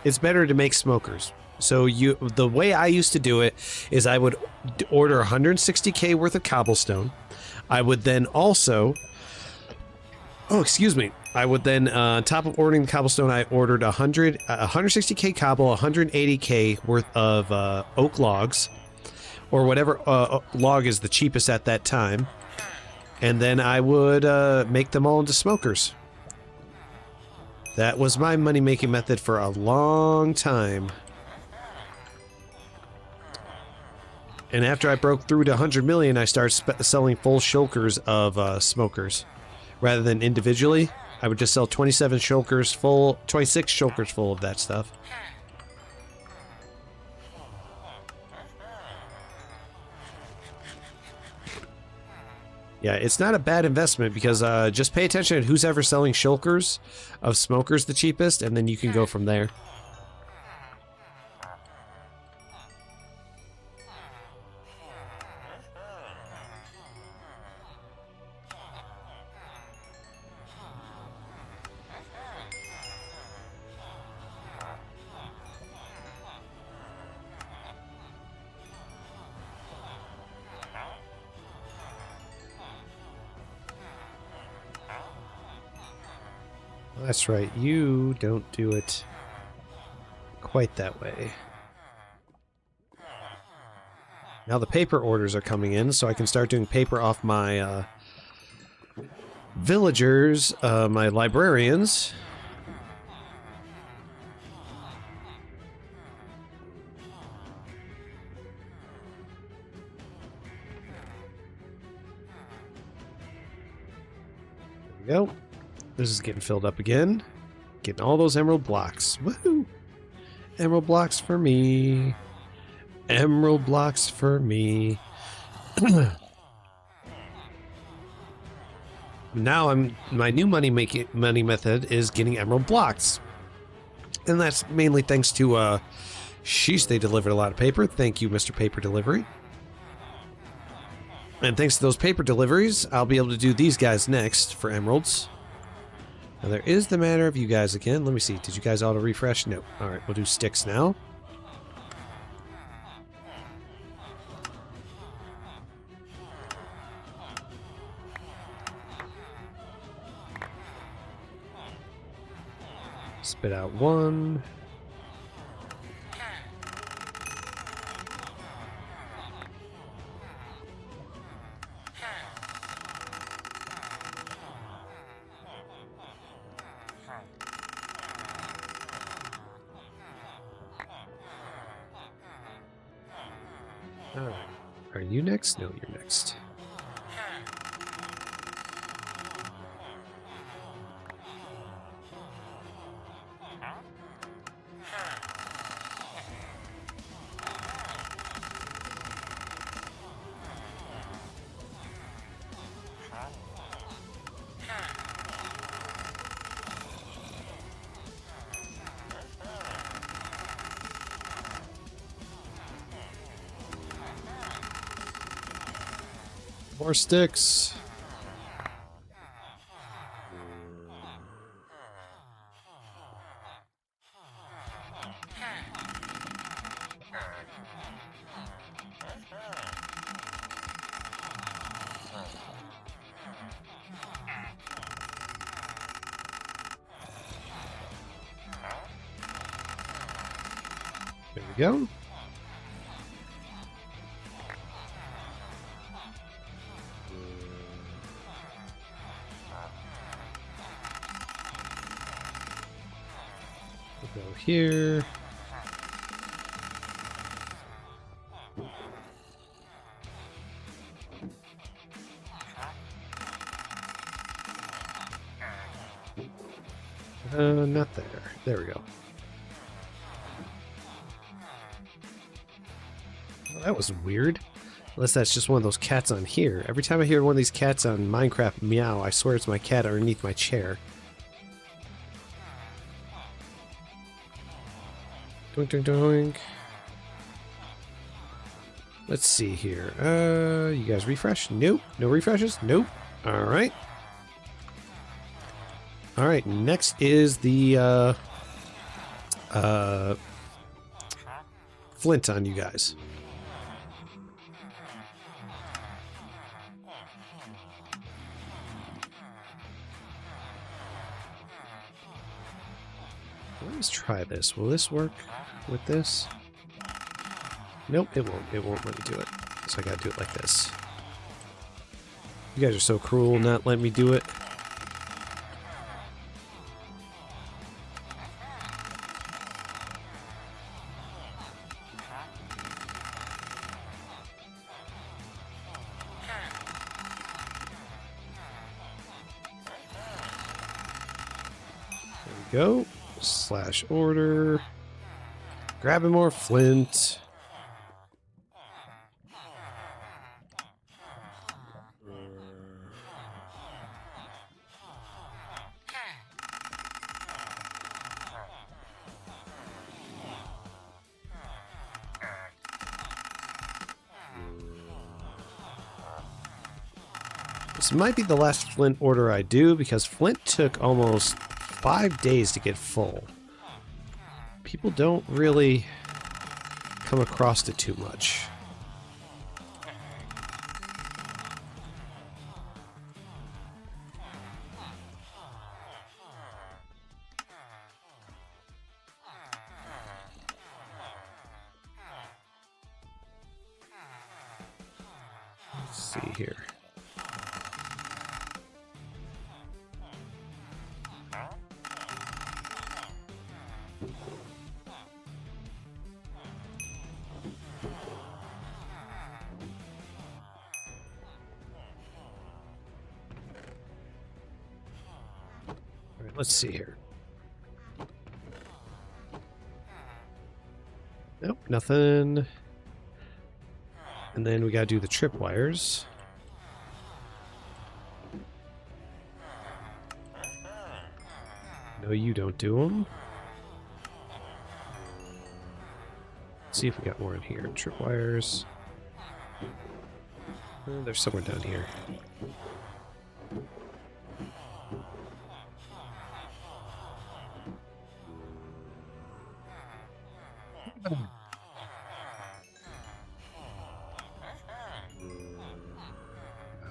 It's better to make smokers. So the way I used to do it is I would order 160k worth of cobblestone. I would then also, oh excuse me, I would then on top of ordering the cobblestone, I ordered 160k cobble, 180k worth of oak logs, or whatever log is the cheapest at that time, and then I would make them all into smokers. That was my money-making method for a long time. And after I broke through to 100 million, I started selling full shulkers of smokers. Rather than individually, I would just sell 27 shulkers full, 26 shulkers full of that stuff. Yeah, it's not a bad investment because just pay attention to who's ever selling shulkers of smokers the cheapest, and then you can go from there. That's right, you don't do it quite that way. Now the paper orders are coming in, so I can start doing paper off my villagers, my librarians. There we go. This is getting filled up again. Getting all those emerald blocks. Woohoo! Emerald blocks for me. Emerald blocks for me. Now my new money method is getting emerald blocks. And that's mainly thanks to sheesh, they delivered a lot of paper. Thank you, Mr. Paper Delivery. And thanks to those paper deliveries, I'll be able to do these guys next for emeralds. Now there is the matter of you guys again. Let me see. Did you guys auto refresh? No. Alright, we'll do sticks now. Spit out one. Alright. Are you next? No, you're next. More sticks. There we go. We'll go here. Not there. There we go. Well, that was weird. Unless that's just one of those cats on here. Every time I hear one of these cats on Minecraft meow, I swear it's my cat underneath my chair. Doink, doink, doink. Let's see here. You guys refresh? Nope. No refreshes? Nope. Alright. Alright, next is the, flint on you guys. Let's try this. Will this work with this? Nope, it won't. It won't let me do it. So I gotta do it like this. You guys are so cruel not letting me do it. There we go. Slash order. Grabbing more flint. This might be the last flint order I do because flint took almost 5 days to get full. People don't really come across it too much. Let's see here. Let's see here. Nope, nothing. And then we gotta do the tripwires. No, you don't do them. Let's see if we got more in here. Tripwires. They're somewhere down here. Got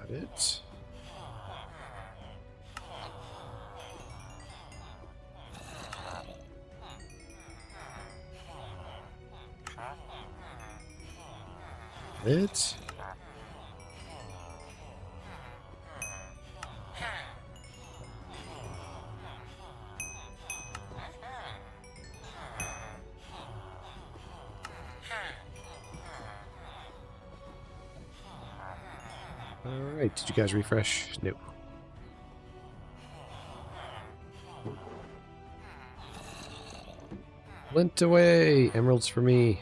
it. It. Alright, did you guys refresh? Nope. Went away! Emeralds for me.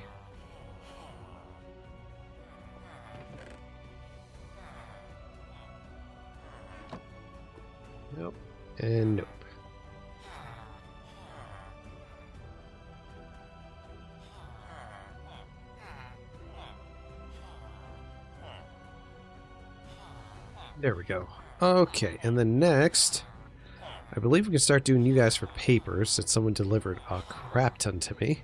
Nope. And nope. There we go. Okay, and then next, I believe we can start doing you guys for papers, since someone delivered a crap ton to me.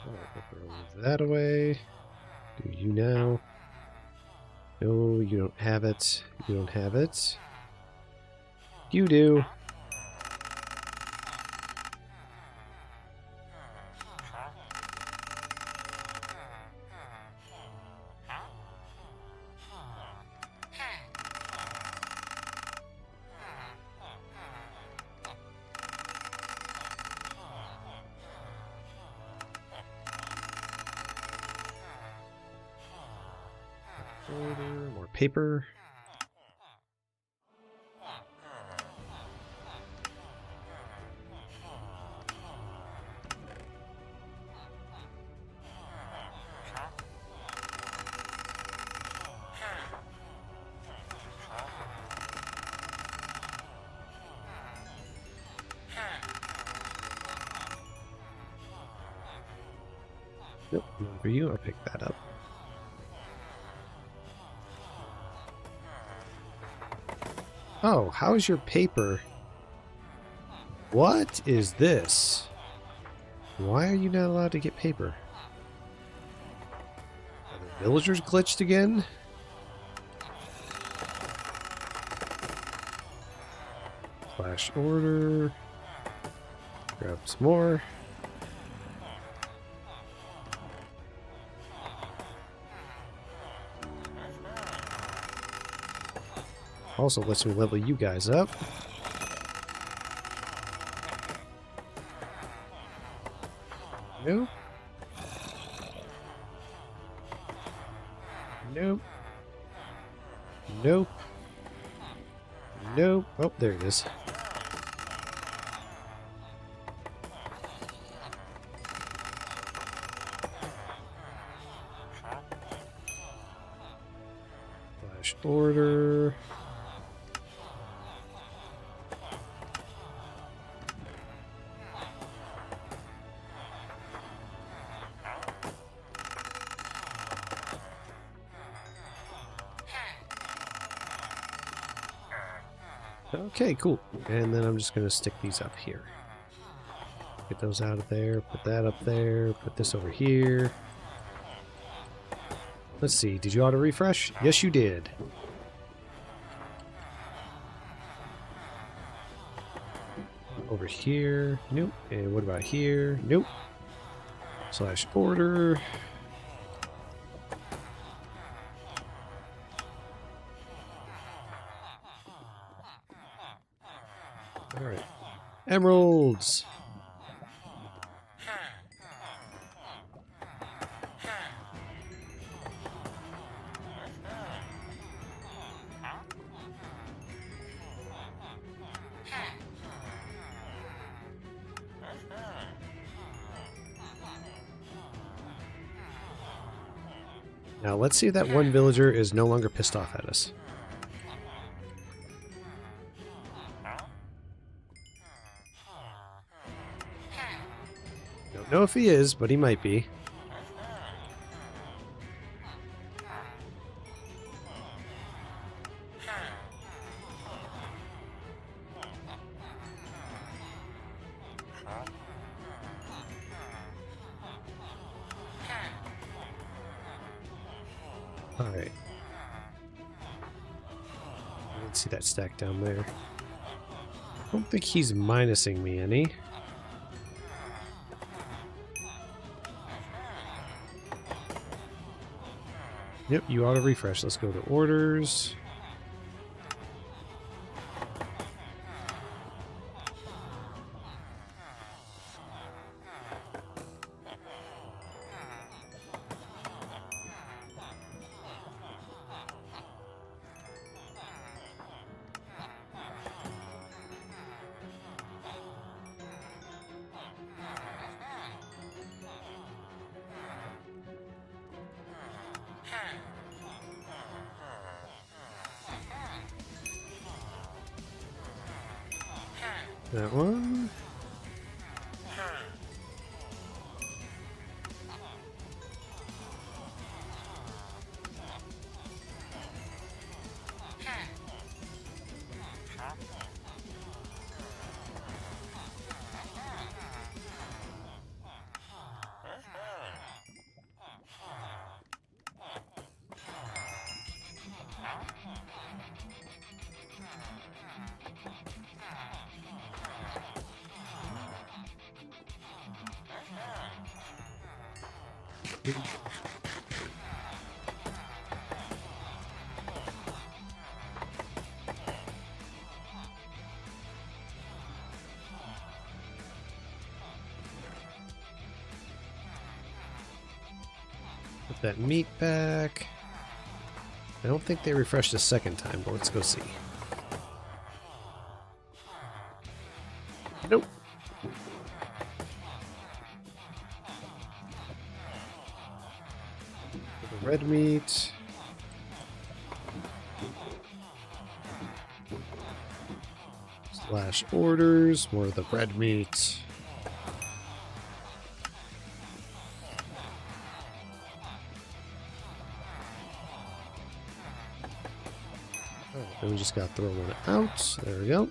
Alright, move that away. Do you now? No, you don't have it. You don't have it. You do. Order more paper. Nope, none for you. I'll pick that up. Oh, how is your paper? What is this? Why are you not allowed to get paper? Are the villagers glitched again? Flash order. Grab some more. Also lets me level you guys up. Nope. Nope. Nope. Nope. Oh, there it is. Flash order. Okay, cool. And then I'm just going to stick these up here. Get those out of there, put that up there, put this over here. Let's see, did you auto-refresh? Yes, you did. Over here, nope. And what about here? Nope. Slash order. Alright. Emeralds! Now let's see if that one villager is no longer pissed off at us. Don't know if he is, but he might be. Alright. Let's see that stack down there. I don't think he's minusing me any. Yep, you auto refresh. Let's go to orders. That one. Put that meat back. I don't think they refreshed a second time, but let's go see. Nope. The red meat. Slash orders, more of the red meat. Oh, then we just gotta throw one out. There we go.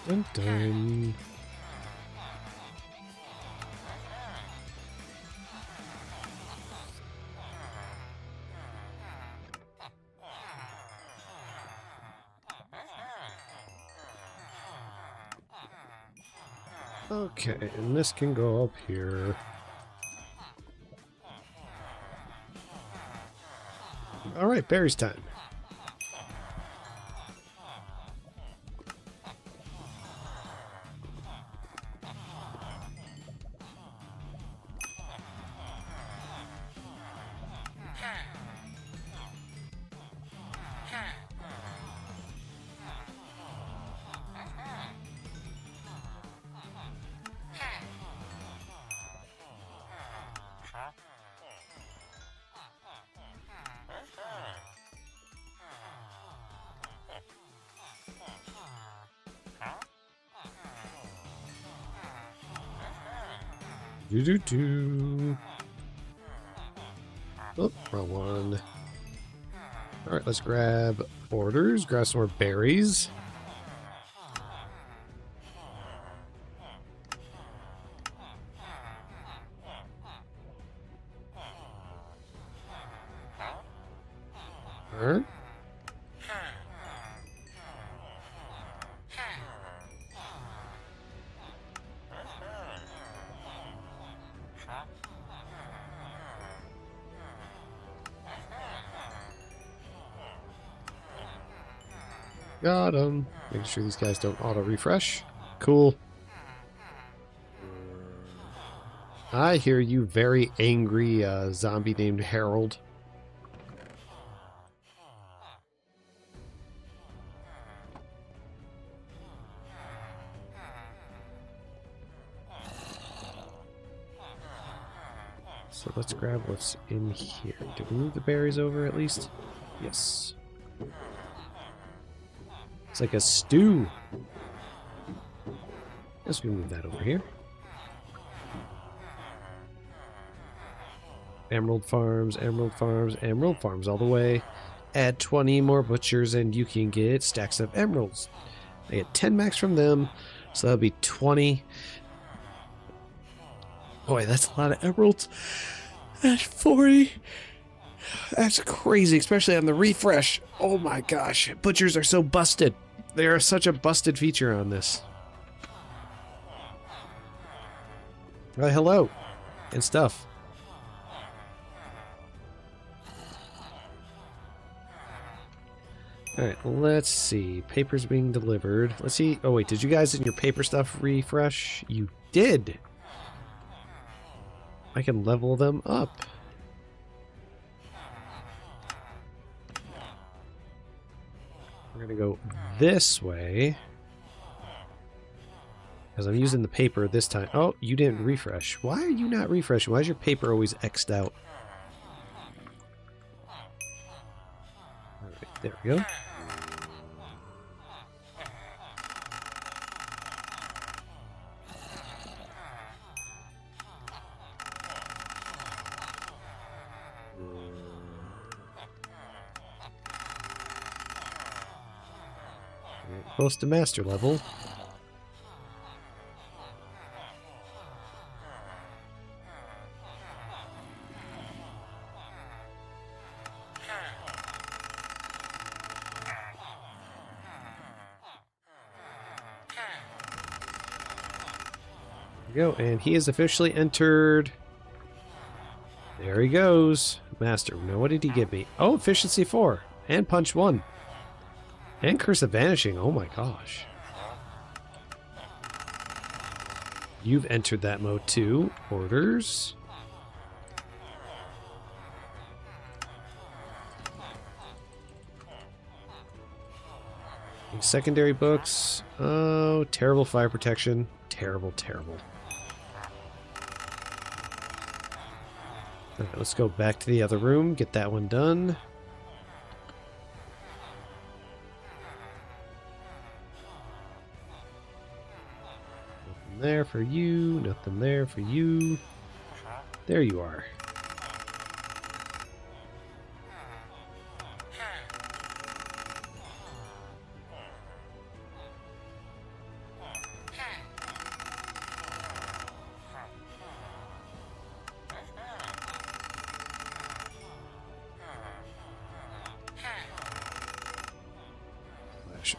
Dun dun. Okay, and this can go up here. Alright, berries time. Do. Oh, wrong one. Alright, let's grab orders, grab some more berries. Alright. Got him. Making sure these guys don't auto-refresh. Cool. I hear you, very angry zombie named Harold. So let's grab what's in here. Did we move the berries over at least? Yes. It's like a stew. Guess we move that over here. Emerald farms, emerald farms, emerald farms all the way. Add 20 more butchers and you can get stacks of emeralds. I get 10 max from them, so that'll be 20. Boy, that's a lot of emeralds. That's 40. That's crazy, especially on the refresh. Oh my gosh, butchers are so busted. They are such a busted feature on this. Hello, and stuff. Alright, let's see. Paper's being delivered. Let's see. Oh wait, did you guys in your paper stuff refresh? You did! I can level them up. We're gonna go this way. Because I'm using the paper this time. Oh, you didn't refresh. Why are you not refreshing? Why is your paper always X'd out? Alright, there we go. close to master level. There we go, and he has officially entered. There he goes. Master. Now, what did he give me? Oh, efficiency 4. And punch 1. And curse of vanishing. Oh my gosh. You've entered that mode too. Orders. Secondary books. Oh, terrible fire protection. Terrible, terrible. Alright, let's go back to the other room, get that one done. Nothing there for you, nothing there for you. There you are.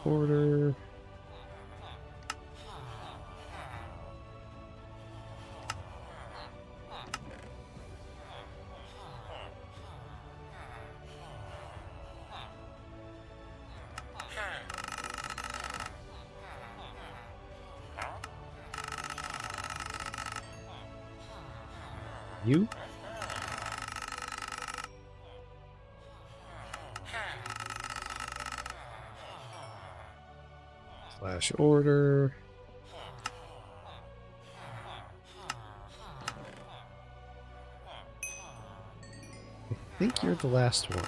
Order. You? Slash order. I think you're the last one.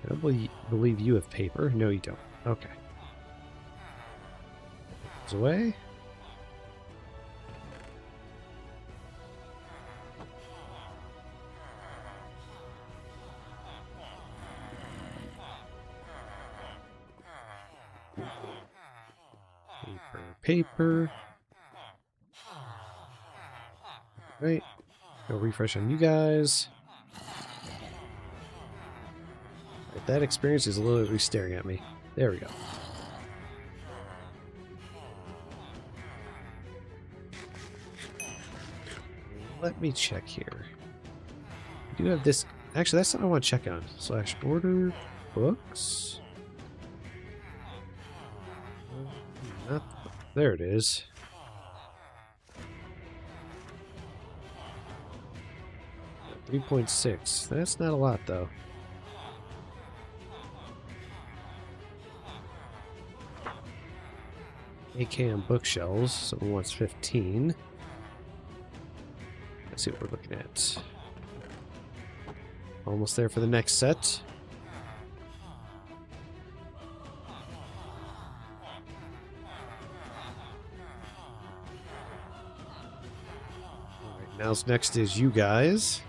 I don't believe you have paper. No, you don't. Okay. Goes away. Paper. Right. Go refresh on you guys. Right, that experience is literally staring at me. There we go. Let me check here. You do have this. Actually, that's something I want to check on. Slash order books. Not. There it is. $3.6. That's not a lot, though. AKM bookshelves. Someone wants 15. Let's see what we're looking at. Almost there for the next set. Now's next is you guys.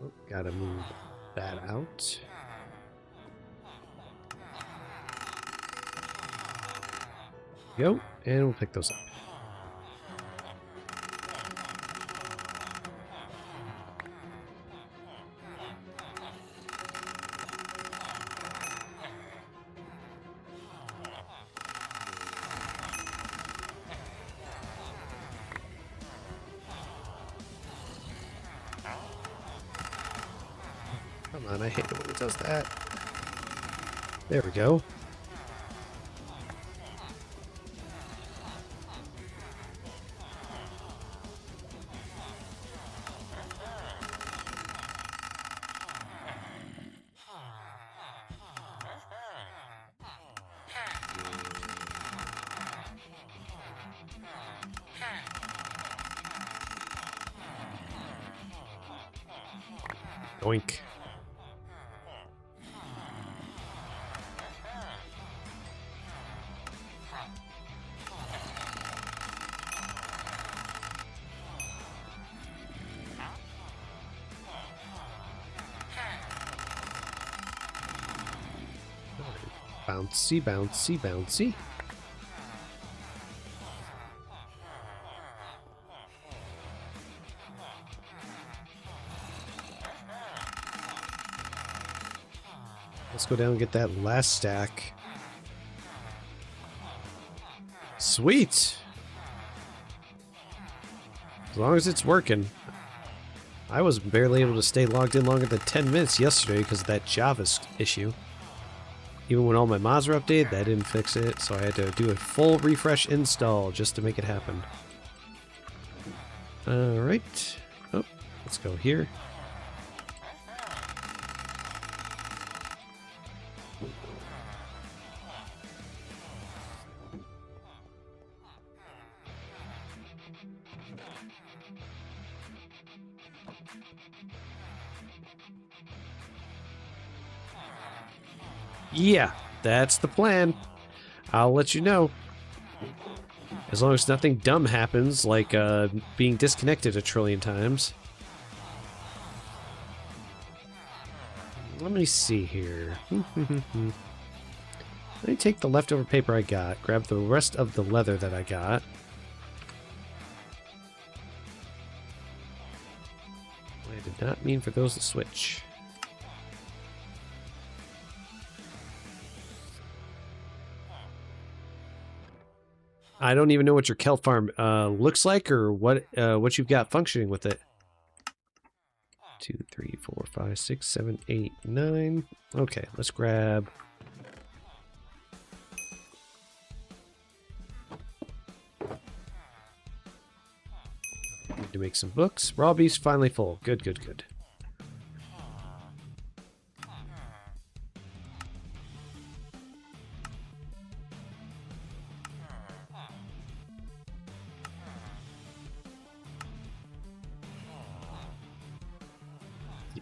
Oh, gotta move that out. Go, and we'll pick those up. Come on, I hate it when it does that. There we go. Oink. Bouncy, bouncy, bouncy. Let's go down and get that last stack. Sweet! As long as it's working. I was barely able to stay logged in longer than 10 minutes yesterday because of that Java issue. Even when all my mods were updated, that didn't fix it, so I had to do a full refresh install just to make it happen. Alright. Oh, let's go here. Yeah, that's the plan. I'll let you know. As long as nothing dumb happens, like being disconnected a trillion times. Let me see here. Let me take the leftover paper I got, grab the rest of the leather that I got. I did not mean for those to switch. I don't even know what your kelp farm looks like or what you've got functioning with it. 2, 3, 4, 5, 6, 7, 8, 9. Okay, let's grab. Need to make some books. Robbie's finally full. Good, good, good.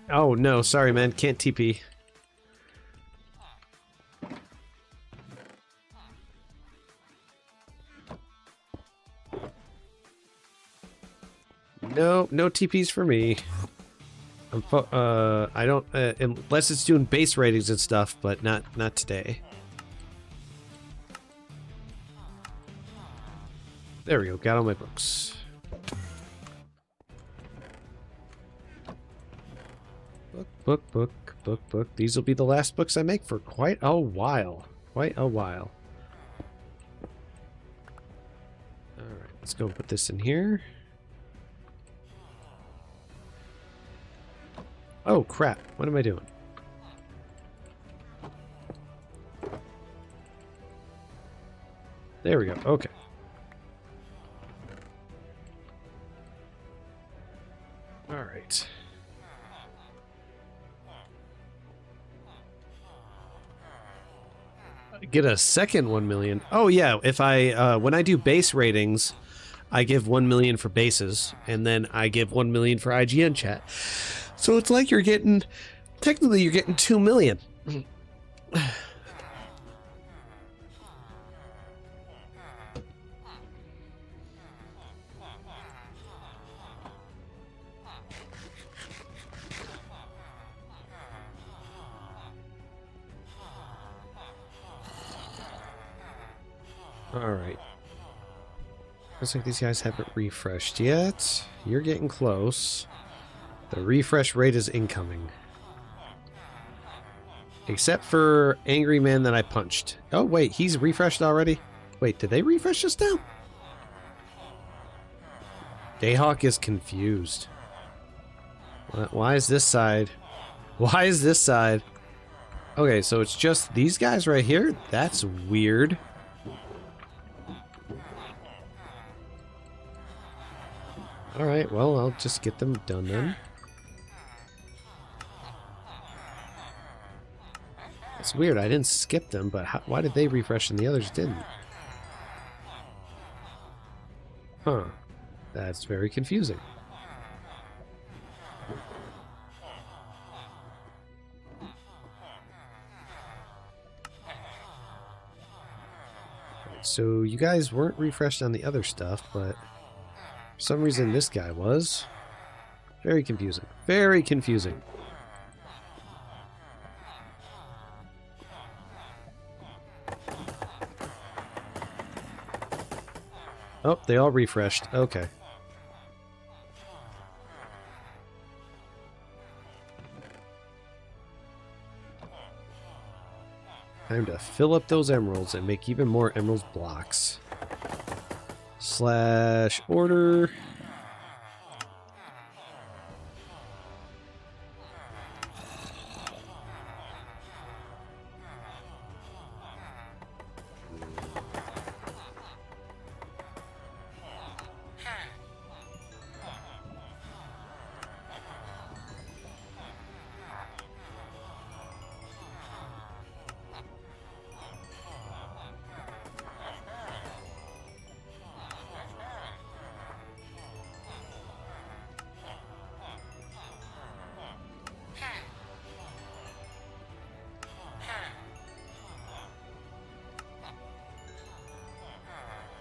Oh, no, sorry, man. Can't TP. No, no TPs for me. I don't, unless it's doing base ratings and stuff, but not today. There we go. Got all my books. Book. These will be the last books I make for quite a while. Alright, let's go put this in here. Oh, crap. What am I doing? There we go. Okay. Alright. Get a second 1 million. Oh yeah, if I when I do base ratings, I give 1 million for bases, and then I give 1 million for IGN chat. So it's like you're getting, technically you're getting 2 million. Alright. Looks like these guys haven't refreshed yet. You're getting close. The refresh rate is incoming. Except for Angry Man that I punched. Oh, wait, he's refreshed already? Wait, did they refresh just now? Dayhawk is confused. Why is this side? Why is this side? Okay, so it's just these guys right here? That's weird. Alright, well, I'll just get them done then. It's weird, I didn't skip them, but why did they refresh and the others didn't? Huh. That's very confusing. So you guys weren't refreshed on the other stuff, but for some reason this guy was. Very confusing. Very confusing. Oh, they all refreshed. Okay. Time to fill up those emeralds and make even more emerald blocks. Slash order.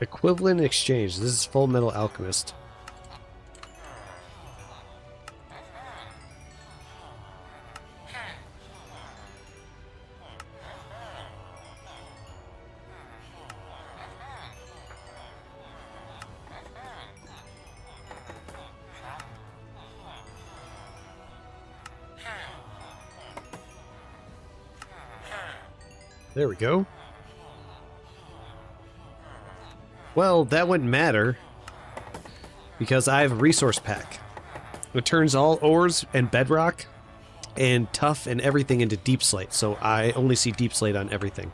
Equivalent exchange. This is Full Metal Alchemist. There we go. Well, that wouldn't matter, because I have a resource pack. It turns all ores and bedrock and tough and everything into deep slate, so I only see deep slate on everything.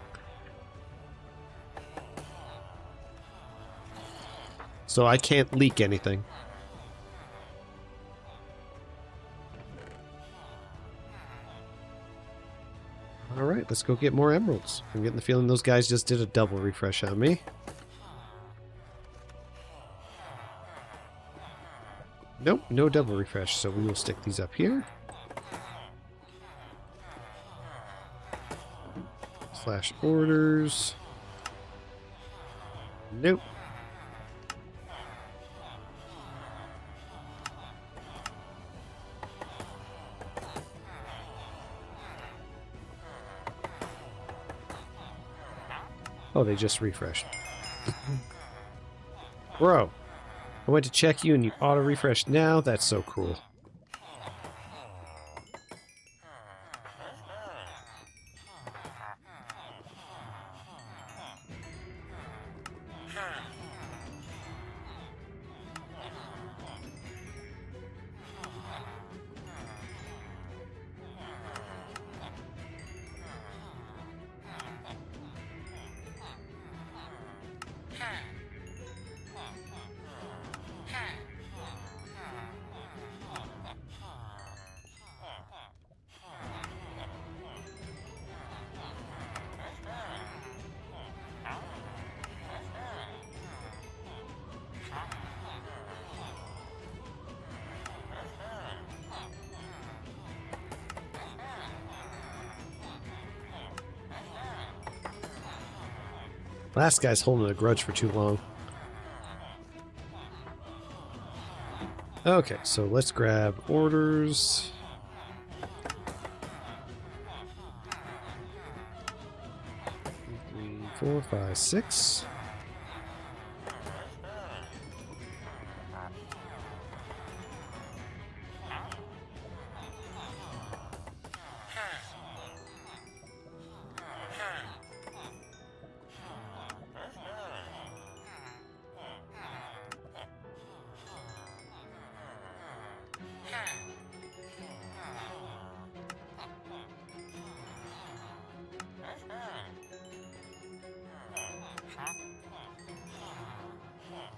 So I can't leak anything. Alright, let's go get more emeralds. I'm getting the feeling those guys just did a double refresh on me. Nope, no double refresh, so we will stick these up here. Slash orders. Nope. Oh, they just refreshed. Bro. I went to check you and you auto-refreshed now? That's so cool. Last guy's holding a grudge for too long. Okay, so let's grab orders. Three, 4, 5, 6.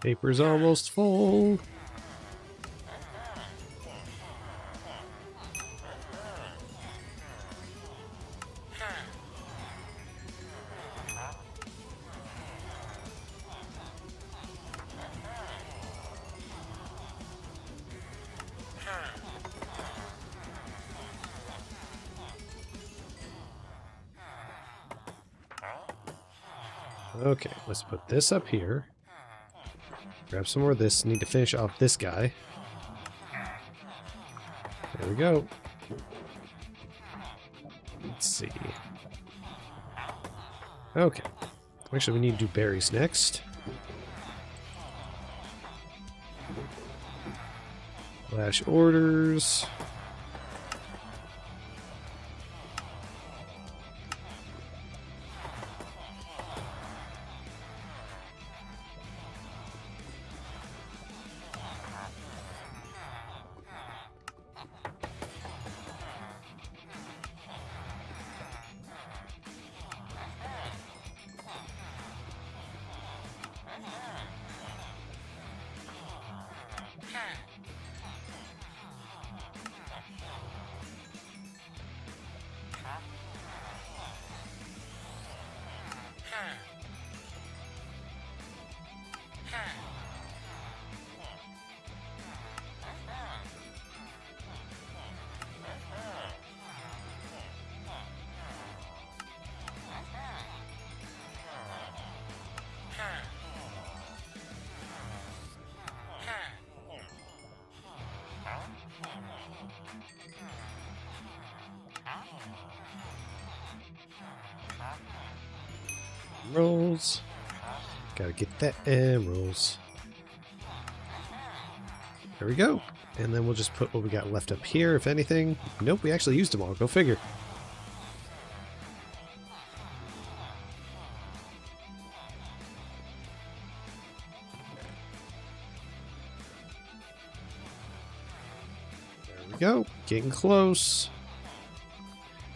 Paper's almost full. Okay, let's put this up here. Grab some more of this. Need to finish off this guy. There we go. Let's see. Okay. Actually, we need to do berries next. Slash orders. Emeralds. Gotta get that emeralds. There we go. And then we'll just put what we got left up here, if anything. Nope, we actually used them all. Go figure. There we go. Getting close.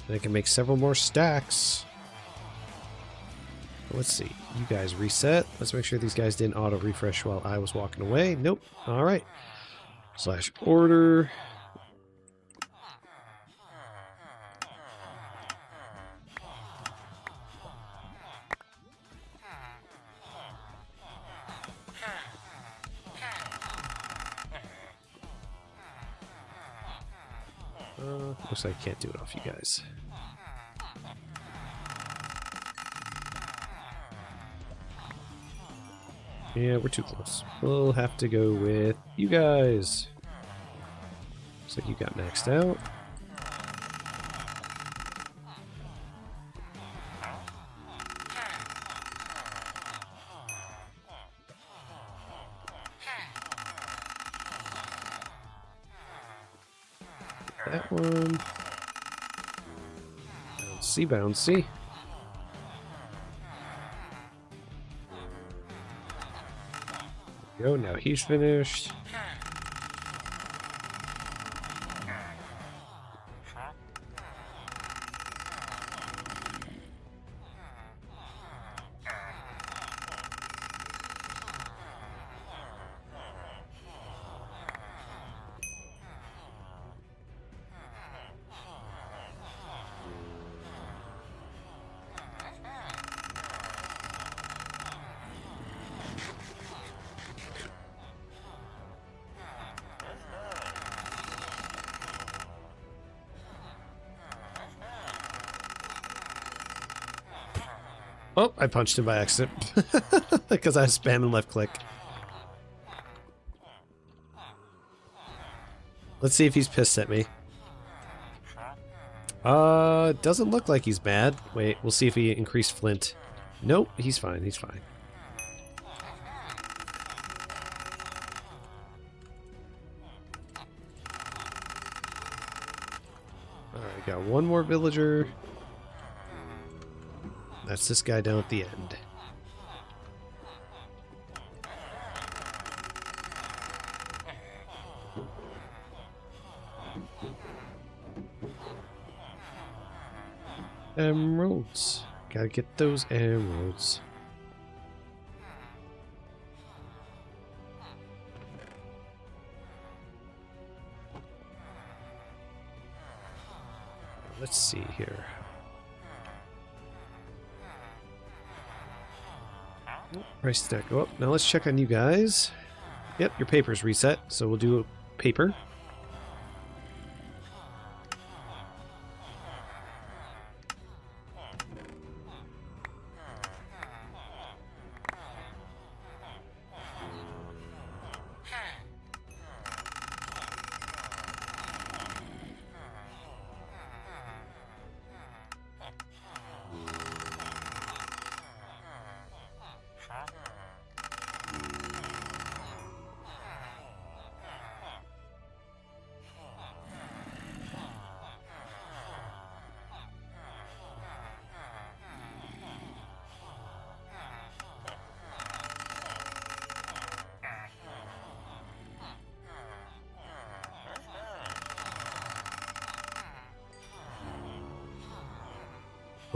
And I can make several more stacks. Let's see. You guys reset. Let's make sure these guys didn't auto-refresh while I was walking away. Nope. Alright. Slash order. Looks like I can't do it off you guys. Yeah, we're too close. We'll have to go with you guys. Looks like you got maxed out. That one. Bouncy, bouncy. Go, now he's finished. Oh, I punched him by accident because I was spamming left click. Let's see if he's pissed at me. Doesn't look like he's mad. Wait, we'll see if he increased flint. Nope, he's fine, he's fine. Alright, got one more villager. That's this guy down at the end. Emeralds. Gotta get those emeralds. Let's see here. Price did not go up. Now let's check on you guys. Yep, your paper's reset, so we'll do a paper.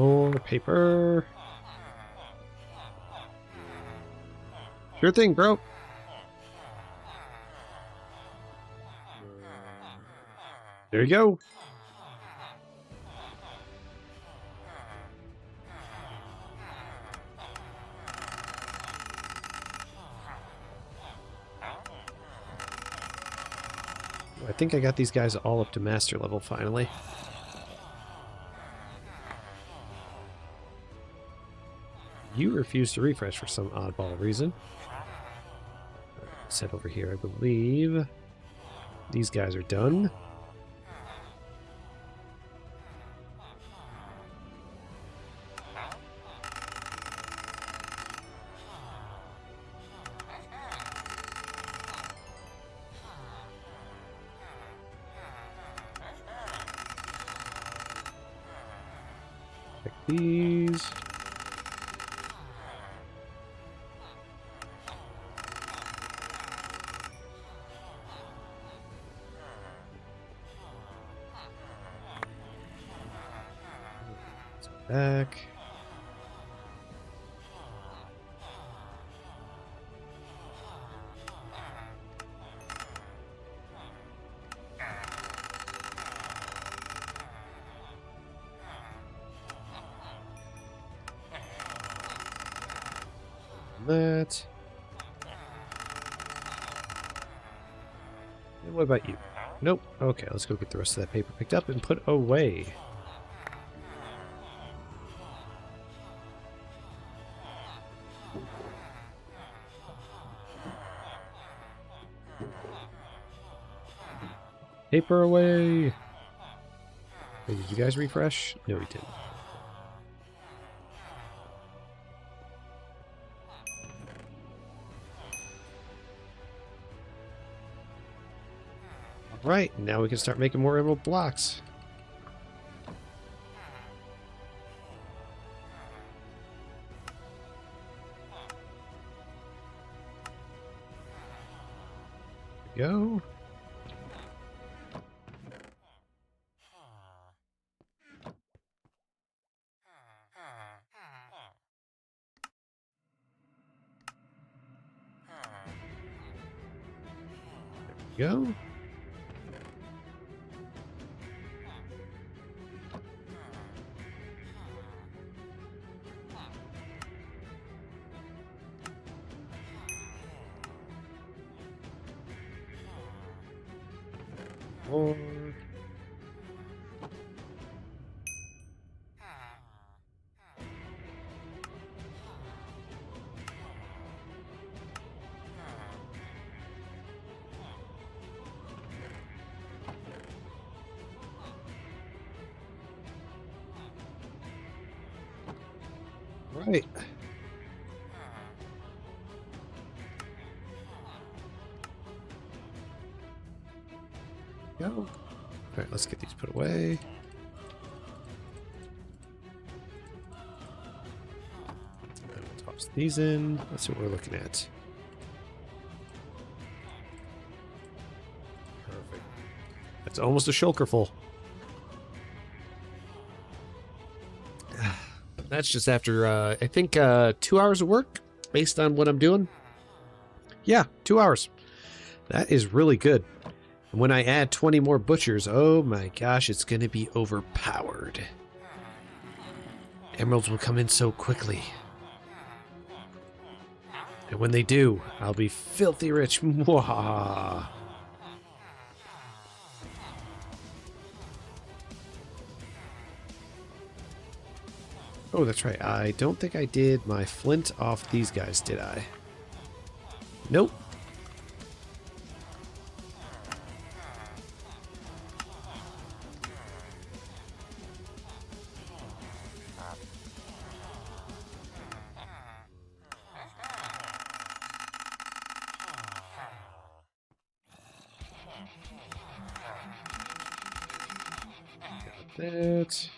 More paper. Sure thing, bro. There you go. I think I got these guys all up to master level finally. You refuse to refresh for some oddball reason. Let's head over here. I believe these guys are done. Check these. Back. That. And what about you? Nope. Okay, let's go get the rest of that paper picked up and put away. Paper away. Wait, did you guys refresh? No, we didn't. Right, now we can start making more emerald blocks. There we go. There we go. More. Right. Go. All right, let's get these put away. And we'll toss these in. That's what we're looking at. Perfect. That's almost a shulker full. That's just after, I think, 2 hours of work, based on what I'm doing. Yeah, 2 hours. That is really good. And when I add 20 more butchers, oh my gosh, it's going to be overpowered. Emeralds will come in so quickly. And when they do, I'll be filthy rich. Mwahaha. Oh, that's right. I don't think I did my flint off these guys, did I? Nope. Got that.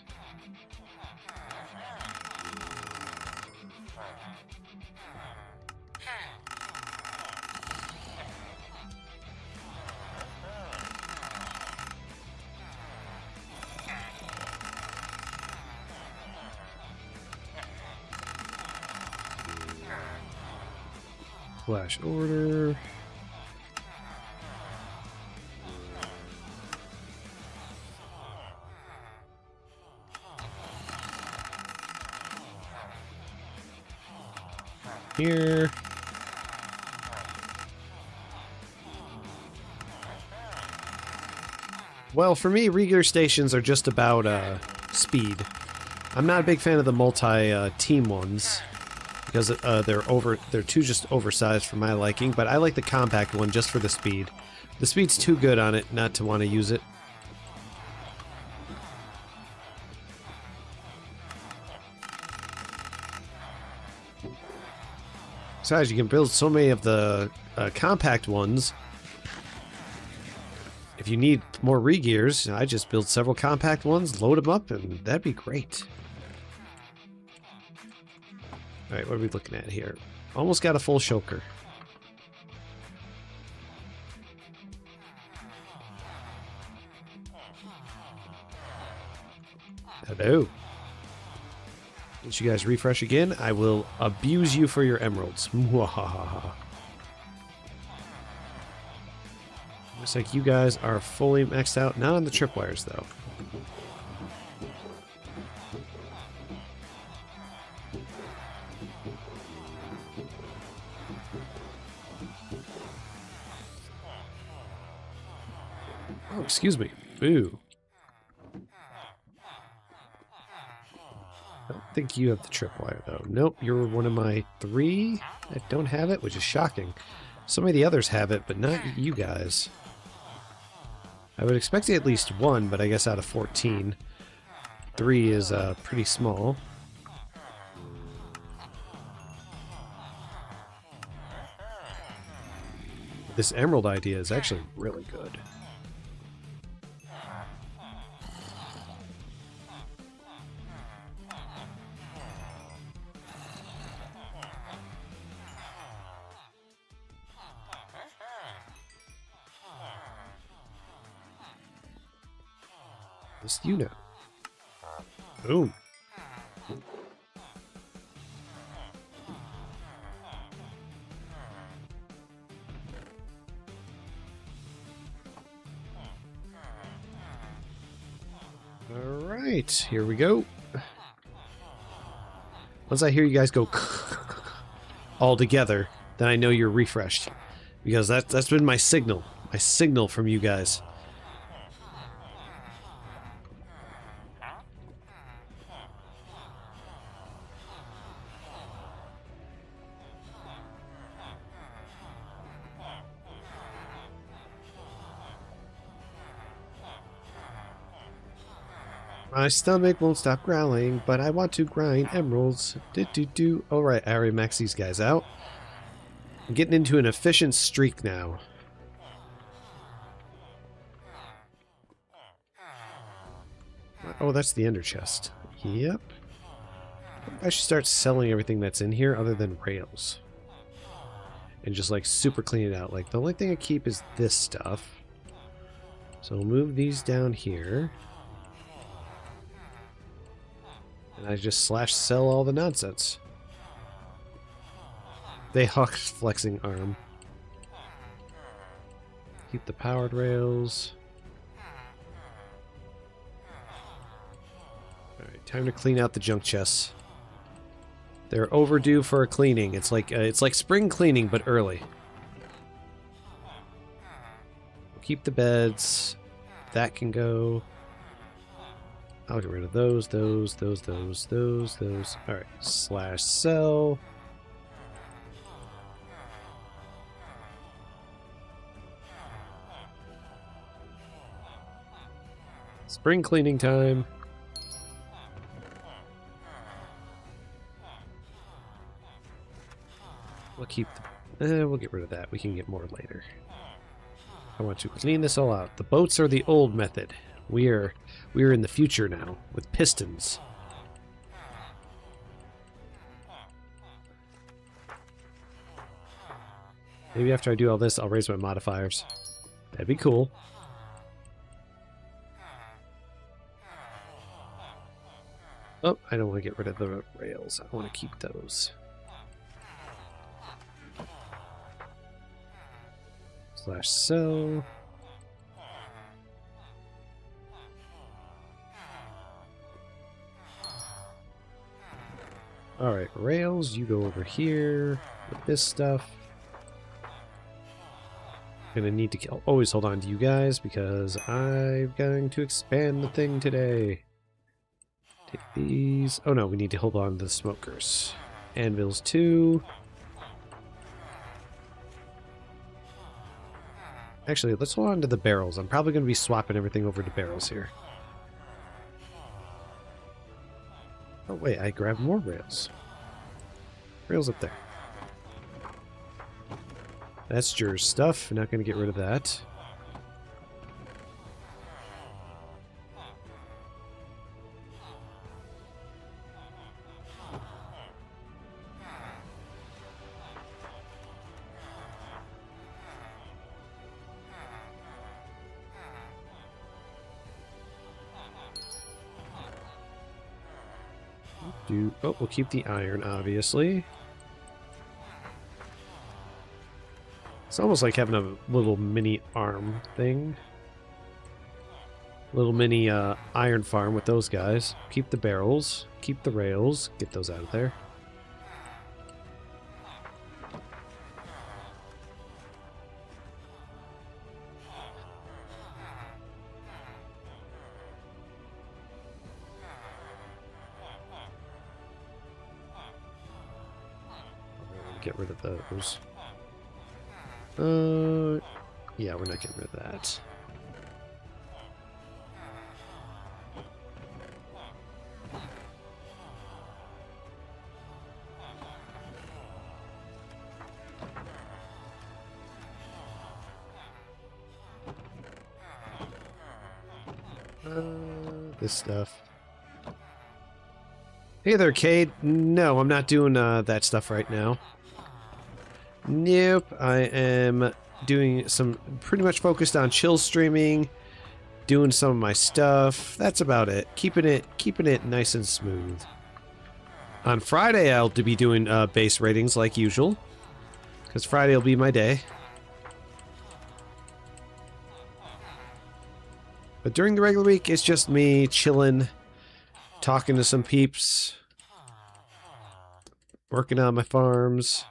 Flash order. Here. Well, for me, regular stations are just about speed. I'm not a big fan of the multi-team ones because they're too just oversized for my liking. But I like the compact one just for the speed. The speed's too good on it not to want to use it. Besides, you can build so many of the compact ones. If you need more re-gears, I just build several compact ones, load them up, and that'd be great. Alright, what are we looking at here? Almost got a full shulker. Hello. Once you guys refresh again, I will abuse you for your emeralds. Mwahaha. Looks like you guys are fully maxed out. Not on the tripwires, though. Oh, excuse me. Boo. I don't think you have the tripwire, though. Nope, you're one of my 3 that don't have it, which is shocking. Some of the others have it, but not you guys. I would expect at least 1, but I guess out of 14, 3 is pretty small. This emerald idea is actually really good. Just you know. Boom. Alright, here we go. Once I hear you guys go all together, then I know you're refreshed. Because that's been my signal. My signal from you guys. My stomach won't stop growling, but I want to grind emeralds. Do. Alright, I already maxed these guys out. I'm getting into an efficient streak now. Oh, that's the ender chest. Yep. I should start selling everything that's in here other than rails. And just like super clean it out. Like the only thing I keep is this stuff. So we'll move these down here. And I just /sell all the nonsense. They hucked flexing arm. Keep the powered rails. Alright, time to clean out the junk chests. They're overdue for a cleaning. It's like spring cleaning, but early. Keep the beds. That can go. I'll get rid of those. Alright, /sell. Spring cleaning time. We'll keep the, we'll get rid of that. We can get more later. I want to clean this all out. The boats are the old method. We're in the future now with pistons. Maybe after I do all this, I'll raise my modifiers. That'd be cool. Oh, I don't want to get rid of the rails. I want to keep those. slash sell. Alright, rails, you go over here with this stuff. Gonna need to always hold on to you guys because I'm going to expand the thing today. Take these. Oh no, we need to hold on to the smokers. Anvils too. Actually, let's hold on to the barrels. I'm probably going to be swapping everything over to barrels here. Oh wait, I grabbed more rails. Rails up there. That's Jur's stuff. Not going to get rid of that. Oh, we'll keep the iron, obviously. It's almost like having a little mini arm thing. Little mini iron farm with those guys. Keep the barrels. Keep the rails. Get those out of there. Get rid of those. Yeah, we're not getting rid of that. This stuff. Hey there, Cade. No, I'm not doing that stuff right now. Nope, I am doing some pretty much focused on chill streaming, doing some of my stuff. That's about it. Keeping it nice and smooth. On Friday, I'll be doing base ratings like usual, because Friday will be my day. But during the regular week, it's just me chilling, talking to some peeps, working on my farms.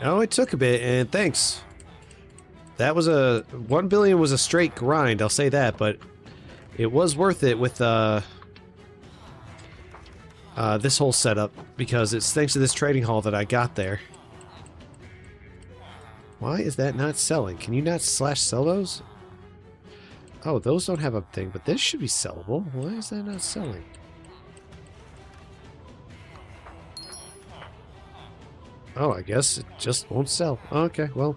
Oh, it took a bit, and thanks. That was 1 billion was a straight grind, I'll say that, but it was worth it with this whole setup, because it's thanks to this trading hall that I got there. Why is that not selling? Can you not slash sell those? Oh, those don't have a thing, but this should be sellable. Why is that not selling? Oh, I guess it just won't sell. Okay, well,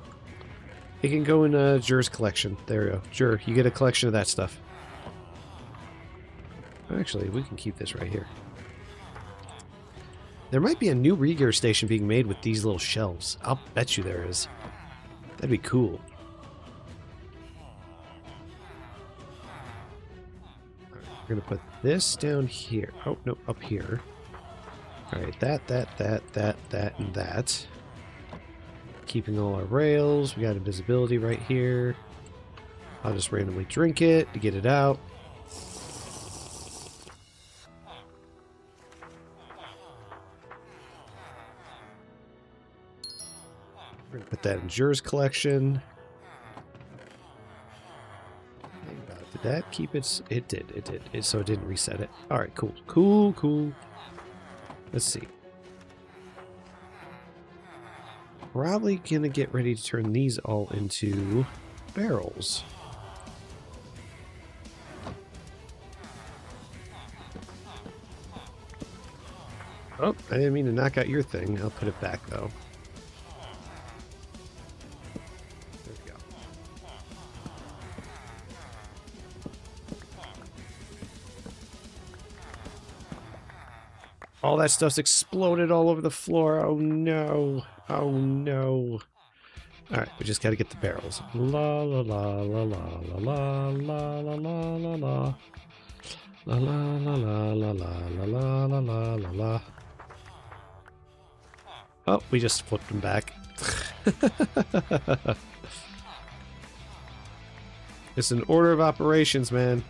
it can go in Jur's collection. There we go. Jur, you get a collection of that stuff. Actually, we can keep this right here. There might be a new regear station being made with these little shelves. I'll bet you there is. That'd be cool. All right, we're gonna put this down here. Oh, no, up here. Alright, that, and that. Keeping all our rails. We got invisibility right here. I'll just randomly drink it to get it out. We're gonna put that in Jur's collection. Did that keep its... It did. So it didn't reset it. Alright, cool. Cool. Let's see. Probably gonna get ready to turn these all into barrels. Oh, I didn't mean to knock out your thing. I'll put it back though. There we go. All that stuff's exploded all over the floor. Oh no. Oh no. Alright, we just gotta get the barrels. La la la la la la la la la la la la. La la la la la la la la la la la. Oh, we just flipped him back. It's an order of operations, man.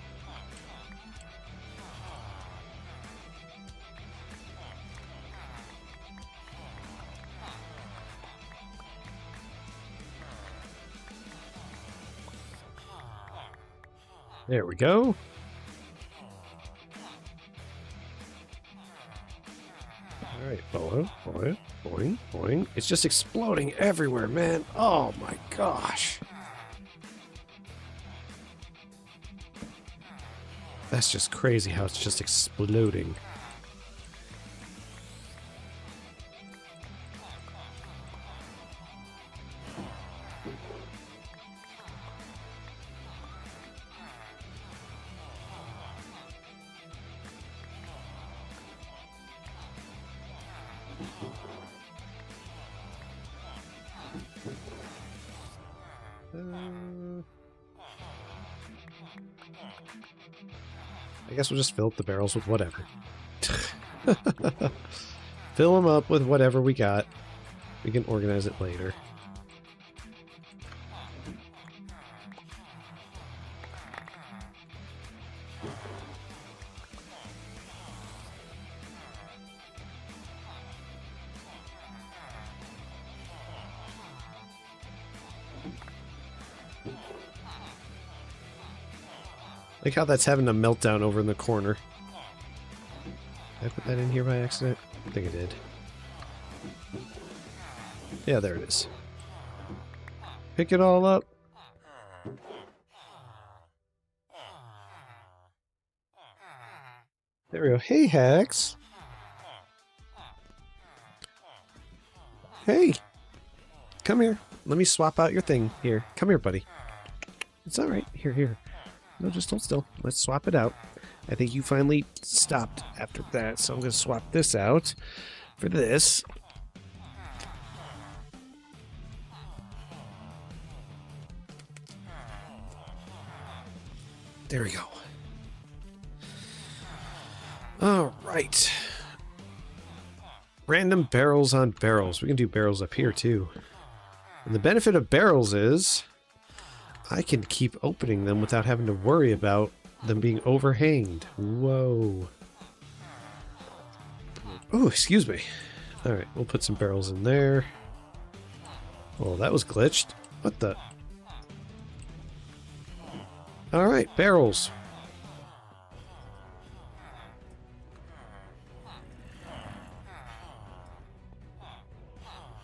There we go. Alright, boing, boing, boing, boing. It's just exploding everywhere, man. Oh my gosh. That's just crazy how it's just exploding. I guess we'll just fill up the barrels with whatever. Fill them up with whatever we got. We can organize it later. Like how that's having a meltdown over in the corner. Did I put that in here by accident? I think I did. Yeah, there it is. Pick it all up. There we go. Hey, Hex. Hey. Come here. Let me swap out your thing. Here. Come here, buddy. It's alright. Here, here. No, just hold still. Let's swap it out. I think you finally stopped after that, so I'm going to swap this out for this. There we go. All right. Random barrels on barrels. We can do barrels up here, too. And the benefit of barrels is I can keep opening them without having to worry about them being overhanged. Whoa. Oh, excuse me. Alright, we'll put some barrels in there. Oh, that was glitched. What the? Alright, barrels.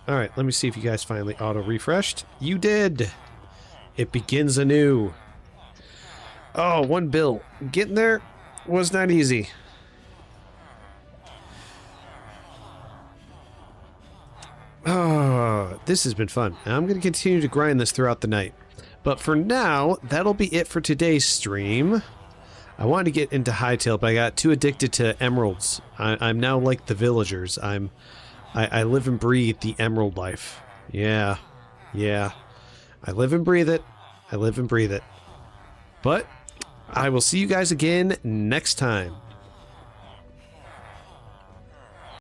Alright, let me see if you guys finally auto-refreshed. You did! It begins anew. Oh, one bill. Getting there was not easy. Oh, this has been fun. I'm going to continue to grind this throughout the night. But for now, that'll be it for today's stream. I wanted to get into Hytale, but I got too addicted to emeralds. I'm now like the villagers. I live and breathe the emerald life. Yeah. Yeah. I live and breathe it. I live and breathe it. But I will see you guys again next time.